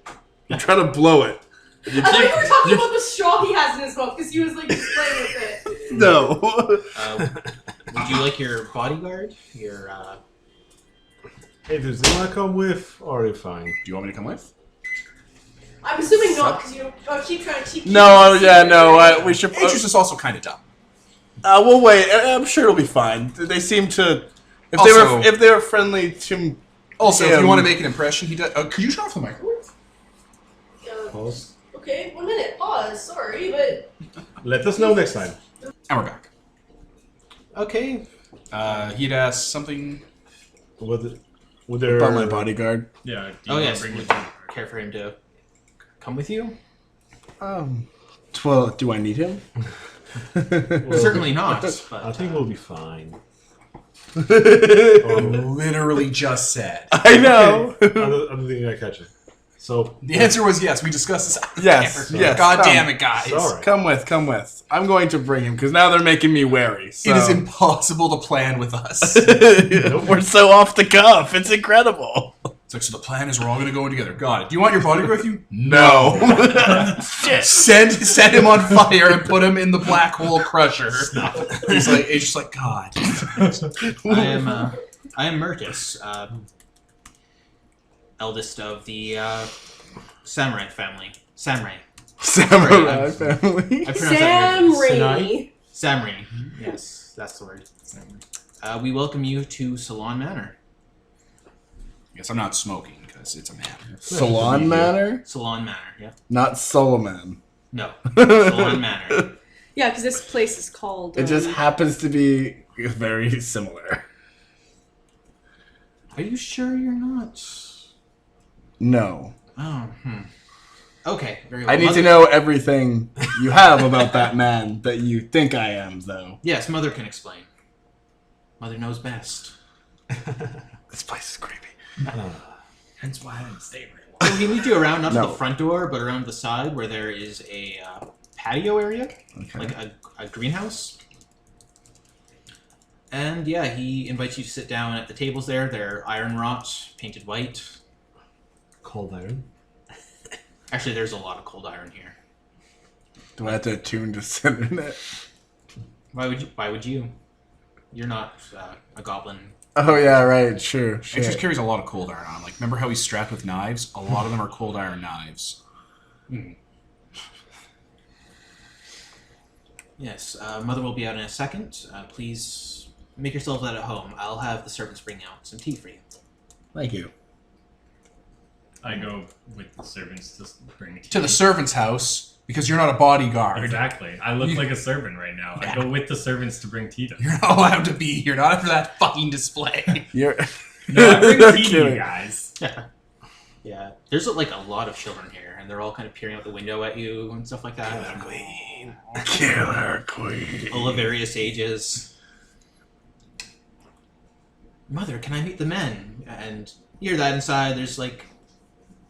You're trying to blow it. You I thought you were talking you- about the straw he has in his mouth because he was like just playing with it. No. would you like your bodyguard? Your Hey, does he want to come with, or are you fine? Do you want me to come with? I'm assuming not because you keep trying to keep. No, yeah, no, we should. Interest is also kind of dumb. We'll wait. I'm sure it'll be fine. They seem to. Also- If they were friendly to. Also, if him- you want to make an impression, he does. Could you turn off the microwave? Pause. Okay, 1 minute. Pause. Sorry, but Let us know next time. And we're back. okay. He'd asked something. Would there... About my bodyguard. Yeah. Do you Oh wanna yes. bring Would the- you care for him to come with you? Well, do I need him? Certainly not. But, I think we'll be fine. Literally just said. I know. I don't think I catch it. So The answer was yes. We discussed this. Yes, yes, God come. damn it, guys. Sorry. Come with. I'm going to bring him because now they're making me wary. So. It is impossible to plan with us. We're so off the cuff. It's incredible. It's like, so the plan is we're all going to go in together. Got it. Do you want your bodyguard with you? No. Set him on fire and put him in the black hole crusher. He's just like, God. I am Mertis, eldest of the samurai family. Samurai Samurai family. I pronounced that weird. Samray. Samurai. Yes, that's the word. We welcome you to Salon Manor. I guess I'm not smoking because it's a man. Salon Manor? Salon Manor, yeah. Not Solomon. No. Salon Manor. Yeah, because this place is called. It just happens to be very similar. Are you sure you're not? No. Oh, Okay, very well. I need to know everything you have about that man that you think I am, though. Yes, Mother can explain. Mother knows best. This place is creepy. Hence why I didn't stay very long. So we lead you around, not to No. the front door, but around the side where there is a patio area, Okay. like a greenhouse. And yeah, he invites you to sit down at the tables there. They're iron wrought, painted white. cold iron. Actually, there's a lot of cold iron here. Do I have to attune to sit in it? Why would you? You're not a goblin. Oh, yeah, right. Sure. It just Shit. carries a lot of cold iron on. Like, remember how he's strapped with knives? A lot of them are cold iron knives. Yes, Mother will be out in a second. Please make yourselves at home. I'll have the servants bring out some tea for you. Thank you. I go with the servants to bring tea. To the servant's house, because you're not a bodyguard. Exactly. I look You- like a servant right now. Yeah. I go with the servants to bring tea to them. You're not allowed to be here. Not for that fucking display. You're. No, I bring No tea to kidding. you guys. Yeah, there's like a lot of children here, and they're all kind of peering out the window at you and stuff like that. Killer Queen. All of various ages. Mother, can I meet the men? And you hear that inside. There's like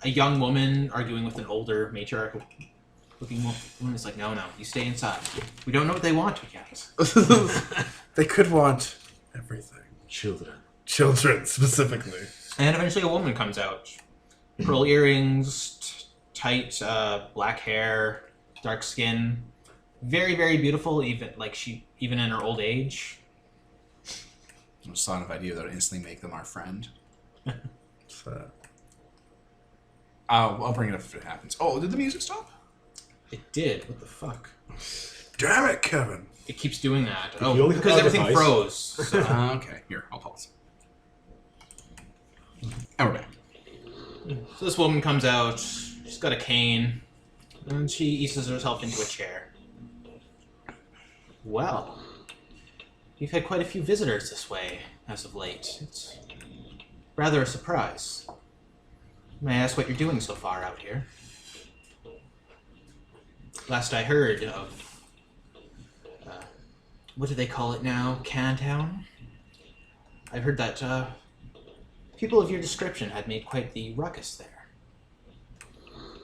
a young woman arguing with an older matriarch-looking woman. It's like, no, you stay inside. We don't know what they want yet. They could want everything. Children. Children, specifically. And eventually a woman comes out. Pearl earrings, tight black hair, dark skin. Very, very beautiful, even in her old age. I just thought of an idea that would instantly make them our friend. So, I'll bring it up if it happens. Oh, did the music stop? It did. What the fuck? damn it, Kevin. It keeps doing that. you Oh, only because have everything other froze. So. Okay, here, I'll pause. And we're back. So this woman comes out. She's got a cane, and she eases herself into a chair. Well, you've had quite a few visitors this way as of late. It's rather a surprise. May I ask what you're doing so far out here? Last I heard of, what do they call it now? Cantown? I heard that people of your description had made quite the ruckus there.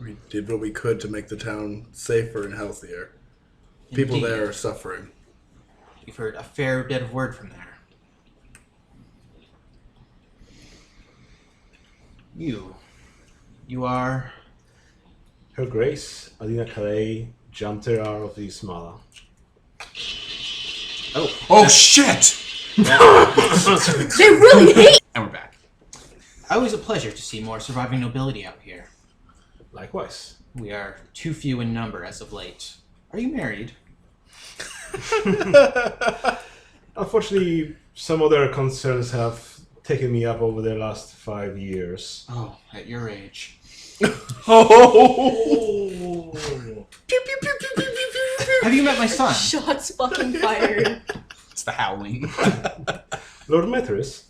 We did what we could to make the town safer and healthier. People Indeed. there are suffering. You've heard a fair bit of word from there. You are... Her Grace, Adina Calais, Janter of the Smala. Oh, shit! They really hate. And we're back. always a pleasure to see more surviving nobility out here. Likewise. We are too few in number as of late. Are you married? Unfortunately, some other concerns have taken me up over the last 5 years. Oh, at your age. Oh! Have you met my son? Shots fucking fired. It's the howling. Lord Metris?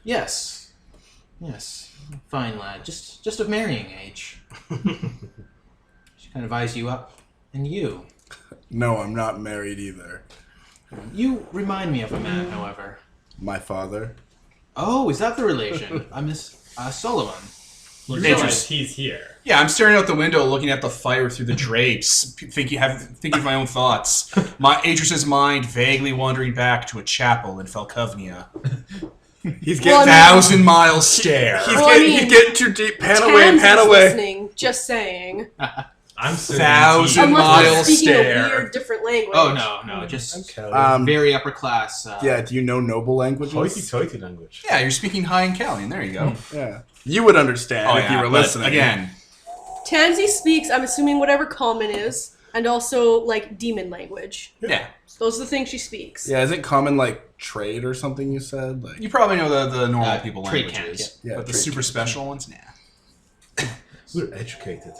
Yes. Yes. Fine lad. Just of marrying age. She kind of eyes you up. And you? No, I'm not married either. You remind me of a man, however. My father. Oh, is that the relation? Miss Sullivan. You Interesting. realize he's here. Yeah, I'm staring out the window, looking at the fire through the drapes, thinking of my own thoughts. My Atris's mind vaguely wandering back to a chapel in Falcovnia. He's Well, getting 1,000-mile stare. he's getting too deep. Pan away, Tansy pan is away. listening, just saying. I'm so 1,000 confused. Unless mile they're speaking stare. a weird, different language. Oh, no, just Calian. very upper class. Yeah, do you know noble languages? Hoity-toity language. Yeah, you're speaking high in Calian. There you go. Yeah. You would understand if you were but listening. Again, Tansy speaks, I'm assuming, whatever common is, and also, like, demon language. yeah. Those are the things she speaks. Yeah, isn't common like trade or something you said? Like You probably know the normal people trade languages. camp, yeah. But the Trade super camp. special ones, nah. We're educated.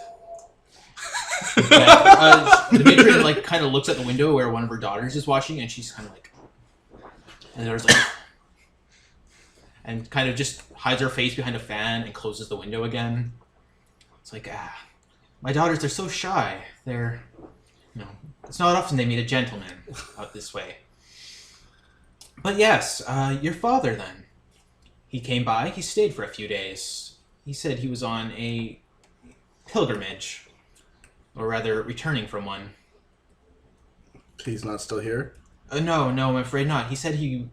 The matron like kind of looks at the window where one of her daughters is watching, and she's kind of like, and there's like, and kind of just hides her face behind a fan and closes the window again. It's like, my daughters, they're so shy. They're, it's not often they meet a gentleman out this way. But yes, your father then. He came by, he stayed for a few days. He said he was on a pilgrimage. Or rather, returning from one. he's not still here. No, I'm afraid not. He said he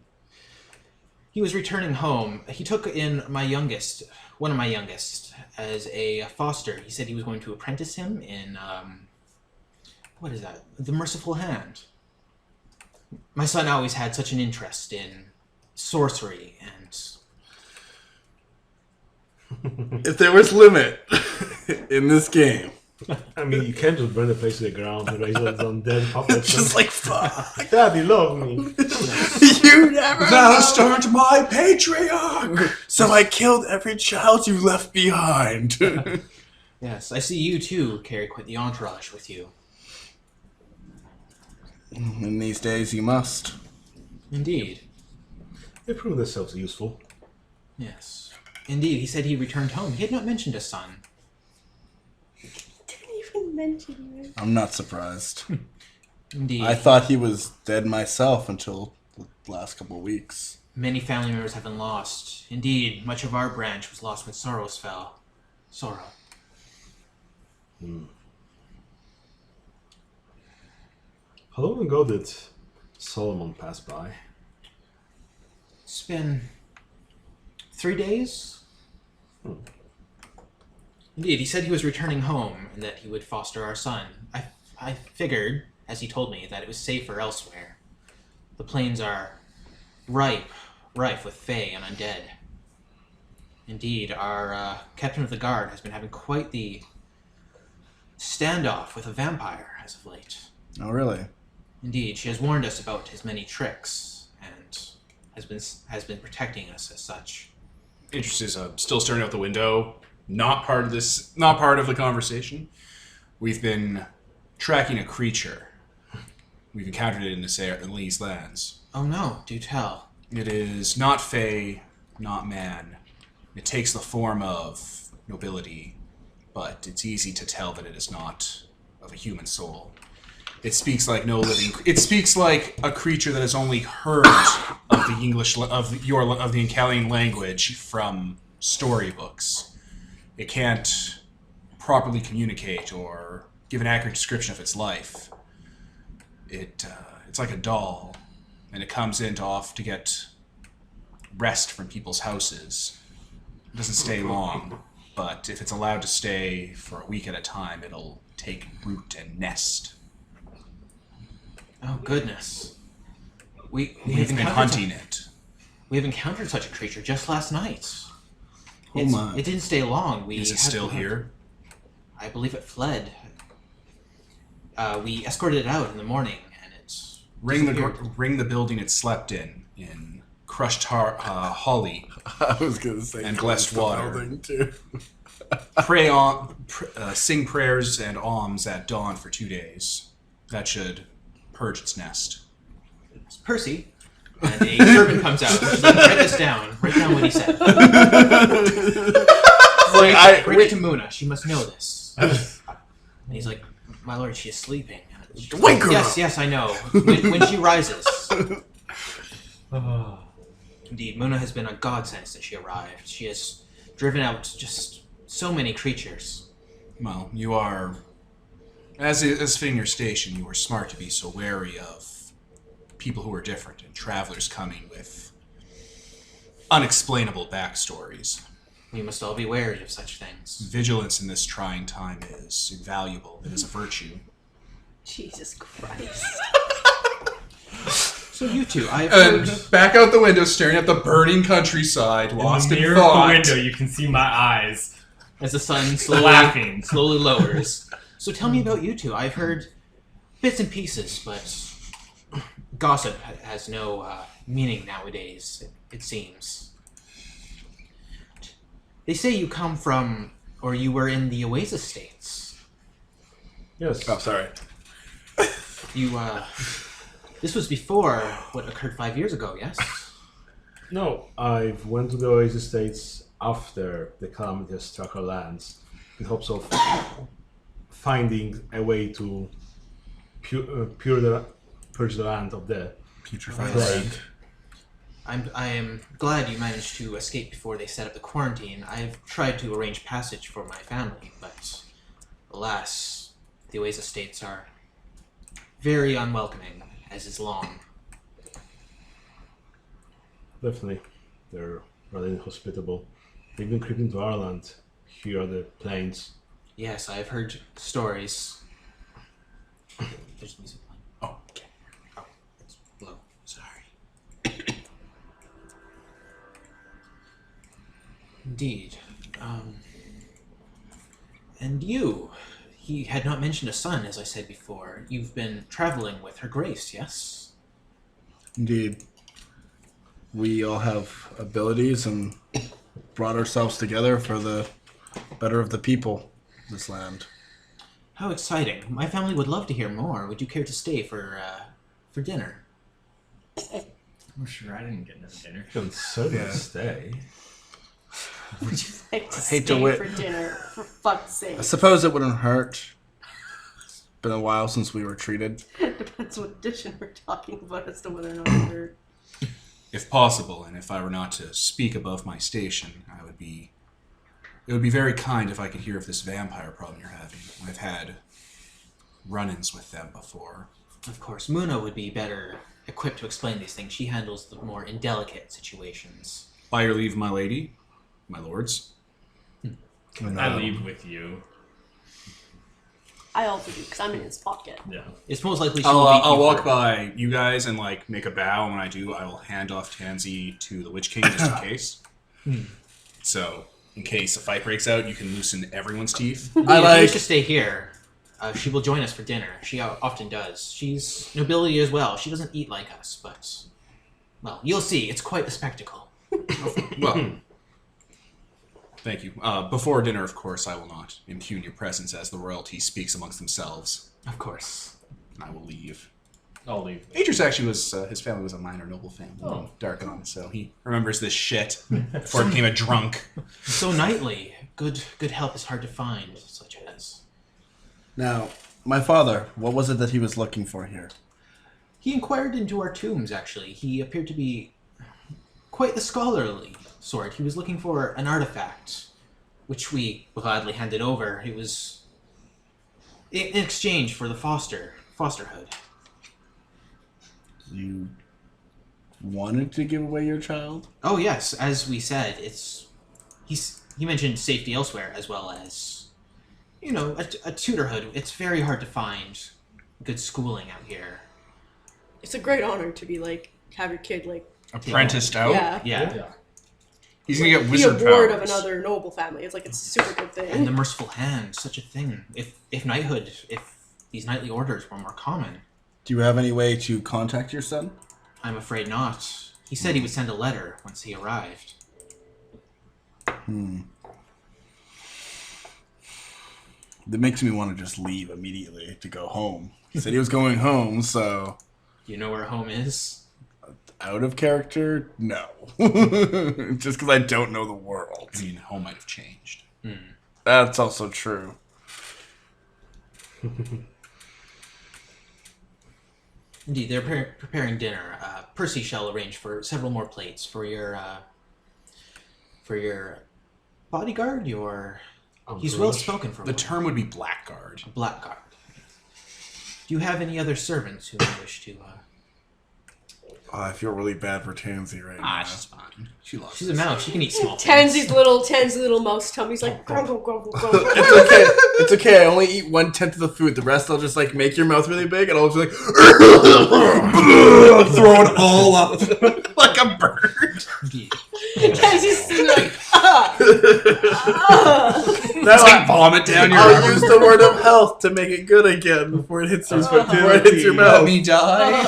was returning home. He took in one of my youngest, as a foster. He said he was going to apprentice him in, what is that? The Merciful Hand. My son always had such an interest in sorcery and... If there was limit in this game, I mean, you can't just burn the place to the ground and raise those undead puppets. just like fuck. Daddy, love me. You never. Thou start my patriarch! So I killed every child you left behind. Yes, I see you too carry quite the entourage with you. In these days, you must. Indeed. They prove themselves useful. Yes. Indeed, he said he returned home. He had not mentioned a son. Didn't even mention you. I'm not surprised. Indeed. I thought he was dead myself until the last couple of weeks. Many family members have been lost. Indeed, much of our branch was lost when sorrows fell. Sorrow. How long ago did Solomon pass by? It's been 3 days? Indeed, he said he was returning home and that he would foster our son. I figured, as he told me, that it was safer elsewhere. The plains are rife with fae and undead. Indeed, our captain of the guard has been having quite the standoff with a vampire as of late. Oh, really? Indeed, she has warned us about his many tricks and has been protecting us as such. Interest is still staring out the window. Not part of the conversation. We've been tracking a creature. We've encountered it in these lands. Oh no, do tell. It is not fey, not man. It takes the form of nobility, but it's easy to tell that it is not of a human soul. It speaks like no living. It speaks like a creature that has only heard of the Incalian language from storybooks. It can't properly communicate or give an accurate description of its life. It's like a doll, and it comes in to get rest from people's houses. It doesn't stay long, but if it's allowed to stay for a week at a time, it'll take root and nest. Oh goodness. We've We've been hunting it. We have encountered such a creature just last night. Oh my. It didn't stay long. Is it still here? I believe it fled. We escorted it out in the morning, and it's Ring the building it slept in crushed holly. I was gonna say And blessed the water. building, too. Sing prayers and alms at dawn for 2 days. That should purge its nest. Percy. And a servant comes out. She's like, write this down. Write down what he said. Bring it to Muna. She must know this. And he's like, My lord, she is sleeping. Wake her Yes, up! yes, I know. When she rises. Indeed, Muna has been a godsend since she arrived. She has driven out just so many creatures. Well, you are, as fitting your station, you are smart to be so wary of people who are different and travelers coming with unexplainable backstories. We must all be wary of such things. Vigilance in this trying time is invaluable. It is a virtue. Jesus Christ. So you two, I've heard... Back out the window, staring at the burning countryside, lost in the in mirror thought. of the window, you can see my eyes As the sun laughing. slowly lowers. So tell me about you two. I've heard bits and pieces, but gossip has no meaning nowadays, it seems. They say you come from, or you were in the Oasis States. Yes. Oh, sorry. You, this was before what occurred 5 years ago, yes? No, I went to the Oasis States after the calamity struck our lands in hopes of finding a way to purge the land of the Putrefied Yes. land. I am glad you managed to escape before they set up the quarantine. I've tried to arrange passage for my family, but alas, the Oasis States are very unwelcoming, as is long. Definitely, they're rather inhospitable. They've been creeping to our land. Here are the plains. Yes, I've heard stories. There's music playing. Oh, Okay. Oh, it's low. Sorry. Indeed. And you, he had not mentioned a son, as I said before. You've been traveling with Her Grace, yes? Indeed. We all have abilities and brought ourselves together for the better of the people of this land. How exciting. My family would love to hear more. Would you care to stay for dinner? I'm sure I didn't get no dinner. You can certainly Yeah. stay. Would you like to hate stay to wait. for dinner? For fuck's sake. I suppose it wouldn't hurt. It's been a while since we were treated. Depends what edition we're talking about as to whether or not we're... if possible, and if I were not to speak above my station, it would be very kind if I could hear of this vampire problem you're having. I've had run-ins with them before. Of course, Muna would be better equipped to explain these things. She handles the more indelicate situations. By your leave, my lady, my lords. And, I leave with you. I also do, because I'm in his pocket. Yeah. It's most likely she will beat I'll you walk for- by you guys and make a bow, and when I do, I will hand off Tansy to the Witch King just in case. So, in case a fight breaks out, you can loosen everyone's teeth. If you wish to stay here, she will join us for dinner. She often does. She's nobility as well. She doesn't eat like us, but... Well, you'll see. It's quite the spectacle. Well, thank you. Before dinner, of course, I will not impugn your presence as the royalty speaks amongst themselves. Of course. And I will leave. I'll leave. Atreus actually was, his family was a minor noble family. Oh. Darkon, so he remembers this shit before he became a drunk. So knightly. Good help is hard to find, such as... Now, my father, what was it that he was looking for here? He inquired into our tombs, actually. He appeared to be quite the scholarly sort. He was looking for an artifact, which we gladly handed over. It was in exchange for the fosterhood. You wanted to give away your child? Oh yes, as we said, he mentioned safety elsewhere as well as, a tutorhood. It's very hard to find good schooling out here. It's a great honor to be, have your kid, Apprenticed out? Yeah. He's gonna get be a wizard ward powers. of another noble family. It's a super good thing. And the merciful hand, such a thing. If these knightly orders were more common. Do you have any way to contact your son? I'm afraid not. He said he would send a letter once he arrived. That makes me want to just leave immediately to go home. He said he was going home, so... Do you know where home is? Out of character? No. Just because I don't know the world. I mean, home might have changed. That's also true. Indeed, they're preparing dinner. Percy shall arrange for several more plates for your bodyguard. He's well spoken for The one. term would be blackguard. A blackguard. Do you have any other servants who may wish to? I feel really bad for Tansy right now. She's fine. She loves She's a mouse. She can eat small things. Tansy's little mouse tummy's like grumble, grumble, grumble. It's okay. It's okay. I only eat 1/10 of the food. The rest I'll just like make your mouth really big, and I'll just like throw it all up like a bird. Indeed. Tansy's sitting like, That's like vomit down your I'll arm. use the word of health to make it good again before it hits your Let mouth. me die.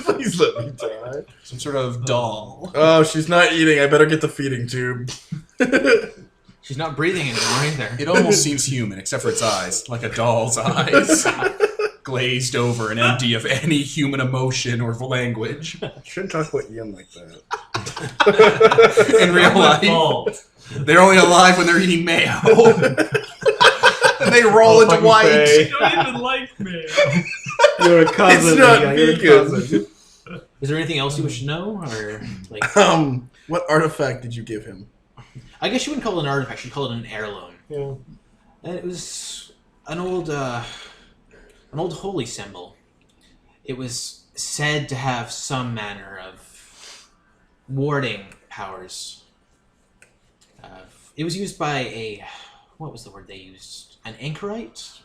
Please let me die. Some sort of doll. Oh, she's not eating. I better get the feeding tube. She's not breathing anymore either. It almost seems human, except for its eyes, like a doll's eyes, glazed over and empty of any human emotion or language. Shouldn't talk about Ian like that. In real life, Fault. they're only alive when they're eating mayo. And they roll into fucking white. Faye. You don't even like me. You're a cousin. It's not Mika, you're a vegan. cousin. Is there anything else you wish to know, or like? What artifact did you give him? I guess you wouldn't call it an artifact. You'd call it an heirloom. Yeah. And it was an old holy symbol. It was said to have some manner of warding powers. It was used by what was the word they used? An anchorite?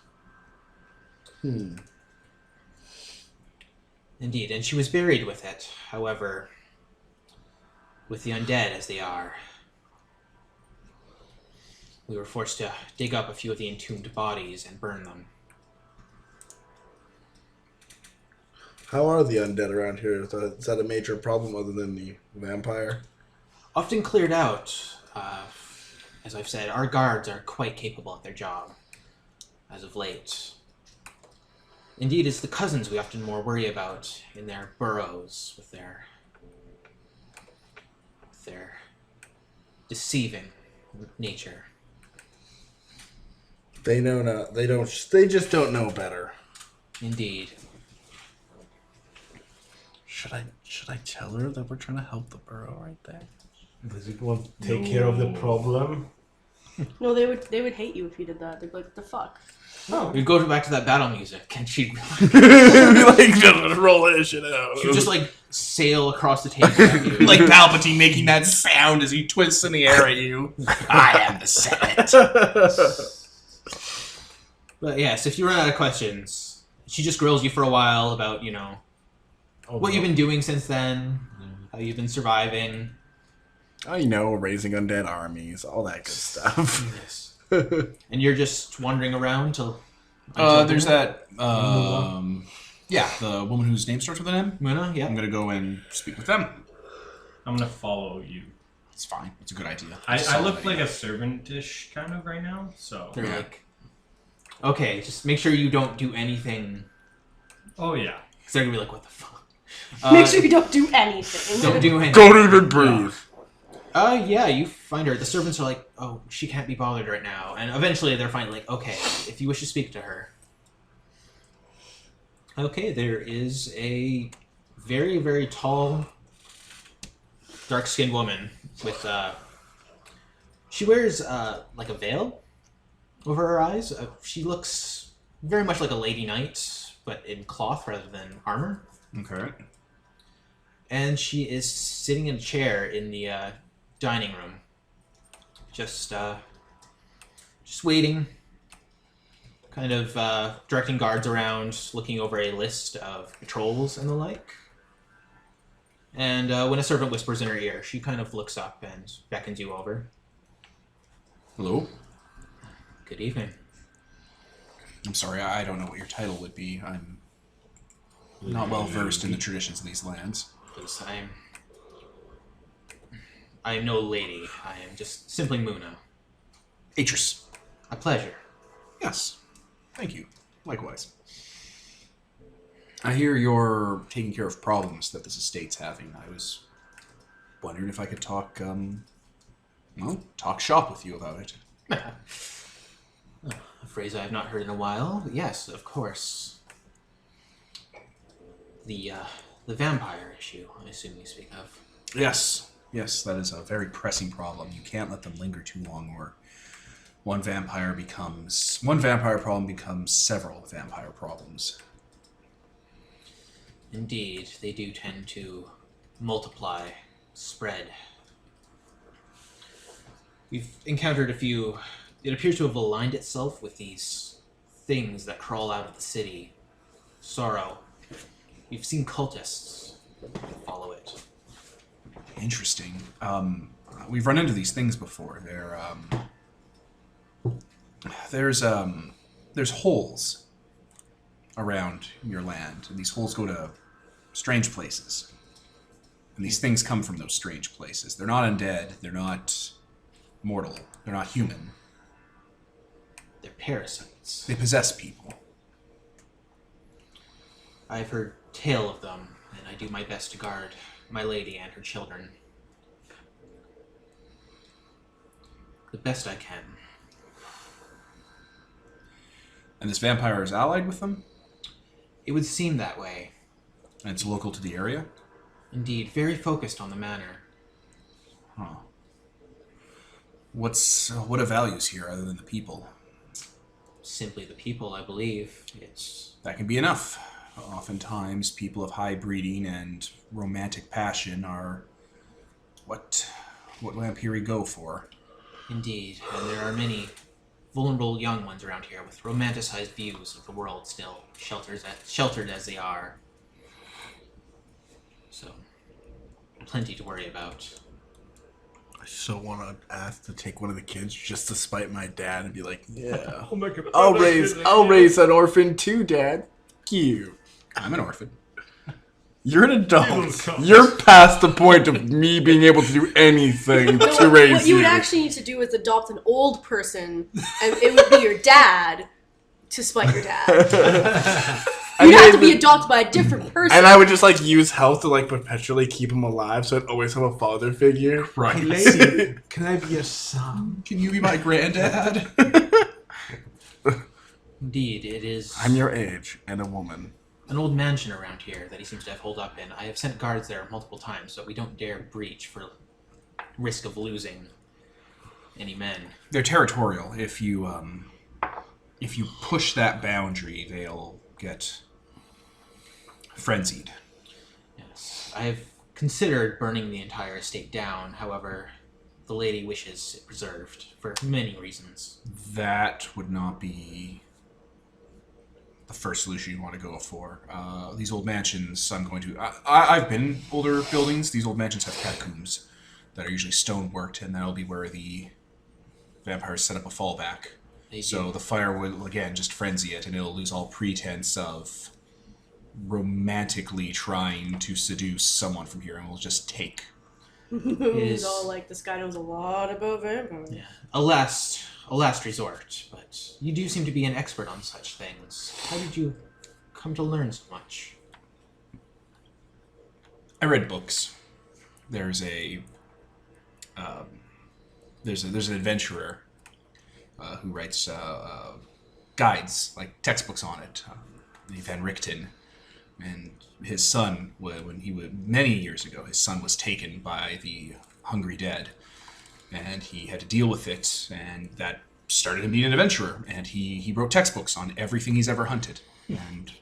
Indeed, and she was buried with it. However, with the undead as they are, we were forced to dig up a few of the entombed bodies and burn them. How are the undead around here? Is that a major problem other than the vampire? Often cleared out. As I've said, our guards are quite capable at their job, as of late. Indeed, it's the cousins we often more worry about in their burrows with their deceiving nature. They know not. They don't. They just don't know better. Indeed. Should I tell her that we're trying to help the burrow right there? Does it want to take care of the problem? No, they would hate you if you did that. They'd be like, the fuck? We'd go back to that battle music, and she'd Like just roll that shit out. just like sail across the table at you. Like Palpatine making that sound as he twists in the air at you. I am the Senate. But yes, if you run out of questions, she just grills you for a while about, what you've been doing since then, how you've been surviving. Oh, raising undead armies, all that good stuff. Yes. And you're just wandering around till There's that, the woman whose name starts with an M. Muna, yeah. I'm gonna go and speak with them. I'm gonna follow you. It's fine. It's a good idea. I look like a servantish kind of right now, so. They're like, okay, just make sure you don't do anything. Oh yeah. Because they're gonna be like, what the fuck? Make sure you don't do anything. Don't do anything. Don't even breathe. Yeah, you find her. The servants are like, oh, she can't be bothered right now. And eventually they're finally like, okay, if you wish to speak to her. Okay, there is a very, very tall, dark-skinned woman with, she wears, like a veil over her eyes. She looks very much like a lady knight, but in cloth rather than armor. Okay. And she is sitting in a chair in the, dining room. Just waiting. Kind of, directing guards around, looking over a list of patrols and the like. And, when a servant whispers in her ear, she kind of looks up and beckons you over. Hello? Good evening. I'm sorry, I don't know what your title would be. I'm not well versed in the traditions of these lands. Because I am no lady. I am just simply Muna. Atris. A pleasure. Yes. Thank you. Likewise. I hear you're taking care of problems that this estate's having. I was wondering if I could talk shop with you about it. A phrase I have not heard in a while. Yes, of course. The vampire issue, I assume you speak of. Yes, that is a very pressing problem. You can't let them linger too long, or one vampire problem becomes several vampire problems. Indeed, they do tend to multiply, spread. We've encountered a few. It appears to have aligned itself with these things that crawl out of the city. Sorrow. We've seen cultists follow it. Interesting. We've run into these things before. There's holes around your land, and these holes go to strange places. And these things come from those strange places. They're not undead. They're not mortal. They're not human. They're parasites. They possess people. I've heard tale of them, and I do my best to guard my lady and her children. The best I can. And this vampire is allied with them? It would seem that way. And it's local to the area? Indeed, very focused on the manor. Huh. What are values here other than the people? Simply the people, I believe. That can be enough. Oftentimes, people of high breeding and romantic passion are what vampiri go for. Indeed, and there are many vulnerable young ones around here with romanticized views of the world still, sheltered as they are. So, plenty to worry about. I so want to ask to take one of the kids just to spite my dad and be like, yeah, I'll I'll raise an orphan too, Dad. Cute. I'm an orphan. You're an adult. You're past the point of me being able to do anything to raise What you would actually need to do is adopt an old person, and it would be your dad to spite your dad. You'd have to be adopted by a different person. And I would just like use health to like perpetually keep him alive, so I'd always have a father figure. Right. Lady, can I be your son? Can you be my granddad? Indeed, it is I'm your age and a woman. an old mansion around here that he seems to have holed up in. I have sent guards there multiple times, so we don't dare breach for risk of losing any men. They're territorial. If you push that boundary, they'll get frenzied. Yes, I have considered burning the entire estate down. However, the lady wishes it preserved for many reasons. That would not be the first solution you want to go for. These old mansions, I've been in older buildings. These old mansions have catacombs that are usually stone-worked, and that'll be where the vampires set up a fallback. So the fire will, again, just frenzy it, and it'll lose all pretense of romantically trying to seduce someone from here, and will just take. He's all like, this guy knows a lot about vampires. Yeah, a last resort, but you do seem to be an expert on such things. How did you come to learn so much? I read books. There's an adventurer who writes guides, like textbooks on it. Van Richten, and his son, many years ago, his son was taken by the Hungry Dead, and he had to deal with it, and that started him being an adventurer. And he wrote textbooks on everything he's ever hunted, and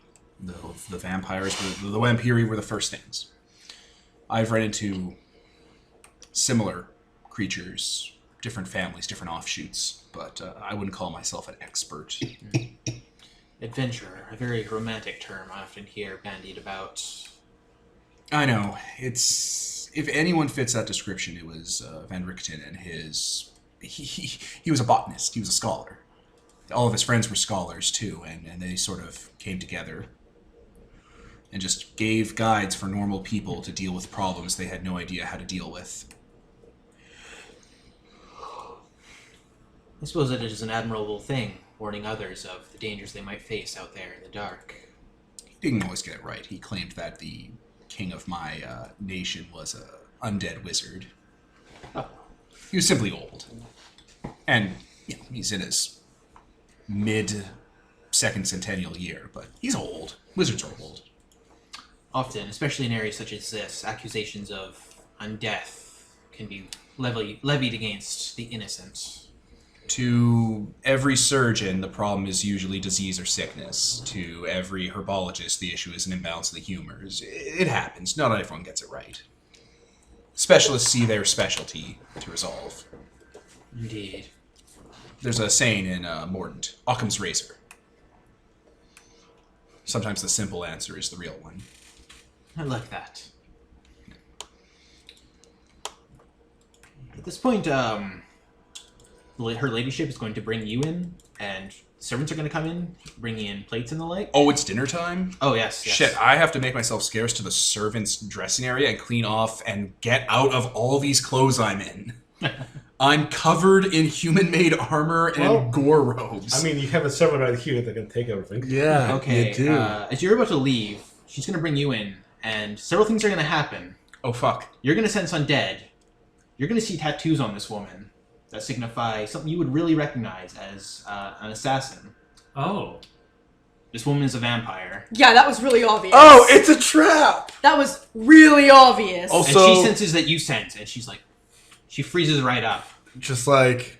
the vampires, the vampiri were the first things. I've run into similar creatures, different families, different offshoots, but I wouldn't call myself an expert. Adventurer, a very romantic term I often hear bandied about. I know. If anyone fits that description, it was Van Richten and his... He was a botanist. He was a scholar. All of his friends were scholars, too, and they sort of came together and just gave guides for normal people to deal with problems they had no idea how to deal with. I suppose it is an admirable thing, warning others of the dangers they might face out there in the dark. He didn't always get it right. He claimed that the king of my nation was an undead wizard. Oh. He was simply old. And, he's in his mid-second centennial year, but he's old. Wizards are old. Often, especially in areas such as this, accusations of undeath can be levied against the innocent. To every surgeon, the problem is usually disease or sickness. To every herbologist, the issue is an imbalance of the humors. It happens. Not everyone gets it right. Specialists see their specialty to resolve. Indeed. There's a saying in Mordant, Occam's razor. Sometimes the simple answer is the real one. I like that. At this point, her ladyship is going to bring you in, and servants are going to come in, bringing in plates and the like. Oh, it's dinner time? Oh, yes. Shit, I have to make myself scarce to the servants' dressing area and clean off and get out of all these clothes I'm in. I'm covered in human-made armor and gore robes. I mean, you have a servant right here that can take everything. Yeah, Okay, you do. as you're about to leave, she's going to bring you in, and several things are going to happen. Oh, fuck. You're going to sense undead. You're going to see tattoos on this woman that signify something you would really recognize as an assassin. Oh. This woman is a vampire. Yeah, that was really obvious. Oh, it's a trap! That was really obvious. Also- And she senses that you sense, and she's like, she freezes right up. Just like,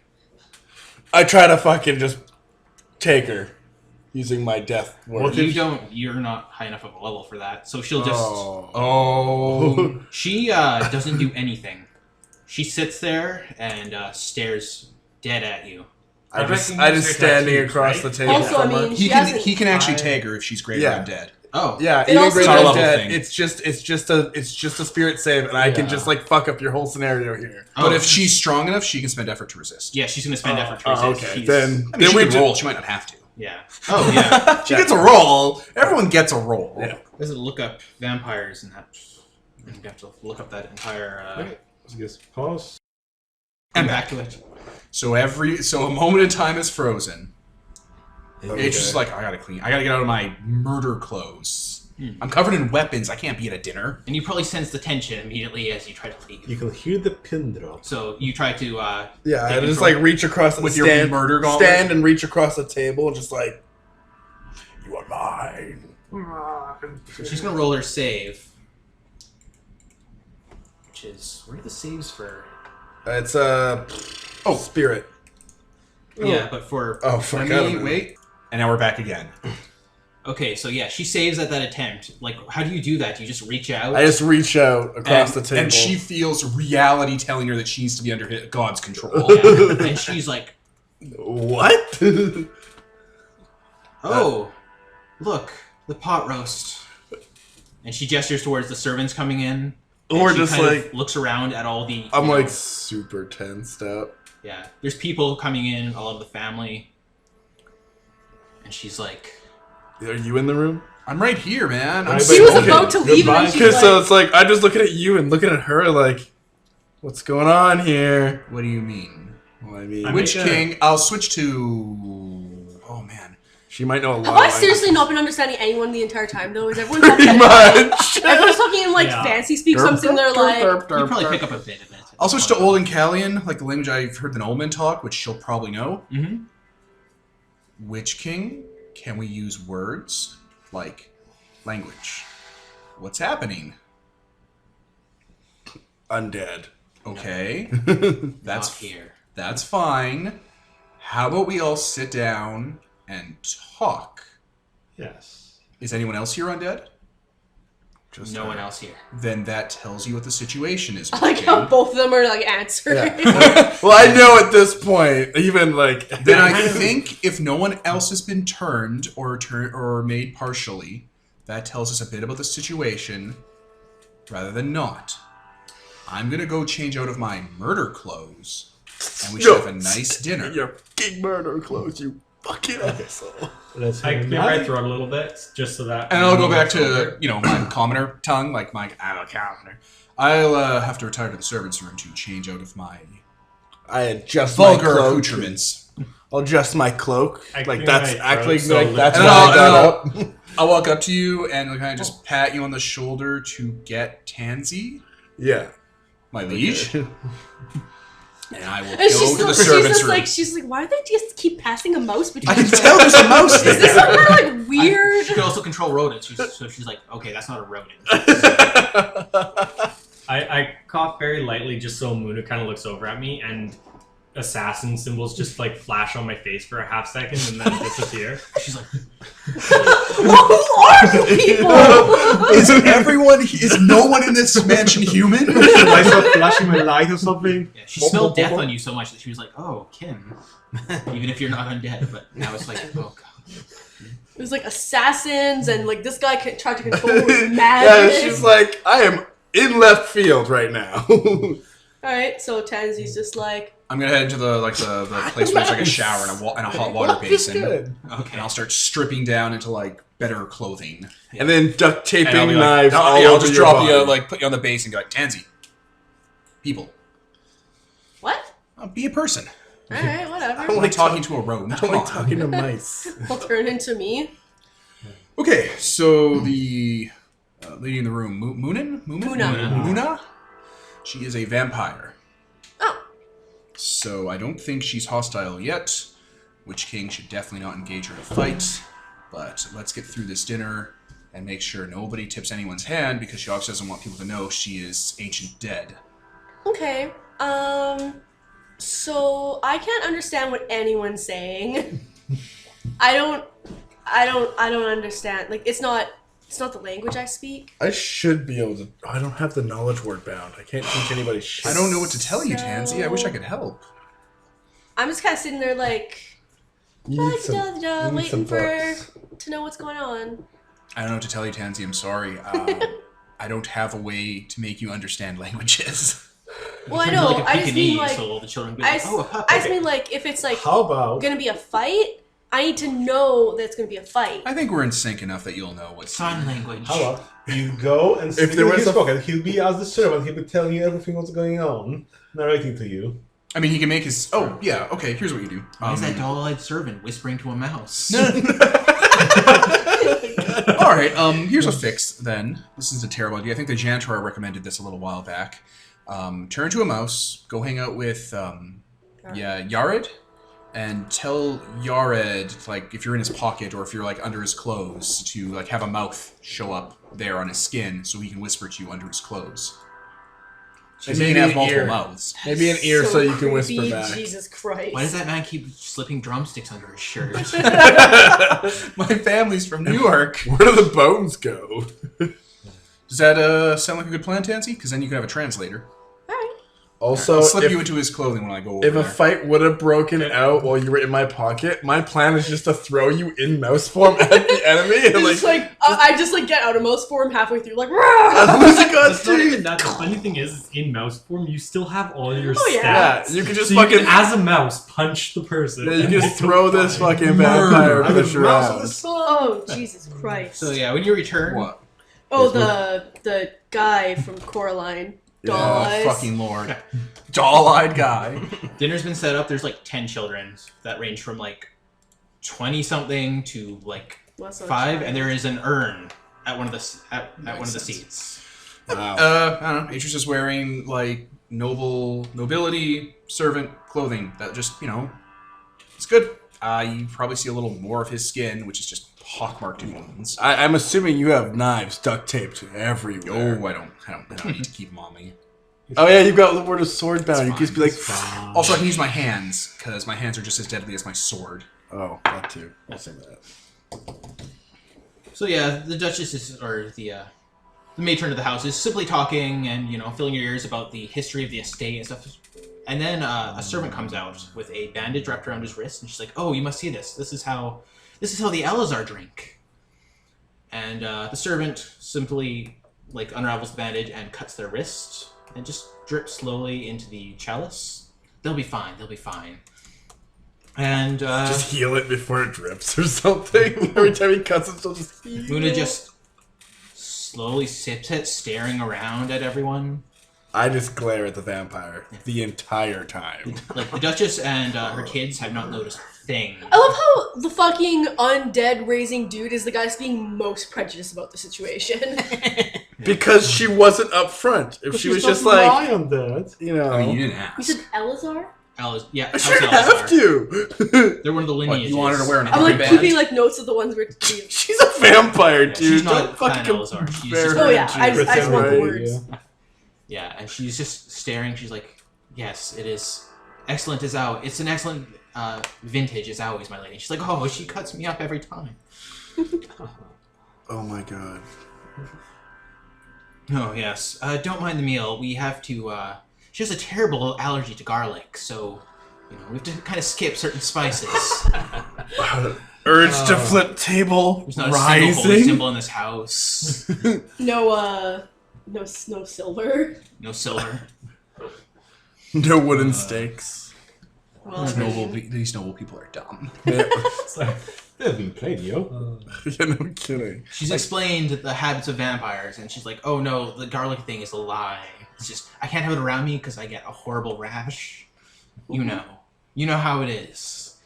I try to fucking just take her using my death word. You're not high enough of a level for that, so she'll just... Oh. She doesn't do anything. She sits there and stares dead at you. I just standing across the table Also, from I her. mean, He can actually tag her if she's greater Yeah. than dead. Oh. Yeah, It even also- greater It's not a than level dead. thing. It's just a spirit save, and I can just like fuck up your whole scenario here. But if she's strong enough, she can spend effort to resist. Yeah, she's going to spend effort to Oh, resist. okay. She's- Then I mean, then she we can just roll. She might not have to. Yeah. Oh, yeah. She gets a roll. Everyone gets a roll. Yeah. Does it look up vampires and that? You have to look up that entire... Okay. Let's just pause. And back to it. So a moment in time is frozen. It's just like, I gotta get out of my murder clothes. I'm covered in weapons. I can't be at a dinner. And you probably sense the tension immediately as you try to leave. You can hear the pin drop. So you try to... yeah, I take just control. like reach across With the your murder gauntlet? stand and reach across the table and just like, you are mine. So she's going to roll her save. Which is... Where are the saves for... It's spirit. Yeah, but for... Oh fuck! I Let don't me know. wait. And now we're back again. Okay, so yeah, she saves at that attempt. Like, how do you do that? Do you just reach out? I just reach out across the table. And she feels reality telling her that she needs to be under God's control. Yeah, and she's like, what? oh, look, the pot roast. And she gestures towards the servants coming in. and Or she just kind of like looks around at all the... I'm you know, like super tensed up. yeah, there's people coming in, all of the family. And she's like... Are you in the room? I'm right here, man. I'm Right, She was Okay, about to leave goodbye. and she's Because like, so it's like I'm just looking at you and looking at her like, what's going on here? What do you mean? Well, I mean, I Witch mean, King, I'll switch to... Oh, man. she might know a lot. have I of seriously not been understanding anyone the entire time though? Is everyone talking Pretty in, much. everyone's talking in like Yeah. fancy speak, something they're like... You probably pick up a bit of it. I'll switch to Old Encalian, like the language I've heard the Noblemen talk, which she'll probably know. Mm-hmm. Witch King, can we use words like language? What's happening? Undead. Okay, Not that's here. that's fine. How about we all sit down and talk? Yes. Is anyone else here undead? Just No one else here. Then that tells you what the situation is. I like Witch how King. both of them are like answering. Yeah. Well, I know at this point, even like Then I think if no one else has been turned or made partially, that tells us a bit about the situation, rather than not. I'm gonna go change out of my murder clothes, and we should have a nice dinner. your fucking murder clothes, you fucking asshole. Let's I have clear another- my throat a little bit, just so that... And I'll go back to my commoner tongue, like my commoner. I'll have to retire to the servants' room to change out of my I adjust my vulgar cloak. accoutrements. I'll adjust my cloak. I Like clear that's my actually throat, so like that's And why I'll- I got and up. I'll walk up to you and kind of just pat you on the shoulder to get Tansy, Yeah. my liege. And I will And go to the servants' room. she's like, why do they just keep passing a mouse between I can each other? tell there's a mouse there. Is this some kind of like weird? She can also control rodents, so she's like, okay, that's not a rodent. I cough very lightly just so Muna kind of looks over at me and assassin symbols just like flash on my face for a half second and then disappear. She's like, Who are you people? Is no one in this mansion human? I start flashing my light or something. yeah, she smelled death on you so much that she was like, oh, Kim. Even if you're not undead, but now it's like, oh god. It was like assassins and like this guy tried to control Yeah, magic. she's like, I am in left field right now. Alright, so Tansy's just like, I'm gonna head into the place where there's like a shower and a hot water Well, that's basin. good. Okay. And I'll start stripping down into like better clothing. And then duct taping And I'll be like, knives all I'll over just your drop body. you, like put you on the base and go like, Tansy, people, what? be a person. Alright, whatever. I'm like talking to a rodent. I Come don't like on. talking to mice. I'll turn into me. Okay, so the lady in the room, Muna. She is a vampire. Oh. So I don't think she's hostile yet. Witch King should definitely not engage her in a fight. But let's get through this dinner and make sure nobody tips anyone's hand because she obviously doesn't want people to know she is ancient dead. Okay. So I can't understand what anyone's saying. I don't understand. Like it's not the language I speak. I should be able to. I don't have the knowledge word bound. I can't teach anybody shit. I don't know what to tell you, So- Tansy. I wish I could help. I'm just kind of sitting there like You need some, you need waiting some for books. to know what's going on. I don't know what to tell you, Tansy. I'm sorry. I don't have a way to make you understand languages. Well, I Turns out know. like a I just mean Pekingese, like so all the children be I like, just, oh, I just mean like if it's like How about gonna be a fight, I need to know that it's gonna be a fight. I think we're in sync enough that you'll know what's sign language. how about you go and speak there in was his a- pocket? He'll be as the servant. He'll be telling you everything what's going on, narrating to you. I mean, he can make his... Oh, yeah, okay, here's what you do. Why is that doll-eyed servant whispering to a mouse? Alright, here's a fix, then. This is a terrible idea. I think the janitor recommended this a little while back. Turn to a mouse, go hang out with, Yared, and tell Yared, like, if you're in his pocket or if you're, like, under his clothes, to, like, have a mouth show up there on his skin so he can whisper to you under his clothes. So he Maybe can have an multiple ear. mouths. Maybe an ear so you can creepy, whisper back. Jesus Christ. Why does that man keep slipping drumsticks under his shirt? My family's from New York. Where do the bones go? Does that sound like a good plan, Tansy? Because then you can have a translator. Alright. Also, I'll slip if, you into his clothing when I go over if a there. fight would have broken out while you were in my pocket, my plan is just to throw you in mouse form at the enemy and It's like I just like get out of mouse form halfway through, like I'm losing God's That's not even teeth. that. The funny thing is, in mouse form, you still have all your Oh, yeah. Yeah, stats. you can just so fucking you can, as a mouse, punch the person. yeah, you and can just they don't throw this die. fucking vampire I'm the push mouse of the around. sun. oh Jesus Christ. So yeah, when you return, What? Oh, the guy from Coraline. Doll Oh, eyes. fucking lord. Doll-eyed guy. dinner's been set up. There's like 10 children that range from like 20-something to like What's on 5, the and there is an urn at one of the one of the sense. seats. Wow. I don't know. Atreus is wearing, like, nobility servant clothing. That just, it's good. You probably see a little more of his skin, which is just pockmarked in wounds. I'm assuming you have knives duct taped everywhere. Oh, I don't need to keep them on me. Oh yeah, you've got the word of sword bound. You can just be like, Also, I can use my hands, because my hands are just as deadly as my sword. oh, that too. I'll say that. So yeah, the Duchess is, or the matron of the house is simply talking and filling your ears about the history of the estate and stuff. And then a servant comes out with a bandage wrapped around his wrist, and she's like, "Oh, you must see this. This is how the Elazar drink." And the servant simply like unravels the bandage and cuts their wrist and just drips slowly into the chalice. They'll be fine. They'll be fine. And Just heal it before it drips or something. Every time he cuts it, she'll just heal. Muna just slowly sips it, staring around at everyone. I just glare at the vampire the entire time. Like, the Duchess and her kids have not noticed a thing. I love how the fucking undead raising dude is the guy that's being most prejudiced about the situation. Because she wasn't up front. If she was just like, on that. you know. I mean, you didn't You ask. said Elazar? Yeah, I should have to. They're one of the What, lineages. you wanted to wear an I'm like armband? keeping like notes of the ones where. She's a vampire, dude. she's not Don't Clan fucking Elazar. She's compare just- her Oh yeah, to I just want the right? words. Yeah. Yeah, and she's just staring. She's like, "Yes, it is excellent as always. It's an excellent vintage as always, my lady." She's like, "Oh, she cuts me up every time." Oh my god. Oh yes. Don't mind the meal. We have to. She has a terrible allergy to garlic, so we have to kind of skip certain spices. Urge to flip table There's not a single holy rising. symbol in this house. No silver. No silver. No wooden stakes. Well, These noble people are dumb. Yeah, They've been played, yo. yeah, no kidding. She's explained the habits of vampires, and she's like, "Oh no, the garlic thing is a lie. It's just I can't have it around me because I get a horrible rash. You know how it is."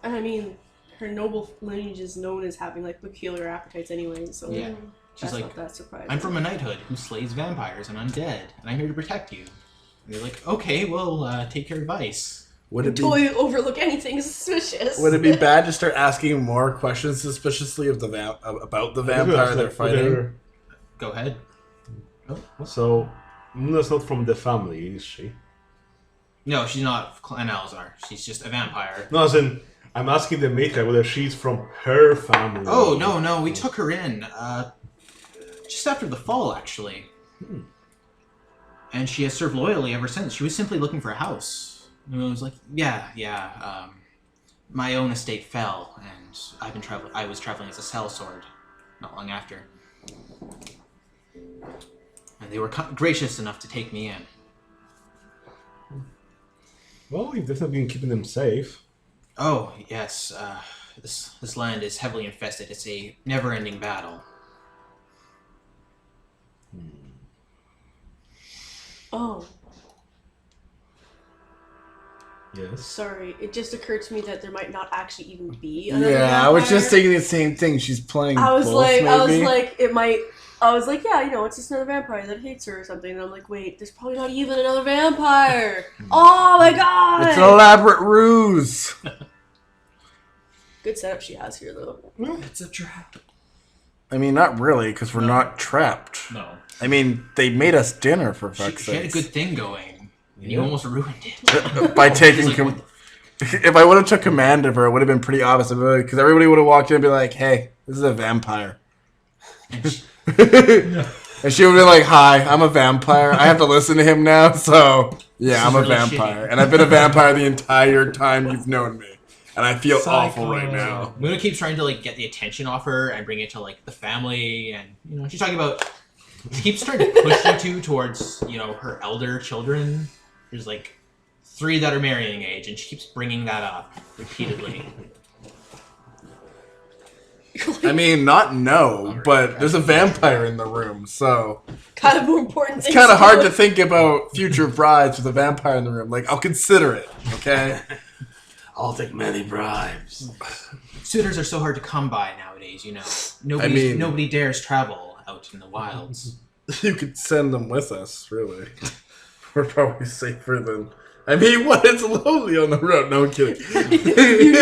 And I mean, her noble lineage is known as having like peculiar appetites anyway, so Yeah. She's that's like, not that surprising. "I'm from a knighthood who slays vampires and undead, and I'm here to protect you." And they're like, "Okay, well, take your advice." Would it be totally overlook anything suspicious. Would it be bad to start asking more questions suspiciously of the about the vampire they're fighting? Go ahead. So, Muna's not from the family, is she? No, she's not Clan Alzar. She's just a vampire. No, as in, I'm asking the matriarch whether she's from her family. Oh, no, we took her in, just after the fall, actually. And she has served loyally ever since. She was simply looking for a house. And I was like, my own estate fell, and I was traveling as a sellsword not long after. And they were gracious enough to take me in. Well, you've definitely been keeping them safe. Oh, yes, this land is heavily infested. It's a never-ending battle. Oh, Yes. sorry. It just occurred to me that there might not actually even be another Yeah, I was just vampire. thinking the same thing. She's playing I was both, like, maybe? it might. I was like, yeah, it's just another vampire that hates her or something. And I'm like, wait, there's probably not even another vampire. Oh my god! It's an elaborate ruse. Good setup she has here, though. It's a trap. I mean, not really, because we're not trapped. No. I mean, they made us dinner, for fuck's She had a sake. good thing going, and you almost ruined it. By taking... She's like, "What if I would have took command of her, it would have been pretty obvious. Because everybody would have walked in and be like, hey, this is a vampire. And she- And she would be like, hi, I'm a vampire. I have to listen to him now, so... Yeah, This I'm is a really vampire. shitty. And I've been a vampire the entire time you've known me. And I feel awful right now. Muna keeps trying to get the attention off her and bring it to the family, and she's talking about. She keeps trying to push you two towards her elder children. There's 3 that are marrying age, and she keeps bringing that up repeatedly. I mean, not no, but there's a vampire in the room, so... Kind of more important It's kind of hard to think about future brides with a vampire in the room. I'll consider it, okay? I'll take many bribes. Suitors are so hard to come by nowadays. Nobody dares travel out in the wilds. You could send them with us, really. We're probably safer than... I mean, what? It's lonely on the road. No, I'm kidding. You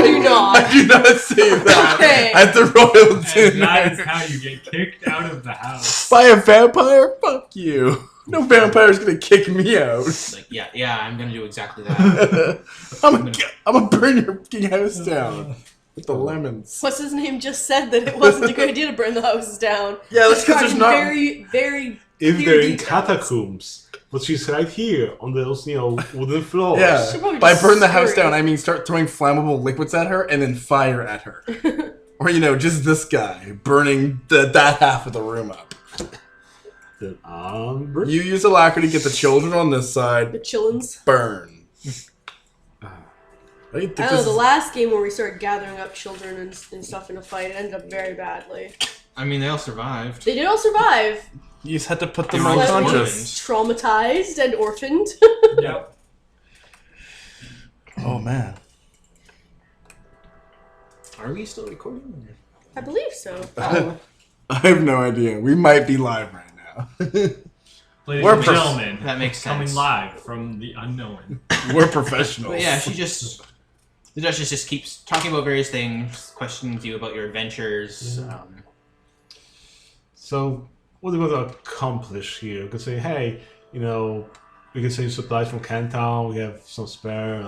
do not. I do not say that Okay. at the royal And dinner. that is how you get kicked out of the house. By a vampire? Fuck you. No vampire's gonna kick me out. Yeah, I'm gonna do exactly that. I'm gonna burn your fucking house down with the lemons. What's his name just said that it wasn't a good idea to burn the houses down. Yeah, that's because there's Describing not. very, very If clear they're in details. catacombs. But she's right here on those, wooden floors. Yeah, Should probably by just burn the house scurry. down, I mean start throwing flammable liquids at her and then fire at her. Or, just this guy burning that half of the room up. Then Amber. You use alacrity, get the children on this side, The chillins. burn. I think I don't know, the last game where we started gathering up children and stuff in a fight, it ended up very badly. I mean, they all survived. They did all survive. You just had to put them They were all unconscious. Traumatized and orphaned. Yep. Oh man. Are we still recording? I believe so. I have no idea. We might be live right now. Ladies We're and gentlemen, That makes sense. coming live from the unknown. We're professionals. But yeah, the Duchess just keeps talking about various things, questions you about your adventures. So, what do we want to accomplish here? We could say, hey, we can send supplies from Canton. We have some spare,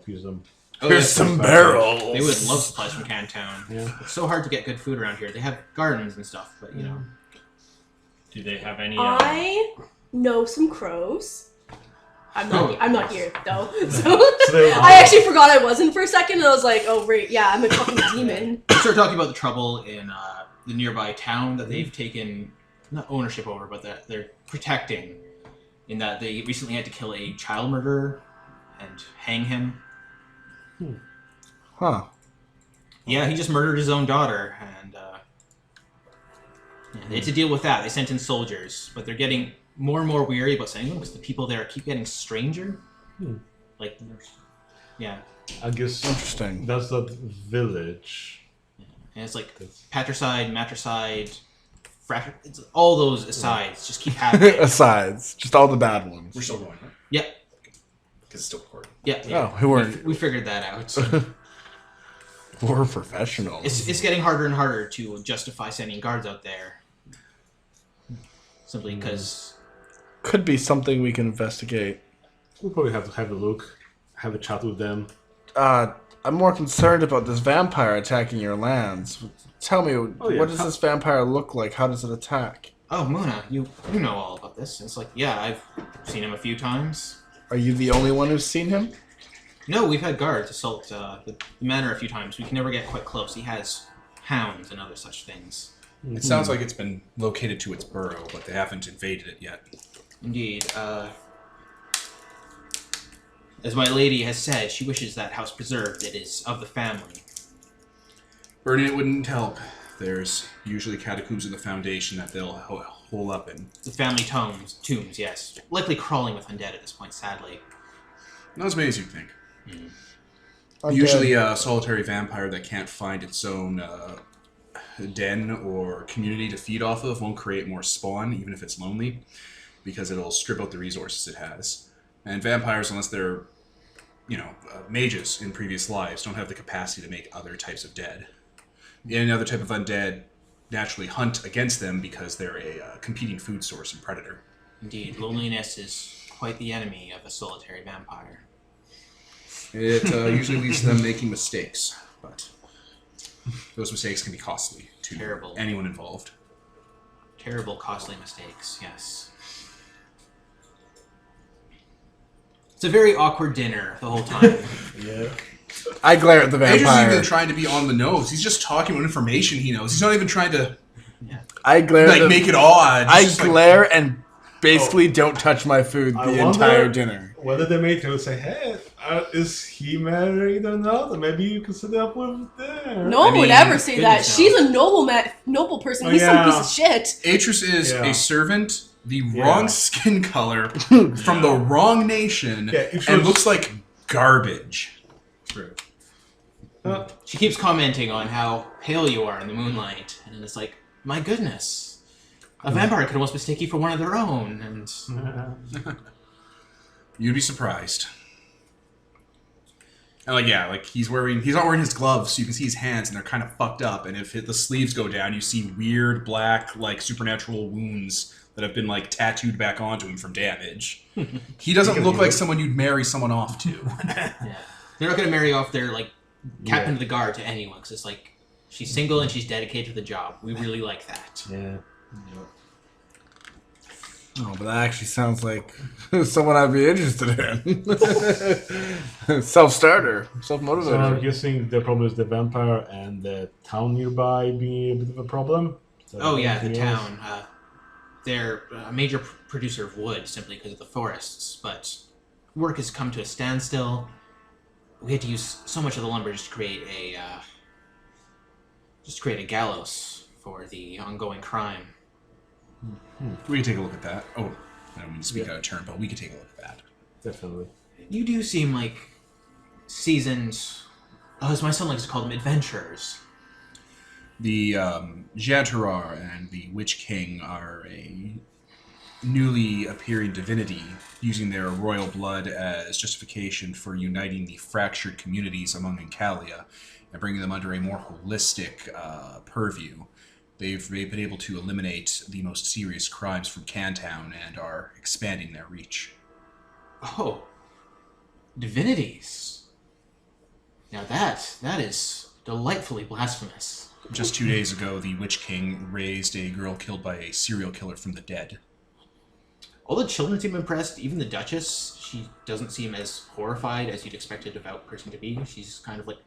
use them. Here's some barrels. They would love supplies from Cantown. Yeah. It's so hard to get good food around here. They have gardens and stuff, but Do they have any? I know some crows. I'm not here though. So they're- I actually forgot I wasn't for a second, and I was like, oh right, yeah, I'm a fucking demon. We start talking about the trouble in the nearby town that they've taken, not ownership over, but that they're protecting, in that they recently had to kill a child murderer and hang him. Huh. Yeah, he just murdered his own daughter, and they had to deal with that. They sent in soldiers, but they're getting more and more weary about sending them because the people there keep getting stranger. Like, yeah. I guess Interesting. that's that village. And it's like patricide, matricide, it's all those asides just keep happening. Asides. Just all the bad ones. We're still going, right? Yeah. Because it's still recording. Yeah. Oh, who weren't? We figured that out. We're professionals. It's getting harder and harder to justify sending guards out there. Simply because... Could be something we can investigate. We'll probably have to have a look, have a chat with them. I'm more concerned about this vampire attacking your lands. Tell me, what does this vampire look like? How does it attack? Oh, Muna, you know all about this. It's like, yeah, I've seen him a few times. Are you the only one who's seen him? No, we've had guards assault the manor a few times. We can never get quite close. He has hounds and other such things. It sounds like it's been located to its burrow, but they haven't invaded it yet. Indeed. As my lady has said, she wishes that house preserved. It is of the family. Burning it wouldn't help. There's usually catacombs in the foundation that they'll hole up in. The family tombs, yes. Likely crawling with undead at this point, sadly. Not as many as you think. Undead. Usually a solitary vampire that can't find its own den or community to feed off of won't create more spawn, even if it's lonely, because it'll strip out the resources it has. And vampires, unless they're, mages in previous lives, don't have the capacity to make other types of dead. Any other type of undead naturally hunt against them because they're a competing food source and predator. Indeed, loneliness is quite the enemy of a solitary vampire. It usually leads to them making mistakes, but those mistakes can be costly to Terrible. anyone involved. Terrible, costly mistakes, yes. It's a very awkward dinner the whole time. Yeah. I glare at the Andrew's vampire. even trying to be on the nose. He's just talking about information he knows. He's not even trying to I glare at make it odd. I It's just glare and basically don't touch my food the entire dinner. Whether the mate will say, hey, is he married or not? Or maybe you can set up with them. No one would ever say that. goodness She's a noble person. He's some piece of shit. Atris is Yeah. a servant, the Yeah. wrong skin color, from the wrong nation, Yeah, it and shows- looks like garbage. True. She keeps commenting on how pale you are in the moonlight, and it's like, my goodness, a vampire could almost mistake you for one of their own. And You'd be surprised. And he's not wearing his gloves, so you can see his hands, and they're kind of fucked up. And if the sleeves go down, you see weird black, supernatural wounds that have been tattooed back onto him from damage. He doesn't look like someone you'd marry someone off to. yeah, they're not going to marry off their captain of the guard to anyone, because it's like she's single and she's dedicated to the job. We really like that. Yeah. Oh, but that actually sounds like someone I'd be interested in. Self-starter. So I'm Self-motivator. guessing the problem is the vampire and the town nearby being a bit of a problem. So Oh yeah, the anything else? town. They're a major producer of wood simply because of the forests, but work has come to a standstill. We had to use so much of the lumber just to create a gallows for the ongoing crime. We can take a look at that. Oh, I don't mean to speak out of turn, but we could take a look at that. Definitely. You do seem like seasoned, as my son likes to call them, adventurers. The Jantarar and the Witch King are a newly appearing divinity using their royal blood as justification for uniting the fractured communities among Encalia and bringing them under a more holistic purview. They've been able to eliminate the most serious crimes from Cantown and are expanding their reach. Oh, divinities. Now that is delightfully blasphemous. Just 2 days ago, the Witch King raised a girl killed by a serial killer from the dead. All the children seem impressed, even the Duchess. She doesn't seem as horrified as you'd expect a devout person to be. She's kind of like,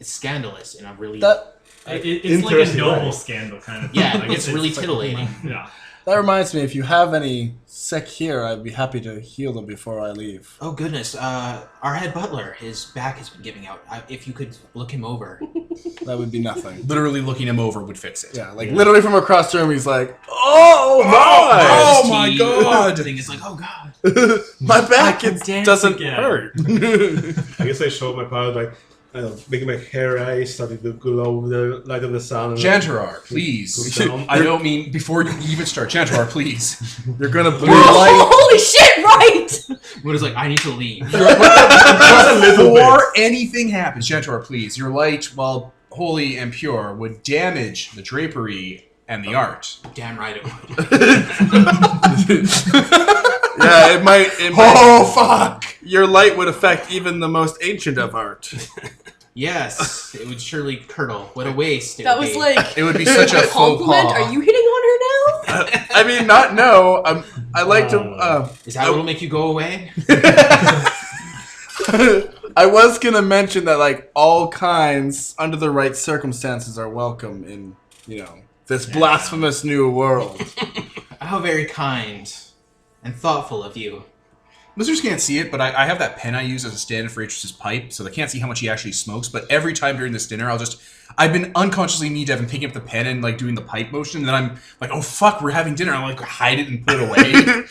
it's scandalous in a really... It's like a noble scandal kind of thing. Yeah, Like, it's really titillating. Yeah. That reminds me, if you have any sick here, I'd be happy to heal them before I leave. Oh goodness, our head butler, his back has been giving out. If you could look him over. That would be nothing. Literally looking him over would fix it. Yeah, like literally from across the room, he's like, "Oh my, Oh my god! Thing is like, oh god. my back can it dance doesn't again." hurt." I guess I showed my power, like, I don't know, making my hair eyes starting to glow with the light of the sun. And Jantarar, please. Go down. I don't mean before you even start. Jantarar, please. You're gonna bleed. Holy shit! Right. What is like, I need to leave. Before anything happens, Jantarar, please. Your light, while holy and pure, would damage the drapery and the art. Damn right it would. Yeah, it might. Oh, fuck! Your light would affect even the most ancient of art. Yes, it would surely curdle. What a waste. That was like It would be such a a faux compliment. pas. Are you hitting on her now? I mean, not no. I like to. Is that what'll make you go away? I was gonna mention that like all kinds, under the right circumstances, are welcome in this blasphemous new world. How very kind and thoughtful of you. Listeners can't see it, but I have that pen I use as a stand-in for Atris's pipe, so they can't see how much he actually smokes. But every time during this dinner, I've been unconsciously Devin picking up the pen and like doing the pipe motion, and then I'm like, oh fuck, we're having dinner. I'm like, hide it and put it away.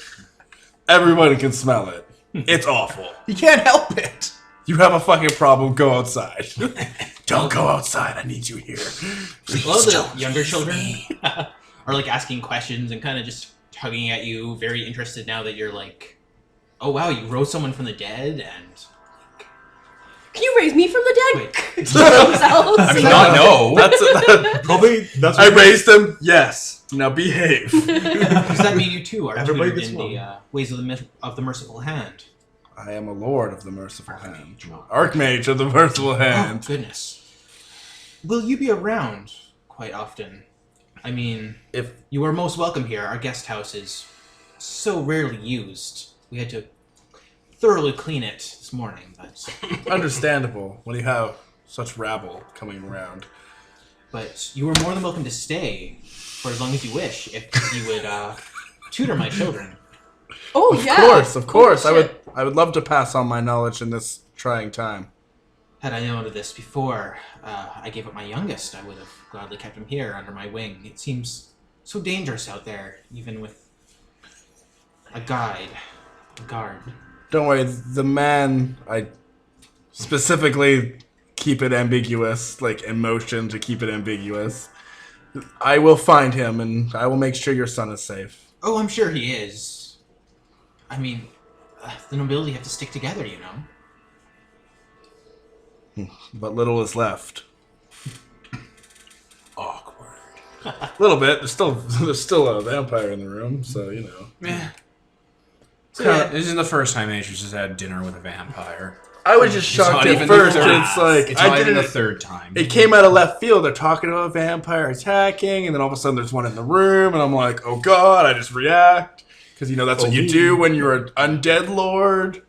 Everybody can smell it. It's awful. You can't help it. You have a fucking problem. Go outside. Don't go outside. I need you here. Well, the younger children are like asking questions and kind of just tugging at you, very interested now that you're like, oh wow, you rose someone from the dead, and Can you raise me from the dead? wait, I mean, not no. Probably that's I raised him. Yes. Now behave. does that mean you too are Everybody tutored gets in one. the ways of the merciful hand? I am a lord of the merciful hand. Archmage of the merciful Oh hand. goodness. Will you be around quite often? I mean, If you are most welcome here. Our guest house is so rarely used. We had to thoroughly clean it this morning, but understandable when you have such rabble coming around. you are more than welcome to stay for as long as you wish. If you would tutor my children. Oh yeah. Of course. Holy shit. I would love to pass on my knowledge in this trying time. Had I known of this before I gave up my youngest, I would have gladly kept him here under my wing. It seems so dangerous out there, even with a guard. Don't worry, the man, I specifically keep it ambiguous, like emotion to keep it ambiguous. I will find him and I will make sure your son is safe. Oh, I'm sure he is. I mean, the nobility have to stick together, you know? But little is left. Awkward. A little bit. There's still a vampire in the room, so Yeah. So yeah, this isn't the first time Atris has had dinner with a vampire. I was just It's not shocked even at the first. third. It's like It's I not even didn't. the third time. It came out of left field. They're talking about a vampire attacking, and then all of a sudden there's one in the room, and I'm like, oh god! I just react because that's what you do when you're an undead lord.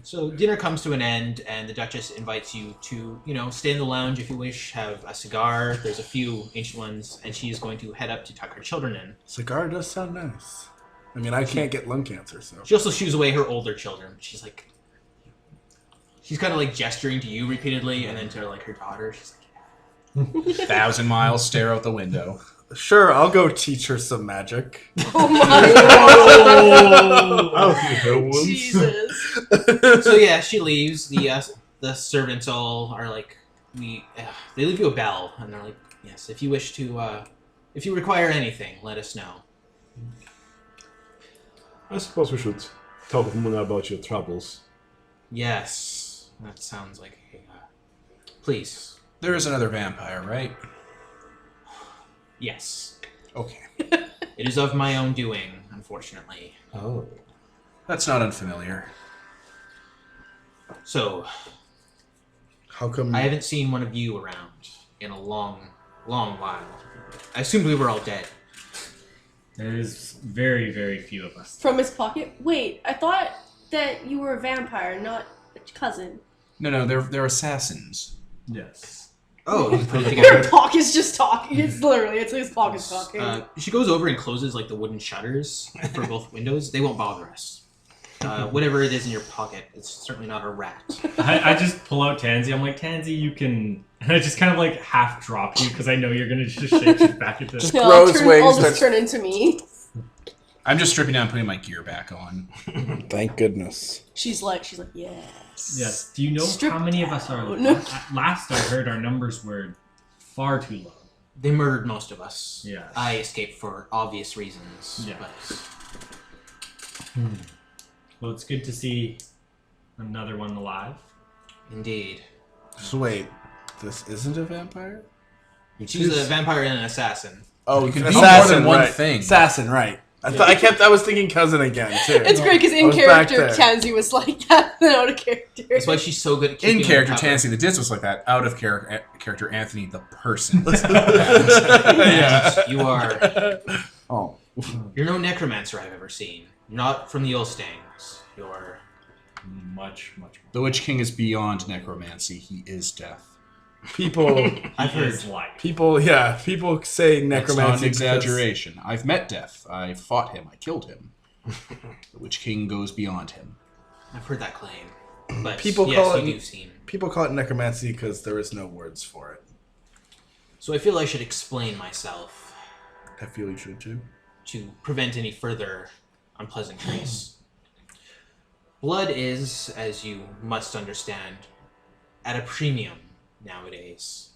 So dinner comes to an end, and the Duchess invites you to, stay in the lounge if you wish, have a cigar. There's a few ancient ones, and she is going to head up to tuck her children in. Cigar does sound nice. I mean, I can't get lung cancer, so. She also shoos away her older children. She's kind of like gesturing to you repeatedly, and then to like her daughter. She's like, 1,000 miles stare out the window. Sure, I'll go teach her some magic. Oh my I'll give her wounds. Jesus. So yeah, she leaves. The servants all are like, they leave you a bell, and they're like, yes, if you wish to, if you require anything, let us know. I suppose we should talk more about your troubles. Yes, that sounds like please. There is another vampire, right? Yes. Okay. It is of my own doing, unfortunately. Oh. That's not unfamiliar. So, How come? I haven't seen one of you around in a long, long while. I assumed we were all dead. There's very, very few of us. From his pocket? Wait, I thought that you were a vampire, not a cousin. No, they're assassins. Yes. Oh, you put it Your together. pocket's just talking. It's literally, it's his pocket's talking. She goes over and closes like the wooden shutters for both windows. They won't bother us. Whatever it is in your pocket, it's certainly not a rat. I just pull out Tansy. I'm like, Tansy, you can... And I just kind of like half drop you because I know you're going to just shake you back into... Just No, grows wings. I'll just That's... turn into me. I'm just stripping down and putting my gear back on. Thank goodness. She's like, yes. Yes. Do you know Strip how many of us are... down. Last I heard, our numbers were far too low. They murdered most of us. Yes. I escaped for obvious reasons. Yeah. But Well, it's good to see another one alive. indeed. So wait, this isn't a vampire? She's a vampire and an assassin. Oh, You can an be more assassin, than one right. thing. Assassin, right? I was thinking cousin again too. It's great because I in was back character, there. Tansy was like that, and out of character. That's why she's so good at keeping In character, on top of- Tansy the Diz was like that. Out of character, Anthony the person. And you are... Oh, You're no necromancer I've ever seen. You're not from the Ulstangs. You're... Much, much more. The Witch King is beyond necromancy. He is death. people, I've He heard... is like... people say That's not necromancy. an exaggeration. I've met death. I fought him. I killed him. The Witch King goes beyond him. I've heard that claim. But People yes, call you it- do seem... People call it necromancy because there is no words for it. So I feel I should explain myself I feel you should too. to prevent any further unpleasantries. Blood is, as you must understand, at a premium nowadays.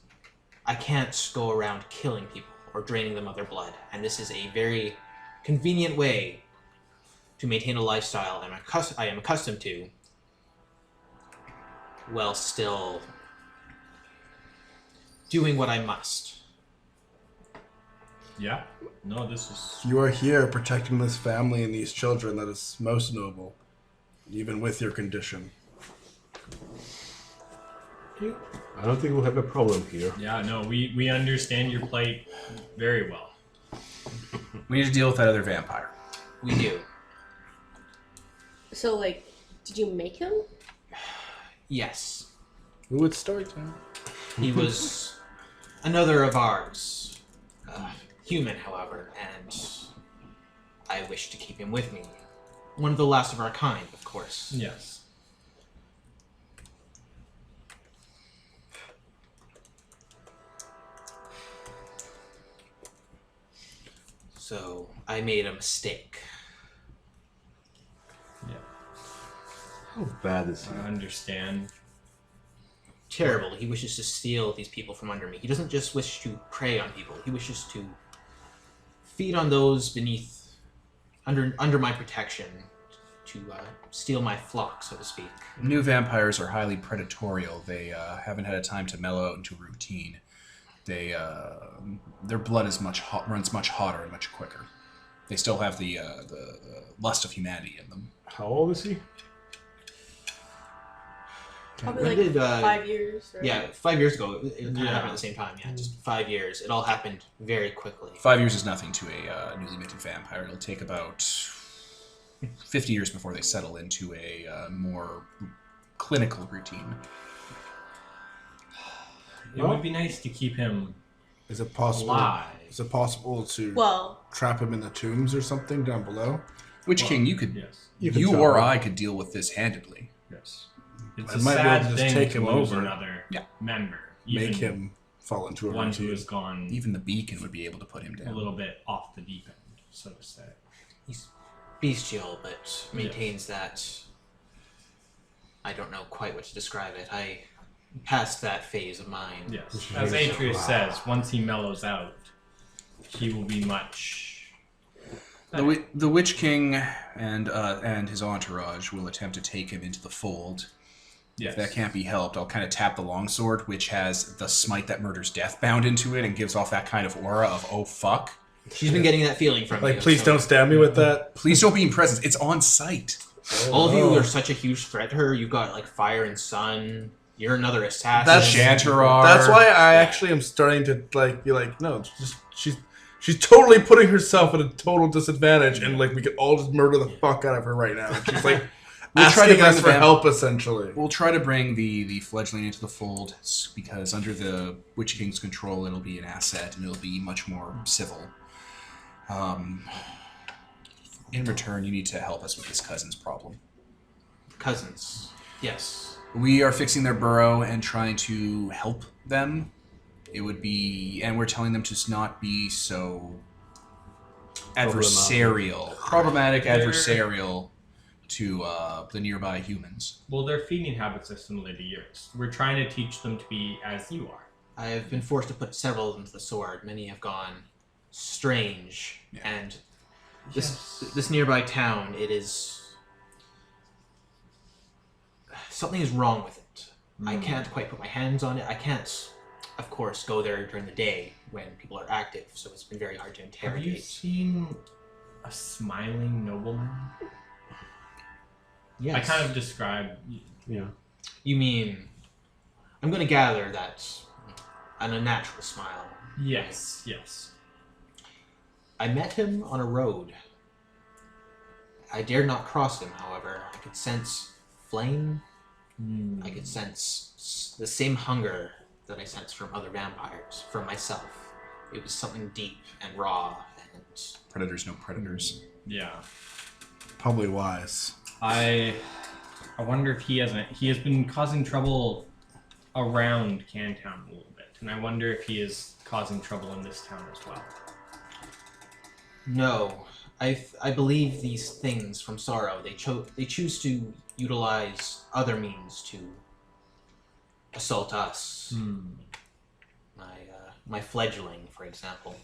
I can't go around killing people or draining them of their blood, and this is a very convenient way to maintain a lifestyle I am accustomed to, while still doing what I must. Yeah. No, this is... You are here protecting this family and these children. That is most noble, even with your condition. I don't think we'll have a problem here. Yeah, no, we understand your plight very well. We need to deal with that other vampire. We do. So, like, did you make him? Yes. Ooh, it's story time. He was another of ours. Human, however, and I wish to keep him with me. One of the last of our kind, of course. Yes. So, I made a mistake. Yeah. How bad is he? I understand. Terrible. He wishes to steal these people from under me. He doesn't just wish to prey on people. He wishes to feed on those beneath, under my protection, to steal my flock, so to speak. New vampires are highly predatorial. They haven't had a time to mellow out into routine. They their blood is runs much hotter and much quicker. They still have the lust of humanity in them. How old is he? Probably When like did, 5 years. Or... Yeah, 5 years ago. It kind of Yeah. happened at the same time. Yeah, just 5 years. It all happened very quickly. 5 years is nothing to a newly minted vampire. It'll take about 50 years before they settle into a more clinical routine. It would be nice to keep him Is it possible? alive. Is it possible to Well, trap him in the tombs or something down below? Witch King, you could, Yes. you or I could deal with this handedly. Yes. It's I a might be able sad to just thing take to him lose over. another Yeah. member. Make even him fall into a one who routine. has gone Even the beacon would be able to put him a down. little bit off the deep end, so to say. He's bestial, but maintains that. I don't know quite what to describe it. I passed that phase of mine. Yes. As Atreus says, once he mellows out, he will be much... The Witch King and his entourage will attempt to take him into the fold. Yes. If that can't be helped, I'll kind of tap the longsword, which has the smite that murders death bound into it and gives off that kind of aura of, oh, fuck. She's been getting that feeling from Like, you. please so- don't stab me with that. Please don't be in presence. It's on sight. All of you are such a huge threat to her. You've got like fire and sun. You're another assassin. That's Shantarar. That's why I actually am starting to like be like, no, it's just she's totally putting herself at a total disadvantage, and like we could all just murder the fuck out of her right now. And she's like We'll try to asking bring us for them- help, essentially. We'll try to bring the fledgling into the fold because under the Witch King's control, it'll be an asset and it'll be much more civil. In return, you need to help us with this cousin's problem. Cousins. Yes. We are fixing their burrow and trying to help them. It would be, and we're telling them to not be so adversarial, problematic, adversarial to the nearby humans. Well, their feeding habits are similar to yours. We're trying to teach them to be as you are. I have been forced to put several of them to the sword. Many have gone strange, and this nearby town, it is something is wrong with it. I can't quite put my hands on it. I can't, of course, go there during the day when people are active, so it's been very hard to Have interrogate. you seen a smiling nobleman? Yes. I kind of describe... Yeah. You mean, I'm going to gather that an unnatural smile. Yes, yes. I met him on a road. I dared not cross him, however. I could sense flame. I could sense the same hunger that I sensed from other vampires, from myself. It was something deep and raw, and Predators know predators. Yeah. Probably wise. I wonder if he has been causing trouble around Cantown a little bit, and I wonder if he is causing trouble in this town as well. no. I believe these things from Sorrow, they choose to utilize other means to assault us. My fledgling, for example.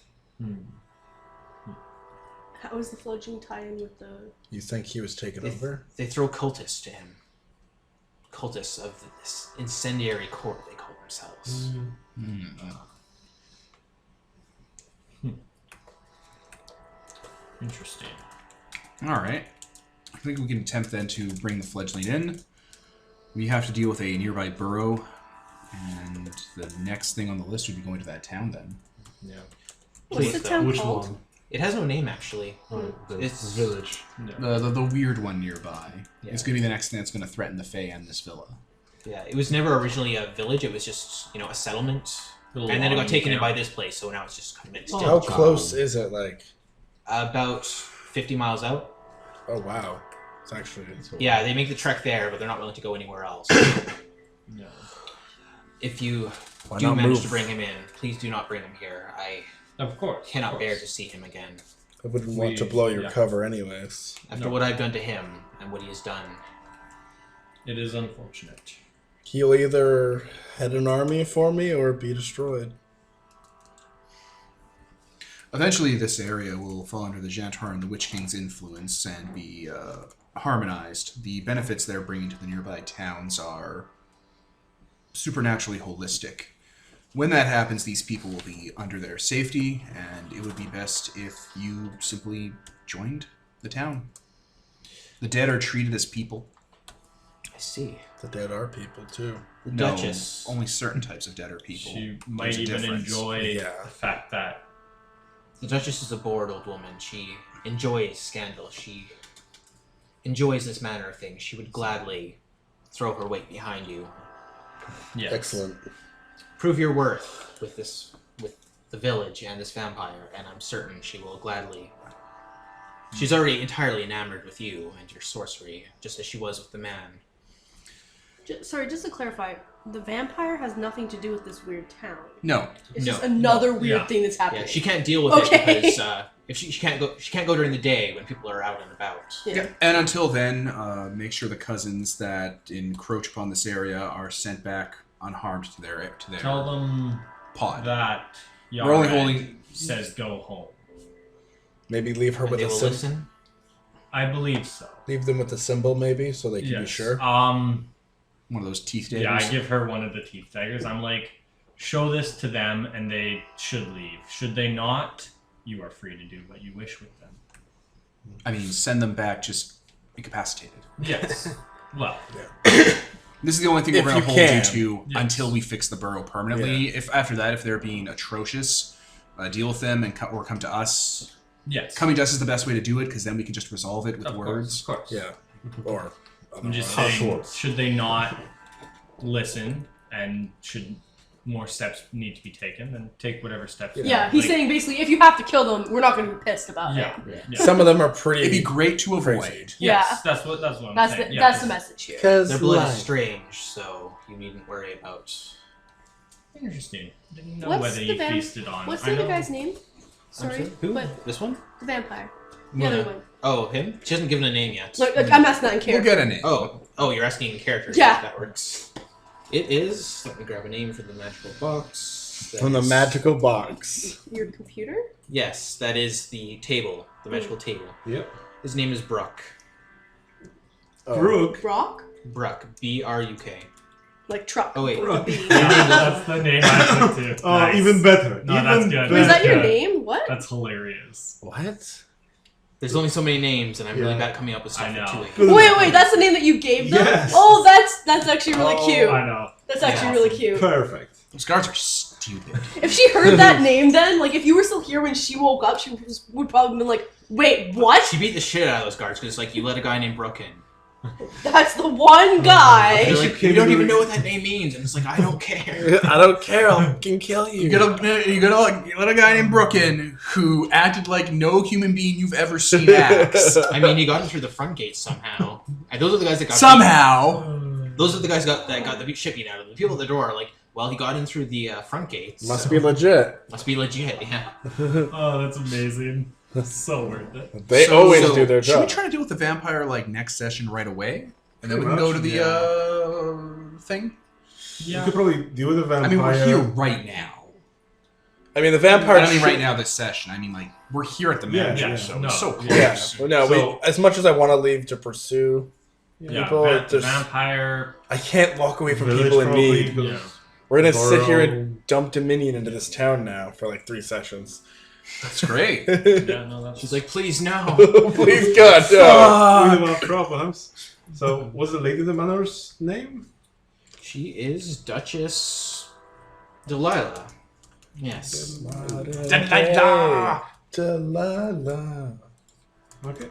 How is the fledgling tie in with the... You think he was taken over? They throw cultists to him. Cultists of this incendiary court, they call themselves. Interesting. All right. I think we can attempt then to bring the fledgling in. We have to deal with a nearby burrow, and the next thing on the list would be going to that town then. Yeah. What's the town Which called? one? It has no name, actually. The It's- village. The weird one nearby. Yeah. It's going to be the next thing that's going to threaten the Fae and this villa. Yeah, it was never originally a village. It was just, a settlement. Little And then it got logging taken in town. by this place, so now it's just kind of it's How still close is it? Like, about 50 miles out. oh wow, it's actually. Yeah, they make the trek there, but they're not willing to go anywhere else. No. If you Why do not manage move? to bring him in, please do not bring him here. I Of course. cannot of bear course. to see him again. I wouldn't want to blow your cover, anyways. After what I've done to him and what he has done. It is unfortunate. He'll either head an army for me or be destroyed. Eventually, this area will fall under the Jantar and the Witch King's influence and be harmonized. The benefits they're bringing to the nearby towns are supernaturally holistic. When that happens, these people will be under their safety, and it would be best if you simply joined the town. The dead are treated as people. I see. The dead are people too. The No, Duchess. only certain types of dead are people. She might There's a even difference. enjoy Yeah. the fact that The Duchess is a bored old woman. She enjoys scandal. She enjoys this manner of things. She would gladly throw her weight behind you. yes. Excellent. Prove your worth with the village and this vampire, and I'm certain she will gladly. She's already entirely enamored with you and your sorcery, just as she was with the man. Sorry, just to clarify, the vampire has nothing to do with this weird town. No. It's No. just another weird Yeah. thing that's happening. Yeah, she can't deal with Okay. it because if she can't go during the day when people are out and about. Yeah. And until then, make sure the cousins that encroach upon this area are sent back unharmed to their Tell them pod. that We're only Yarred holding. says go home. Maybe leave her And with they a will symbol. listen. I believe so. Leave them with a symbol, maybe, so they can be Yes. sure. One of those teeth daggers. Yeah, I give her one of the teeth daggers. I'm like, show this to them, and they should leave. Should they not, you are free to do what you wish with them. I mean, send them back just incapacitated. Yes. Well, This is the only thing If we're going you to hold can. you to Yes. until we fix the burrow permanently. If after that, if they're being atrocious, deal with them or come to us. yes. Coming to us is the best way to do it because then we can just resolve it with Of words. course. Yeah. Or I'm just How saying, short? should they not listen, and should more steps need to be taken, then take whatever steps. Yeah, he's like, saying basically, if you have to kill them, we're not going to be pissed about Yeah. it. yeah. some of them are pretty. It'd be great to avoid. Crazy. Yes, Yeah. that's what I'm That's saying. the Yeah, that's the 'cause- message here. Because Their blood is strange, so you needn't worry about. Interesting. Didn't know What's whether the you vamp- feasted on. What's I the other know- guy's name? I'm Sorry, Who? but This one? the vampire. The other one. Oh, him? She hasn't given a name yet. Look, I'm asking that in We'll character. get a name. Oh, you're asking in character. Yeah. That works. It is. Let me grab a name for the magical box. That from the is- magical box. Your computer? Yes, that is the table, the magical table. Yep. His name is Bruck. Oh. Brooke. Brock? Bruck. B-R-U-K. Like truck. Oh, wait. with a B. Yeah, that's the name I put too. Oh, Nice. even better. No, even that's good. Wait, is that your Yeah. name? What? That's hilarious. What? There's only so many names, and I'm really Yeah. bad at coming up with stuff I know. for 2 Good. Wait, that's the name that you gave them? Yes. Oh, that's actually really cute. I know. That's actually Yeah. really cute. Perfect. Those guards are stupid. If she heard that name then, like if you were still here when she woke up, she would probably been like, wait, what? She beat the shit out of those guards because, like, you let a guy named Brooke in. That's the one guy. They're like, came we don't in even with- know what that name means, and it's like, I don't care. I don't care. I'll fucking kill you. You let a guy named Brooke in who acted like no human being you've ever seen acts. I mean, he got in through the front gate somehow. And those are the guys that got Somehow. Those are the guys that got the shit beat out of them. The people at the door are like, well, he got in through the front gates. Must so be legit. Must be legit, yeah. Oh, that's amazing. So worth it. They So- always so do their Should we job. try to deal with the vampire like next session right away? And then we can Pretty go to much, the thing? You Yeah. could probably deal with a vampire. I mean, we're here right now. I mean, the I vampire. don't mean right should- now this session. I mean, like, we're here at the Yeah, mansion, yeah. so No, it's so yeah. close. Yeah. Well, no, So- as much as I want to leave to pursue Yeah, people, it just- vampire. I can't walk away from Village people in probably need. goes- Yeah. We're gonna sit here Burrow. and dump Dominion into this town now for like 3 sessions. That's great. Yeah, no, that's She's like, please no. Please God, no. We have problems. So, what's the lady of the manor's name? She is Duchess Delilah. Yes. Delilah. Okay.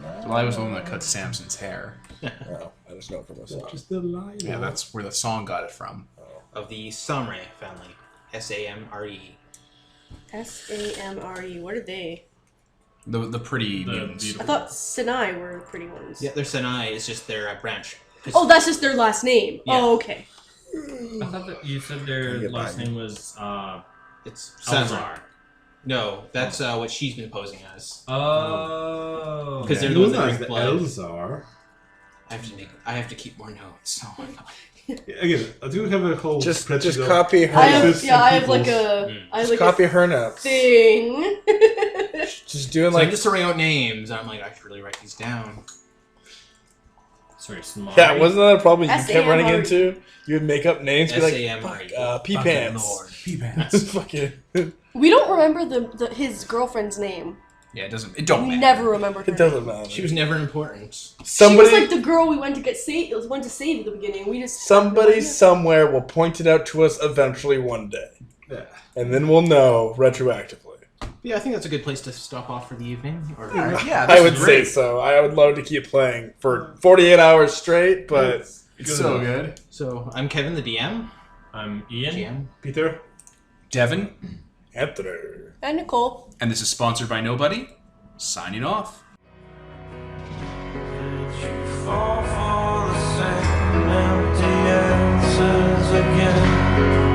Well, I was the one that cut Samson's hair. Oh, I just know it from myself. Just the line. Yeah, that's where the song got it from. Of the Samre family. S-A-M-R-E. S-A-M-R-E. What are they? The pretty the mutants. I beautiful. thought Sinai were the pretty ones. Yeah, their Senai is just their branch. 'Cause- Oh, that's just their last name. Yeah. Oh, okay. I thought that you said their Get last by me. name was it's Elzar. Samre. No, that's what she's been posing as. Oh. Because they're the Who ones that knows drink the blood. Elzar? I have to keep more notes. So Again, I do have a whole Just spreadsheet of copy her. I have, Places yeah, and I have like peoples. a, I have Just like copy a her notes. thing. Just doing So I'm like. just throwing out names. I'm like, I should really write these down. Sorry, small. Yeah, wasn't that a problem you kept S-A-M-R-E. running into? You would make up names, be like, S-A-M-R-E. fuck, pee pants. Pea pants. Fucking. We don't remember his girlfriend's name. Yeah, it don't We matter. never remembered her. It doesn't matter. She was never important. Somebody, She was like the girl we went to save at the beginning. We just somebody somewhere will point it out to us eventually one day, Yeah. and then we'll know retroactively. Yeah, I think that's a good place to stop off for the evening. Or Yeah, I this would is say great. so. I would love to keep playing for 48 hours straight, but It's so good. So I'm Kevin, the DM. I'm Ian. GM. Peter? Devin, Anthony. And Nicole. and this is sponsored by Nobody. Signing off. fall